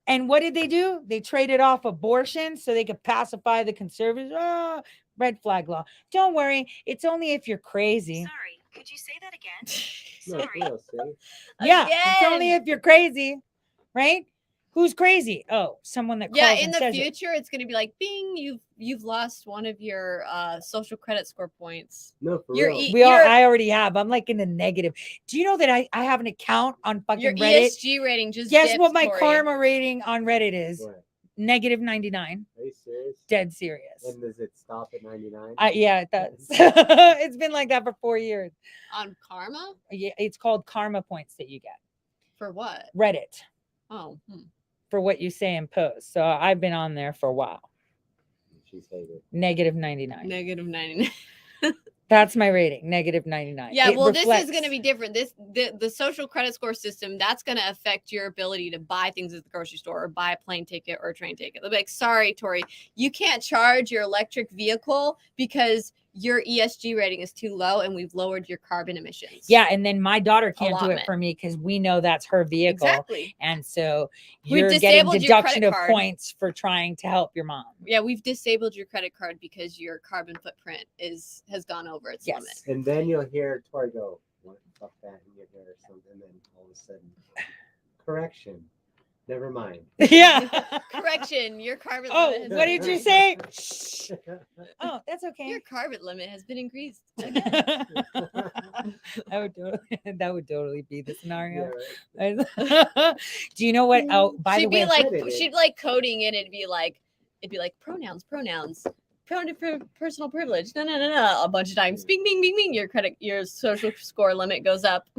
And what did they do? They traded off abortion so they could pacify the conservatives. Oh, red flag law. Don't worry. It's only if you're crazy.
Sorry, could you say that again?
No,
Sorry.
real, see?
Yeah. It's only
Again.
if you're crazy. Right? Who's crazy? Oh, someone that calls
Yeah, in
and
the
says it.
future, it's going to be like, bing, you've lost one of your social credit score points.
No, for
Your
real.
I already have. I'm like in the negative. Do you know that I have an account on fucking
your
Reddit?
ESG rating just
Guess
dipped,
what my
Tori.
karma rating on Reddit is?
What?
Negative 99.
Are you serious?
Dead serious.
And does it stop at 99?
Yeah, it does. It's been like that for 4 years.
on Karma
Yeah, it's called karma points that you get.
for what?
Reddit
Oh,
for what you say and post. So I've been on there for a while.
She's hated.
Negative 99.
negative 99.
That's my rating, -99.
Yeah,
It
well, this is
reflects-
going to be different. The social credit score system, that's going to affect your ability to buy things at the grocery store or buy a plane ticket or a train ticket. They'll be like, sorry, Tori, you can't charge your electric vehicle because your ESG rating is too low and we've lowered your carbon emissions.
Yeah, and then my daughter can't do it
Allotment.
for me because we know that's her vehicle.
Exactly.
And so
We've
you're getting
disabled your
deduction
credit
of
card.
points for trying to help your mom.
Yeah, we've disabled your credit card because your carbon footprint has gone over its limit.
And then you'll hear Tori go, what fuck that in your hair or something, and then all of a sudden, correction. Never mind.
Yeah.
Correction, your carbon
Oh,
limit has
what
been
did you
increased.
say? Oh, that's okay.
Your carbon limit has been increased.
That would totally be the scenario. Do you know what? Oh, by
she'd
the way,
be like, she'd like coding it. It'd be like pronouns, personal privilege. No, a bunch of times. Bing, bing, bing, bing. Your social score limit goes up.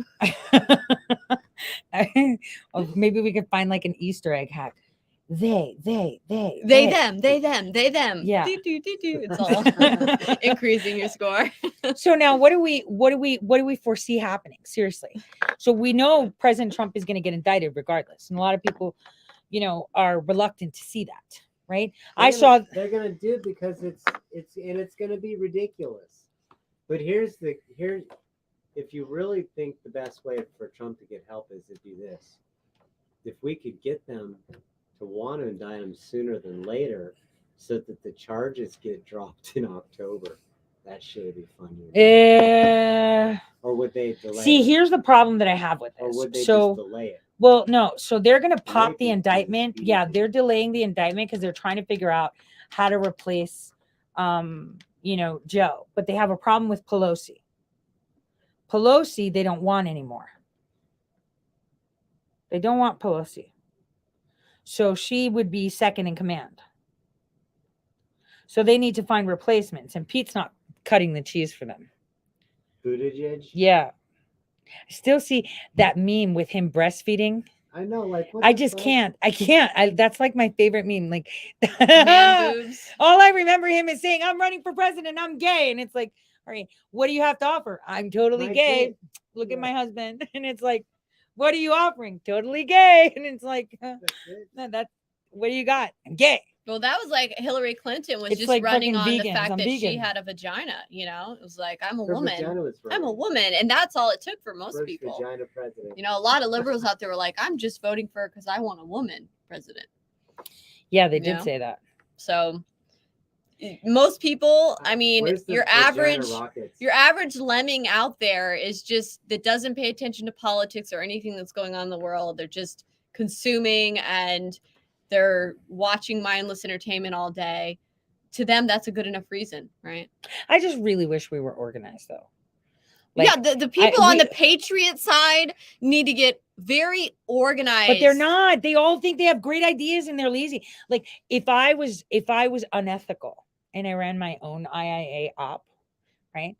Or maybe we could find like an Easter egg hack. They,
them.
Yeah.
Do. It's all increasing your score.
So now what do we foresee happening? Seriously. So we know President Trump is going to get indicted regardless. And a lot of people, are reluctant to see that, right?
They're gonna do it because it's gonna be ridiculous. But here's if you really think the best way for Trump to get help is to do this. If we could get them to want to indict him sooner than later so that the charges get dropped in October, that shit would be fun. Or would they delay
See,
it?
here's the problem that I have with
Or
this.
would they
So,
just delay it?
well, no. So they're going to pop the indictment. Yeah, they're delaying the indictment because they're trying to figure out how to replace, Joe. But they have a problem with Pelosi. Pelosi, they don't want anymore. They don't want Pelosi. So she would be second in command. So they need to find replacements. And Pete's not cutting the cheese for them.
Buttigieg?
Yeah. I still see that meme with him breastfeeding.
I know, like what
I
the
just
fuck?
can't. I can't. That's like my favorite meme. Like,
Man boobs.
all I remember him is saying, "I'm running for president. I'm gay," and it's like, all right, what do you have to offer? I'm totally
My
gay.
kid.
Look at my husband, and it's like, what are you offering? Totally gay, and it's like, no, that's what do you got? I'm gay.
Well, that was like Hillary Clinton was
It's
just
like
running on
fucking
the
vegans.
fact
I'm
that she
vegan.
had a vagina. It was like, I'm a
Her
woman.
vagina was
I'm a
running.
woman, and that's all it took for most
First
people.
vagina president.
A lot of liberals out there were like, I'm just voting for her because I want a woman president.
Yeah, they
You
did
know?
say that.
So most people, I mean,
Where's the
your
vagina rockets?
average lemming out there is just that doesn't pay attention to politics or anything that's going on in the world. They're just consuming and they're watching mindless entertainment all day. To them, that's a good enough reason, right?
I just really wish we were organized, though.
Yeah, the people on the Patriot side need to get very organized.
But they're not. They all think they have great ideas and they're lazy. Like if I was unethical and I ran my own IIA op, right?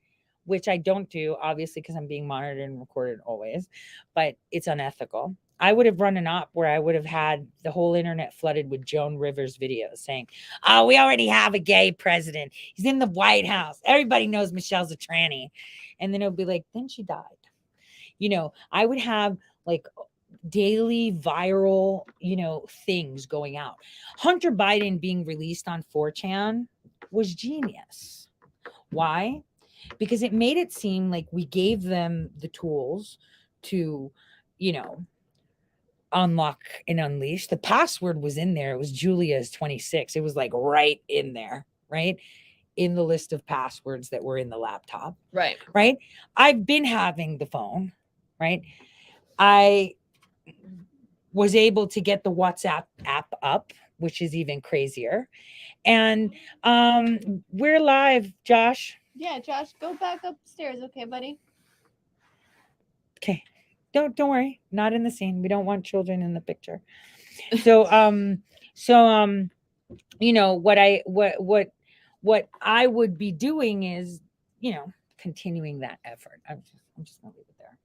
Which I don't do, obviously, because I'm being monitored and recorded always, but it's unethical. I would have run an op where I would have had the whole internet flooded with Joan Rivers videos saying, "Oh, we already have a gay president. He's in the White House. Everybody knows Michelle's a tranny." And then it would be like, then she died. I would have like daily viral, things going out. Hunter Biden being released on 4chan was genius. Why? Because it made it seem like we gave them the tools to, unlock and unleash. The password was in there. It was Julia's 26. It was like right in there, right? In the list of passwords that were in the laptop.
Right.
Right. I've been having the phone, right? I was able to get the WhatsApp app up, which is even crazier. And we're live, Josh.
Yeah, Josh, go back upstairs, okay, buddy?
Okay. Don't worry. Not in the scene. We don't want children in the picture. So what I would be doing is, continuing that effort. I'm just gonna leave it there.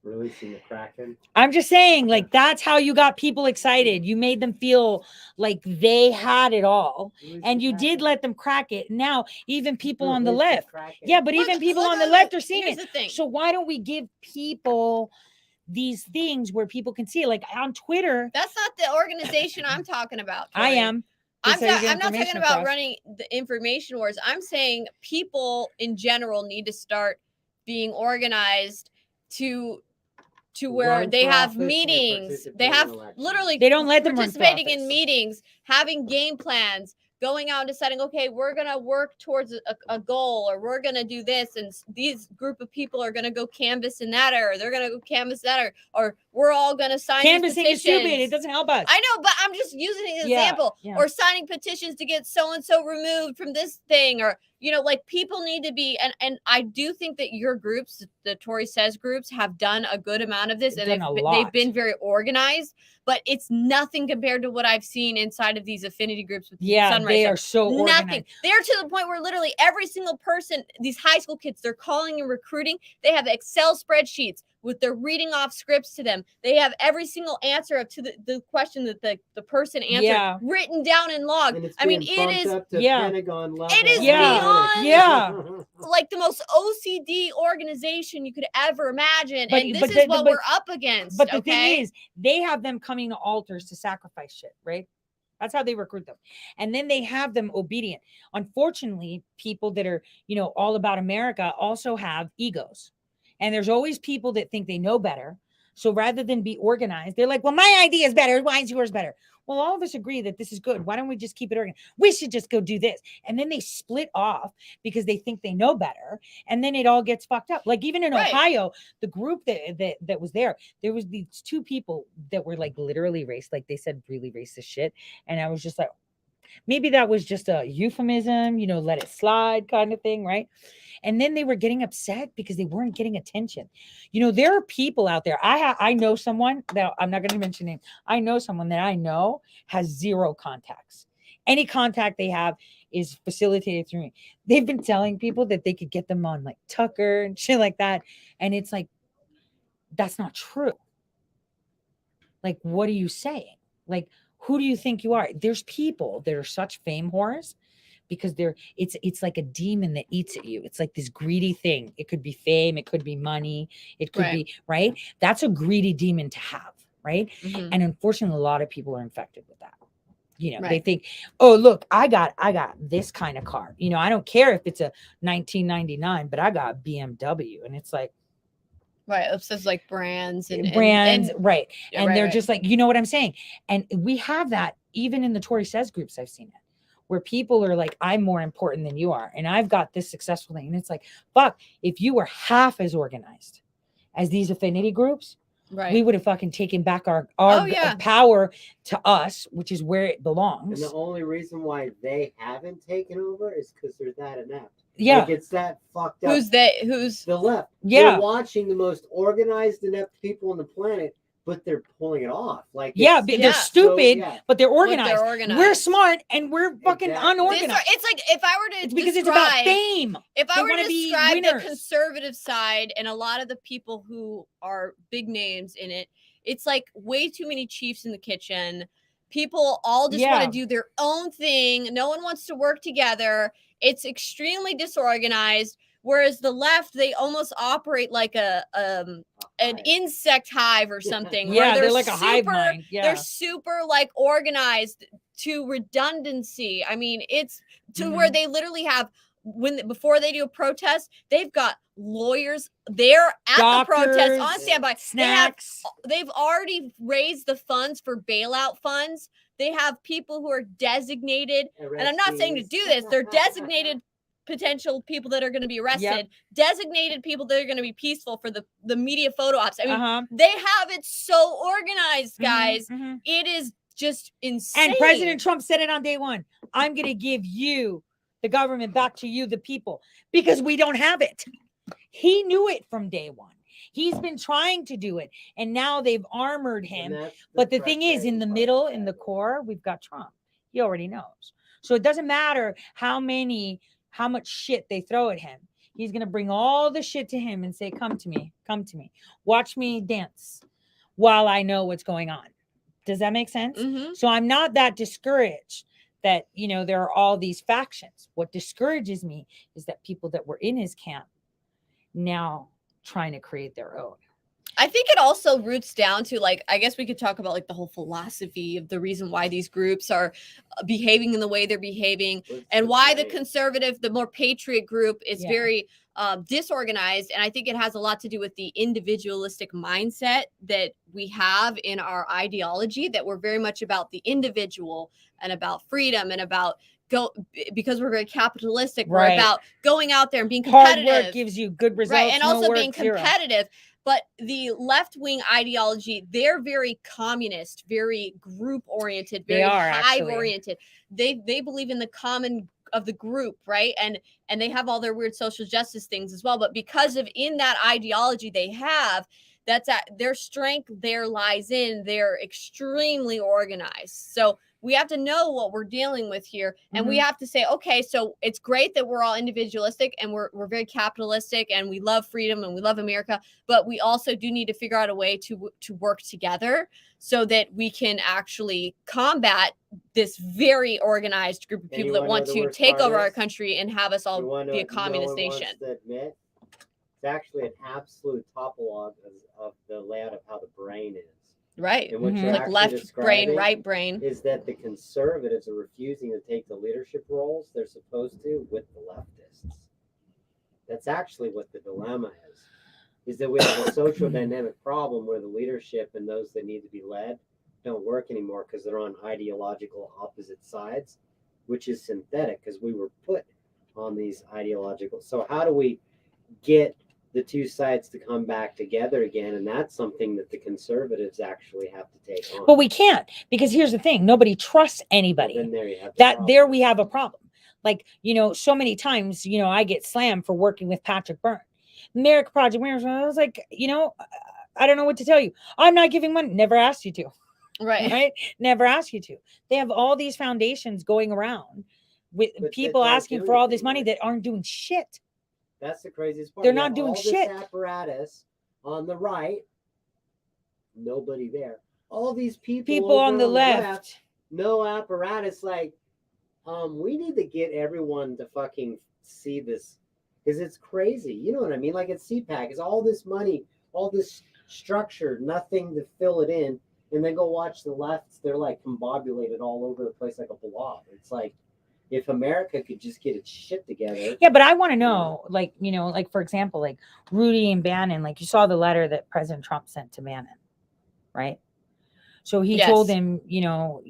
releasing the Kraken.
I'm just saying, like, that's how you got people excited. You made them feel like they had it all, and you did let them crack it. Now, even people on the left, yeah, but even people on the left are seeing
here's
it.
the thing.
So why don't we give people these things where people can see it? Like on Twitter,
That's not the organization I'm talking about.
I
Tori.
am. That's how you get
I'm not talking
information
about
across.
running the information wars. I'm saying people in general need to start being organized to where
Run
they
for
have
office and
meetings.
participate
They
in
have
elections.
literally
They don't let them run for
participating in
office.
meetings, having game plans, going out and deciding, okay, we're going to work towards a goal, or we're going to do this. And these group of people are going to go canvas in that area. They're going to go canvas that area, or we're all going to sign these
Canvassing is stupid.
petitions.
It doesn't help us.
I know, but I'm just using an
Yeah,
example.
yeah.
Or signing petitions to get so-and-so removed from this thing, or, you know, like people need to be, and I do think that your groups, the Tory Says groups, have done a good amount of this,
They've
and
done a
they've
lot.
been very organized, but it's nothing compared to what I've seen inside of these affinity groups with
Yeah,
Sunrise.
they
Stuff.
are so
nothing.
organized.
They're to the point where literally every single person, these high school kids, they're calling and recruiting. They have Excel spreadsheets with their reading off scripts to them. They have every single answer to the question that the person answered
Yeah.
written down in log.
And it's
I mean,
being
it
bumped
is
up to
Yeah.
Pentagon level.
it is
Yeah.
beyond
Yeah.
like the most OCD organization you could ever imagine.
But-
and this
but
is
the-
what
but-
we're up against.
But the
okay?
thing is, they have them coming to altars to sacrifice shit, right? That's how they recruit them. And then they have them obedient. Unfortunately, people that are, you know, all about America also have egos. And there's always people that think they know better. So rather than be organized, they're like, well, my idea is better. Why is yours better? Well, all of us agree that this is good. Why don't we just keep it organized? We should just go do this. And then they split off because they think they know better. And then it all gets fucked up. Like even in
Right.
Ohio, the group that was there was these two people that were like literally racist. Like they said really racist shit. And I was just like, maybe that was just a euphemism, you know, let it slide kind of thing, right? And then they were getting upset because they weren't getting attention. You know, there are people out there. I know someone that I'm not going to mention name. I know someone that I know has 0 contacts. Any contact they have is facilitated through me. They've been telling people that they could get them on like Tucker and shit like that. And it's like, that's not true. Like, what are you saying? Like, who do you think you are? There's people that are such fame whores because it's like a demon that eats at you. It's like this greedy thing. It could be fame, it could be money, it could
Right.
be, right? That's a greedy demon to have, right?
Mhm.
And unfortunately, a lot of people are infected with that. You know, they
Right.
think, oh, look, I got this kind of car. You know, I don't care if it's a 1999, but I got a BMW. And it's like,
Right. It says like brands and
brands,
and-
right?
Yeah,
And
right,
they're
right.
just like, you know what I'm saying? And we have that even in the Tory Says groups. I've seen it where people are like, I'm more important than you are, and I've got this successful thing. And it's like, fuck, if you were half as organized as these affinity groups,
Right.
we would have fucking taken back our
Oh, yeah.
power to us, which is where it
And
belongs.
the only reason why they haven't taken over is because they're that inept.
Yeah.
Like it's that fucked up.
Who's they? Who's
the left?
Yeah.
They're watching the most organized, inept people on the planet, but they're pulling it off. Like
Yeah,
it's-
but
Yeah.
they're stupid,
So, yeah.
but they're
But
organized.
they're
We're
organized.
smart and we're fucking
Exactly.
unorganized.
It's like if I were to
It's because it's about
describe-
fame.
If I
They
were to
wanna be
describe the
winners.
conservative side and a lot of the people who are big names in it, it's like way too many chiefs in the kitchen. People all just want
Yeah.
to do their own thing. No one wants to work together. It's extremely disorganized. Whereas the left, they almost operate like an insect hive or something. where
Yeah, they're like a hive mind. Yeah.
They're super like organized to redundancy. I mean, it's to
Mm-hmm.
where they literally have before they do a protest, they've got lawyers there at the protest on
Doctors,
standby.
snacks.
They've already raised the funds for bailout funds. They have people who are designated, and I'm not saying to do this, they're designated potential people that are going to be arrested, designated people that are going to be peaceful for the media photo ops. I mean,
Uh-huh.
they have it so organized,
Mhm,
guys.
mhm.
It is just insane.
And President Trump said it on day one. I'm going to give you the government back to you, the people, because we don't have it. He knew it from day one. He's been trying to do it, and now they've armored him. But the thing is, in the middle, in the core, we've got Trump. He already knows. So it doesn't matter how much shit they throw at him. He's going to bring all the shit to him and say, come to me, watch me dance while I know what's going on. Does that make sense?
Mhm.
So I'm not that discouraged that, you know, there are all these factions. What discourages me is that people that were in his camp now trying to create their own.
I think it also roots down to, like, I guess we could talk about like the whole philosophy of the reason why these groups are behaving in the way they're behaving, and why the conservative, the more patriot group is very disorganized. And I think it has a lot to do with the individualistic mindset that we have in our ideology, that we're very much about the individual and about freedom and about because we're very capitalistic.
Right.
We're about going out there and being
Hard
competitive.
work gives you good results.
Right, and
no
also
work,
being
zero.
competitive. But the left-wing ideology, they're very communist, very group-oriented, very hive-oriented. They believe in the common of the group, right? And they have all their weird social justice things as well. But because of in that ideology they have, that's at their strength there lies in they're extremely organized. So we have to know what we're dealing with here, and we have to say, okay, so it's great that we're all individualistic and we're very capitalistic and we love freedom and we love America, but we also do need to figure out a way to work together so that we can actually combat this very organized group of people that want to take over our country and have us all be a communist nation.
It's actually an absolute topologue of the layout of how the brain is.
Right.
And what you're
Like
actually
left brain,
describing
right brain.
is that the conservatives are refusing to take the leadership roles they're supposed to with the leftists. That's actually what the dilemma is that we have a social dynamic problem where the leadership and those that need to be led don't work anymore because they're on ideological opposite sides, which is synthetic because we were put on these ideological. So how do we get the two sides to come back together again? And that's something that the conservatives actually have to take on.
But we can't, because here's the thing, nobody trusts anybody.
Then there you have the
That
problem.
there we have a problem. Like, you know, so many times, you know, I get slammed for working with Patrick Byrne. America Project Winners. I was like, you know, I don't know what to tell you. I'm not giving money. Never asked you to.
Right.
Right. Never asked you to. They have all these foundations going around with
But
people
they're not
asking
doing
for all this
anything,
money
right?
that aren't doing shit.
That's the craziest part.
They're
You
not
have
doing
all
shit.
This apparatus on the right, nobody there. All these people over
on the left.
no apparatus. Like, we need to get everyone to fucking see this because it's crazy. You know what I mean? Like it's CPAC, it's all this money, all this structure, nothing to fill it in, and then go watch the lefts. They're like combobulated all over the place like a blob. It's like, if America could just get its shit together.
Yeah, but I want to know, like, you know, like, for example, like Rudy and Bannon, like you saw the letter that President Trump sent to Bannon, right? So he told him, you know,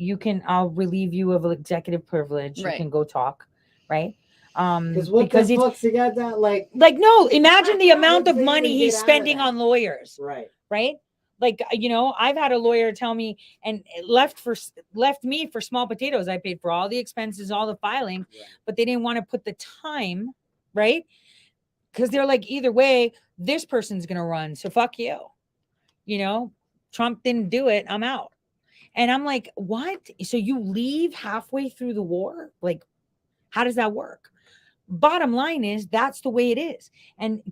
I'll relieve you of executive privilege.
Right.
You can go talk, right?
Because what
because
the
it's
fuck's he got that like
no, imagine the amount
What's
of
he
money
even
he's
get out of
spending
that?
on lawyers,
right.
Like, you know, I've had a lawyer tell me, and it left me for small potatoes. I paid for all the expenses, all the filing, but they didn't want to put the time, right? Because they're like, either way, this person's gonna run, so fuck you. You know, Trump didn't do it. I'm out. And I'm like, what? So you leave halfway through the war? Like, how does that work? Bottom line is that's the way it is. And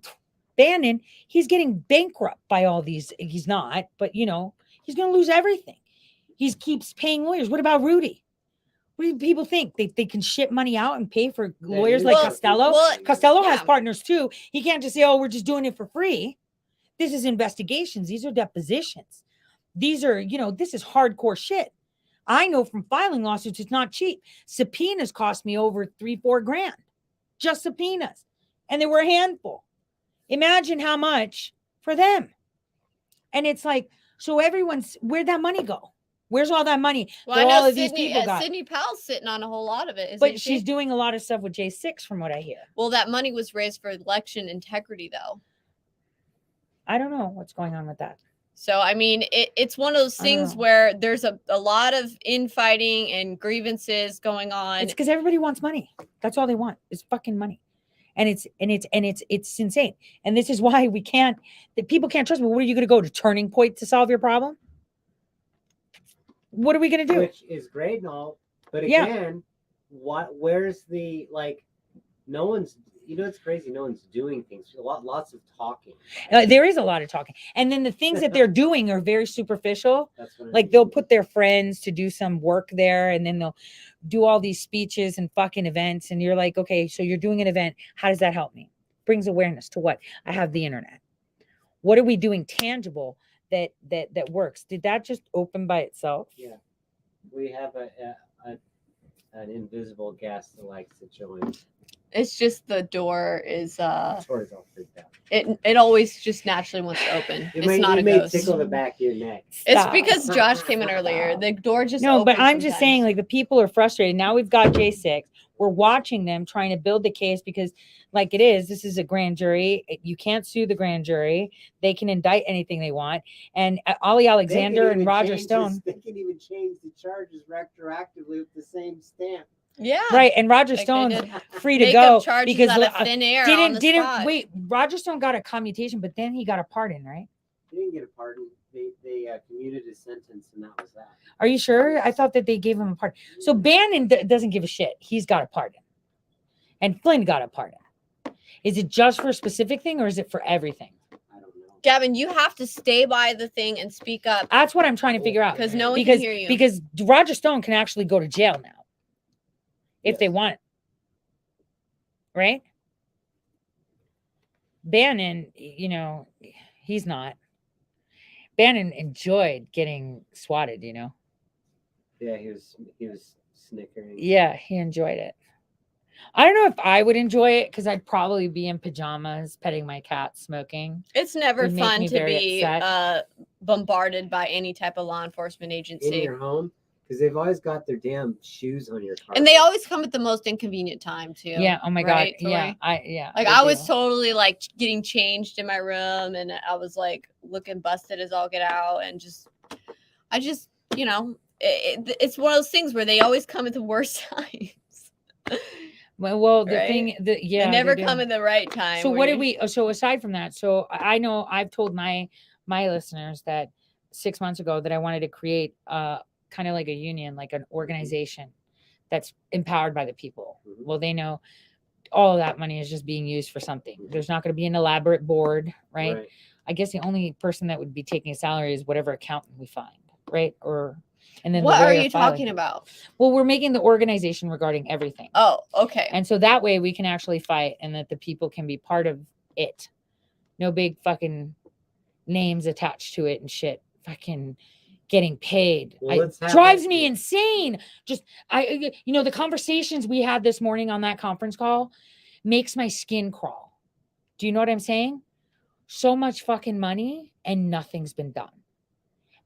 Bannon, he's getting bankrupt by all these. He's not, but you know, he's going to lose everything. He keeps paying lawyers. What about Rudy? What do people think? They can ship money out and pay for lawyers like Costello? Costello has partners too. He can't just say, oh, we're just doing it for free. This is investigations. These are depositions. These are, you know, this is hardcore shit. I know from filing lawsuits, it's not cheap. Subpoenas cost me over $3-4 grand. Just subpoenas. And they were a handful. Imagine how much for them. And it's like, so where'd that money go? Where's all that money?
Well,
that
I know
all of these people got?
Sidney Powell's sitting on a whole lot of it, isn't
But
she?
she's doing a lot of stuff with J6 from what I hear.
Well, that money was raised for election integrity, though.
I don't know what's going on with that.
So, I mean, it's one of those things where there's a lot of infighting and grievances going on.
It's because everybody wants money. That's all they want is fucking money. And it's insane. And this is why people can't trust me. What are you going to go to Turning Point to solve your problem? What are we going to do?
Which is great and all, but again, where's the, like, no one's, you know, it's crazy. No one's doing things. Lots of talking.
There is a lot of talking. And then the things that they're doing are very superficial.
That's what it
Like
is.
they'll put their friends to do some work there and then they'll do all these speeches and fucking events. And you're like, okay, so you're doing an event. How does that help me? Brings awareness to what? I have the internet. What are we doing tangible that works? Did that just open by itself?
Yeah. We have an invisible guest that likes to join.
It's just the door is
Tori's all freaked out.
it always just naturally wants to open. It's not a ghost.
Tickle the back of your neck.
It's
Stop.
because Josh came in earlier. The door just
No, but
opens
I'm just
sometimes.
saying, like, the people are frustrated. Now we've got J6. We're watching them trying to build the case because, like, this is a grand jury. You can't sue the grand jury. They can indict anything they want. And Ollie Alexander and Roger Stone.
They can even change the charges retroactively with the same stamp.
Yeah.
Right. And Roger
Like they
Stone's
did
free to
make
go
up charges
because
out of thin air on the spot.
wait, Roger Stone got a commutation, but then he got a pardon, right?
He didn't get a pardon. They commuted his sentence, and that was that.
Are you sure? I thought that they gave him a pardon. So Bannon doesn't give a shit. He's got a pardon. And Flynn got a pardon. Is it just for a specific thing or is it for everything?
I don't know.
Gavin, you have to stay by the thing and speak up
That's what I'm trying to figure out.
because no one
Because
can hear you.
because Roger Stone can actually go to jail now if they want. Right? Bannon, you know, he's not. Bannon enjoyed getting swatted, you know.
Yeah, he was snickering.
Yeah, he enjoyed it. I don't know if I would enjoy it because I'd probably be in pajamas, petting my cat, smoking.
It's never
Would make
fun
me
to
very
be
upset.
bombarded by any type of law enforcement
In
agency.
your home, because they've always got their damn shoes on your car.
And they always come at the most inconvenient time too.
Yeah. Oh my
right,
God. Yeah.
Tori? Like
they
I was
do.
totally like getting changed in my room and I was like looking busted as all get out and I just, you know, it's one of those things where they always come at the worst times.
Well, the
Right?
thing, yeah,
they never
do.
come at the right time.
So
where
what
you-
did we? So aside from that, so I know I've told my listeners that 6 months ago that I wanted to create kind of like a union, like an organization that's empowered by the people. Well, they know all of that money is just being used for something. There's not going to be an elaborate board, right? I guess the only person that would be taking a salary is whatever accountant we find, right? And then
What
the
are
lawyer
you
filing
talking
it.
about?
Well, we're making the organization regarding everything.
Oh, okay.
And so that way we can actually fight and that the people can be part of it. No big fucking names attached to it and shit. Fucking getting paid.
Well, let's have
Drives
it.
me insane. Just the conversations we had this morning on that conference call makes my skin crawl. Do you know what I'm saying? So much fucking money and nothing's been done.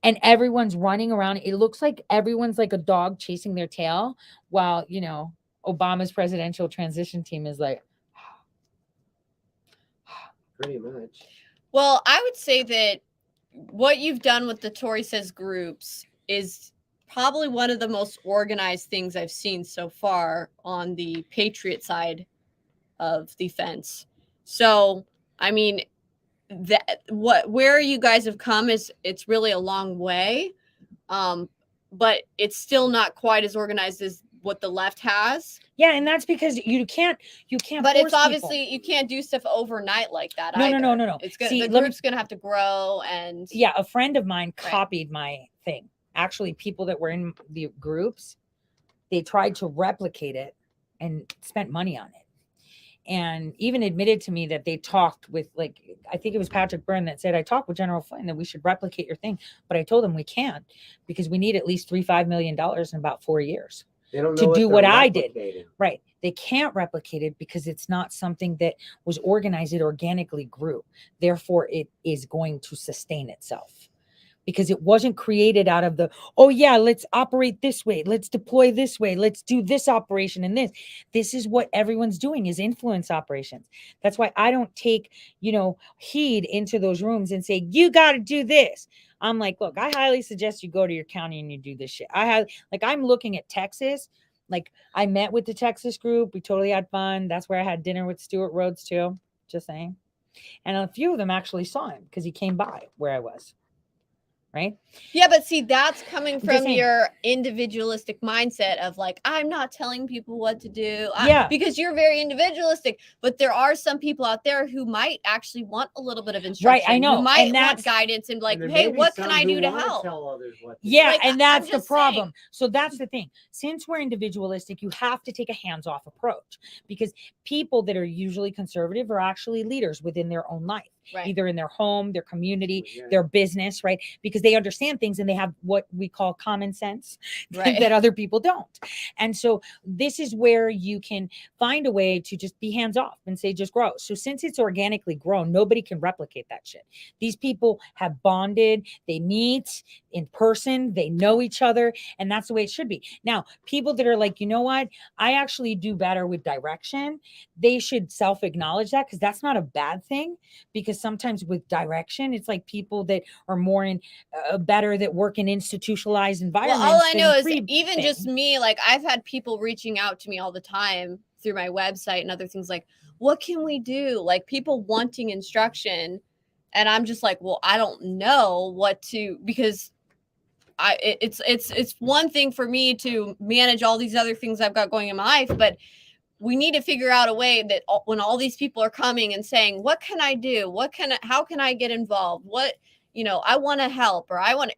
And everyone's running around. It looks like everyone's like a dog chasing their tail while, Obama's presidential transition team is like,
Pretty much.
Well, I would say that what you've done with the Tory Says groups is probably one of the most organized things I've seen so far on the Patriot side of the fence. So, I mean, where you guys have come it's really a long way, but it's still not quite as organized as what the left has.
Yeah, and that's because you can't.
But it's
force
obviously
people.
you can't do stuff overnight like that.
No,
either.
no.
It's gonna
See,
the
let me-
group's gonna have to grow and
Yeah, a friend of mine copied my thing. Actually, people that were in the groups, they tried to replicate it and spent money on it. And even admitted to me that they talked with, like, I think it was Patrick Byrne that said, I talked with General Flynn that we should replicate your thing. But I told him we can't because we need at least $3-5 million in about 4 years
They don't know
to do
they're
what I did.
replicating.
Right. They can't replicate it because it's not something that was organized. It organically grew. Therefore, it is going to sustain itself because it wasn't created out of the, oh yeah, let's operate this way. Let's deploy this way. Let's do this operation and this. This is what everyone's doing is influence operations. That's why I don't take, heed into those rooms and say, you got to do this. I'm like, look, I highly suggest you go to your county and you do this shit. I'm looking at Texas. Like I met with the Texas group. We totally had fun. That's where I had dinner with Stuart Rhodes too. Just saying. And a few of them actually saw him because he came by where I was. right?
Yeah, but see, that's coming
just
from
saying.
your individualistic mindset of like, I'm not telling people what to do.
Yeah.
Because you're very individualistic. But there are some people out there who might actually want a little bit of
Right,
instruction.
I know,
Who might
and
want
that's-
guidance and like,
And there
hey,
may be
what can
some
I
who
do to
wanna
help?
Tell others what to do.
Yeah,
Like,
and that's
I'm
the
just saying.
problem. So that's the thing. Since we're individualistic, you have to take a hands-off approach, because people that are usually conservative are actually leaders within their own life,
Right.
either in their home, their community,
Yeah.
their business, right? Because they understand things and they have what we call common sense
Right.
that other people don't. And so this is where you can find a way to just be hands-off and say, just grow. So since it's organically grown, nobody can replicate that shit. These people have bonded, they meet in person, they know each other, and that's the way it should be. Now, people that are like, you know what, I actually do better with direction, they should self-acknowledge that, because that's not a bad thing. Because sometimes with direction, it's like people that are more in better, that work in institutionalized environments.
Well, all I know
than
is
free
even
thing.
just me, like I've had people reaching out to me all the time through my website and other things like, what can we do? Like people wanting instruction. And I'm just like, well, I don't know what to, because it's one thing for me to manage all these other things I've got going in my life, but we need to figure out a way that when all these people are coming and saying, what can I do? How can I get involved? What, I want to help, or I want,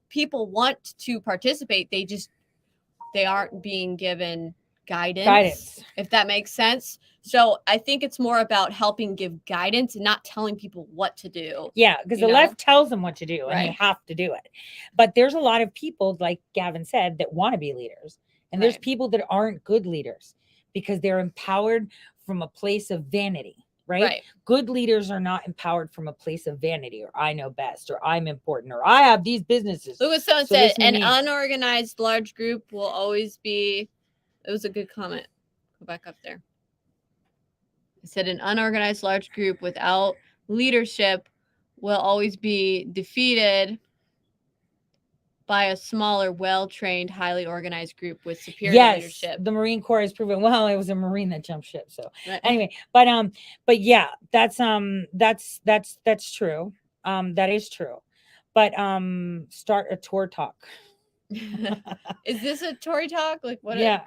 people want to participate. They aren't being given guidance, if that makes sense. So I think it's more about helping give guidance and not telling people what to do.
Yeah, because the left tells them what to do and they
Right.
have to do it. But there's a lot of people, like Gavin said, that want to be leaders. And there's
Right.
people that aren't good leaders because they're empowered from a place of vanity, right?
Right.
Good leaders are not empowered from a place of vanity, or I know best, or I'm important, or I have these businesses.
Look what someone
So
said,
this is
an
me.
unorganized large group will always be, it was a good comment. Go back up there. I said an unorganized large group without leadership will always be defeated by a smaller, well-trained, highly organized group with superior
Yes,
leadership.
the Marine Corps has proven, well, it was a Marine that jumped ship. So
Right.
anyway, but yeah, that's true. That is true. But start a tour talk.
Is this a Tory talk? Like what?
Yeah.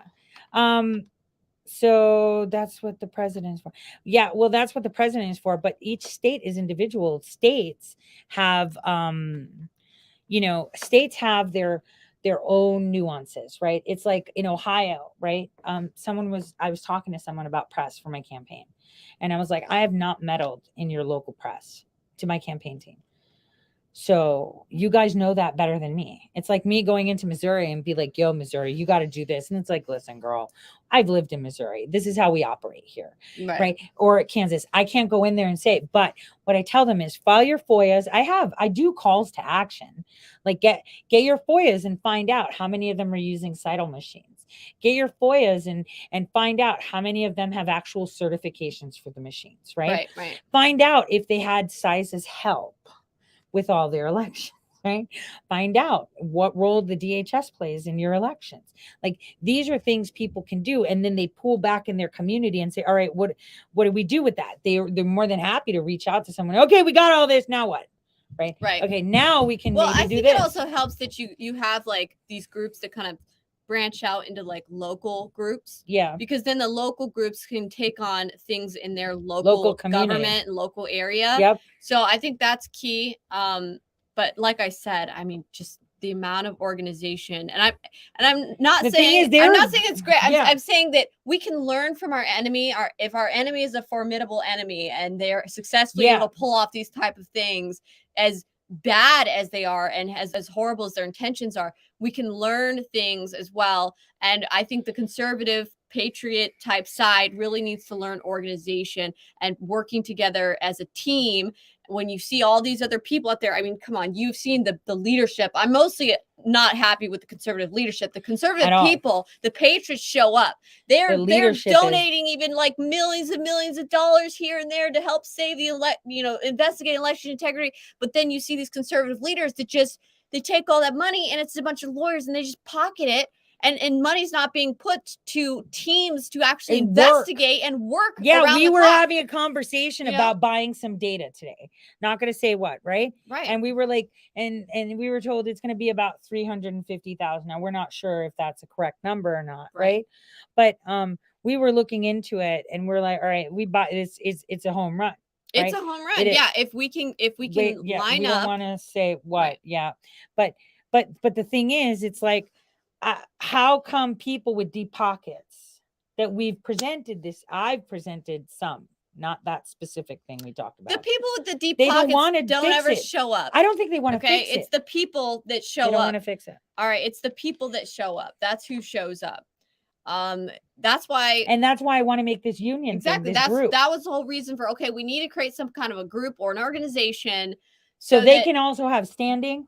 So that's what the president is for. Yeah, well, that's what the president is for. But each state is individual. States have states have their own nuances, right? It's like in Ohio, right? I was talking to someone about press for my campaign, and I was like, I have not meddled in your local press to my campaign team. So you guys know that better than me. It's like me going into Missouri and be like, yo, Missouri, you got to do this. And it's like, listen, girl, I've lived in Missouri. This is how we operate here. Right. Or at Kansas. I can't go in there and say it. But what I tell them is file your FOIAs. I do calls to action. Like get your FOIAs and find out how many of them are using Seidel machines. Get your FOIAs and find out how many of them have actual certifications for the machines, right?
Right.
Find out if they had CISA's help with all their elections, right? Find out what role the DHS plays in your elections. Like these are things people can do, and then they pull back in their community and say, all right, what do we do with that? They're more than happy to reach out to someone. Okay, we got all this, now what? Right.
Right.
Okay, now we can
Well,
maybe
I
do
think
this.
it also helps that you have like these groups that kind of branch out into like local groups.
Yeah.
Because then the local groups can take on things in their local
community.
government and local area.
Yep.
So I think that's key. But like I said, I mean, just the amount of organization, and I'm not
The thing
saying
is,
I'm not saying it's great.
Yeah.
I'm saying that we can learn from our enemy. If our enemy is a formidable enemy and they're successfully
Yeah.
able to pull off these type of things, as bad as they are and as horrible as their intentions are, we can learn things as well. And I think the conservative patriot type side really needs to learn organization and working together as a team. When you see all these other people out there, I mean, come on, you've seen the leadership. I'm mostly not happy with the conservative leadership. The conservative
At all.
people, the patriots show up. They're
leadership is-
donating even like millions and millions of dollars here and there to help save investigate election integrity. But then you see these conservative leaders that they take all that money and it's a bunch of lawyers and they just pocket it. And money's not being put to teams to actually
And work.
investigate and work.
Yeah,
around
we
the
were
clock.
having a conversation
You know?
about buying some data today. Not going to say what, right?
Right.
And we were like, and we were told it's going to be about 350,000. Now we're not sure if that's a correct number or not, right? But we were looking into it, and we're like, all right, we buy this. It's a home run.
It's
right?
a home run.
It is.
Yeah, if we can
Wait, yeah,
line
we
up.
don't want to say what, yeah, but the thing is, it's like, how come people with deep pockets that we've presented this? I've presented some, not that specific thing we talked about.
The people with the deep
They don't
pockets
wanna
don't
fix
ever
it.
show up.
I don't think they want to
Okay,
fix
it's
it.
the people that show
They don't
up.
want to fix it.
All right, it's the people that show up. That's who shows up. That's why.
And that's why I want to make this union
Exactly.
thing, this group,
That was the whole reason for, okay, we need to create some kind of a group or an organization
so they
that-
can also have standing,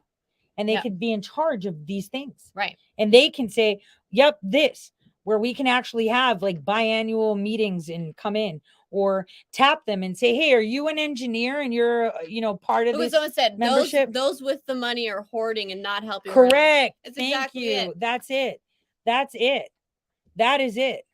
and they
Yeah.
could be in charge of these things.
Right.
And they can say, yep, this, where we can actually have like biannual meetings and come in, or tap them and say, hey, are you an engineer and you're, part of
Because
this
someone said
membership?
those with the money are hoarding and not helping. around.
Correct.
That's
Thank
exactly
you.
it.
That's it. That's it. That is it.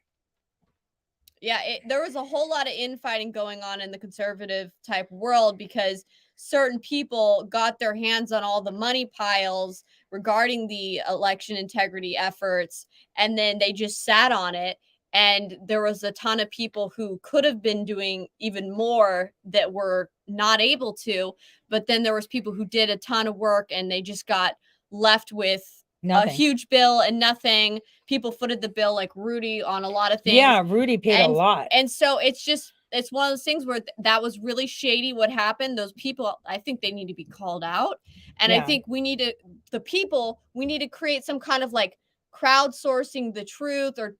Yeah, there was a whole lot of infighting going on in the conservative type world because certain people got their hands on all the money piles regarding the election integrity efforts, and then they just sat on it. And there was a ton of people who could have been doing even more that were not able to. But then there was people who did a ton of work and they just got left with
Nothing.
a huge bill and nothing. People footed the bill like Rudy on a lot of things.
Yeah, Rudy paid a lot.
And so it's one of those things where that was really shady what happened. Those people, I think they need to be called out. And I
Yeah.
think we need to create some kind of like crowdsourcing the truth or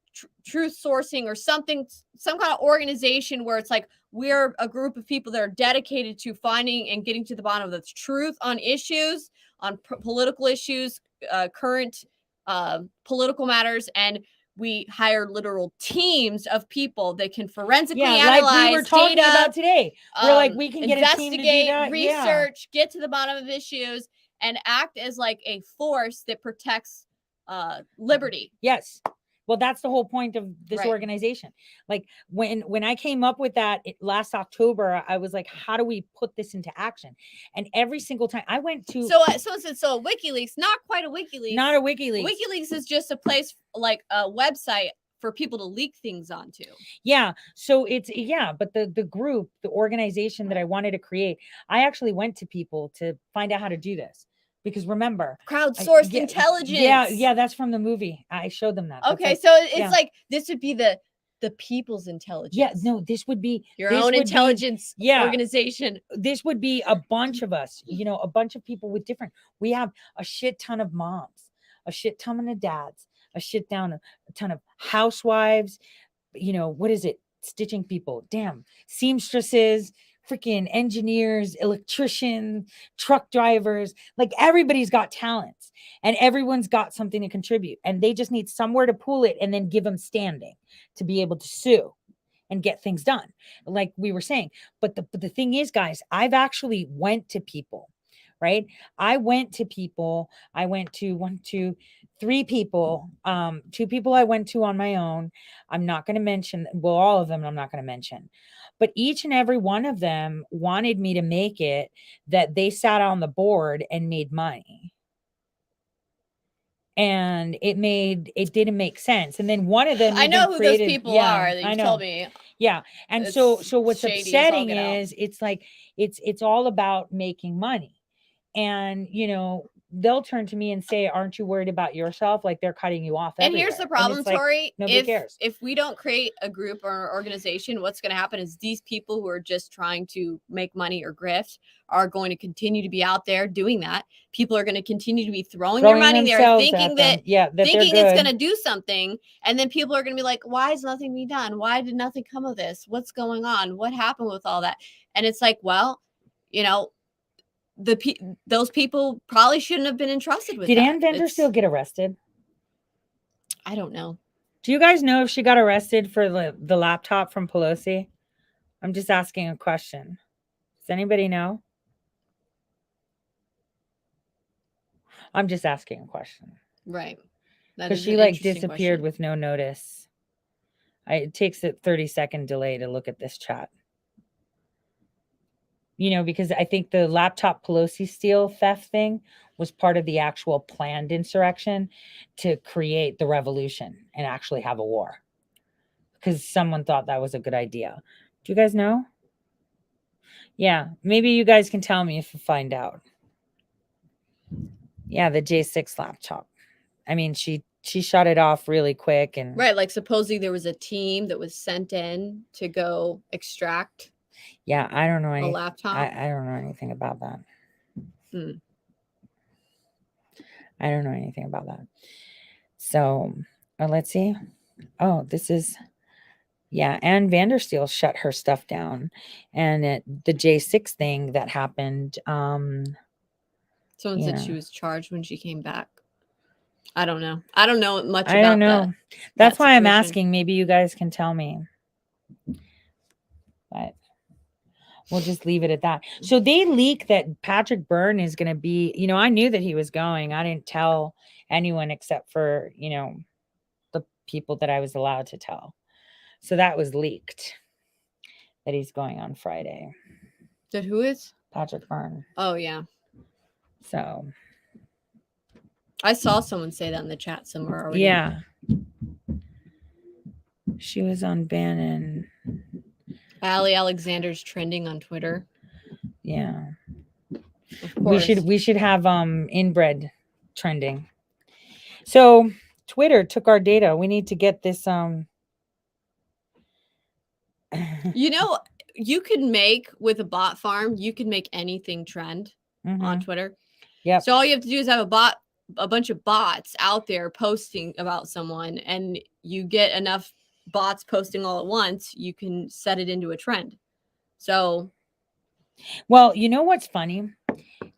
truth sourcing or something, some kind of organization where it's like, we're a group of people that are dedicated to finding and getting to the bottom of the truth on issues, on political issues, current political matters, and we hire literal teams of people that can forensically analyze
like we were talking
data,
about today. We're like, we can get a team to do
investigate,
that. Yeah.
research, get to the bottom of issues, and act as like a force that protects liberty.
Yes. Well, that's the whole point of this
Right.
organization. Like when I came up with that last October, I was like, how do we put this into action? And every single time I went to
So WikiLeaks, not quite a WikiLeaks.
Not a WikiLeaks.
WikiLeaks is just a place like a website for people to leak things onto.
Yeah. So but the group, the organization that I wanted to create, I actually went to people to find out how to do this. Because remember,
Crowdsourced intelligence.
Yeah, that's from the movie. I showed them that. That's
Okay,
like-
so it's
yeah.
like this would be the people's intelligence.
Yeah, no, this would be
Your
this
own
would be-
intelligence
yeah,
organization.
This would be a bunch of us, a bunch of people with different. We have a shit ton of moms, a shit ton of dads, a ton of housewives. What is it? Stitching people, damn, seamstresses, freaking engineers, electricians, truck drivers. Like everybody's got talents and everyone's got something to contribute, and they just need somewhere to pool it and then give them standing to be able to sue and get things done, like we were saying. But the thing is, guys, I've actually went to people, right? I went to 3 people, 2 people I went to on my own. I'm not going to mention, well, all of them I'm not going to mention, but each and every one of them wanted me to make it that they sat on the board and made money. And it didn't make sense. And then one of them,
I know
even
who
created-
those people
yeah,
are that
I
you
know.
told me.
Yeah. And
It's
so what's
shady as all
upsetting
get out.
is it's like, it's all about making money. And, they'll turn to me and say, aren't you worried about yourself? Like they're cutting you off.
And here's the
everywhere.
problem,
it's like,
Tori.
Nobody cares.
If we don't create a group or an organization, what's going to happen is these people who are just trying to make money or grift are going to continue to be out there doing that. People are going to continue to be throwing their money there,
themselves
thinking
at them.
that,
Yeah, that they're
thinking it's
good.
going to do something. And then people are going to be like, why is nothing being done? Why did nothing come of this? What's going on? What happened with all that? And it's like, well, those people probably shouldn't have been entrusted with
Did
that.
Ann Venter
It's-
still get arrested?
I don't know.
Do you guys know if she got arrested for the laptop from Pelosi? I'm just asking a question. Does anybody know? I'm just asking a question.
Right. That
Because
is
she
an
like
interesting
disappeared
question.
with no notice. It takes a 30-second delay to look at this chat. You know, because I think the laptop Pelosi steal theft thing was part of the actual planned insurrection to create the revolution and actually have a war. Because someone thought that was a good idea. Do you guys know? Yeah, maybe you guys can tell me if you find out. Yeah, the J6 laptop. I mean, she shut it off really quick and
Right, like supposedly there was a team that was sent in to go extract
yeah, I don't know
a
any
laptop.
I don't know anything about that.
Hmm.
I don't know anything about that. So, let's see. Oh, this is yeah, Ann Vandersteel shut her stuff down, and the J6 thing that happened.
Someone
you
said
know,
she was charged when she came back. I don't know. I don't know much
I
about
don't know.
that.
That's
that
why I'm
situation.
asking. Maybe you guys can tell me. But we'll just leave it at that. So they leak that Patrick Byrne is going to be, you know, I knew that he was going. I didn't tell anyone except for, you know, the people that I was allowed to tell. So that was leaked that he's going on Friday.
That who is?
Patrick Byrne.
Oh yeah.
So
I saw someone say that in the chat somewhere already.
yeah. She was on Bannon.
Allie Alexander's trending on Twitter.
Yeah.
Of course.
We should have inbred trending. So Twitter took our data. We need to get this
You know, you can make with a bot farm, you can make anything trend on Twitter.
Yep.
So all you have to do is have a bunch of bots out there posting about someone, and you get enough bots posting all at once, you can set it into a trend. So
well, you know what's funny?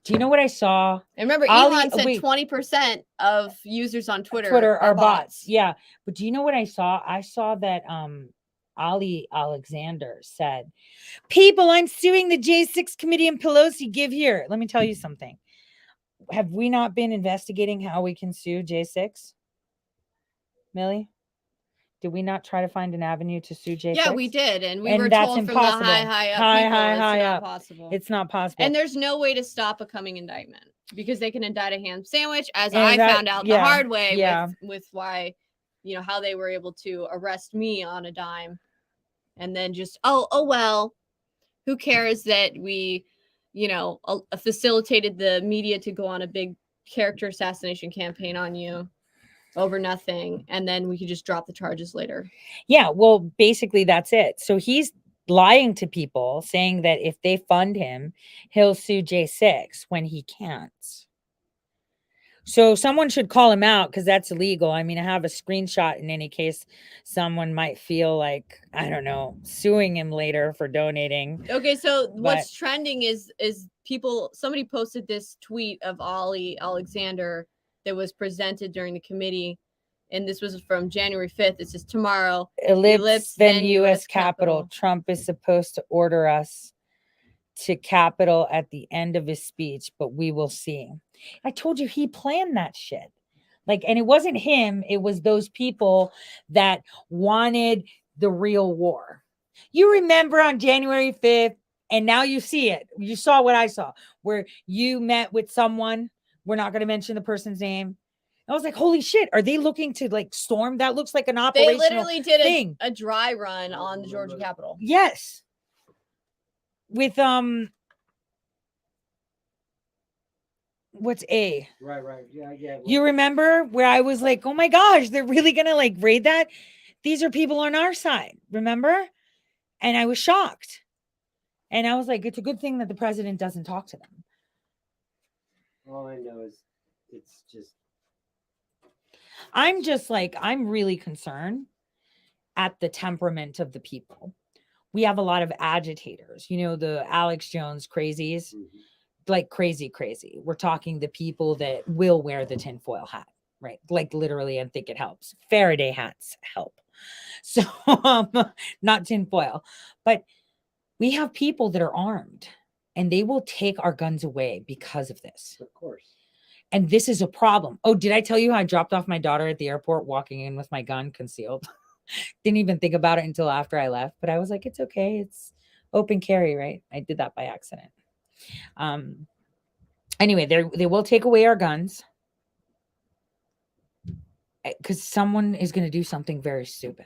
Do you know what I saw?
and remember,
Ali-
Elon said
wait.
20% of users on Twitter
Are bots. Yeah. But do you know what I saw? I saw that Ali Alexander said, "People, I'm suing the J6 committee and Pelosi. Give here." Let me tell you something. Have we not been investigating how we can sue J6? Millie? Did we not try to find an avenue to sue J6?
Yeah, we did, and we
And
were
that's
told from
impossible.
the high up
High,
people,
high,
it's
high
not
up.
possible.
It's not possible.
And there's no way to stop a coming indictment because they can indict a ham sandwich, as
And
I
that-
found out
yeah,
the hard way
yeah.
with why, you know, how they were able to arrest me on a dime, and then just oh well, who cares that we, you know, facilitated the media to go on a big character assassination campaign on you over nothing, and then we could just drop the charges later.
Yeah, well, basically that's it. So he's lying to people saying that if they fund him, he'll sue J6 when he can't. So someone should call him out because that's illegal. I mean, I have a screenshot in any case someone might feel like, I don't know, suing him later for donating.
Okay, so what's
But-
trending is people, somebody posted this tweet of Ollie Alexander that was presented during the committee, and this was from January 5th. It says tomorrow,
Ellipse, then U.S. Capitol. Trump is supposed to order us to Capitol at the end of his speech, but we will see. I told you he planned that shit. Like, and it wasn't him, it was those people that wanted the real war. You remember on January 5th, and now you see it. You saw what I saw, where you met with someone. We're not going to mention the person's name. I was like, holy shit, are they looking to like storm? That looks like an
They
operational
literally did
thing.
a dry run on the Georgia Capitol.
Yes. With what's A?
Right. Yeah.
You remember where I was like, oh my gosh, they're really gonna like raid that? These are people on our side, remember? And I was shocked. And I was like, it's a good thing that the president doesn't talk to them.
All I know is it's just
I'm just like, I'm really concerned at the temperament of the people. We have a lot of agitators, you know, the Alex Jones crazies, like crazy. We're talking the people that will wear the tinfoil hat, right? Like literally, and think it helps. Faraday hats help. So not tinfoil, but we have people that are armed and they will take our guns away because of this.
of course.
And this is a problem. Oh, did I tell you how I dropped off my daughter at the airport walking in with my gun concealed? Didn't even think about it until after I left, but I was like, it's okay. It's open carry, right? I did that by accident. Anyway, they will take away our guns because someone is going to do something very stupid.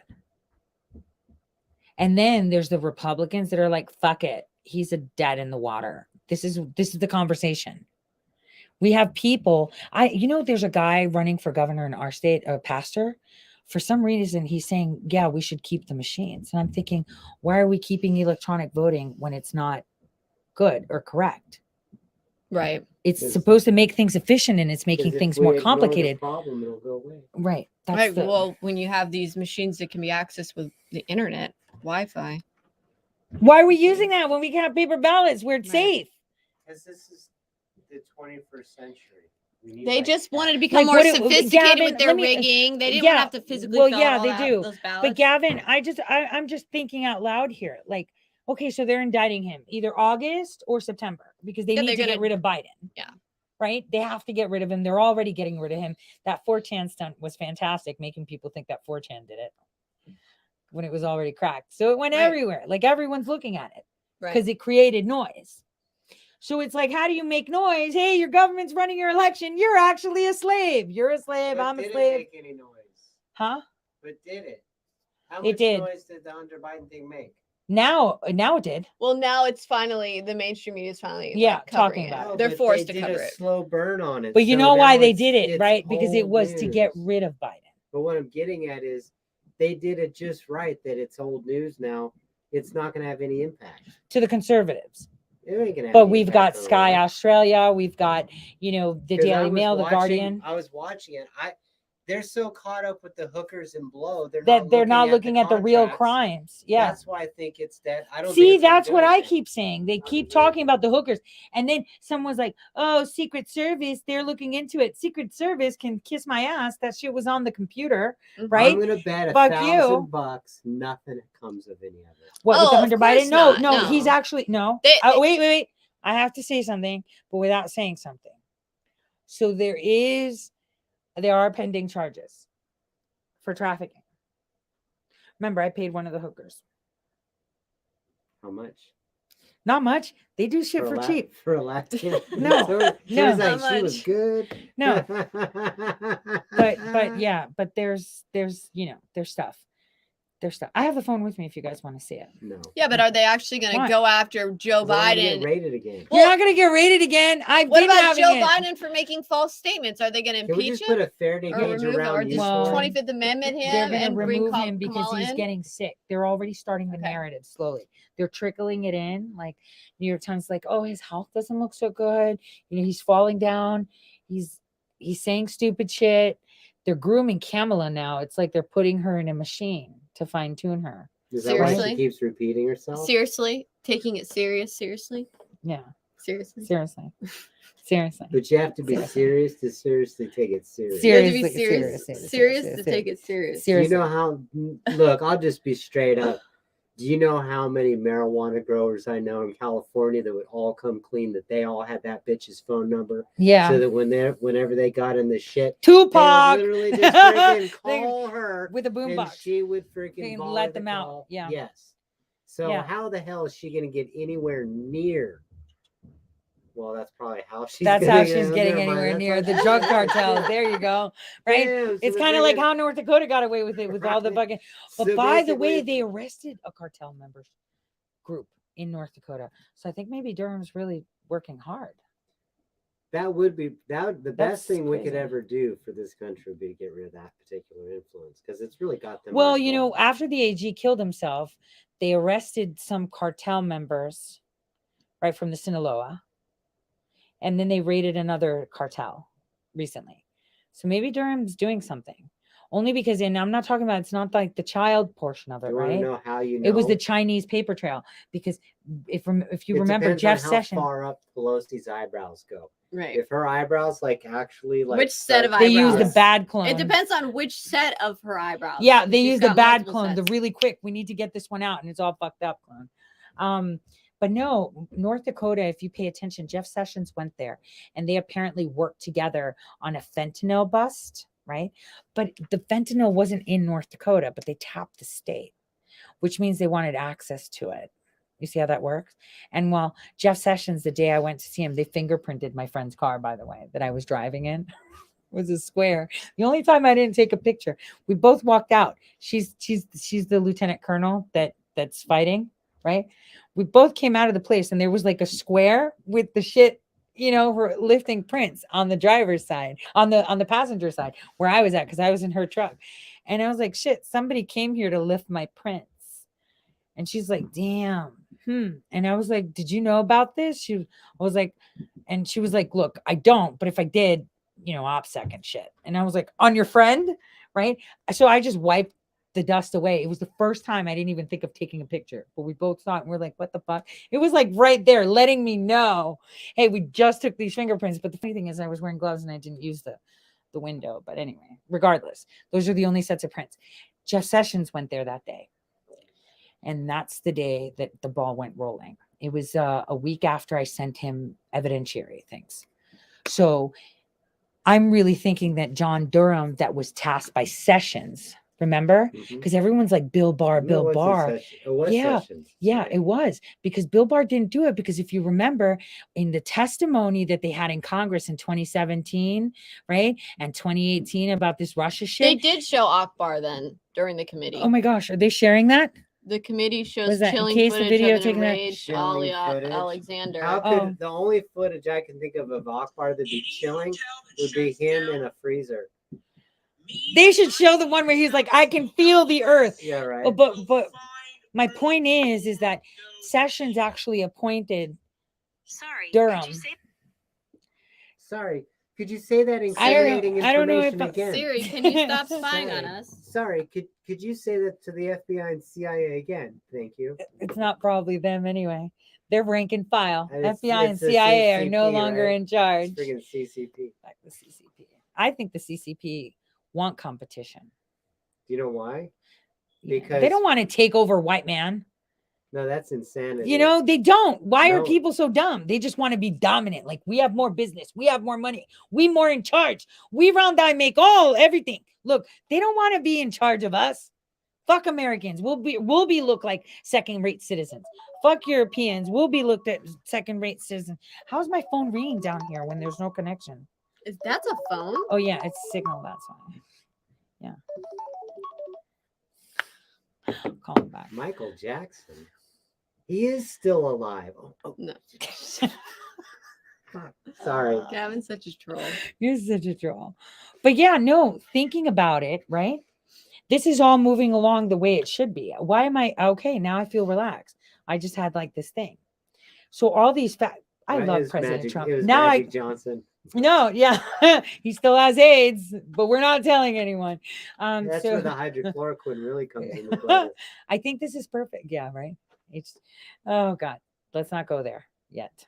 And then there's the Republicans that are like, fuck it. He's a dead in the water. This is the conversation. We have people, there's a guy running for governor in our state, a pastor. For some reason, he's saying, yeah, we should keep the machines. And I'm thinking, why are we keeping electronic voting when it's not good or correct?
Right.
It's supposed to make things efficient and it's making things more complicated.
Problem, it'll go away.
Right.
Right. Well, when you have these machines that can be accessed with the internet, Wi-Fi.
Why are we using that when we can have paper ballots where it's safe?
Because this is the 21st century.
They just wanted to become more sophisticated
Gavin,
with their
let me-
rigging. They didn't want to have to physically
Well,
fill
yeah,
out
they
all that-
do.
those ballots.
But Gavin, I'm just thinking out loud here. Like, okay, so they're indicting him either August or September because they
Yeah,
need
they're
to get
gonna-
rid of Biden.
Yeah.
Right? They have to get rid of him. They're already getting rid of him. That 4chan stunt was fantastic, making people think that 4chan did it when it was already cracked. So it went everywhere. Like everyone's looking at it because it created noise. So it's like, how do you make noise? Hey, your government's running your election. You're actually a slave. You're a slave.
But
I'm a
did
slave.
it make any noise?
Huh?
But did it? How
It
much
did.
noise did the Hunter Biden thing make?
Now it did.
Well, now it's finally the mainstream media is finally
talking
covering
about
it.
it.
They're
But
forced
they
to
did
cover
a
it.
slow burn on it.
But you
so
know
now
why they
it's-
did it,
it's
right? Because it
old
was to get
news.
rid of Biden.
But what I'm getting at is they did it just right that it's old news now. It's not going to have any impact.
To the conservatives.
It ain't going to have
But
any
we've
impact
got
on
Sky
them.
Australia, we've got, the
'Cause I
Daily
was
Mail, the
watching-
Guardian,
I was watching it. They're so caught up with the hookers and blow.
that they're not looking at the real
contracts.
crimes. Yeah.
That's why I think it's that. I don't
See,
think it's gonna
that's
do
what I
anything.
keep saying. They keep talking about the hookers. And then someone's like, oh, Secret Service, they're looking into it. Secret Service can kiss my ass. That shit was on the computer, right?
I'm gonna bet
Fuck
$1,000 nothing comes of any of it.
What, with the
Oh,
Hunter
of course
Biden? No,
not,
no,
no.
he's actually, no.
They-
Wait. I have to say something, but without saying something. So there are pending charges for trafficking. Remember, I paid one of the hookers.
How much?
Not much. They do shit for cheap.
For a Latin.
No,
She
no.
was like,
How
she was
much?
good.
No. But yeah, but there's stuff. There's stuff. I have the phone with me if you guys want to see it.
No.
Yeah, but are they actually going to
What?
go after Joe
They're gonna get
Biden?
rated again.
You're not gonna get rated again. I've
What
been
about
having
Joe
it.
Biden for making false statements? Are they going to
Can we
impeach
just
him?
put a fair to
Or
gauge
remove him? Or
around
just
you?
Well,
25th Amendment
They're
him
gonna
and bring
remove him because
Kamala
he's
in?
getting sick. They're already starting the
Okay.
narrative slowly. They're trickling it in. Like New York Times, like, oh, his health doesn't look so good. He's falling down. He's saying stupid shit. They're grooming Kamala now. It's like they're putting her in a machine to fine tune her.
Is that why
Seriously?
she keeps repeating herself?
Seriously? Taking it seriously?
Yeah,
Seriously?
seriously.
But you have to be
Seriously.
serious to seriously take it serious.
You have to be
Seriously,
serious,
seriously,
serious
seriously,
to take it serious.
Do you
Seriously.
know how? Look, I'll just be straight up. Do you know how many marijuana growers I know in California that would all come clean that they all had that bitch's phone number?
Yeah.
So that whenever they got in the shit,
Tupac.
they would literally just freaking
They-
call her
with a
and
boombox.
she would
They
freaking
can
volley
let
the
them out.
call.
Yeah.
Yes. So
Yeah.
how the hell is she going to get anywhere near? Well, that's probably how she's.
That's
gonna
how
get-
she's getting
never mind,
anywhere
that's
near
what-
the drug cartels. There you go. Right?
Damn, so
It's
they're
kind of like
bringing-
how North Dakota got away with it with all the fucking. But
So
by the way,
basically-
they arrested a cartel members group in North Dakota. So I think maybe Durham's really working hard.
That would be the
That's
best thing we could
crazy.
ever do for this country would be to get rid of that particular influence because it's really got them.
Well,
marginalized.
after the AG killed himself, they arrested some cartel members, right, from the Sinaloa. And then they raided another cartel recently. So maybe Durham's doing something. Only because, and I'm not talking about, it's not like the child portion of it,
You want to
right?
know how you know?
It was the Chinese paper trail. Because if you
It
remember
depends
Jeff
on how
Sessions,
far up Pelosi's eyebrows go.
Right.
If her eyebrows actually
Which set of
they use the
eyebrows?
bad clone.
It depends on which set of her eyebrows.
Yeah, they
She's
use the
got
bad
multiple
clone, the
sets.
really quick. We need to get this one out, and it's all fucked up clone. But no, North Dakota, if you pay attention, Jeff Sessions went there and they apparently worked together on a fentanyl bust, right? But the fentanyl wasn't in North Dakota, but they tapped the state, which means they wanted access to it. You see how that works? And while Jeff Sessions, the day I went to see him, they fingerprinted my friend's car, by the way, that I was driving in. Was a square. The only time I didn't take a picture, we both walked out. She's the lieutenant colonel that's fighting, right? We both came out of the place and there was like a square with the shit, for lifting prints on the driver's side, on the passenger side where I was at, because I was in her truck. And I was like, shit, somebody came here to lift my prints. And she's like, damn. And I was like, did you know about this? She was like, look, I don't, but if I did, OPSEC and shit. And I was like, on your friend, right? So I just wiped the dust away. It was the first time I didn't even think of taking a picture, but we both saw it and we're like, what the fuck? It was like right there letting me know, hey, we just took these fingerprints. But the funny thing is I was wearing gloves and I didn't use the window. But anyway, regardless, those are the only sets of prints. Jeff Sessions went there that day. And that's the day that the ball went rolling. It was a week after I sent him evidentiary things. So I'm really thinking that John Durham, that was tasked by Sessions, remember? Because everyone's like, Bill Barr, Bill Barr. Yeah, it was. Because Bill Barr didn't do it. Because if you remember, in the testimony that they had in Congress in 2017, right? And 2018 about this Russia shit.
They did show Akbar then during the committee.
Oh my gosh, are they sharing that?
The committee shows
Was that in
chilling
case the
footage
video
of an
taking that-
enraged
Chilling footage.
Alexander.
How could the only footage I can think of Akbar that'd be chilling would be him in a freezer.
They should show the one where he's like, I can feel the earth.
Yeah, right.
Oh, but my point is that Sessions actually appointed Durham.
Sorry, could you say that
I don't know-
incriminating
I don't know if
information again?
Siri, can you stop spying on us?
Sorry, could you say that to the FBI and CIA again? Thank you.
It's not probably them anyway. They're rank and file.
It's-
FBI and
it's the
CIA are no
CCP,
longer
right?
in charge.
It's friggin' CCP.
Like the CCP. I think the CCP want competition.
Do you know why?
Yeah.
Because
They don't want to take over white man.
No, that's insanity.
They don't. Why are
No.
people so dumb? They just want to be dominant. Like, we have more business. We have more money. We more in charge. We round eye make everything. Look, they don't want to be in charge of us. Fuck Americans. We'll be look like second-rate citizens. Fuck Europeans. We'll be looked at second-rate citizens. How's my phone ringing down here when there's no connection?
That's a phone?
Oh yeah, it's Signal. That's why. Yeah. Call him back.
Michael Jackson. He is still alive. Oh,
No.
fuck. Sorry.
Gavin's such a troll.
You're such a troll. But yeah, no, thinking about it, right? This is all moving along the way it should be. Why am I okay? Now I feel relaxed. I just had like this thing. So all these facts. I
It
love
was
President
Magic-
Trump.
It was
Now
Magic Johnson.
no, yeah, he still has AIDS, but we're not telling anyone.
That's
so
where the hydrochloroquine really comes into play.
I think this is perfect. Yeah, right. Oh God, let's not go there yet.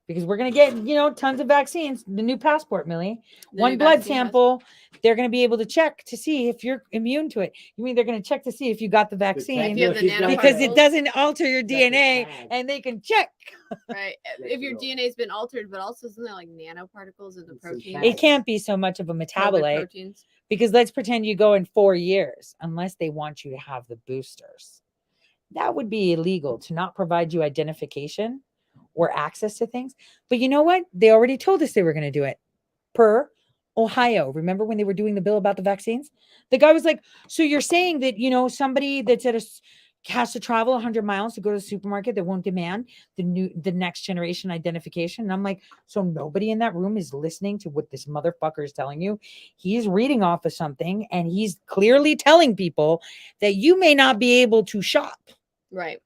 Because we're going to get, tons of vaccines, the new passport, Millie.
The
One
new
blood
vaccine
sample, they're going to be able to check to see if you're immune to it. You mean they're going to check to see if you got the vaccine?
If you have the
Because it
nanoparticles.
doesn't alter your DNA and they can check.
Right. If your DNA's been altered, but also isn't there like nanoparticles in the protein?
It can't be so much of a
COVID
metabolite.
proteins.
Because let's pretend you go in 4 years, unless they want you to have the boosters. That would be illegal to not provide you identification or access to things. But you know what? They already told us they were going to do it per Ohio. Remember when they were doing the bill about the vaccines? The guy was like, so you're saying that, somebody that's has to travel 100 miles to go to the supermarket that won't demand the next generation identification. And I'm like, so nobody in that room is listening to what this motherfucker is telling you. He's reading off of something and he's clearly telling people that you may not be able to shop
Right.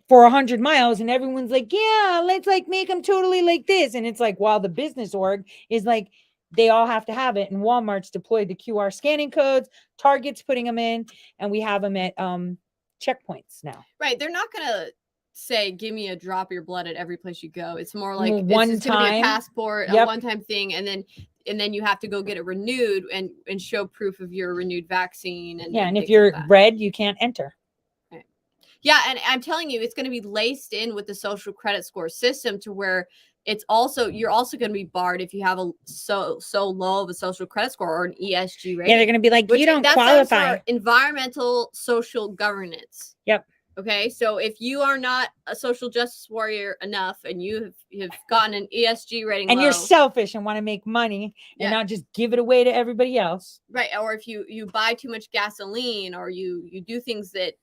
for 100 miles. And everyone's like, yeah, let's like make them totally like this. And it's like, while the business org is like, they all have to have it. And Walmart's deployed the QR scanning codes, Target's putting them in, and we have them at checkpoints now.
Right. They're not going to say, give me a drop of your blood at every place you go. It's more like
Well,
it's
one
just going to be
time.
a passport,
Yep.
a one-time thing. And then you have to go get it renewed and show proof of your renewed vaccine. And
Yeah. And if
things
you're
like that.
red, you can't enter.
Yeah, and I'm telling you, it's going to be laced in with the social credit score system to where it's also you're also going to be barred if you have a so low of a social credit score or an ESG rating.
Yeah, they're going to be like,
which
you don't
that stands
qualify.
for environmental social governance.
Yep.
Okay, so if you are not a social justice warrior enough and you have gotten an ESG rating
And
low,
you're selfish and want to make money and not just give it away to everybody else.
right, or if you buy too much gasoline or you do things that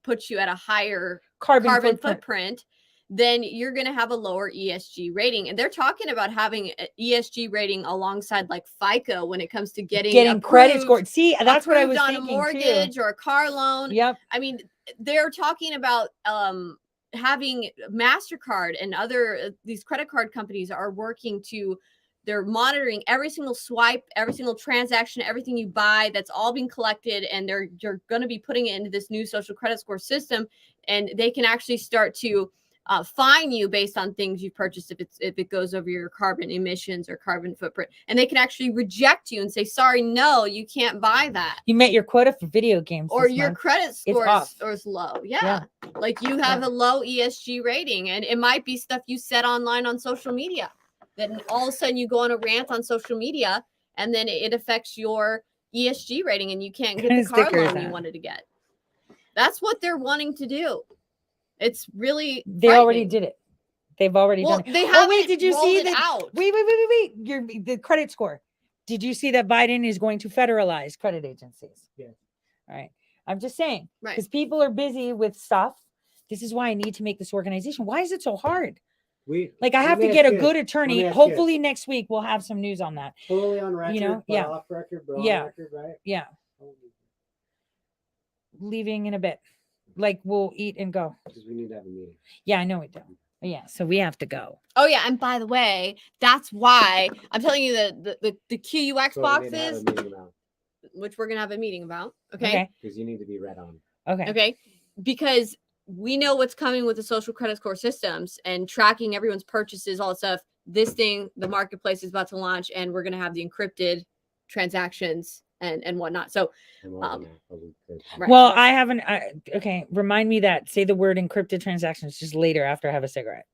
puts you at a higher
Carbon
footprint, then you're going to have a lower ESG rating. And they're talking about having an ESG rating alongside like FICO when it comes to getting
credit
approved-
scored. See, that's what I was
approved on
thinking
a mortgage
too.
or a car loan.
Yep.
I mean, they're talking about having MasterCard and other these credit card companies are working to they're monitoring every single swipe, every single transaction, everything you buy. That's all being collected, and you're going to be putting it into this new social credit score system, and they can actually start to fine you based on things you purchased if it goes over your carbon emissions or carbon footprint, and they can actually reject you and say, sorry, no, you can't buy that.
You met your quota for video games.
Or
this
your
month.
credit
It's
score
off.
is low. Yeah. Like you have a low ESG rating, and it might be stuff you said online on social media. Then all of a sudden you go on a rant on social media, and then it affects your ESG rating, and you can't get the car
sticker is
loan you
that?
wanted to get. That's what they're wanting to do. It's really
They already
frightening.
did it. They've already
Well,
done it.
they
Oh,
haven't
wait, did you
rolled
see
it
that?
out.
Wait. The credit score. Did you see that Biden is going to federalize credit agencies?
Yes.
All right. I'm just saying,
Right.
because people are busy with stuff. This is why I need to make this organization. Why is it so hard? Like I
let
have
me
to get a
ask you
good
this. Let me
attorney.
ask you
Hopefully next week we'll have some news on that.
Fully on record,
know,
but
yeah.
off record, but
Yeah.
on record, right?
Yeah. Leaving in a bit. Like we'll eat and go.
Because we need to have a meeting.
Yeah, I know we do. Yeah, so we have to go.
Oh yeah, and by the way, that's why I'm telling you the QUX
So we need to have
boxes,
a meeting about.
which we're gonna have a meeting about. Okay.
Because you need to be read on.
Okay.
Okay. Because we know what's coming with the social credit score systems and tracking everyone's purchases, all that stuff. This thing, the marketplace is about to launch, and we're gonna have the encrypted transactions and whatnot. So right.
Well, I haven't. Okay, remind me that. Say the word encrypted transactions just later after I have a cigarette.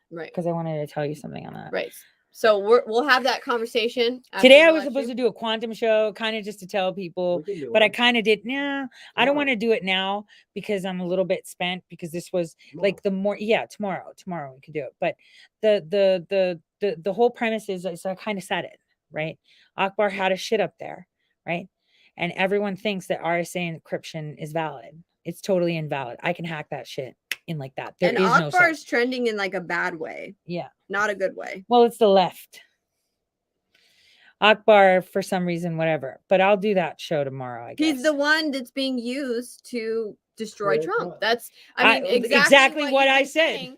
Right.
Because I wanted to tell you something on that.
Right. So we'll have that conversation.
Today I was supposed to do a quantum show, kind of just to tell people, but I kind of did. Nah, I don't want to do it now because I'm a little bit spent. Because this was like tomorrow we could do it. But the whole premise is I kind of said it right. Akbar had a shit up there, right? And everyone thinks that RSA encryption is valid. It's totally invalid. I can hack that shit in like that. There
and
is no
Akbar
such.
is trending in like a bad way.
Yeah.
Not a good way.
Well, it's the left. Akbar, for some reason, whatever. But I'll do that show tomorrow, I guess.
He's the one that's being used to destroy
Destroy
Trump. That's, I mean,
exactly what
you've
I
been
said.
saying.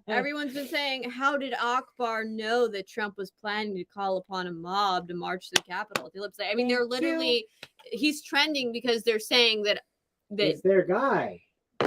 Everyone's been saying, how did Akbar know that Trump was planning to call upon a mob to march to the Capitol? I mean, they're literally, he's trending because they're saying that
He's their guy.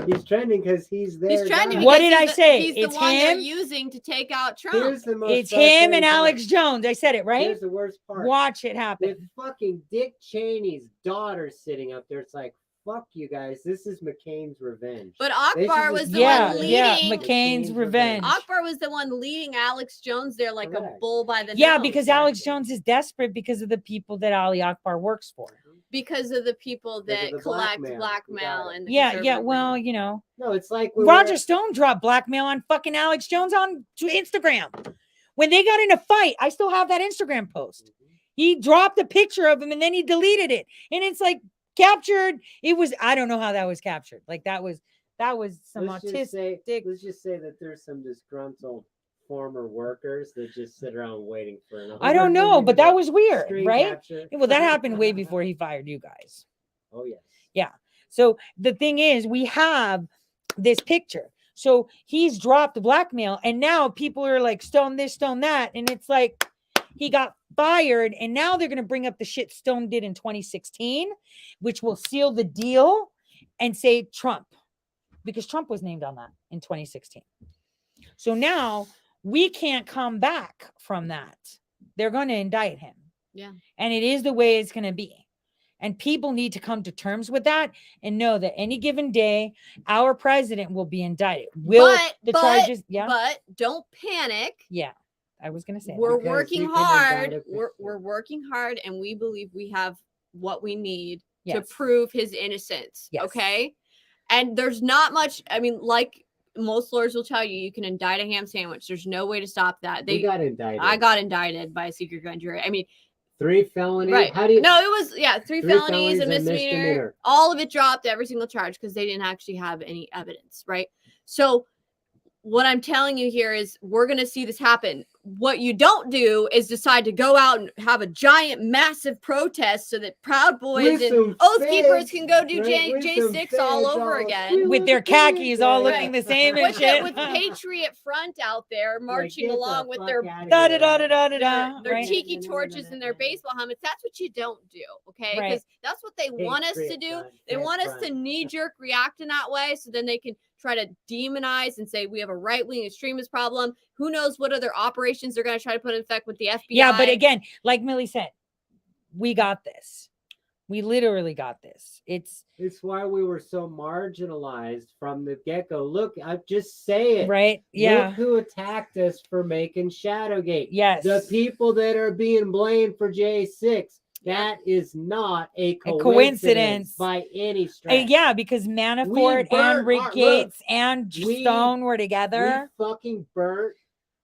He's trending because he's their
he's trending.
guy.
What
because
did I
he's the-
say?
He's
It's
the one they're
him?
using to take out Trump.
Here's the most
It's him and
frustrating
Alex
part.
Jones. I said it, right?
Here's the worst part.
Watch it happen.
With fucking Dick Cheney's daughter sitting up there, it's like, fuck you guys. This is McCain's revenge.
But
They should
Akbar
just
was the
Yeah,
one leading.
yeah, McCain's revenge.
Akbar was the one leading Alex Jones there like a bull by the
Yeah,
nose.
because Alex Jones is desperate because of the people that Ali Akbar works for.
Because of the people
Because
that
of the
collect
blackmail.
blackmail and the
Yeah,
conservative
well, you know.
No, it's like
Roger Stone dropped blackmail on fucking Alex Jones on Instagram. When they got in a fight, I still have that Instagram post. He dropped a picture of him and then he deleted it. And it's like captured. It was, I don't know how that was captured. Like that was some
Let's
autistic.
let's just say that there's some disgruntled former workers that just sit around waiting for an
I don't know, but that was weird,
screen
right?
capture.
Well, that happened way before he fired you guys.
Oh yes.
Yeah. So the thing is, we have this picture. So he's dropped the blackmail, and now people are like, Stone this, Stone that. And it's like he got fired, and now they're going to bring up the shit Stone did in 2016, which will seal the deal and say Trump, because Trump was named on that in 2016. So now we can't come back from that. They're going to indict him.
Yeah.
And it is the way it's going to be. And people need to come to terms with that and know that any given day, our president will be indicted. Will the charges? Yeah.
But don't panic.
Yeah. I was going to say
We're
Because
working
we can indict
hard.
a
We're working hard, and we believe we have what we need to
Yes.
prove his innocence.
Yes.
Okay. And there's not much. I mean, like most lawyers will tell you, you can indict a ham sandwich. There's no way to stop that.
We got indicted.
I got indicted by a secret grand jury. I mean,
3 felonies.
right.
How do you?
No, it was, yeah, three felonies, a
and
misdemeanor. All of it dropped, every single charge, because they didn't actually have any evidence. Right. So what I'm telling you here is we're going to see this happen. What you don't do is decide to go out and have a giant, massive protest so that Proud Boys
With
and
some
Oath Keepers
feds,
can go do
right? With some
J6 all
feds
over
all
again.
with their khakis all
Right.
looking the same and
With,
shit.
with Patriot Front out there marching
get the
along with
fuck
their
outta
Da
here.
da da da da da.
their
Right?
tiki torches and their baseball helmets. That's what you don't do, okay?
Right.
Because that's what they want us to
Patriot
do.
Front,
They
Fed
want us to
Front.
knee-jerk react in that way, so then they can try to demonize and say we have a right-wing extremist problem. Who knows what other operations they're going to try to put in effect with the FBI?
Yeah, but again, like Millie said, we got this. We literally got this. It's
why we were so marginalized from the get-go. Look, I just say it.
right. Yeah.
Look who attacked us for making Shadowgate.
Yes.
The people that are being blamed for J6. That is not a
A
coincidence,
coincidence.
by any stretch.
Yeah, because Manafort and Rick Gates and Stone were together.
We fucking burnt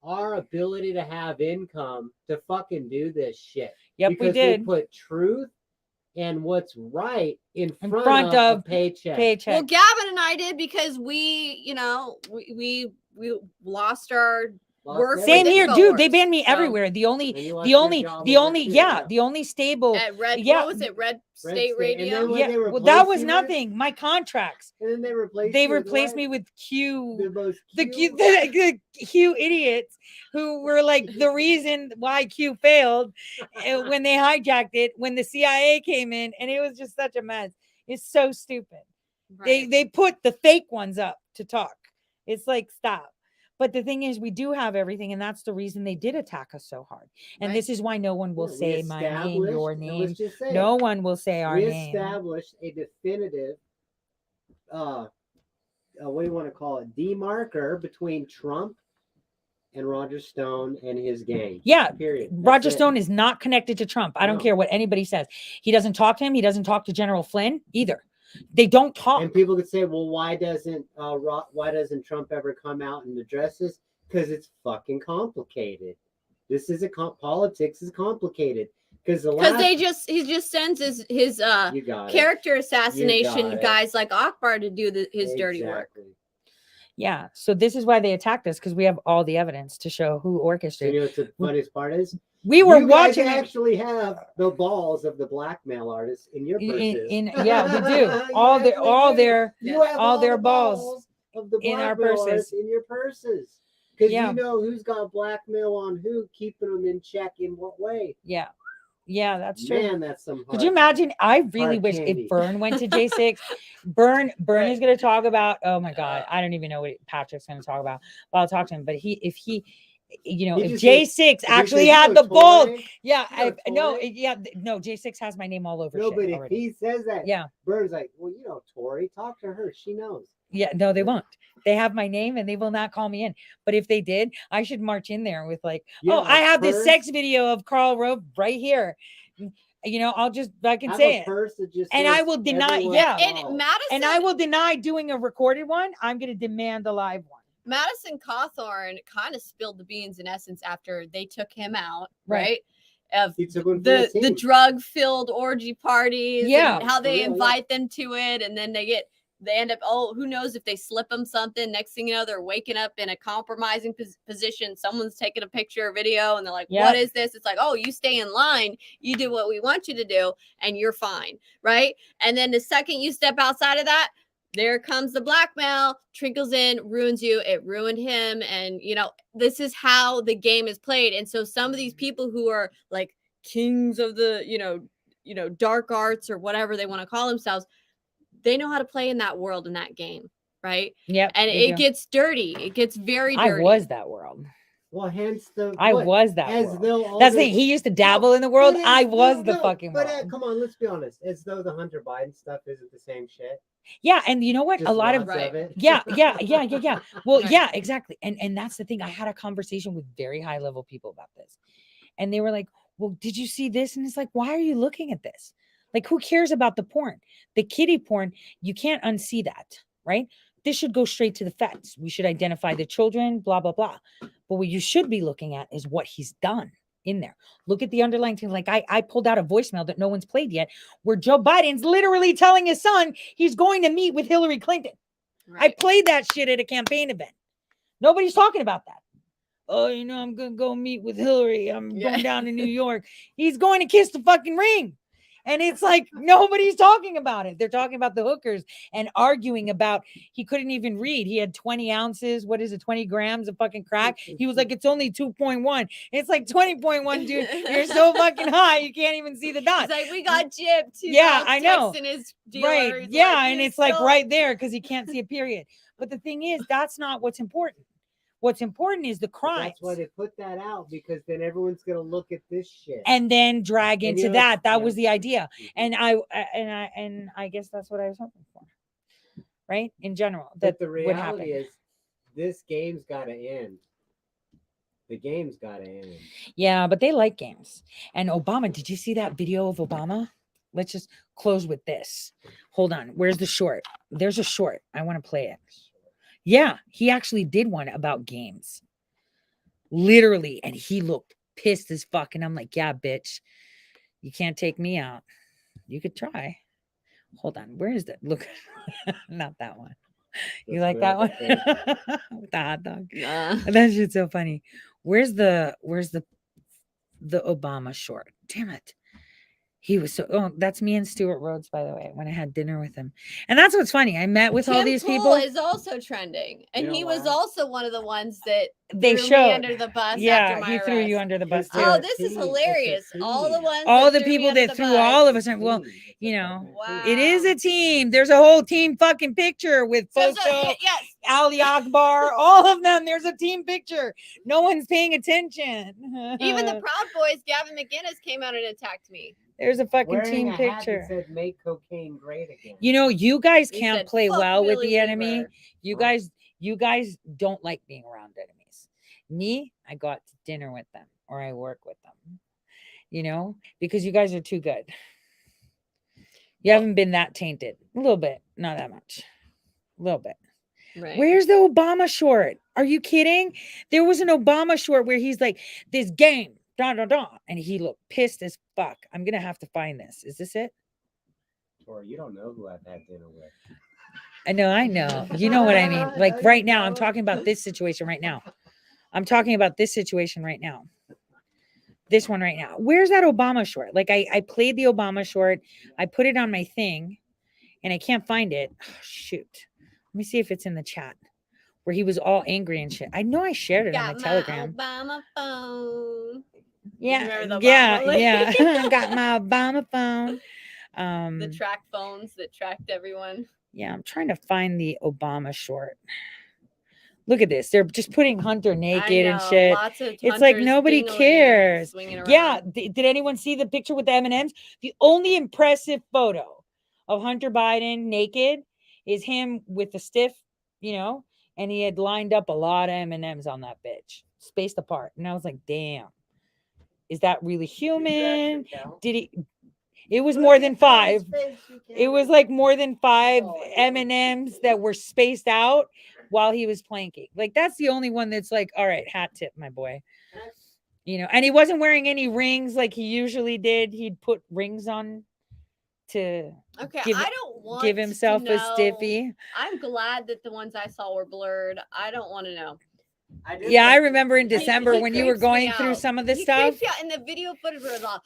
our ability to have income to fucking do this shit.
Yep, we
because
did.
We put truth and what's right in front,
front
of
of
a paycheck.
Well, Gavin and I did because we, you know, we lost our work.
Same
with
here, dude. They
InfoWars.
banned me
So-
everywhere. The only
And you lost your job over too, yeah.
the only stable.
At Red,
yeah,
what was it? Red
Red
State
State. And
Radio.
then when
yeah.
they
Well, that
replaced
was
you with-
nothing. My contracts.
And then they replaced
They
you with
replaced
what?
me with Q.
The most
The
cute-
the Q idiots who were like the reason why Q failed when they hijacked it, when the CIA came in, and it was just such a mess. It's so stupid. They put the fake ones up to talk. It's like, stop. But the thing is, we do have everything, and that's the reason they did attack us so hard. And
Right.
this is why no one will
Yeah, we
say my name,
established-
your
and
name.
let's just say
No
it.
one will say our
We
name.
established a definitive, what do you want to call it, demarker between Trump and Roger Stone and his gang.
Yeah,
Period.
Roger
That's it.
Stone is not connected to Trump. I don't
No.
care what anybody says. He doesn't talk to him. He doesn't talk to General Flynn either. They don't talk.
And people could say, well, why doesn't Trump ever come out and address this? Because it's fucking complicated. This is politics is complicated. Because
he just sends his
You got it.
character
You
assassination
got it.
guys like Akbar to do his dirty work.
Exactly.
Yeah. So this is why they attacked us, because we have all the evidence to show who
You
orchestrated.
know what the funniest part is?
We were
You guys
watching it.
actually have the balls of the blackmail artists in your purses.
Yeah, we do.
You
all
actually
their
do. You have
all their
the
balls
of the
in our
blackmail
purses.
artists in your purses. Because
Yeah.
you know who's got blackmail on who, keeping them in check in what way.
Yeah. Yeah, that's true.
Man, that's some
Could you imagine? I really
hard
wish
candy.
if Byrne went to J6, Byrne is going to talk about, oh my God, I don't even know what Patrick's going to talk about, but I'll talk to him. But if
He
if
just
J6
said-
actually
you
had
know
the balls,
Torre?
yeah,
You know
no, J6 has my name all over
No,
shit
but if
already.
he says that,
Yeah.
Burns like, well, you know, Tori, talk to her. She knows.
Yeah, no, they won't. They have my name and they will not call me in. But if they did, I should march in there with like,
Yeah,
oh, I have this
purse.
sex video of Karl Rove right here. I'll just I can
Have
say
a
it.
purse that just
And
says
I will deny,
everyone
yeah.
involved.
And Madison,
And I will deny doing a recorded one. I'm going to demand a live one.
Madison Cawthorn kind of spilled the beans in essence after they took him out,
Right.
right? Of
He took one for
the
team.
drug-filled orgy parties,
Yeah.
and how they
Yeah, yeah.
invite them to it, and then they end up, oh, who knows if they slip them something. Next thing you know, they're waking up in a compromising position. Someone's taking a picture or video, and they're like,
Yeah.
what is this? It's like, oh, you stay in line, you do what we want you to do, and you're fine, right? And then the second you step outside of that, there comes the blackmail, trickles in, ruins you. It ruined him. And, this is how the game is played. And so some of these people who are like kings of the, dark arts or whatever they want to call themselves, they know how to play in that world, in that game. Right.
Yep.
And
they
it
do.
gets dirty. It gets very
I
dirty.
was that world.
Well, hence the.
I
what?
was that
As
world.
though all
That's the
the-
thing. He used to dabble in the world.
But
I
it's-
was
no,
the
no,
fucking
But
world.
come on, let's be honest. As though the Hunter Biden stuff isn't the same shit.
Yeah, and you know what?
Just
A lot of
lots of it.
yeah. Well,
Right.
yeah, exactly. And that's the thing. I had a conversation with very high level people about this, and they were like, "Well, did you see this?" And it's like, "Why are you looking at this? Like, who cares about the porn? The kiddie porn? You can't unsee that, right? This should go straight to the feds. We should identify the children, blah blah blah. But what you should be looking at is what he's done in there. Look at the underlying thing. Like I pulled out a voicemail that no one's played yet, where Joe Biden's literally telling his son he's going to meet with Hillary Clinton. I played that shit at a campaign event. Nobody's talking about that. Oh, you know, I'm gonna go meet with Hillary. I'm going down to New York. He's going to kiss the fucking ring. And it's like nobody's talking about it. They're talking about the hookers and arguing about he couldn't even read. He had 20 ounces. What is it? 20 grams of fucking crack. He was like, it's only 2.1. It's like 20.1, dude. You're so fucking high. You can't even see the dots.
He's like, we got gypped. He's
Yeah,
all
I know.
texting his dealer.
Right.
He's
Yeah.
like,
And
"You
it's like
still-"
right there because he can't see a period. But the thing is, that's not what's important. What's important is the crime.
That's why they put that out, because then everyone's gonna look at this shit.
And then drag
And
into
you know,
that. That
yeah.
was the idea. And I guess that's what I was hoping for. Right? In general.
But
That
the
would happen.
reality is, this game's gotta end. The game's gotta end.
Yeah, but they like games. And Obama, did you see that video of Obama? Let's just close with this. Hold on. Where's the short? There's a short. I want to play it. Yeah, he actually did one about games. Literally. And he looked pissed as fuck. And I'm like, yeah, bitch, you can't take me out. You could try. Hold on. Where is that? Look, not that one. You
This
like that one?
one,
With the hot dog.
Nah.
That shit's so funny. Where's the Obama short? Damn it. He was so, oh, that's me and Stuart Rhodes, by the way, when I had dinner with him. And that's what's funny. I met with all
Tim
these
Pool
people.
is also trending, and
You know
he was
what?
also one of the ones that
They
threw me
showed.
under the bus.
Yeah,
after my
he threw you
arrest.
under the bus too.
Oh,
a
this is
team. It's a
hilarious! All the
team.
ones,
All
that
the
threw me
people
under
that
the
threw
bus.
all of us. Well, you know, it is a team. There's a whole team fucking picture with
So,
Pocho,
yes,
Ali Akbar, all of them. There's a team picture. No one's paying attention.
even the Proud Boys, Gavin McInnes came out and attacked me.
There's a fucking
Wearing
team
a hat that
picture.
said "Make cocaine great again."
You know, you guys
He
can't
said,
play
"Fuck
well with
Millie
the enemy.
Weaver."
You guys don't like being around enemies. Me, I go out to dinner with them or I work with them. You know, because you guys are too good. You haven't been that tainted. A little bit, not that much. A little bit.
Right.
Where's the Obama short? Are you kidding? There was an Obama short where he's like, this game, da da da, and he looked pissed as fuck. I'm gonna have to find this. Is this it?
Or you don't know who I've had dinner with.
I know. You know what I mean? Like right now, I'm talking about this situation right now. I'm talking about this situation right now. This one right now. Where's that Obama short? Like I played the Obama short. I put it on my thing and I can't find it. Oh, shoot. Let me see if it's in the chat where he was all angry and shit. I know I shared it on my
Got
Telegram.
Obama phone.
Yeah.
Remember the
Yeah.
Obama lady?
Yeah. Got my Obama phone.
The track phones that tracked everyone.
Yeah, I'm trying to find the Obama short. Look at this. They're just putting Hunter naked and
know,
shit.
lots of
It's like
Hunters
nobody
dingling,
cares.
swinging
Yeah.
around.
Did anyone see the picture with the M&Ms? The only impressive photo of Hunter Biden naked is him with the stiff, you know, and he had lined up a lot of M&Ms on that bitch, spaced apart. And I was like, damn, is that really human? Did he? It was more than 5. It was like more than 5 M&Ms that were spaced out while he was planking. Like that's the only one that's like, all right, hat tip, my boy. You know, and he wasn't wearing any rings like he usually did. He'd put rings on to
Okay,
give,
I don't want
give himself
to
a
know.
stiffy.
I'm glad that the ones I saw were blurred. I don't want to know.
Yeah, I remember in
He-
December
he
when you were
creeps me
going through
out.
some of this
He
stuff.
creeps me out, and the video footage was all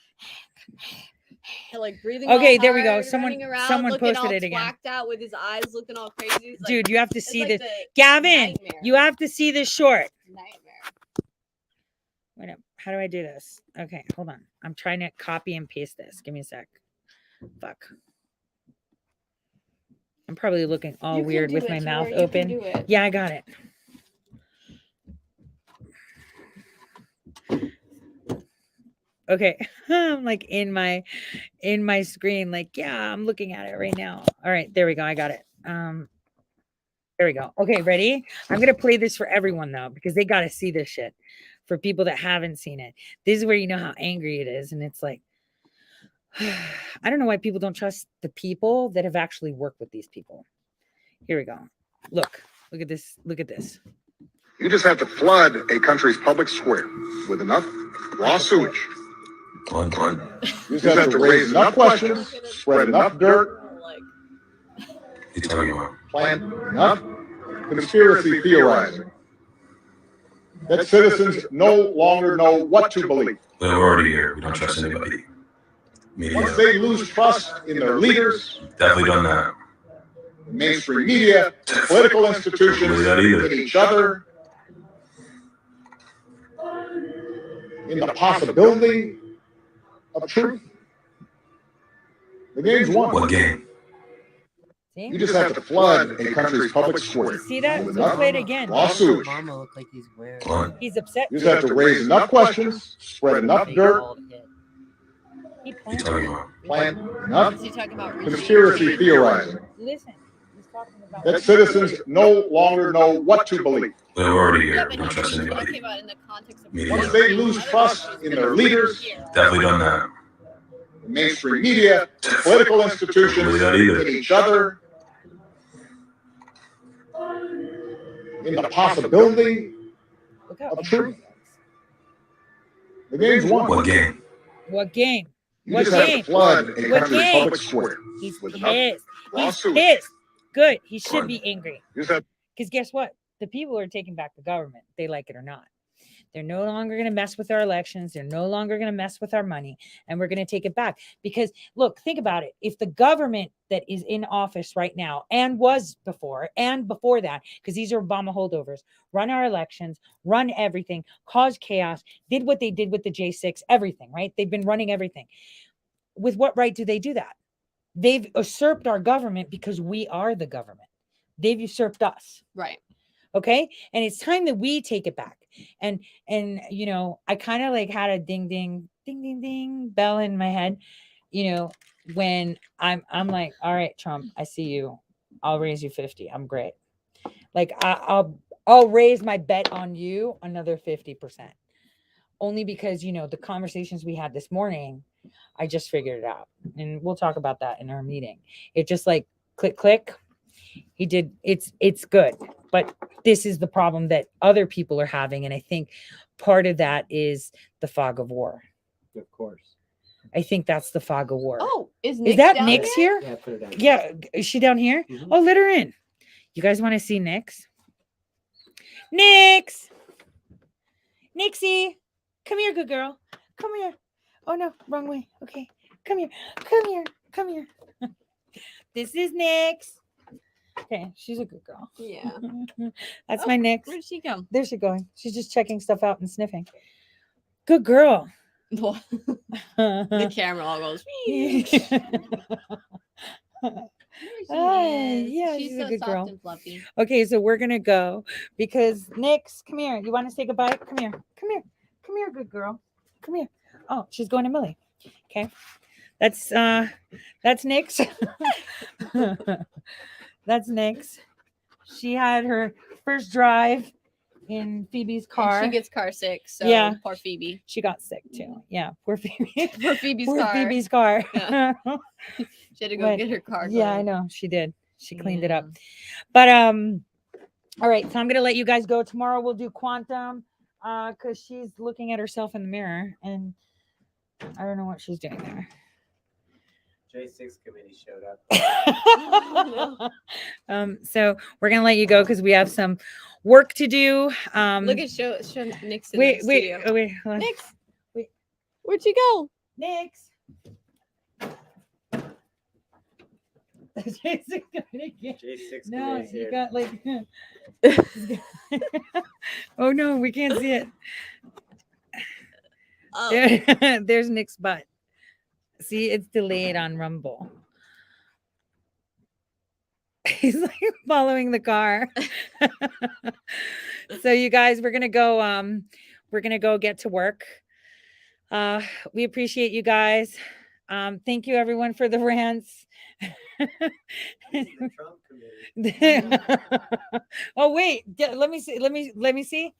like breathing. all
Okay, there we go.
hard,
Someone-
running around,
someone
looking
posted
all
it again.
twacked out with his eyes looking all crazy. It's like-
Dude, you have to
it's
see
like
this.
the
Gavin,
nightmare.
you have to see this short.
Nightmare.
Wait up. How do I do this? Okay, hold on. I'm trying to copy and paste this. Give me a sec. Fuck. I'm probably looking all
You can
weird
do
with
it,
my
Tori,
mouth
you can
open.
do it.
Yeah, I got it. Okay. I'm like in my screen, like, yeah, I'm looking at it right now. All right, there we go. I got it. There we go. Okay, ready? I'm gonna play this for everyone though, because they gotta see this shit. For people that haven't seen it. This is where you know how angry it is. And it's like, I don't know why people don't trust the people that have actually worked with these people. Here we go. Look at this. Look at this.
You just have to flood a country's public square with enough raw sewage. You just have to raise enough questions, spread enough dirt, plant enough conspiracy theorizing that citizens no longer know what to believe.
We're already here. We don't trust anybody. Media.
Once they lose trust in their leaders,
Definitely done that.
mainstream media, political institutions,
Believe that either.
in each other, in the possibility of truth. The game's won.
What game?
See?
You just have to flood a country's public square.
You see that?
with
Let's
enough
play it again.
raw sewage.
Mama look like he's wearing.
What?
He's upset.
You just have to raise enough questions, spread enough dirt,
Keep
What are you talking about?
plant enough
Is he talking about
conspiracy theorizing
Listen, he's talking about
that citizens no longer know what to believe.
We're already
Yeah,
here.
but
We don't trust
he's talking
anybody.
about in the context of
Media.
Once they lose trust in their leaders,
Definitely done that.
mainstream media, political institutions,
Believe that either.
in each other, in the possibility
Look how
of truth. The game's won.
What game?
What game?
You
What
just have
game?
to flood a
What
country's
game?
public square
He's
with enough
pissed.
raw
He's
sewage.
pissed. Good. He should be angry.
You just have
Because guess what? The people are taking back the government. They like it or not. They're no longer going to mess with our elections. They're no longer going to mess with our money. And we're going to take it back. Because look, think about it. If the government that is in office right now and was before and before that, because these are Obama holdovers, run our elections, run everything, caused chaos, did what they did with the J6, everything, right? They've been running everything. With what right do they do that? They've usurped our government because we are the government. They've usurped us.
Right.
Okay. And it's time that we take it back. And you know, I kind of like had a ding ding ding ding ding bell in my head, you know, when I'm like, all right, Trump, I see you. I'll raise you 50. I'm great. Like I'll raise my bet on you another 50%. Only because, you know, the conversations we had this morning, I just figured it out. And we'll talk about that in our meeting. It just like click, click. He did. It's good. But this is the problem that other people are having. And I think part of that is the fog of war.
Of course.
I think that's the fog of war.
Oh, is
that
down
Nyx
here?
here?
Yeah, put her down.
Yeah. Is she down here?
Mhm.
Oh, let her in. You guys want to see Nyx? Nyx! Nixie! Come here, good girl. Come here. Oh, no. Wrong way. Okay. Come here. Come here. Come here. This is Nyx. Okay. She's a good girl.
Yeah.
That's
Oh,
my Nyx.
Where'd she go?
There's she going. She's just checking stuff out and sniffing. Good girl.
The camera all goes.
Yeah, she's a
so
good
soft
girl.
and fluffy.
Okay, so we're gonna go because Nyx, come here. You want to say goodbye? Come here. Come here. Come here, good girl. Come here. Oh, she's going to Millie. Okay. That's Nyx. That's Nyx. She had her first drive in Phoebe's car.
And she gets car sick. So
Yeah.
poor Phoebe.
She got sick too. Yeah, poor Phoebe.
Poor Phoebe's
Poor
car.
Phoebe's car.
Yeah. She had to go
But-
get her car.
Yeah, I
going.
know. She did. She cleaned it up. But all right, so I'm gonna let you guys go. Tomorrow we'll do quantum because she's looking at herself in the mirror and I don't know what she's doing there.
J6 committee showed up.
So we're gonna let you go because we have some work to do.
Look at show Nick's in
wait,
the
wait,
studio.
oh, wait, hold on.
Nyx,
Wait.
where'd you go?
Nyx. J6 coming again.
J6
No,
committee's
you
here.
got like. Oh no, we can't see it.
Oh,
There's Nick's butt. See, it's delayed on Rumble. He's like following the car. So you guys, we're gonna go get to work. We appreciate you guys. Thank you everyone for the rants. Oh wait, let me see. Let me see.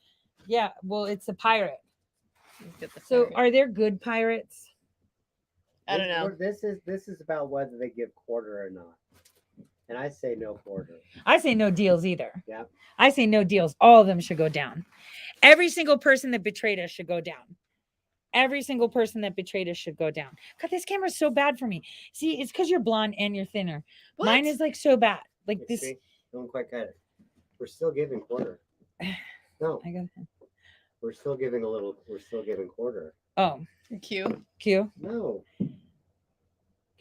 Yeah, well, it's a pirate. So are there good pirates?
I don't know.
This is about whether they give quarter or not. And I say no quarter.
I say no deals either.
Yeah.
I say no deals. All of them should go down. Every single person that betrayed us should go down. Every single person that betrayed us should go down. God, this camera's so bad for me. See, it's because you're blonde and you're thinner.
What?
Mine is like so bad. Like
You
this.
see? Don't quite cut it. We're still giving quarter. No,
I got
we're still giving a little. We're still giving quarter.
Oh,
Q.
No.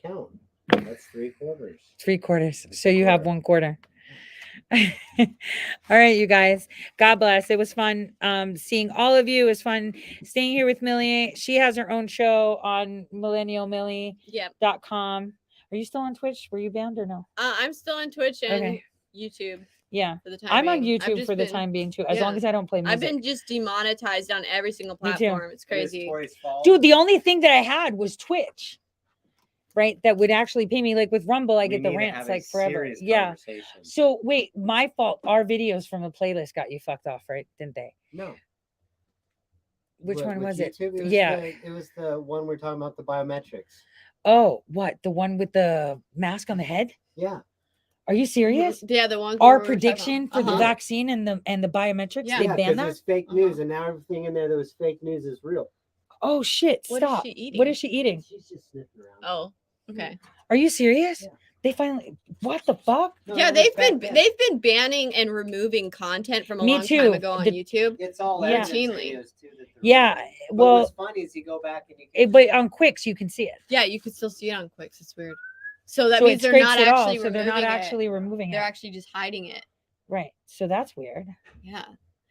Count. That's 3/4.
3/4. So you have 1/4. All right, you guys. God bless. It was fun seeing all of you. It was fun staying here with Millie. She has her own show on millennialmillie.com. Are you still on Twitch? Were you banned or no?
I'm still on Twitch and
Okay.
YouTube.
Yeah.
For the time
I'm on
being. I've
YouTube
just
for the
been-
time being too, as long
yeah.
as I don't play music.
I've been just demonetized on every single
Me too.
platform. It's crazy.
Dude, the only thing that I had was Twitch. Right? That would actually pay me. Like with Rumble, I get the rants like forever. Yeah. So wait, my fault. Our videos from the playlist got you fucked off, right? Didn't they?
No.
Which one
With
was it?
YouTube?
Yeah.
It was the one we're talking about, the biometrics.
Oh, what? The one with the mask on the head?
Yeah.
Are you serious?
Yeah, the one.
Our prediction for the
Uh-huh.
vaccine and the biometrics,
Yeah.
they
Yeah,
banned
because
that?
it's fake news, and now everything in there that was fake news is real.
Oh shit,
What is
stop.
she eating?
What is she eating?
She's just sniffing around.
Oh, okay.
Are you serious? They finally, what the fuck?
No,
Yeah,
it was
they've
back then.
been banning and removing content from a
Me
long
too.
time ago on
The-
YouTube.
It's all
Yeah.
evidence
Routinely.
videos, too, that they're
Yeah,
real. But
well,
what's funny is you go back and you can
but on Quicks you can see it.
Yeah, you can still see it on Quicks. It's weird. So that
So
means
it
they're
scrapes
not
it all,
actually
so they're not
removing it.
actually removing
They're
it.
actually just hiding it.
Right. So that's weird.
Yeah.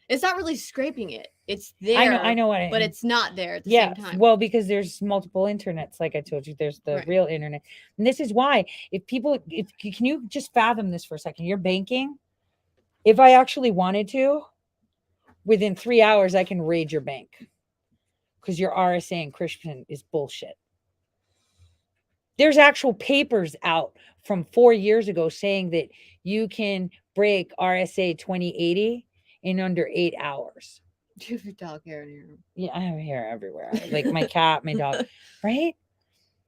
It's not really scraping it. It's there.
I know what I
But
mean.
it's not there at the
Yeah,
same time.
well, because there's multiple internets, like I told you, there's the
Right.
real internet. And this is why, if can you just fathom this for a second? You're banking. If I actually wanted to, within 3 hours, I can raid your bank because your RSA encryption is bullshit. There's actual papers out from 4 years ago saying that you can break RSA 2080 in under 8 hours.
Do you have your dog hair in your room?
Yeah, I have hair everywhere. Like my cat, my dog, right?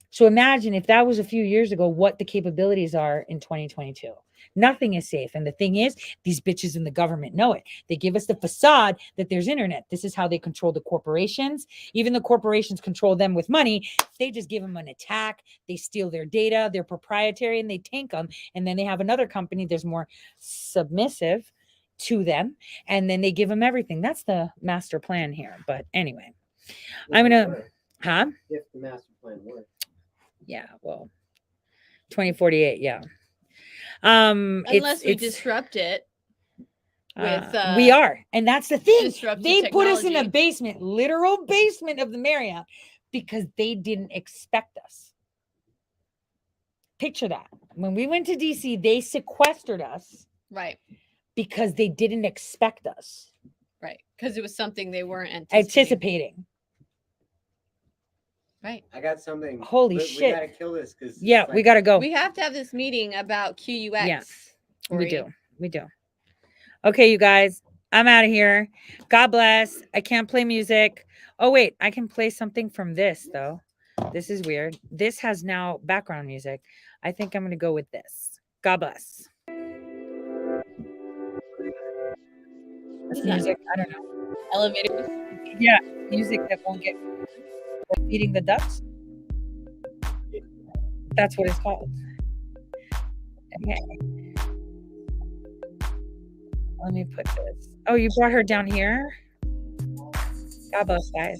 So imagine if that was a few years ago, what the capabilities are in 2022. Nothing is safe. And the thing is, these bitches in the government know it. They give us the facade that there's internet. This is how they control the corporations. Even the corporations control them with money. They just give them an attack. They steal their data. They're proprietary and they tank them. And then they have another company that's more submissive to them. And then they give them everything. That's the master plan here. But anyway, I'm going to, huh?
if the master plan works.
Yeah, well, 2048, yeah.
Unless we disrupt it with
we are, and that's the thing.
disruptive
They put us in a
technology.
basement, literal basement of the Marriott, because they didn't expect us. Picture that. When we went to DC, they sequestered us
Right.
because they didn't expect us.
Right. Because it was something they weren't
Anticipating.
Right.
I got something.
Holy
We
shit.
gotta kill this because
Yeah, we gotta go.
We have to have this meeting about QUX.
Yeah, we
Ori.
do. We do. Okay, you guys, I'm out of here. God bless. I can't play music. Oh, wait, I can play something from this, though. This is weird. This has now background music. I think I'm going to go with this. God bless. That's music. I don't know.
Elevator.
Yeah, music that won't get feeding the ducks. That's what it's called. Okay. Let me put this. Oh, you brought her down here? God bless, guys.